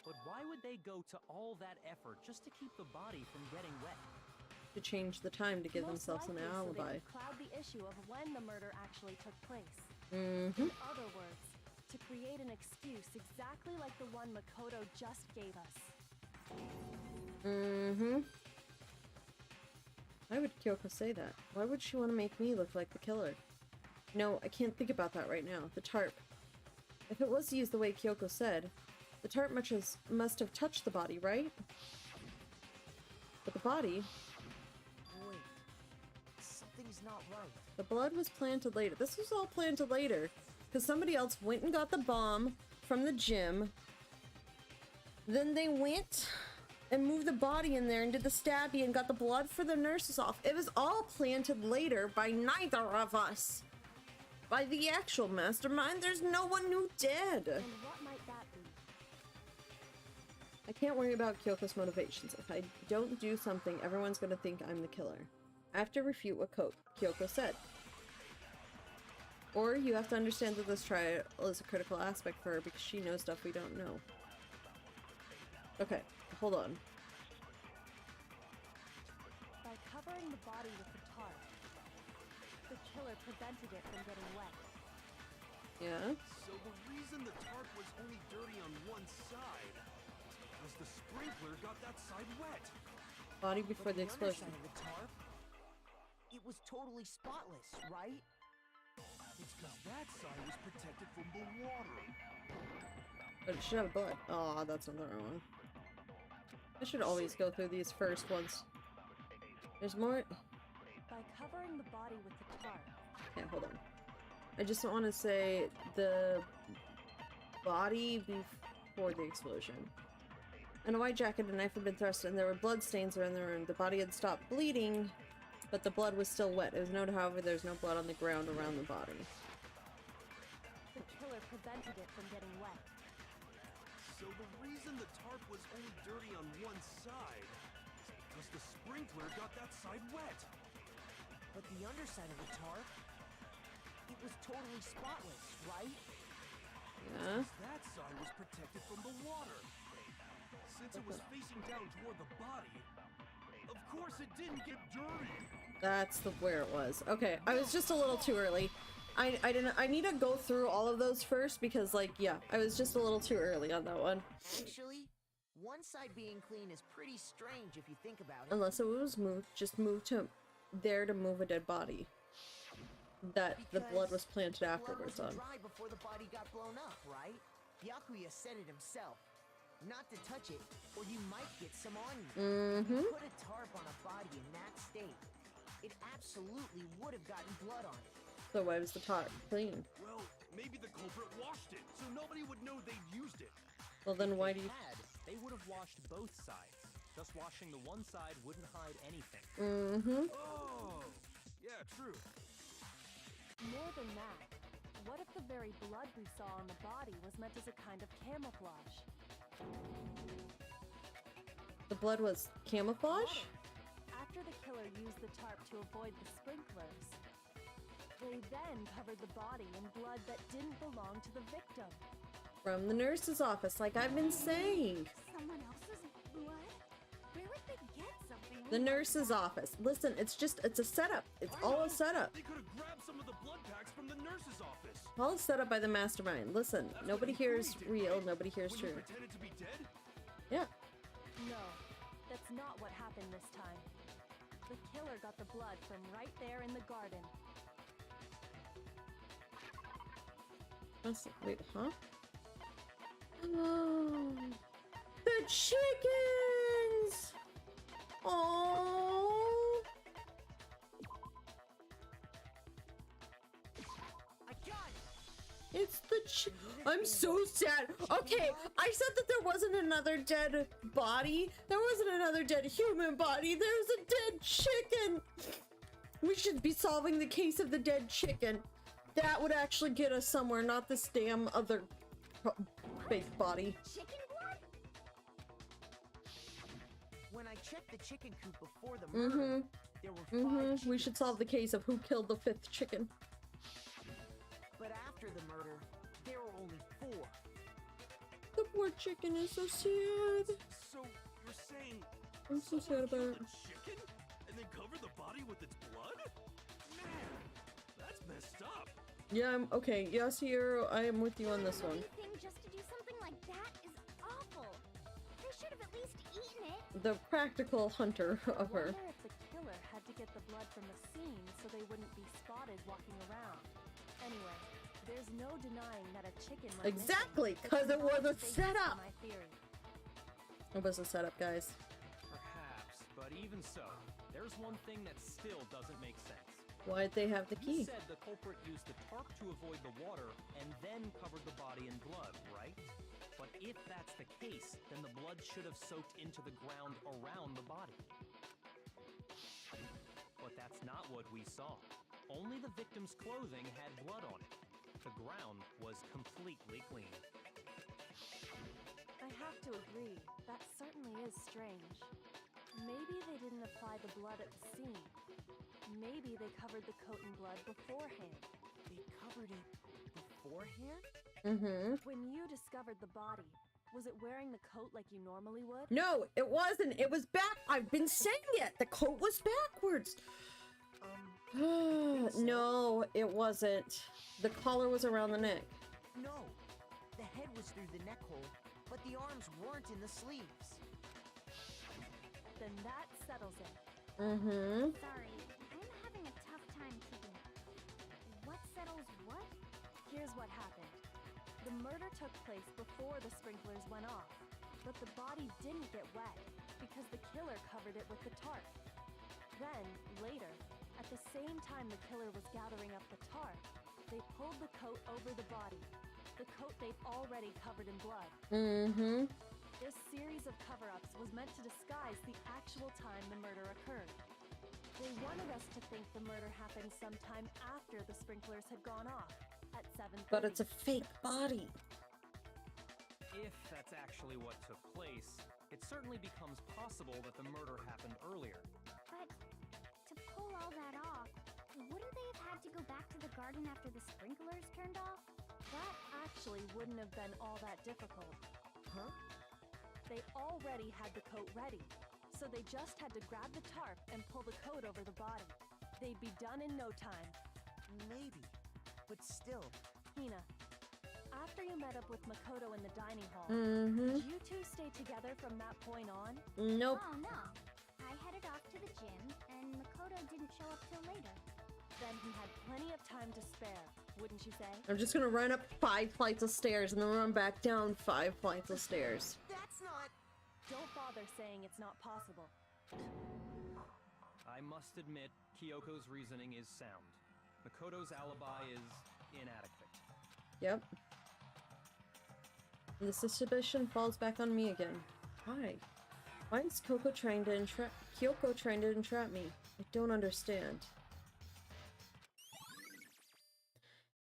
But why would they go to all that effort just to keep the body from getting wet? to change the time to give Most themselves an likely so they alibi. could cloud the issue of when the murder actually took place. Mm-hmm. In other words, to create an excuse exactly like the one Makoto just gave us. Mm-hmm. Why would Kyoko say that? Why would she want to make me look like the killer? No, I can't think about that right now. The tarp. If it was used the way Kyoko said, the tarp must have touched the body, right? But the body... Wait. Something's not right. The blood was planted later. This was all planted later. Because somebody else went and got the bomb from the gym. Then they went and moved the body in there and did the stabby and got the blood for the nurses off. It was all planted later by neither of us. By the actual mastermind, there's no one who did. And what might that be? I can't worry about Kyoko's motivations. If I don't do something, everyone's gonna think I'm the killer. I have to refute what Kyoko said. Or you have to understand that this trial is a critical aspect for her because she knows stuff we don't know. Okay, hold on. By covering the body with the tarp, the killer prevented it from getting wet. Yeah? So the reason the tarp was only dirty on one side was the sprinkler got that side wet. Body before the explosion. Underside of the tarp, it was totally spotless, right? It's because that side was protected from the water. But it should have blood. Aw, that's another one. I should always go through these first ones. There's more. By covering the body with the tarp. Okay, hold on. I just want to say the body before the explosion. And a white jacket and knife had been thrust and there were blood stains around the room. The body had stopped bleeding, but the blood was still wet. It was noted, however, there's no blood on the ground around the body. The killer prevented it from getting wet. So the reason the tarp was only dirty on one side is because the sprinkler got that side wet. But the underside of the tarp, it was totally spotless, right? Yeah? Because that side was protected from the water. Since it was facing down toward the body, of course it didn't get dirty. That's where it was. Okay, I was just a little too early. I need to go through all of those first because, like, yeah, I was just a little too early on that one. Actually, one side being clean is pretty strange if you think about it. Unless it was just moved to there to move a dead body. That the blood was planted afterwards on. Dry before the body got blown up, right? Byakuya said it himself. Not to touch it, or you might get some on you. Mm-hmm. You put a tarp on a body in that state, it absolutely would have gotten blood on it. So why was the tarp clean? Well, maybe the culprit washed it, so nobody would know they'd used it. Well then why do you... They would have washed both sides. Just washing the one side wouldn't hide anything. Mm-hmm. Oh, yeah, true. More than that, what if the very blood we saw on the body was meant as a kind of camouflage? The blood was camouflage? After the killer used the tarp to avoid the sprinklers, they then covered the body in blood that didn't belong to the victim. From the nurse's office, like I've been saying. Someone else's blood? Where would they get something? The nurse's office. Listen, it's a setup. It's all a setup. They could have grabbed some of the blood packs from the nurse's office. All is set up by the mastermind. Listen, That's nobody what here is did, real, right? nobody here is When true. you pretended to be dead? Yeah. No, that's not what happened this time. The killer got the blood from right there in the garden. Wait, huh? Oh, the chickens! Oh! I got it! It's the I'm so sad. Okay, I said that there wasn't another dead body. There wasn't another dead human body. There's a dead chicken. We should be solving the case of the dead chicken. That would actually get us somewhere, not this damn other fake body. Chicken blood? When I checked the chicken coop before the murder, there were 5 We should solve the case of who killed the 5th chicken. But after the murder, there were only 4. The poor chicken is so sad. So you're saying I'm so sad about it. a chicken and then cover the body with its blood? Man, that's messed up. Yeah, I'm okay. Yes, here I am with you on this one. Thing just to do something like that is awful. They should have at least eaten it. The practical hunter of her. I wonder if the killer had to get the blood from the scene so they wouldn't be spotted walking around. Anyway, there's no denying that a chicken went Exactly, missing, because it was a based setup. on my theory. It was a setup, guys. Perhaps, but even so, there's one thing that still doesn't make sense. Why'd they have the You key? said the culprit used the tarp to avoid the water and then covered the body in blood, right? But if that's the case, then the blood should have soaked into the ground around the body. But that's not what we saw. Only the victim's clothing had blood on it. The ground was completely clean. I have to agree, that certainly is strange. Maybe they didn't apply the blood at the scene. Maybe they covered the coat in blood beforehand. They covered it beforehand? When you discovered the body, was it wearing the coat like you normally would? No, it wasn't. It was back. I've been saying it. The coat was backwards. No, it wasn't. The collar was around the neck. No. The head was through the neck hole, but the arms weren't in the sleeves. Then that settles it. Sorry, I'm having a tough time keeping up. What settles what? Here's what happened. The murder took place before the sprinklers went off, but the body didn't get wet because the killer covered it with the tarp. Then, later, at the same time the killer was gathering up the tarp, they pulled the coat over the body, the coat they'd already covered in blood. This series of cover-ups was meant to disguise the actual time the murder occurred. They wanted us to think the murder happened sometime after the sprinklers had gone off, at 7:30. But it's a fake body. If that's actually what took place, it certainly becomes possible that the murder happened earlier. But to pull all that off, wouldn't they have had to go back to the garden after the sprinklers turned off? That actually wouldn't have been all that difficult. Huh? They already had the coat ready, so they just had to grab the tarp and pull the coat over the body. They'd be done in no time. Maybe. But still. Hina, after you met up with Makoto in the dining hall, did you two stay together from that point on? Nope. Oh no. I headed off to the gym, and Makoto didn't show up till later. Then he had plenty of time to spare, wouldn't you say? I'm just gonna run up 5 flights of stairs and then run back down 5 flights of stairs. That's not... Don't bother saying it's not possible. I must admit, Kyoko's reasoning is sound. Makoto's alibi is inadequate. Yep. The suspicion falls back on me again. Why? Why is Kyoko trying to entrap me? I don't understand.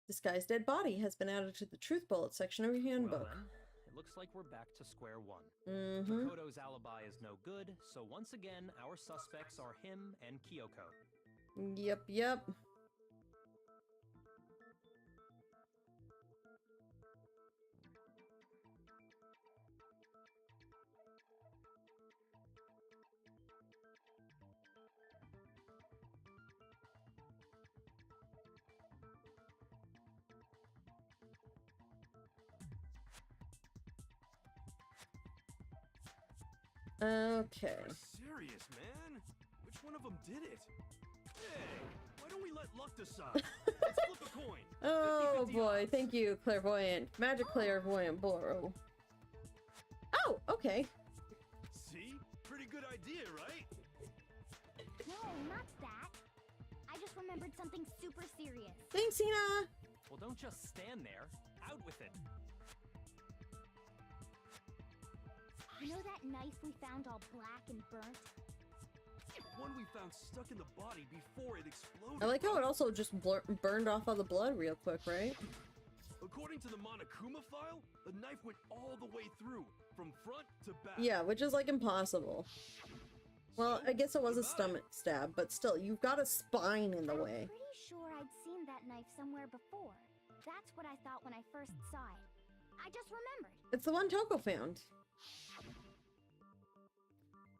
This guy's dead body has been added to the truth bullet section of your handbook. Well then, it looks like we're back to square one. Makoto's alibi is no good, so once again, our suspects are him and Kyoko. Yep. Okay. Serious, man? Which one of them did it? Hey, why don't we let luck decide? Let's flip a coin. Oh 50-50 boy, odds. thank you, clairvoyant. Magic clairvoyant Boro. Oh, okay. See? Pretty good idea, right? No, not that. I just remembered something super serious. Thanks, Hina! Well, don't just stand there. Out with it. You know that knife we found all black and burnt? one we found stuck in the body before it exploded. I like how it also just burned off all the blood real quick, right? According to the Monokuma file, the knife went all the way through, from front to back. Yeah, which is like impossible. Well, I guess it was a stomach stab, but still, you've got a spine in the way. I'm pretty sure I'd seen that knife somewhere before. That's what I thought when I first saw it. I just remembered. It's the one Toko found.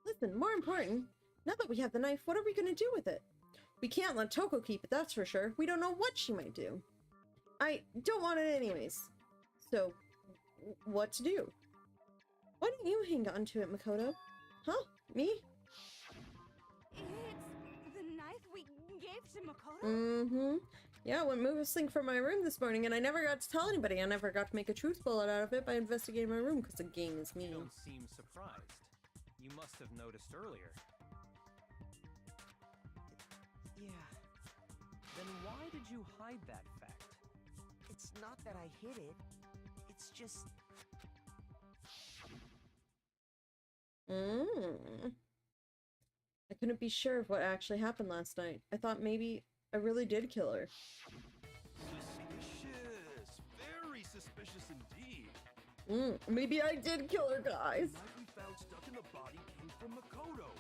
Listen, more important, now that we have the knife, what are we gonna do with it? We can't let Toko keep it, that's for sure. We don't know what she might do. I don't want it anyways. So, what to do? Why don't you hang on to it, Makoto? Huh? Me? It's the knife we gave to Makoto? Mm-hmm. Yeah, I went missing from my room this morning and I never got to tell anybody. I never got to make a truth bullet out of it by investigating my room because the game is mean. You don't seem surprised. You must have noticed earlier. Yeah. Then why did you hide that fact? It's not that I hid it. It's just... I couldn't be sure of what actually happened last night. I thought maybe I really did kill her. Suspicious. Very suspicious indeed. Maybe I did kill her, guys. The knife we found stuck in the body came from Makoto.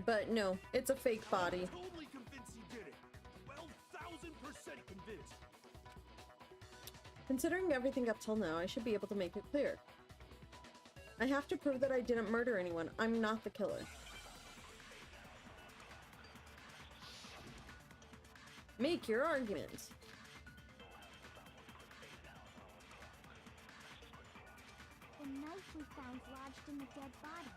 But no, it's a fake body. I'm totally convinced he did it. 12,000% convinced. Considering everything up till now, I should be able to make it clear. I have to prove that I didn't murder anyone. I'm not the killer. Make your argument. The knife we found lodged in the dead body.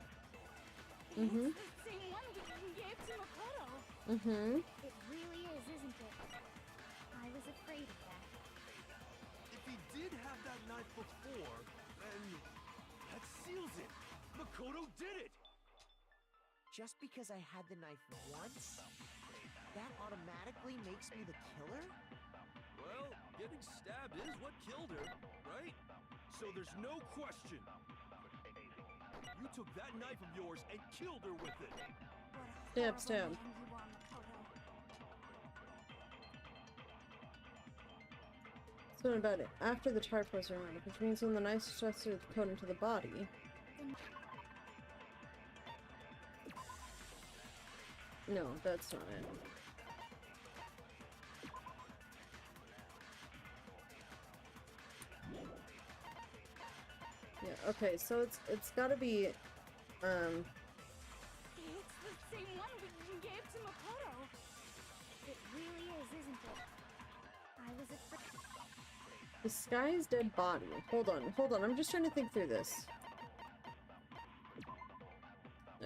It's the same one we gave to Makoto. It really is, isn't it? I was afraid of that. If he did have that knife before, then that seals it. Makoto did it. Just because I had the knife once, that automatically makes me the killer? Well, getting stabbed is what killed her, right? So there's no question. You took that knife of yours and killed her with it. Stab, stab. You are, Makoto. So what about it? After the tarp was removed, which means when the knife struck the code into the body. No, that's not it. Yeah, okay, so it's gotta be, It's the same one we gave to Makoto. It really is, isn't it? I was afraid. disguised dead body. Hold on, I'm just trying to think through this.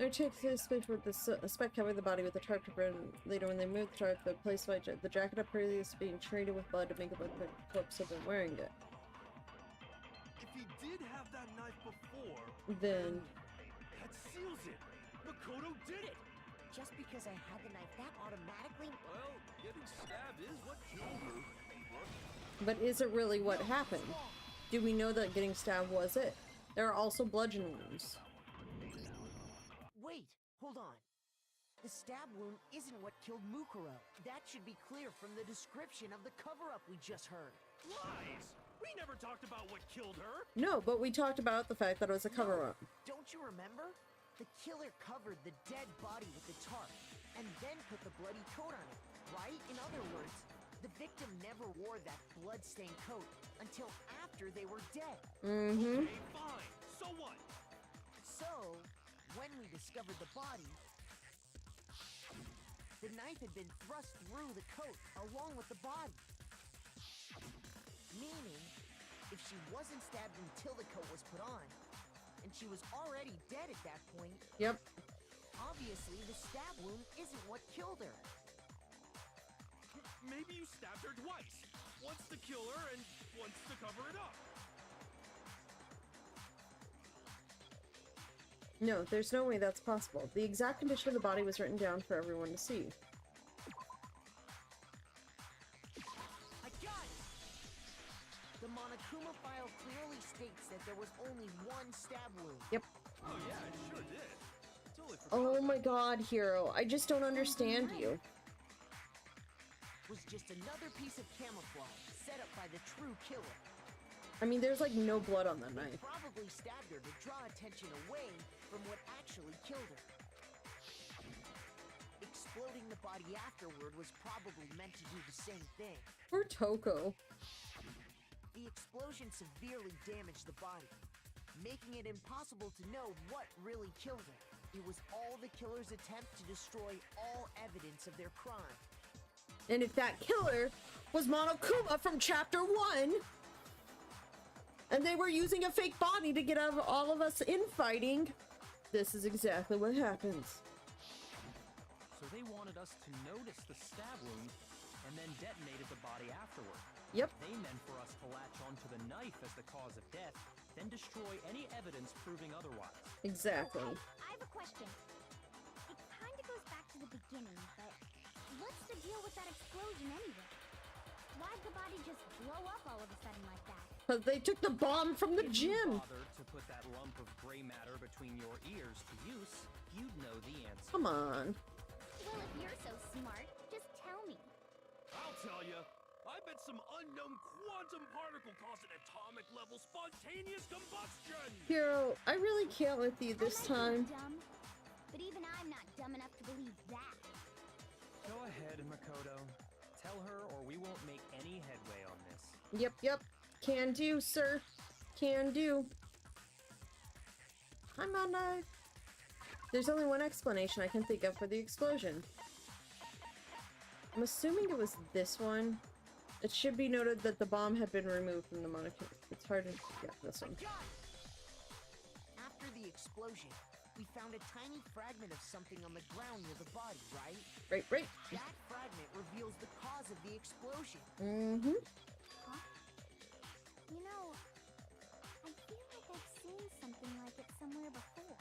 I took this space with the spec covered the body with the tarp to burn. Later, when they moved the tarp, the place by the jacket up previous being treated with blood to make it look like the corpse had been wearing it. If he did have that knife before, Then that seals it. Makoto did it. Just because I had the knife, that automatically... Well, getting stabbed is what killed her. but is it really what happened? Do we know that getting stabbed was it? There are also bludgeon wounds. Wait, hold on. The stab wound isn't what killed Mukuro. That should be clear from the description of the cover-up we just heard. Lies! We never talked about what killed her. No, but we talked about the fact that it was a cover-up. Don't you remember? The killer covered the dead body with the tarp, and then put the bloody coat on it, right? In other words, the victim never wore that blood-stained coat until after they were dead. Okay, fine. So what? So, when we discovered the body, the knife had been thrust through the coat along with the body. Meaning, if she wasn't stabbed until the coat was put on, and she was already dead at that point, Yep. obviously the stab wound isn't what killed her. Maybe you stabbed her twice. Once to kill her and once to cover it up. No, there's no way that's possible. The exact condition of the body was written down for everyone to see. I got it! The Monokuma file clearly states that there was only one stab wound. Yep. Oh yeah, it sure did. totally forgot Oh about my that. god, Hero. I just don't understand you. Was just another piece of camouflage set up by the true killer. I mean, there's like no blood on the They knife. probably stabbed her to draw attention away from what actually killed her. Exploding the body afterward was probably meant to do the same thing. Poor Toko. The explosion severely damaged the body, making it impossible to know what really killed her. It was all the killer's attempt to destroy all evidence of their crime. And if that killer was Monokuma from Chapter 1, and they were using a fake body to get out of all of us infighting, this is exactly what happens. So they wanted us to notice the stab wound and then detonated the body afterward. Yep. They meant for us to latch onto the knife as the cause of death, then destroy any evidence proving otherwise. Exactly. Okay, I have a question. It kind of goes back to the beginning, but what's the deal with that explosion anyway? Why'd the body just blow up all of a sudden like that? Because they took the bomb from the If you gym. bothered to put that lump of gray matter between your ears to use, you'd know the answer. Come on. Well, if you're so smart, just tell me. I'll tell you. I bet some unknown quantum particle caused an atomic level spontaneous combustion. Hero, I really can't with you this I might time. be dumb, but even I'm not dumb enough to believe that. Go ahead, Makoto. Tell her or we won't make any headway on this. Yep. Can do, sir. Can do. I'm on There's only one explanation I can think of for the explosion. I'm assuming it was this one. It should be noted that the bomb had been removed from the Monokuma. It's hard to get this one. After the explosion, we found a tiny fragment of something on the ground near the body, right? Right. That fragment reveals the cause of the explosion. Mm-hmm. Huh? You know, I feel like I've seen something like it somewhere before.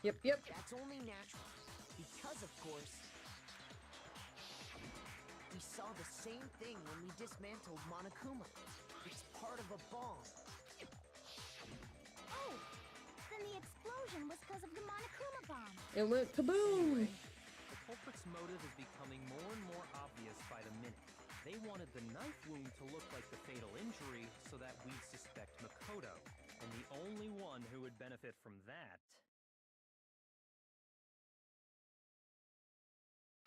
Yep. That's only natural, because of course, we saw the same thing when we dismantled Monokuma. It's part of a bomb. Oh, then the explosion was because of the Monokuma bomb. It went kaboom! The culprit's motive is becoming more and more obvious by the minute. They wanted the knife wound to look like the fatal injury so that we'd suspect Makoto. And the only one who would benefit from that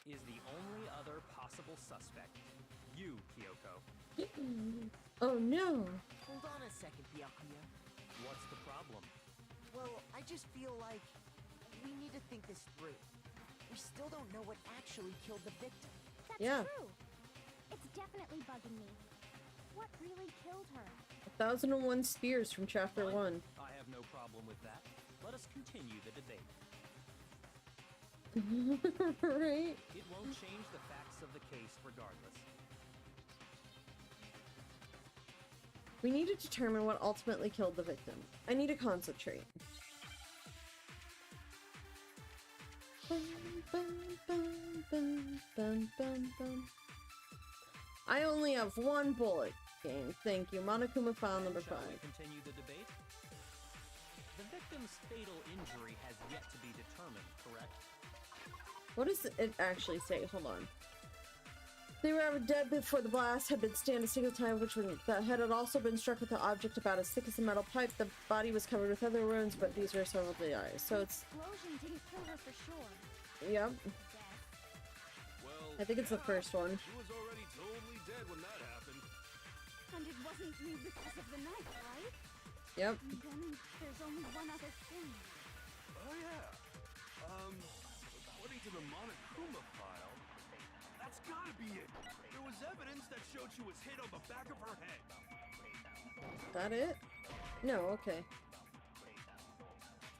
is the only other possible suspect. You, Kyoko. Oh no! Hold on a second, Byakuya. What's the problem? Well, I just feel like we need to think this through. We still don't know what actually killed the victim. That's Yeah. true. It's definitely bugging me. What really killed her? 1001 spears from Chapter 1. I have no problem with that. Let us continue the debate. Right? It won't change the facts of the case regardless. We need to determine what ultimately killed the victim. I need to concentrate. I only have one bullet. Game. Thank you. Monokuma file number Shall 5. we continue the debate? The victim's fatal injury has yet to be determined, correct? What does it actually say? Hold on. They were dead before the blast had been stand a single time, which when the head had also been struck with an object about as thick as a metal pipe. The body was covered with other wounds, but these were several of the eyes. So it's... Explosion didn't kill her for sure. Yep. Well, I think it's the first one. She was already totally dead when that happened. And it wasn't you because of the knife, right? Yep. And then there's only one other thing. Oh yeah. According to the Monokuma file, that's gotta be it. There was evidence that showed she was hit on the back of her head. That it? No, okay.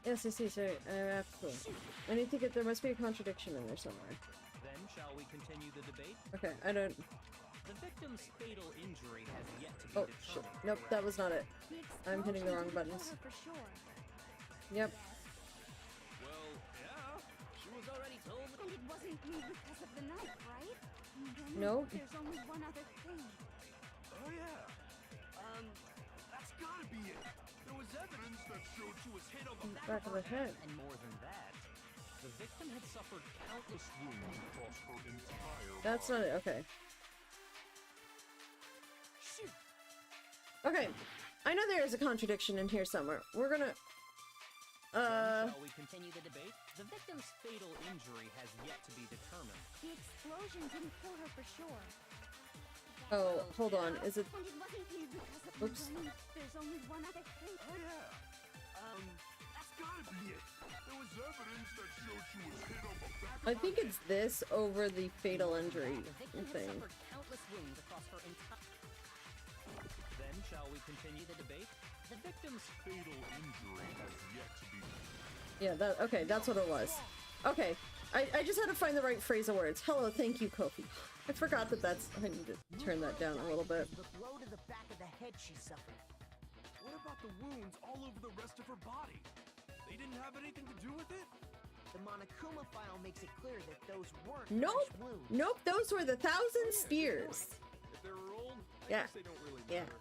Yes, I see, sorry. Absolutely. I need to get... There must be a contradiction in there somewhere. Then shall we continue the debate? Okay, I don't... The victim's fatal injury has yet to be Oh, determined. shit. Nope, that was not it. The I'm hitting the wrong explosion didn't buttons. kill her for sure. Yep. Well, yeah. She was already told. And it wasn't you because of the knife, right? And then Nope. there's only one other thing. Oh yeah. That's gotta be it. There was evidence that showed she was hit on the Back of the head. And more than that, The victim had suffered countless wounds across her entire That's not body. it. Okay. Shoot! Okay. I know there is a contradiction in here somewhere. We're gonna... Shall we continue the debate? The victim's fatal injury has yet to be determined. The explosion didn't kill her for sure. Oh, hold on. Is it... And it wasn't you because of Oops. the running. There's only one other thing. Oh yeah. That's gotta be it. There was evidence that showed she was hit on the back of I her think it's this over the fatal injury The victim had thing. suffered countless wounds across her entire... Then shall we continue the debate? The victim's fatal injury has yet to be. Yeah, that... Okay, that's what it was. Okay. I just had to find the right phrase of words. Hello, thank you, Kofi. I forgot that that's... I need to turn that down a little bit. The blow to the back of the head she suffered. What about the wounds all over the rest of her body? They didn't have anything to do with it? The Monokuma file makes it clear that those weren't Nope. fresh wounds. Nope, those were the 1,000 spears. If they were old, I Yeah. guess they don't really Yeah. matter.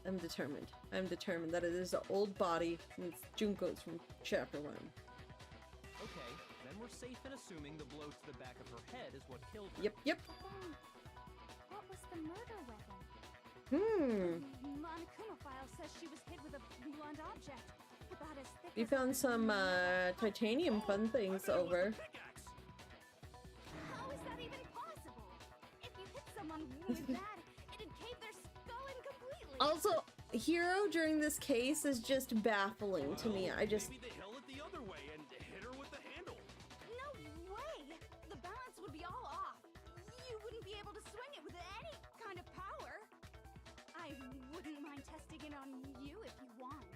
I'm determined. I'm determined that it is an old body and it's Junko's from chapter 1. Okay, then we're safe in assuming the blow to the back of her head is what killed her. Yep, yep. Then, what was the murder weapon? Monokuma file says she was hit with a blunt object. About as thick We as found some titanium fun things over. How is that even possible? If you hit someone with that, it'd cave their skull in completely. Also, Hero during this case is just baffling to me. I just... Maybe they held it the other way and hit her with the handle. No way! The balance would be all off. You wouldn't be able to swing it with any kind of power. I wouldn't mind testing it on you if you want.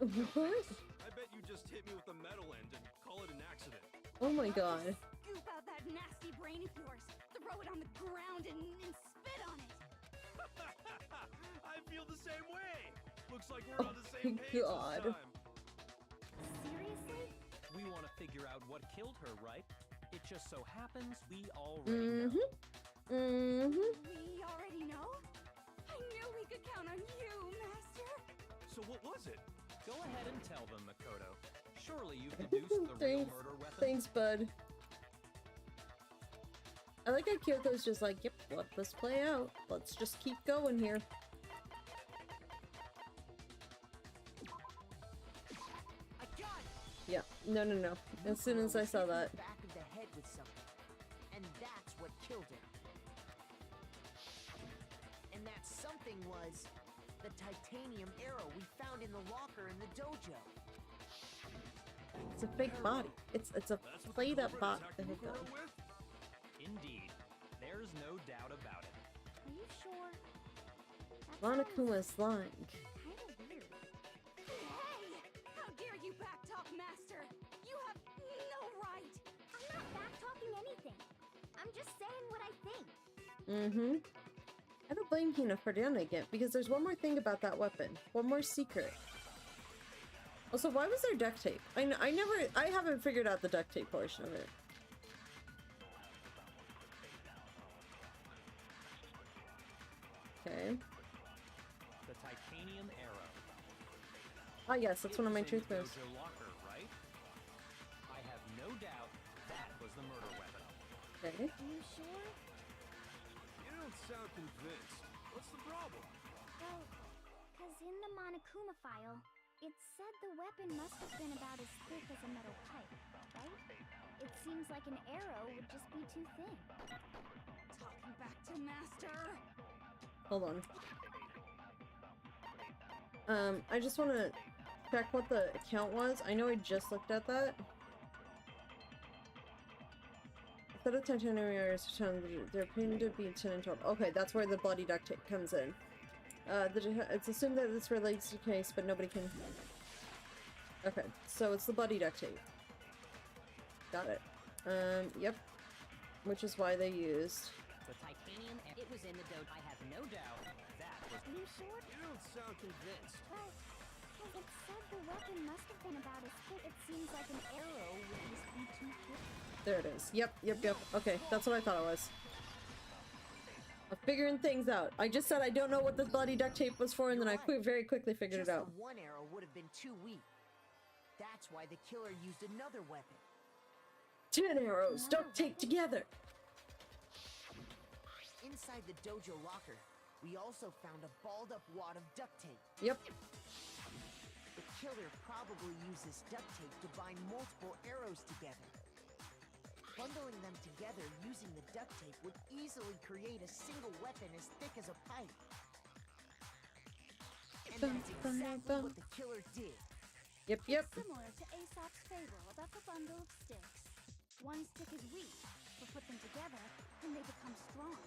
What? I bet you just hit me with the metal end and call it an accident. Oh my god. Scoop out that nasty brain of yours, throw it on the ground and spit on it. I feel the same way. Looks like we're on the my same page God. this time. Seriously? We want to figure out what killed her, right? It just so happens we already know. We already know? I knew we could count on you, Master. So what was it? Go ahead and tell them, Makoto. Surely you've deduced the real Thanks. murder weapon. Thanks, bud. I like how Kyoto's just like, yep, let this play out. Let's just keep going here. I got it. Yeah, no. As soon as I saw that. Back of the head with something, and that's what killed her. And that something was the titanium arrow we found in the locker in the dojo. It's a fake body. It's a That's what the played up culprit body. attacked Mukuro with? Indeed. There's no doubt about it. Are you sure? That Monokuma's lying. kinda weird. Hey! How dare you backtalk, Master? You have no right! I'm not back-talking anything. I'm just saying what I think. I don't blame Hina for doing it yet, because there's one more thing about that weapon. One more secret. Also, why was there duct tape? I haven't figured out the duct tape portion of it. Okay. The titanium arrow. Ah, yes, that's one of my truth moves. moves. Locker, right? I have no doubt that was the murder weapon. Okay. Are you sure? You don't sound convinced. What's the problem? Well, because in the Monokuma file, it said the weapon must have been about as thick as a metal pipe, right? It seems like an arrow would just be too thin. Talking back to Master! Hold on. I just want to check what the account was. I know I just looked at that. Instead of titanium arrows, they're pinned to be 10 and 12. Okay, that's where the bloody duct tape comes in. It's assumed that this relates to the case, but nobody can... Okay, so it's the bloody duct tape. Got it. Yep. Which is why they used... The titanium, it was in the dough. I have no doubt that was... Are you sure? You don't sound convinced. Well, because it said the weapon must have been about as thick. It seems like an arrow would just be too thick. There it is. Yep. Okay, that's what I thought it was. I'm figuring things out. I just said I don't know what the bloody duct tape was for, and then I very quickly figured it Just out. the one arrow would have been too weak. That's why the killer used another weapon. 10 arrows duct taped together. Inside the dojo locker, we also found a balled up wad of duct tape. Yep. The killer probably used this duct tape to bind multiple arrows together. Bundling them together using the duct tape would easily create a single weapon as thick as a pipe. And that's exactly what the killer did. Yep, yep. It's similar to Aesop's fable about the bundle of sticks. One stick is weak, but put them together and they become strong.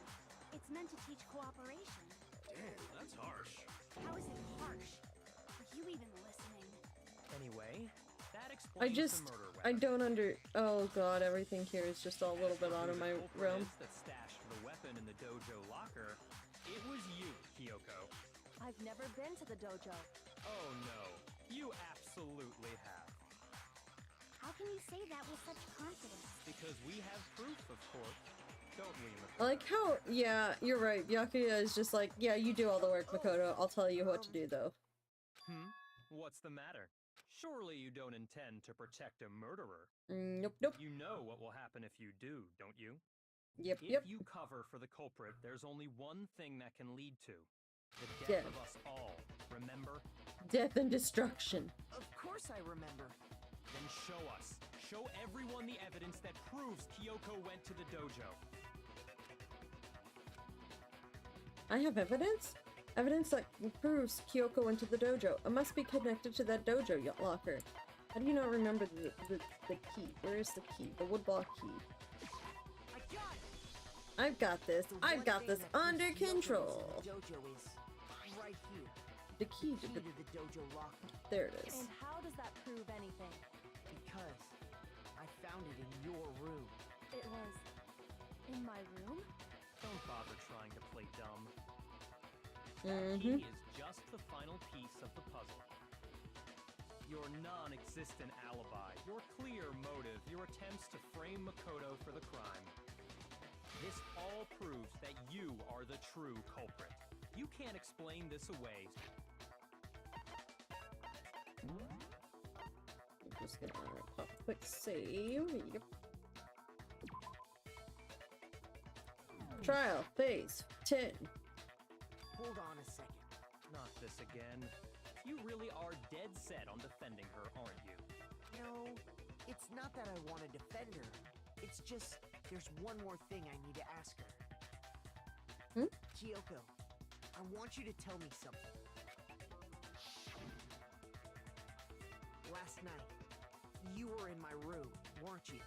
It's meant to teach cooperation. Damn, that's harsh. How is it harsh? Are you even listening? Anyway, that explains the murder weapon. I don't oh god, everything here is just all a little bit out of my realm. That stashed the weapon in the dojo locker. It was you, Kyoko. I've never been to the dojo. Oh no, you absolutely have. How can you say that with such confidence? Because we have proof, of course. Don't we, Makoto? I like how, yeah, you're right. Byakuya is just like, yeah, you do all the work, Makoto. I'll tell you what to do, though. What's the matter? Surely you don't intend to protect a murderer. Nope, nope. You know what will happen if you do, don't you? Yep, if yep. you cover for the culprit, there's only one thing that can lead to the death of us all. Remember? Death and destruction. Of course I remember. Then show us. Show everyone the evidence that proves Kyoko went to the dojo. I have evidence? Evidence that proves Kyoko went to the dojo. It must be connected to that dojo locker. How do you not remember the key? Where is the key? The woodblock key. I've got this. I've got this under control. The dojo is right here. The key to the dojo locker. There it is. And how does that prove anything? Because I found it in your room. It was in my room? Don't bother trying to play dumb. Mm-hmm. That key is just the final piece of the puzzle. Your non-existent alibi, your clear motive, your attempts to frame Makoto for the crime. This all proves that you are the true culprit. You can't explain this away. I'm just gonna pop a quick save. Yep. Trial phase 10. Hold on a second. Not this again. You really are dead set on defending her, aren't you? No, it's not that I want to defend her. It's just there's one more thing I need to ask her. Kyoko, I want you to tell me something. Last night, you were in my room, weren't you?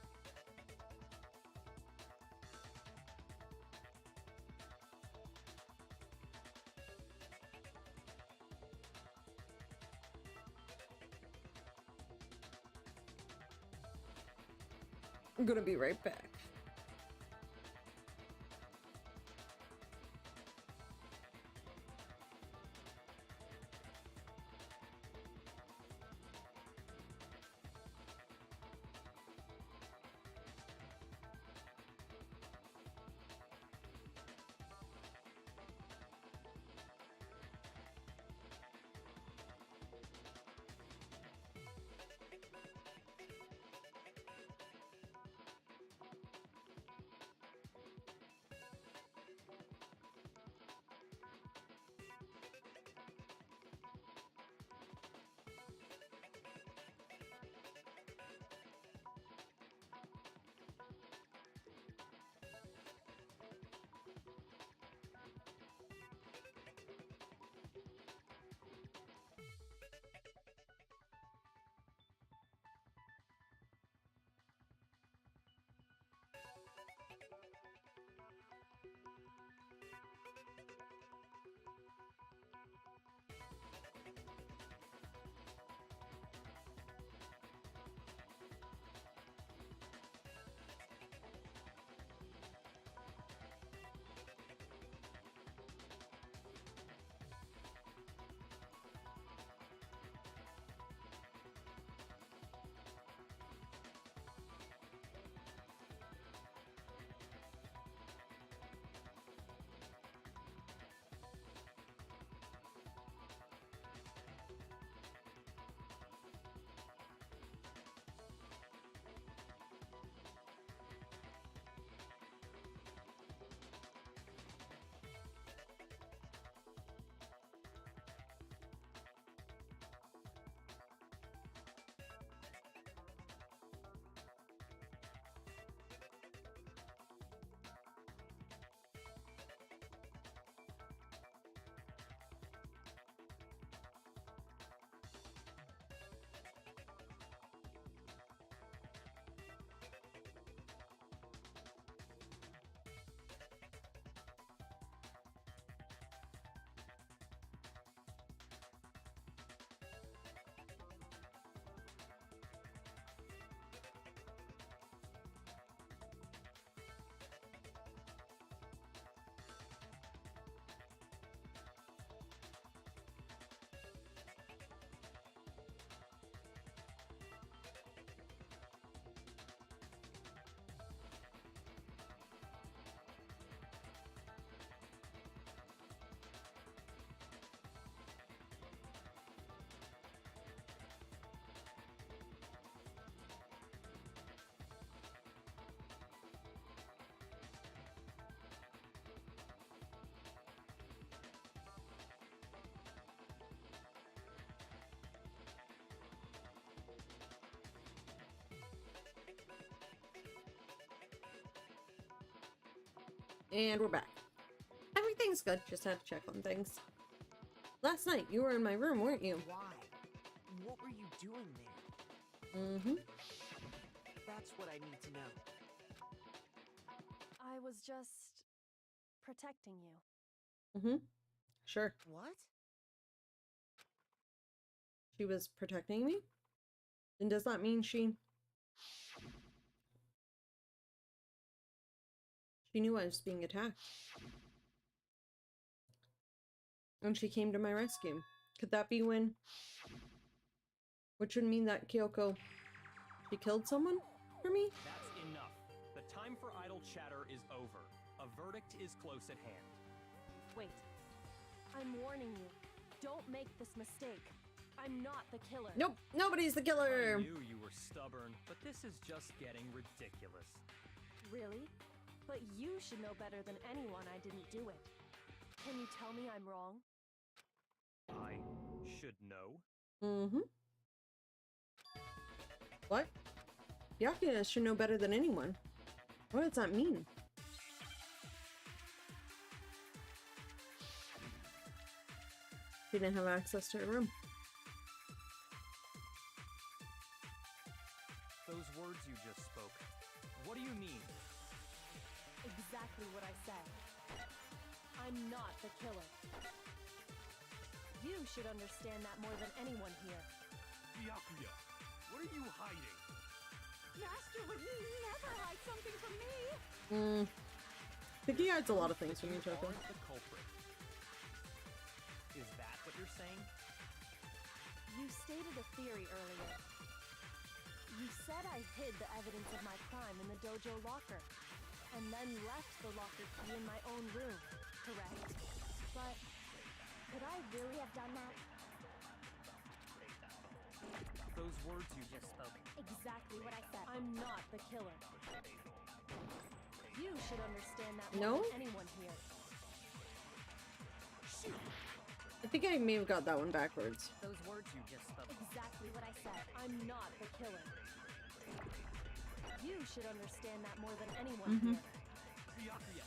I'm gonna be right back. And we're back. Everything's good. Just had to check on things. Last night, you were in my room, weren't you? Why? What were you doing there? Mm-hmm. That's what I need to know. I was just protecting you. Mm-hmm. Sure. What? She was protecting me? And does that mean she knew I was being attacked? And she came to my rescue. Could that be when... Which would mean that Kyoko... She killed someone for me? That's enough. The time for idle chatter is over. A verdict is close at hand. Wait. I'm warning you. Don't make this mistake. I'm not the killer. Nope, nobody's the killer. I knew you were stubborn, but this is just getting ridiculous. Really? But you should know better than anyone I didn't do it. Can you tell me I'm wrong? I should know? Mm-hmm. What? Byakuya should know better than anyone. What does that mean? She didn't have access to her room. Those words you just spoke, what do you mean? Exactly what I said. I'm not the killer. You should understand that more than anyone here. Byakuya, what are you hiding? Master would never hide something from me. I think he hides a lot of things from each other. The culprit. Is that what you're saying? You stated a theory earlier. You said I hid the evidence of my crime in the dojo locker, and then left the locker key in my own room, correct? But could I really have done that? Those words you just spoke. Exactly what I said. I'm not the killer. You should understand that No? more than anyone here. Shoot! I think I may have got that one backwards. Those words you just spoke. Exactly what I said. I'm not the killer. You should understand that more than anyone here. Byakuya,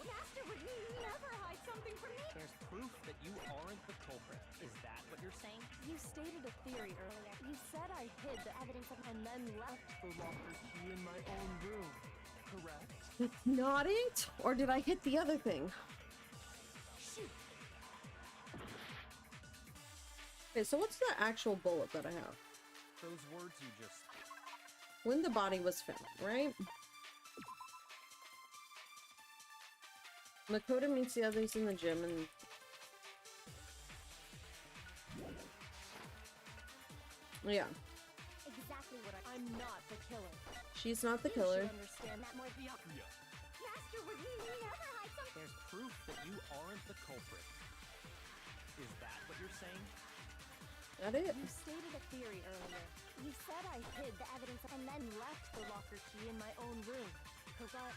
Master would never hide something from me. There's proof that you aren't the culprit. Is that what you're saying? You stated a theory earlier. You said I hid the evidence of and then left the locker key in my own room, correct? That's not it? Or did I hit the other thing? Shoot! Okay, so what's the actual bullet that I have? Those words you just... When the body was found, right? Makoto meets the others in the gym and... Yeah. exactly what I'm not the killer. She's not the You killer. should understand that more. Byakuya, Master would never hide something. There's proof that you aren't the culprit. Is that what you're saying? That it? You stated a theory earlier. You said I hid the evidence and then left the locker key in my own room. But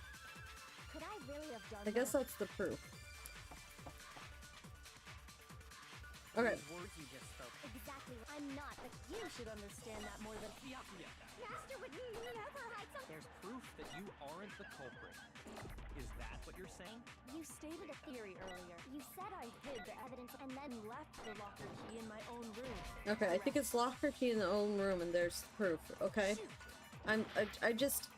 could I really have done I guess that? that's the proof. Okay. Those words you just spoke. Exactly. I'm not. You should understand that more than Byakuya, Master would never hide something. there's proof that you aren't the culprit. Is that what you're saying? You stated a theory earlier. You said I hid the evidence and then left the locker key in my own room. Okay, I think it's locker key in the own room and there's proof, okay? I just...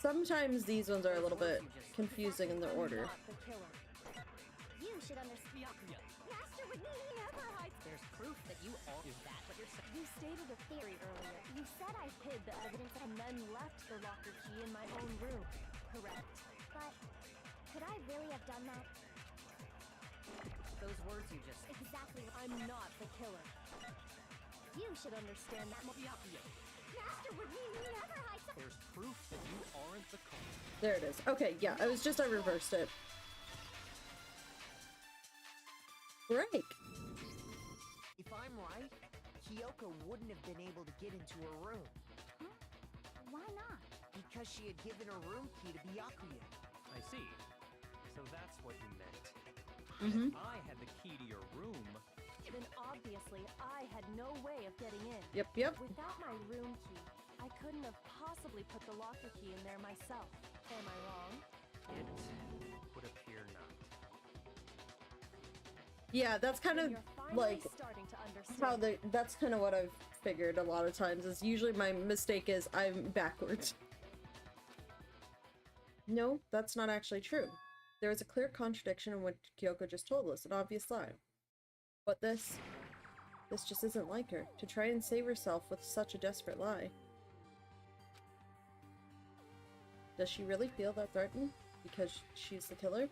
Sometimes these ones are a little bit confusing in the order. Not the killer. You should understand. Byakuya, Master would never hide. There's proof that you are. Is that what you're saying? You stated a theory earlier. You said I hid the evidence and then left the locker key in my own room. Correct? But could I really have done that? Those words you just... Exactly. I'm not the killer. You should understand that more. Byakuya, Master would never hide something. there's proof that you aren't the culprit. There it is. Okay, yeah, I reversed it. Break. If I'm right, Kyoko wouldn't have been able to get into her room. Why not? Because she had given her room key to Byakuya. I see. So that's what you meant. Mm-hmm. I had the key to your room. Then obviously I had no way of getting in. Yep. Without my room key, I couldn't have possibly put the locker key in there myself. Am I wrong? It would appear not. Yeah, that's kind of You're finally like starting to understand. how that's kind of what I've figured a lot of times, is usually my mistake is I'm backwards. No, that's not actually true. There is a clear contradiction in what Kyoko just told us, an obvious lie. But this just isn't like her, to try and save herself with such a desperate lie. Does she really feel that threatened because she's the killer?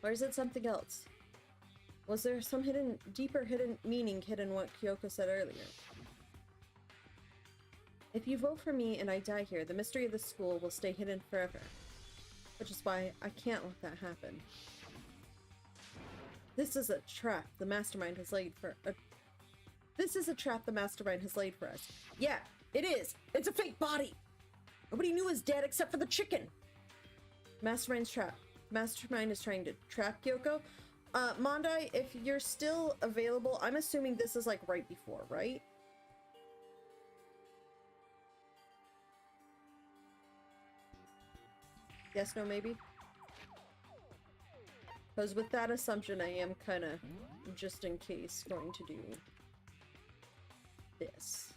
Or is it something else? Was there some deeper hidden meaning hidden in what Kyoko said earlier? If you vote for me and I die here, the mystery of the school will stay hidden forever. Which is why I can't let that happen. This is a trap the mastermind has laid for us. Yeah, it is. It's a fake body. Nobody knew it was dead except for the chicken. Mastermind's trap. Mastermind is trying to trap Kyoko. Mondai, if you're still available, I'm assuming this is like right before, right? Yes, no, maybe? Because with that assumption, I am kind of, just in case, going to do this.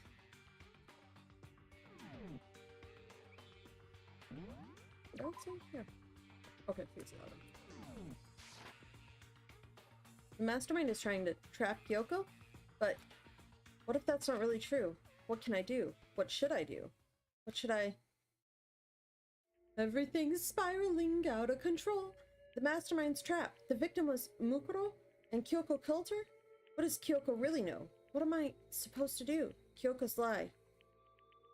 Don't see here. Okay, please allow them. The mastermind is trying to trap Kyoko, but what if that's not really true? What can I do? What should I do? What should I... Everything's spiraling out of control. The mastermind's trapped. The victim was Mukuro, and Kyoko killed her? What does Kyoko really know? What am I supposed to do? Kyoko's lie.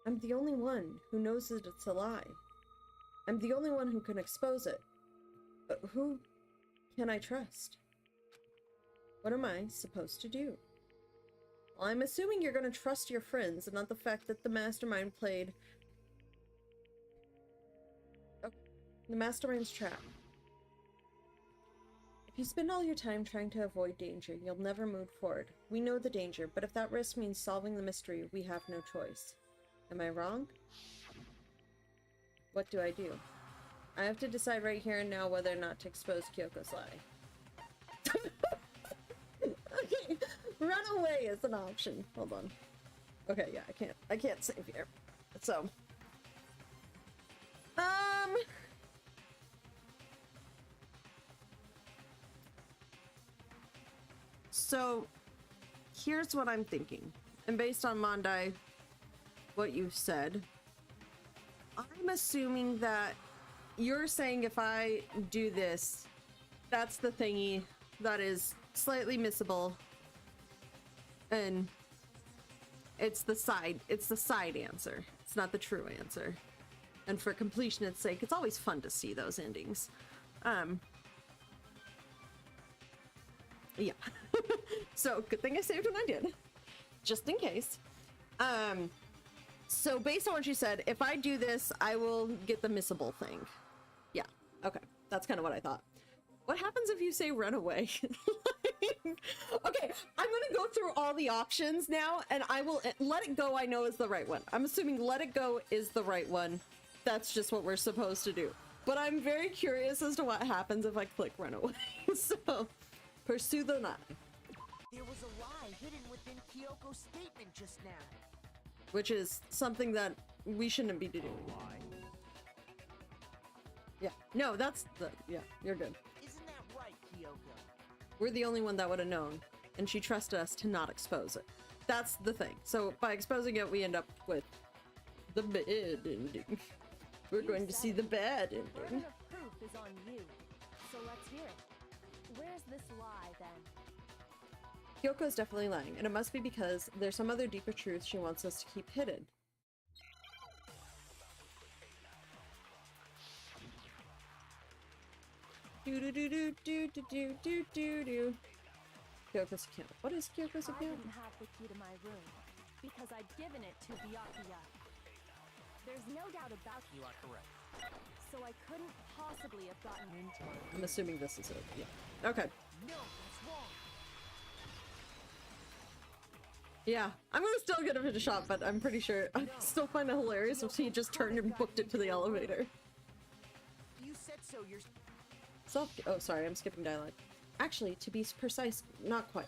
I'm the only one who knows that it's a lie. I'm the only one who can expose it. But who can I trust? What am I supposed to do? Well, I'm assuming you're going to trust your friends and not the fact that the mastermind played... The mastermind's trap. If you spend all your time trying to avoid danger, you'll never move forward. We know the danger, but if that risk means solving the mystery, we have no choice. Am I wrong? What do I do? I have to decide right here and now whether or not to expose Kyoko's lie. Okay, run away is an option. Hold on. Okay, yeah, I can't save here. So, So, here's what I'm thinking. And based on Mondai, what you said, I'm assuming that you're saying if I do this, that's the thingy that is slightly missable. And it's the side answer. It's not the true answer. And for completion's sake, it's always fun to see those endings. Yeah. So, good thing I saved when I did. Just in case. So based on what you said, if I do this, I will get the missable thing. Yeah. Okay. That's kind of what I thought. What happens if you say run away? Okay, I'm gonna go through all the options now, and I will let it go. I know is the right one. I'm assuming let it go is the right one. That's just what we're supposed to do. But I'm very curious as to what happens if I click run away. So, pursue the lie. There was a lie hidden within Kyoko's statement just now. Which is something that we shouldn't be doing. Yeah. No, that's the... Yeah, you're good. Isn't that right, Kyoko? We're the only one that would have known, and she trusted us to not expose it. That's the thing. So by exposing it, we end up with the bad ending. We're going to see the bad ending. The burden of proof is on you. So let's hear it. Where's this lie, then? Kyoko's definitely lying, and it must be because there's some other deeper truth she wants us to keep hidden. Do. Kyoko's account. What is Kyoko's account? I didn't have the key to my room because I'd given it to Byakuya. There's no doubt about it. You are correct. So I couldn't possibly have gotten into it. I'm assuming this is it. Yeah. Okay. No, that's wrong. Yeah, I'm gonna still give it a shot, but I'm pretty sure I still find it hilarious if he just turned and booked it to the elevator. You said So you're... Oh, sorry, I'm skipping dialogue. Actually, to be precise, not quite.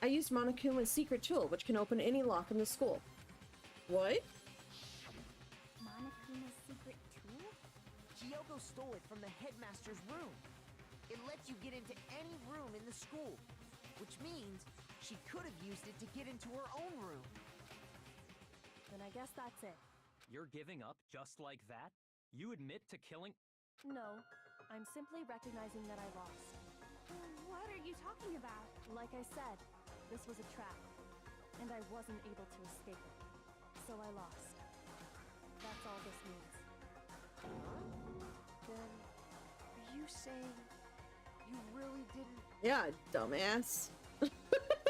I used Monokuma's secret tool, which can open any lock in the school. What? Monokuma's secret tool? Kyoko stole it from the headmaster's room. It lets you get into any room in the school, which means she could have used it to get into her own room. Then I guess that's it. You're giving up just like that? You admit to killing... No, I'm simply recognizing that I lost. What are you talking about? Like I said, this was a trap, and I wasn't able to escape it. So I lost. That's all this means. Then, are you saying you really didn't... Yeah, dumbass.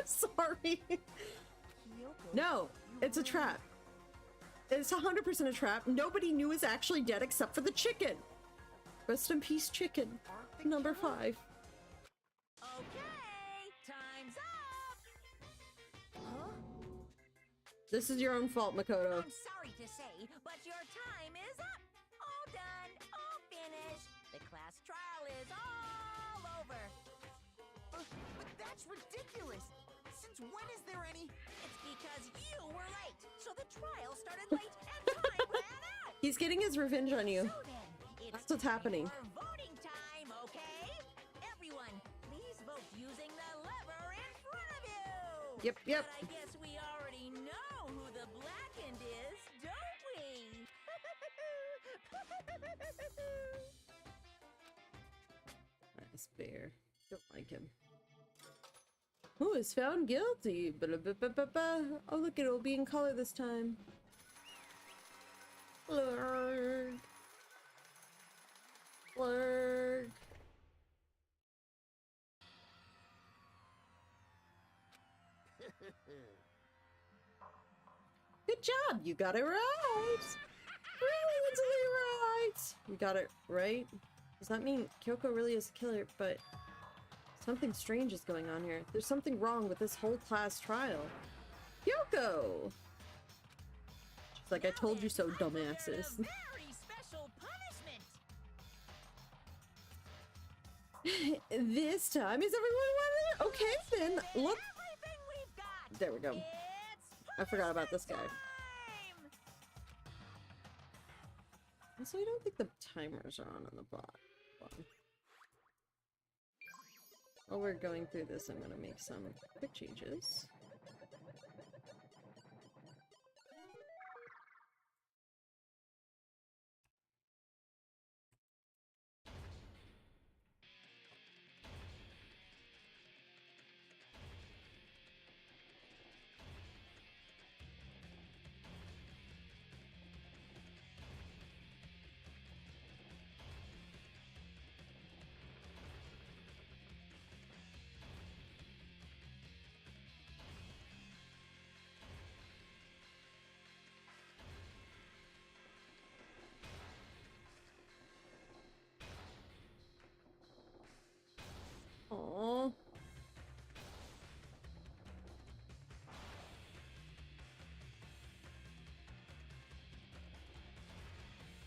Sorry. Kyoko, No, it's a trap. It's 100% a trap. Nobody knew was actually dead except for the chicken. Rest in peace, chicken. Number 5. Okay, time's up! Huh? This is your own fault, Makoto. I'm sorry to say, but your time is up! All done, all finished. The class trial is all over. But that's ridiculous! Since when is there any... It's because you were late, so the trial started late and time ran out! He's getting his revenge on you. So then, it's That's what's happening. for voting time, okay? Everyone, please vote using the lever in front of you! Yep, yep. But I guess we already know who the blackened is, don't we? Nice bear. Don't like him. Who is found guilty? Blah, blah, blah, blah, blah. Oh, look, it'll be in color this time. Blurg. Blurg. Good job, you got it right. Really right. You got it right. Does that mean Kyoko really is a killer? But something strange is going on here. There's something wrong with this whole class trial. Kyoko! She's like, I told you so, dumbasses. Very special punishment. This time, is everyone one? Okay, then, look. Everything we've got. There we go. I forgot about this guy. Also, I don't think the timers are on the bottom. While we're going through this, I'm gonna make some quick changes. Aww.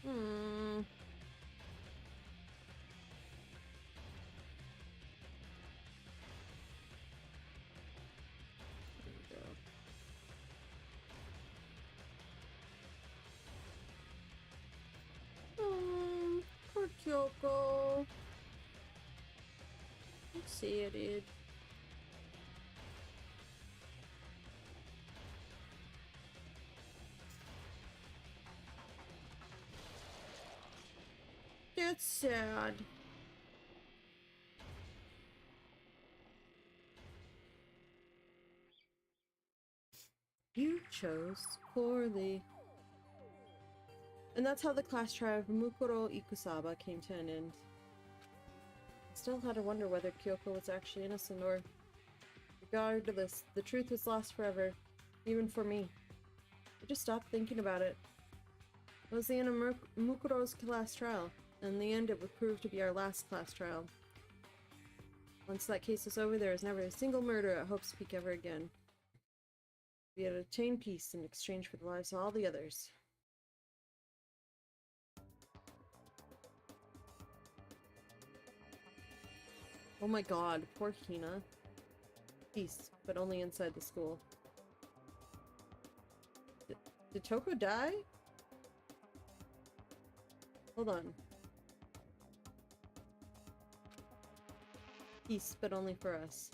Hmm. There we go. Poor Kyoko. Let's see it, dude. That's sad. You chose poorly. And that's how the class trial of Mukuro Ikusaba came to an end. I still had to wonder whether Kyoko was actually innocent or... Regardless, the truth was lost forever. Even for me. I just stopped thinking about it. It was the end of Mukuro's class trial. In the end, it would prove to be our last class trial. Once that case is over, there is never a single murder at Hope's Peak ever again. We had obtained peace in exchange for the lives of all the others. Oh my god, poor Hina. Peace, but only inside the school. Did Toko die? Hold on. Peace, but only for us.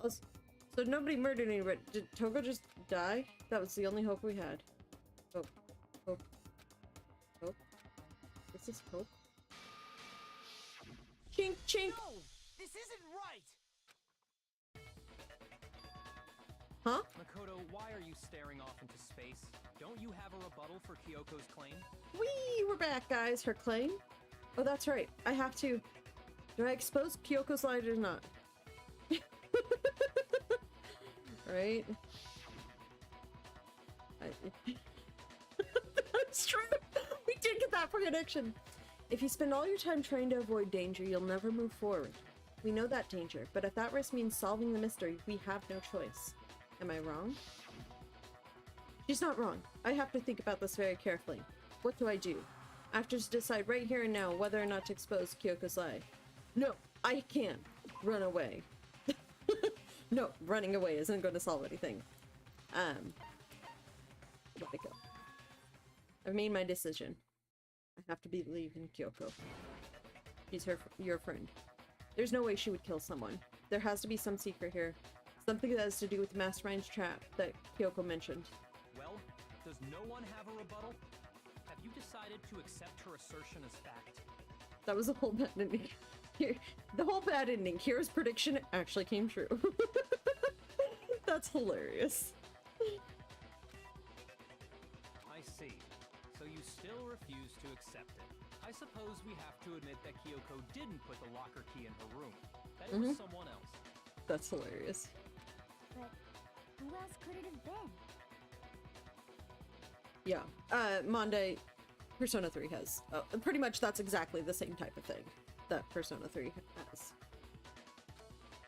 Oh, so nobody murdered anybody. Did Toko just die? That was the only hope we had. Hope. Hope. Hope. This is hope. Chink, chink! No! This isn't right! Huh? Makoto, why are you staring off into space? Don't you have a rebuttal for Kyoko's claim? Whee! We're back, guys. Her claim? Oh, that's right. I have to... Do I expose Kyoko's lie or not? Right? That's true! We did get that prediction! If you spend all your time trying to avoid danger, you'll never move forward. We know that danger, but if that risk means solving the mystery, we have no choice. Am I wrong? She's not wrong. I have to think about this very carefully. What do I do? I have to decide right here and now whether or not to expose Kyoko's lie. No, I can't. Run away. No, running away isn't going to solve anything. Let it go. I've made my decision. I have to believe in Kyoko. She's your friend. There's no way she would kill someone. There has to be some secret here. Something that has to do with the Mastermind's trap that Kyoko mentioned. Well, does no one have a rebuttal? Have you decided to accept her assertion as fact? That was a whole bad ending. Here, the whole bad ending. Kira's prediction actually came true. That's hilarious. I see. So you still refuse to accept it. I suppose we have to admit that Kyoko didn't put the locker key in her room. That it was someone else. That's hilarious. But who else could it have been? Yeah. Monday, Persona 3 has. Pretty much that's exactly the same type of thing that Persona 3 has.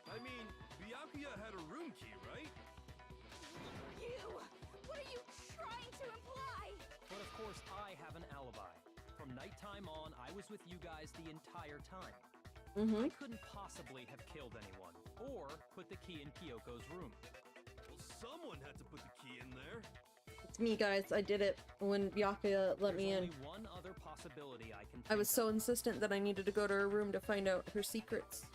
I mean, Byakuya had a room key, right? What are you trying to imply? But of course, I have an alibi. From nighttime on, I was with you guys the entire time. I couldn't possibly have killed anyone, or put the key in Kyoko's room. Well, someone had to put the key in there. It's me, guys. I did it when Byakuya let me in. There's only one other possibility I can think I was so of. insistent that I needed to go to her room to find out her secrets.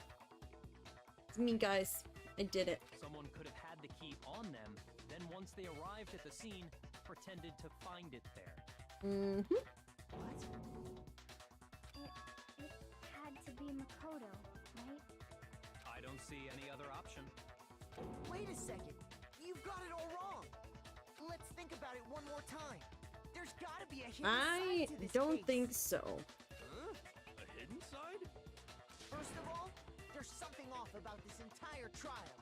It's me, guys. I did it. Someone could have had the key on them, then once they arrived at the scene, pretended to find it there. What? It had to be Makoto, right? I don't see any other option. Wait a second. You've got it all wrong. Let's think about it one more time. There's gotta be a hidden I side to this don't case. think so. Huh? A hidden side? First of all, there's something off about this entire trial.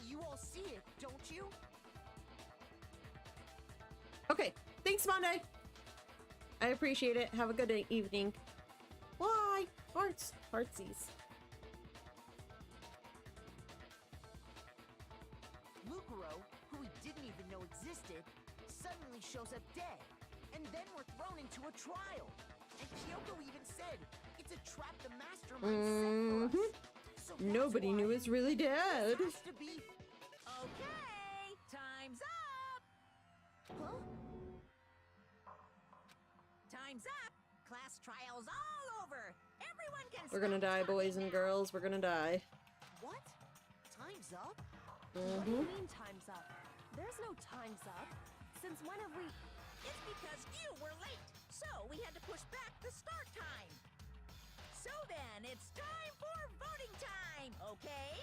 You all see it, don't you? Okay. Thanks, Monday. I appreciate it. Have a good evening. Bye. Hearts. Heartsies. Mukuro, who we didn't even know existed, suddenly shows up dead. And then we're thrown into a trial. And Kyoko even said, it's a trap the Mastermind set for us. So that's Nobody knew why it's really dead. this has to be... Okay, time's up! Huh? Time's up! Class trial's all over! Everyone can We're gonna stop die, boys talking and now. girls. We're gonna die. What? Time's up? What do you mean time's up? There's no time's up. Since when have we... It's because you were late, so we had to push back the start time. So then, it's time for voting time, okay?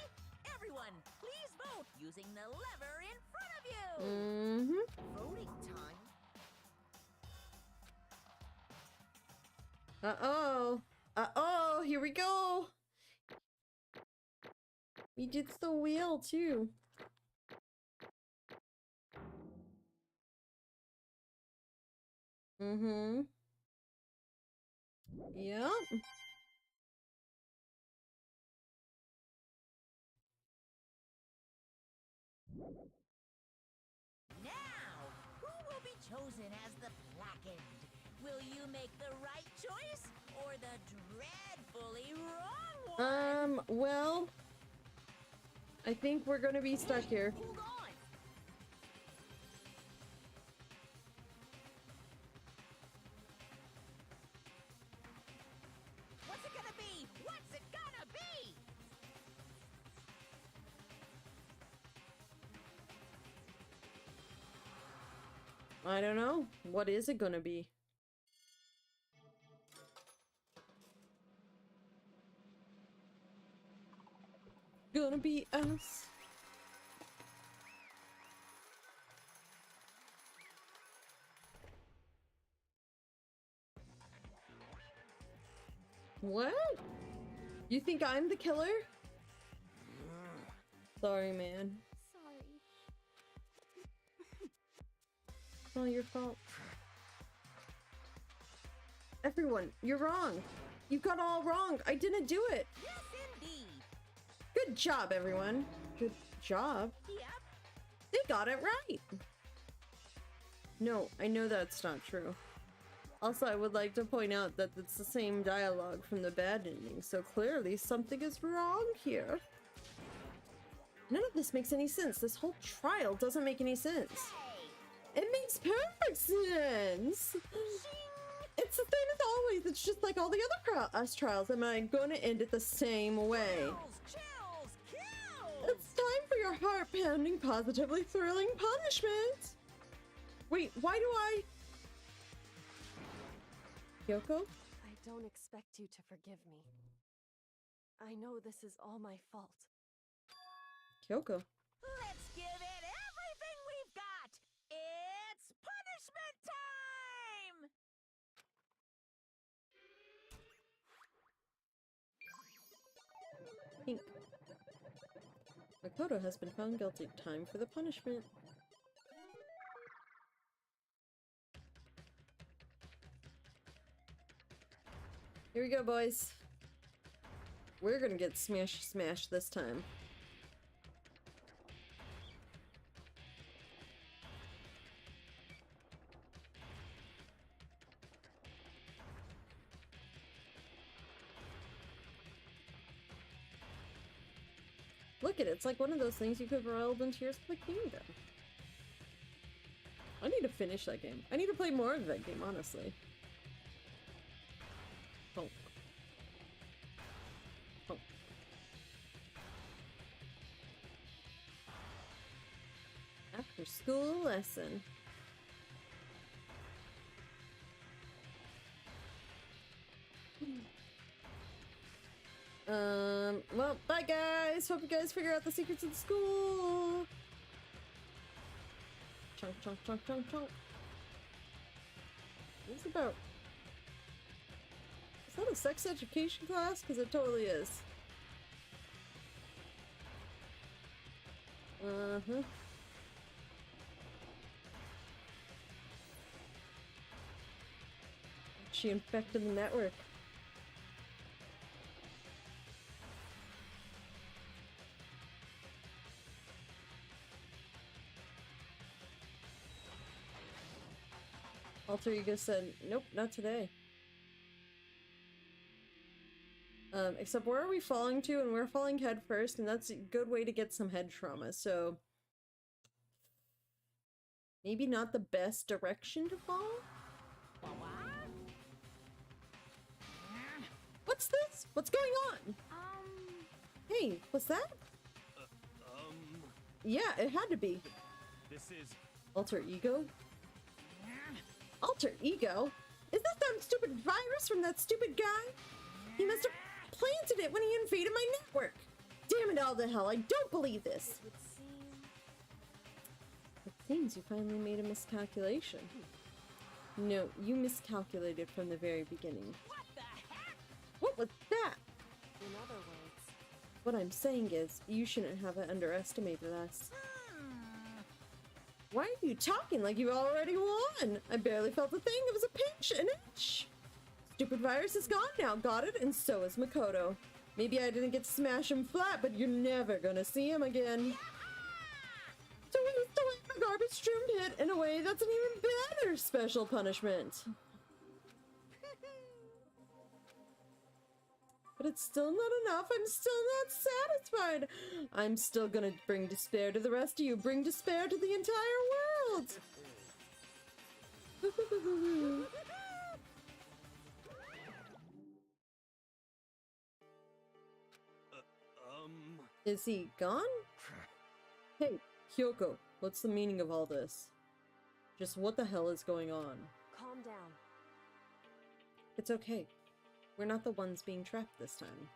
Everyone, please vote using the lever in front of you. Voting time? Uh-oh. Uh-oh. Here we go. We did the wheel, too. Yep. Now, who will be chosen as the blackened? Will you make the right choice or the dreadfully wrong Well, I think we're gonna be stuck here. Hold on. What's it gonna be? What's it gonna be? I don't know. What is it gonna be? Gonna be us. What? You think I'm the killer? Sorry, man. Sorry. It's all your fault. Everyone, you're wrong. You got all wrong. I didn't do it. Yes, indeed. Good job, everyone. Good job. Yep. They got it right. No, I know that's not true. Also, I would like to point out that it's the same dialogue from the bad ending, so clearly something is wrong here. None of this makes any sense. This whole trial doesn't make any sense. It makes perfect sense. It's the same as always. It's just like all the other trials. Am I going to end it the same way? Chills, kills. It's time for your heart-pounding, positively thrilling punishment. Wait, why do I... Kyoko? I don't expect you to forgive me. I know this is all my fault. Kyoko. Let's give it everything we've got. It's punishment time. Pink. Makoto has been found guilty. Time for the punishment. Here we go, boys. We're gonna get smashed this time. Look at it, it's like one of those things you could roll into Tears of the Kingdom. I need to finish that game. I need to play more of that game, honestly. Oh. Oh. After school lesson. Well, bye guys! Hope you guys figure out the secrets of the school! Chunk, chunk, chunk, chunk, chunk. What's about? Is that a sex education class? Because it totally is. Uh-huh. She infected the network. Alter Ego said, nope, not today. Except where are we falling to? And we're falling head first, and that's a good way to get some head trauma, so... maybe not the best direction to fall? What's this? What's going on? Hey, what's that? Yeah, it had to be. This is... Alter Ego? Alter Ego? Is this some stupid virus from that stupid guy? He must have planted it when he invaded my network. Damn it all to hell, I don't believe this. It seems you finally made a miscalculation. No, you miscalculated from the very beginning. What the heck? What was that? In other words, What I'm saying is, you shouldn't have underestimated us. Why are you talking like you already won? I barely felt a thing. It was a pinch, an inch. Stupid virus is gone now. Got it? And so is Makoto. Maybe I didn't get to smash him flat, but you're never gonna see him again. So we used to win a garbage-strewn pit in a way that's an even better special punishment. But it's still not enough. I'm still not satisfied. I'm still gonna bring despair to the rest of you. Bring despair to the entire world. Is he gone? Hey, Kyoko, what's the meaning of all this? Just what the hell is going on? Calm down. It's okay. We're not the ones being trapped this time.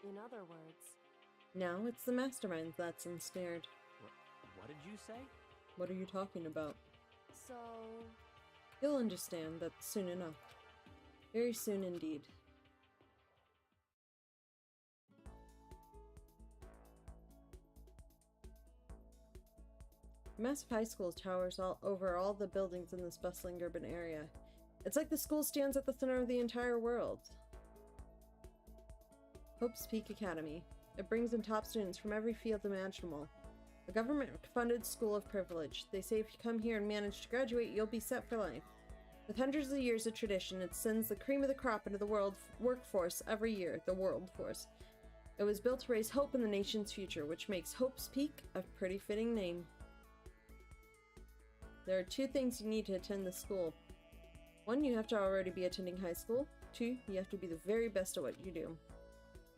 In other words... Now it's the mastermind that's ensnared. What did you say? What are you talking about? So... You'll understand that soon enough. Very soon indeed. The massive high school towers over all the buildings in this bustling urban area. It's like the school stands at the center of the entire world. Hope's Peak Academy. It brings in top students from every field imaginable. A government-funded school of privilege. They say if you come here and manage to graduate, you'll be set for life. With hundreds of years of tradition, it sends the cream of the crop into the world workforce every year, the world force. It was built to raise hope in the nation's future, which makes Hope's Peak a pretty fitting name. There are 2 things you need to attend the school. 1, you have to already be attending high school. 2, you have to be the very best at what you do.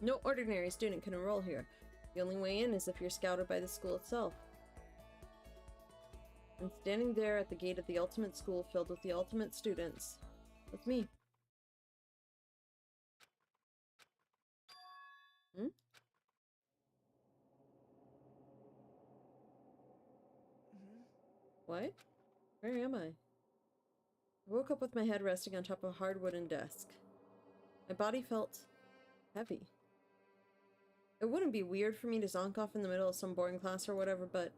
No ordinary student can enroll here. The only way in is if you're scouted by the school itself. And standing there at the gate of the ultimate school filled with the ultimate students. With me. Hmm? What? Where am I? I woke up with my head resting on top of a hard wooden desk. My body felt heavy. It wouldn't be weird for me to zonk off in the middle of some boring class or whatever, but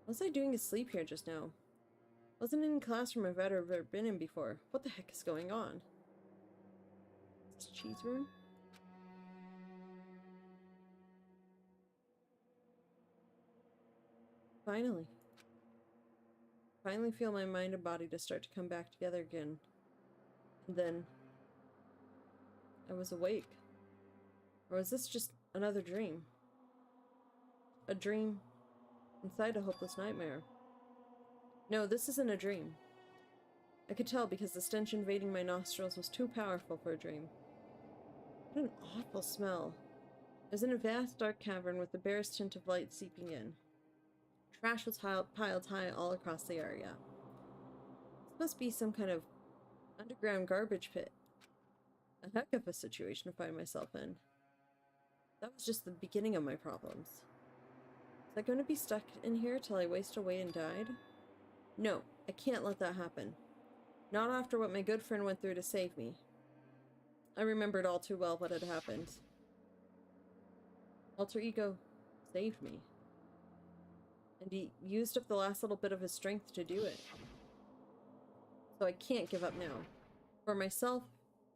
what was I doing asleep here just now? Wasn't in a classroom I've ever been in before. What the heck is going on? Is this cheese room? Finally. Finally feel my mind and body to start to come back together again. And then I was awake. Or was this just another dream? A dream inside a hopeless nightmare. No, this isn't a dream. I could tell because the stench invading my nostrils was too powerful for a dream. What an awful smell. I was in a vast dark cavern with the barest hint of light seeping in. Trash was piled high all across the area. This must be some kind of underground garbage pit. A heck of a situation to find myself in. That was just the beginning of my problems. Was I going to be stuck in here till I wasted away and died? No, I can't let that happen. Not after what my good friend went through to save me. I remembered all too well what had happened. Alter Ego saved me. And he used up the last little bit of his strength to do it. So I can't give up now. For myself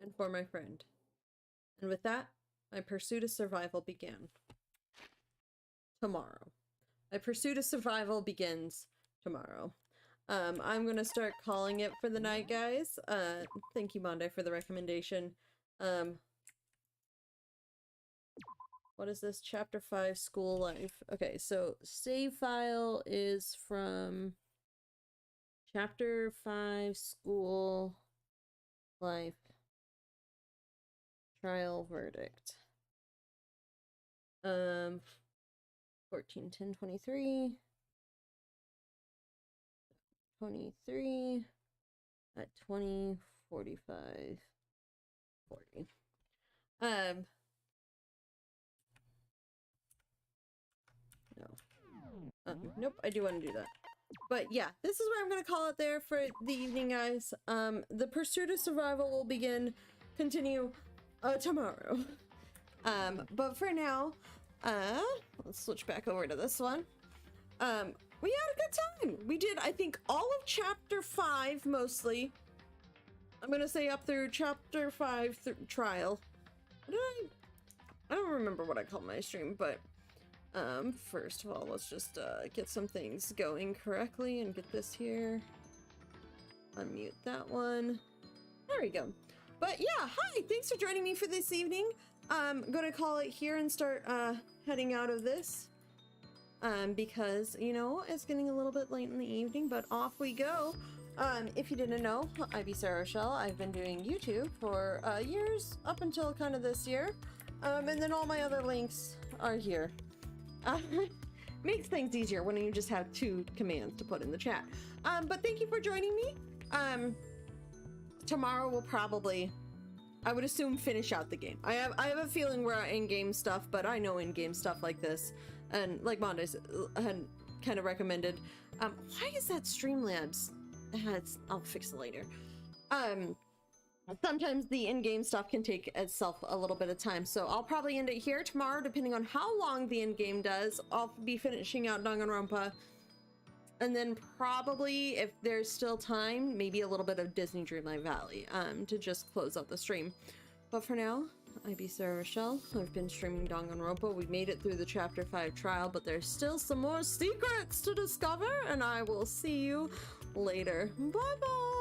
and for my friend. And with that, my pursuit of survival began. Tomorrow. My pursuit of survival begins tomorrow. I'm gonna start calling it for the night, guys. Thank you, Monday, for the recommendation. What is this? Chapter 5, School Life. Okay, so save file is from Chapter 5, School Life. Trial verdict. 14/10/23. 23 at 20:45 40. No. Nope, I do want to do that. But yeah, this is where I'm gonna call it there for the evening, guys. The pursuit of survival will continue tomorrow. But for now, let's switch back over to this one. We had a good time. We did, I think, all of chapter 5 mostly. I'm gonna say up through chapter 5 trial. I don't remember what I called my stream, but first of all, let's just get some things going correctly and get this here. Unmute that one. There we go. But yeah, hi, thanks for joining me for this evening. I'm gonna call it here and start heading out of this. Because, you know, it's getting a little bit late in the evening, but off we go. If you didn't know, I'm Sarah Rochelle. I've been doing YouTube for years, up until kind of this year. And then all my other links are here. Makes things easier when you just have 2 commands to put in the chat. But thank you for joining me. Tomorrow we'll probably, I would assume, finish out the game. I have a feeling we're in-game stuff, but I know in-game stuff like this, and like Mondes had kind of recommended. Why is that Streamlabs? I'll fix it later. Sometimes the in-game stuff can take itself a little bit of time, so I'll probably end it here tomorrow, depending on how long the in-game does. I'll be finishing out Danganronpa. And then probably, if there's still time, maybe a little bit of Disney Dreamlight Valley to just close out the stream. But for now, I'm Sarah Rochelle. I've been streaming Danganronpa. We made it through the Chapter 5 trial, but there's still some more secrets to discover, and I will see you later. Bye-bye!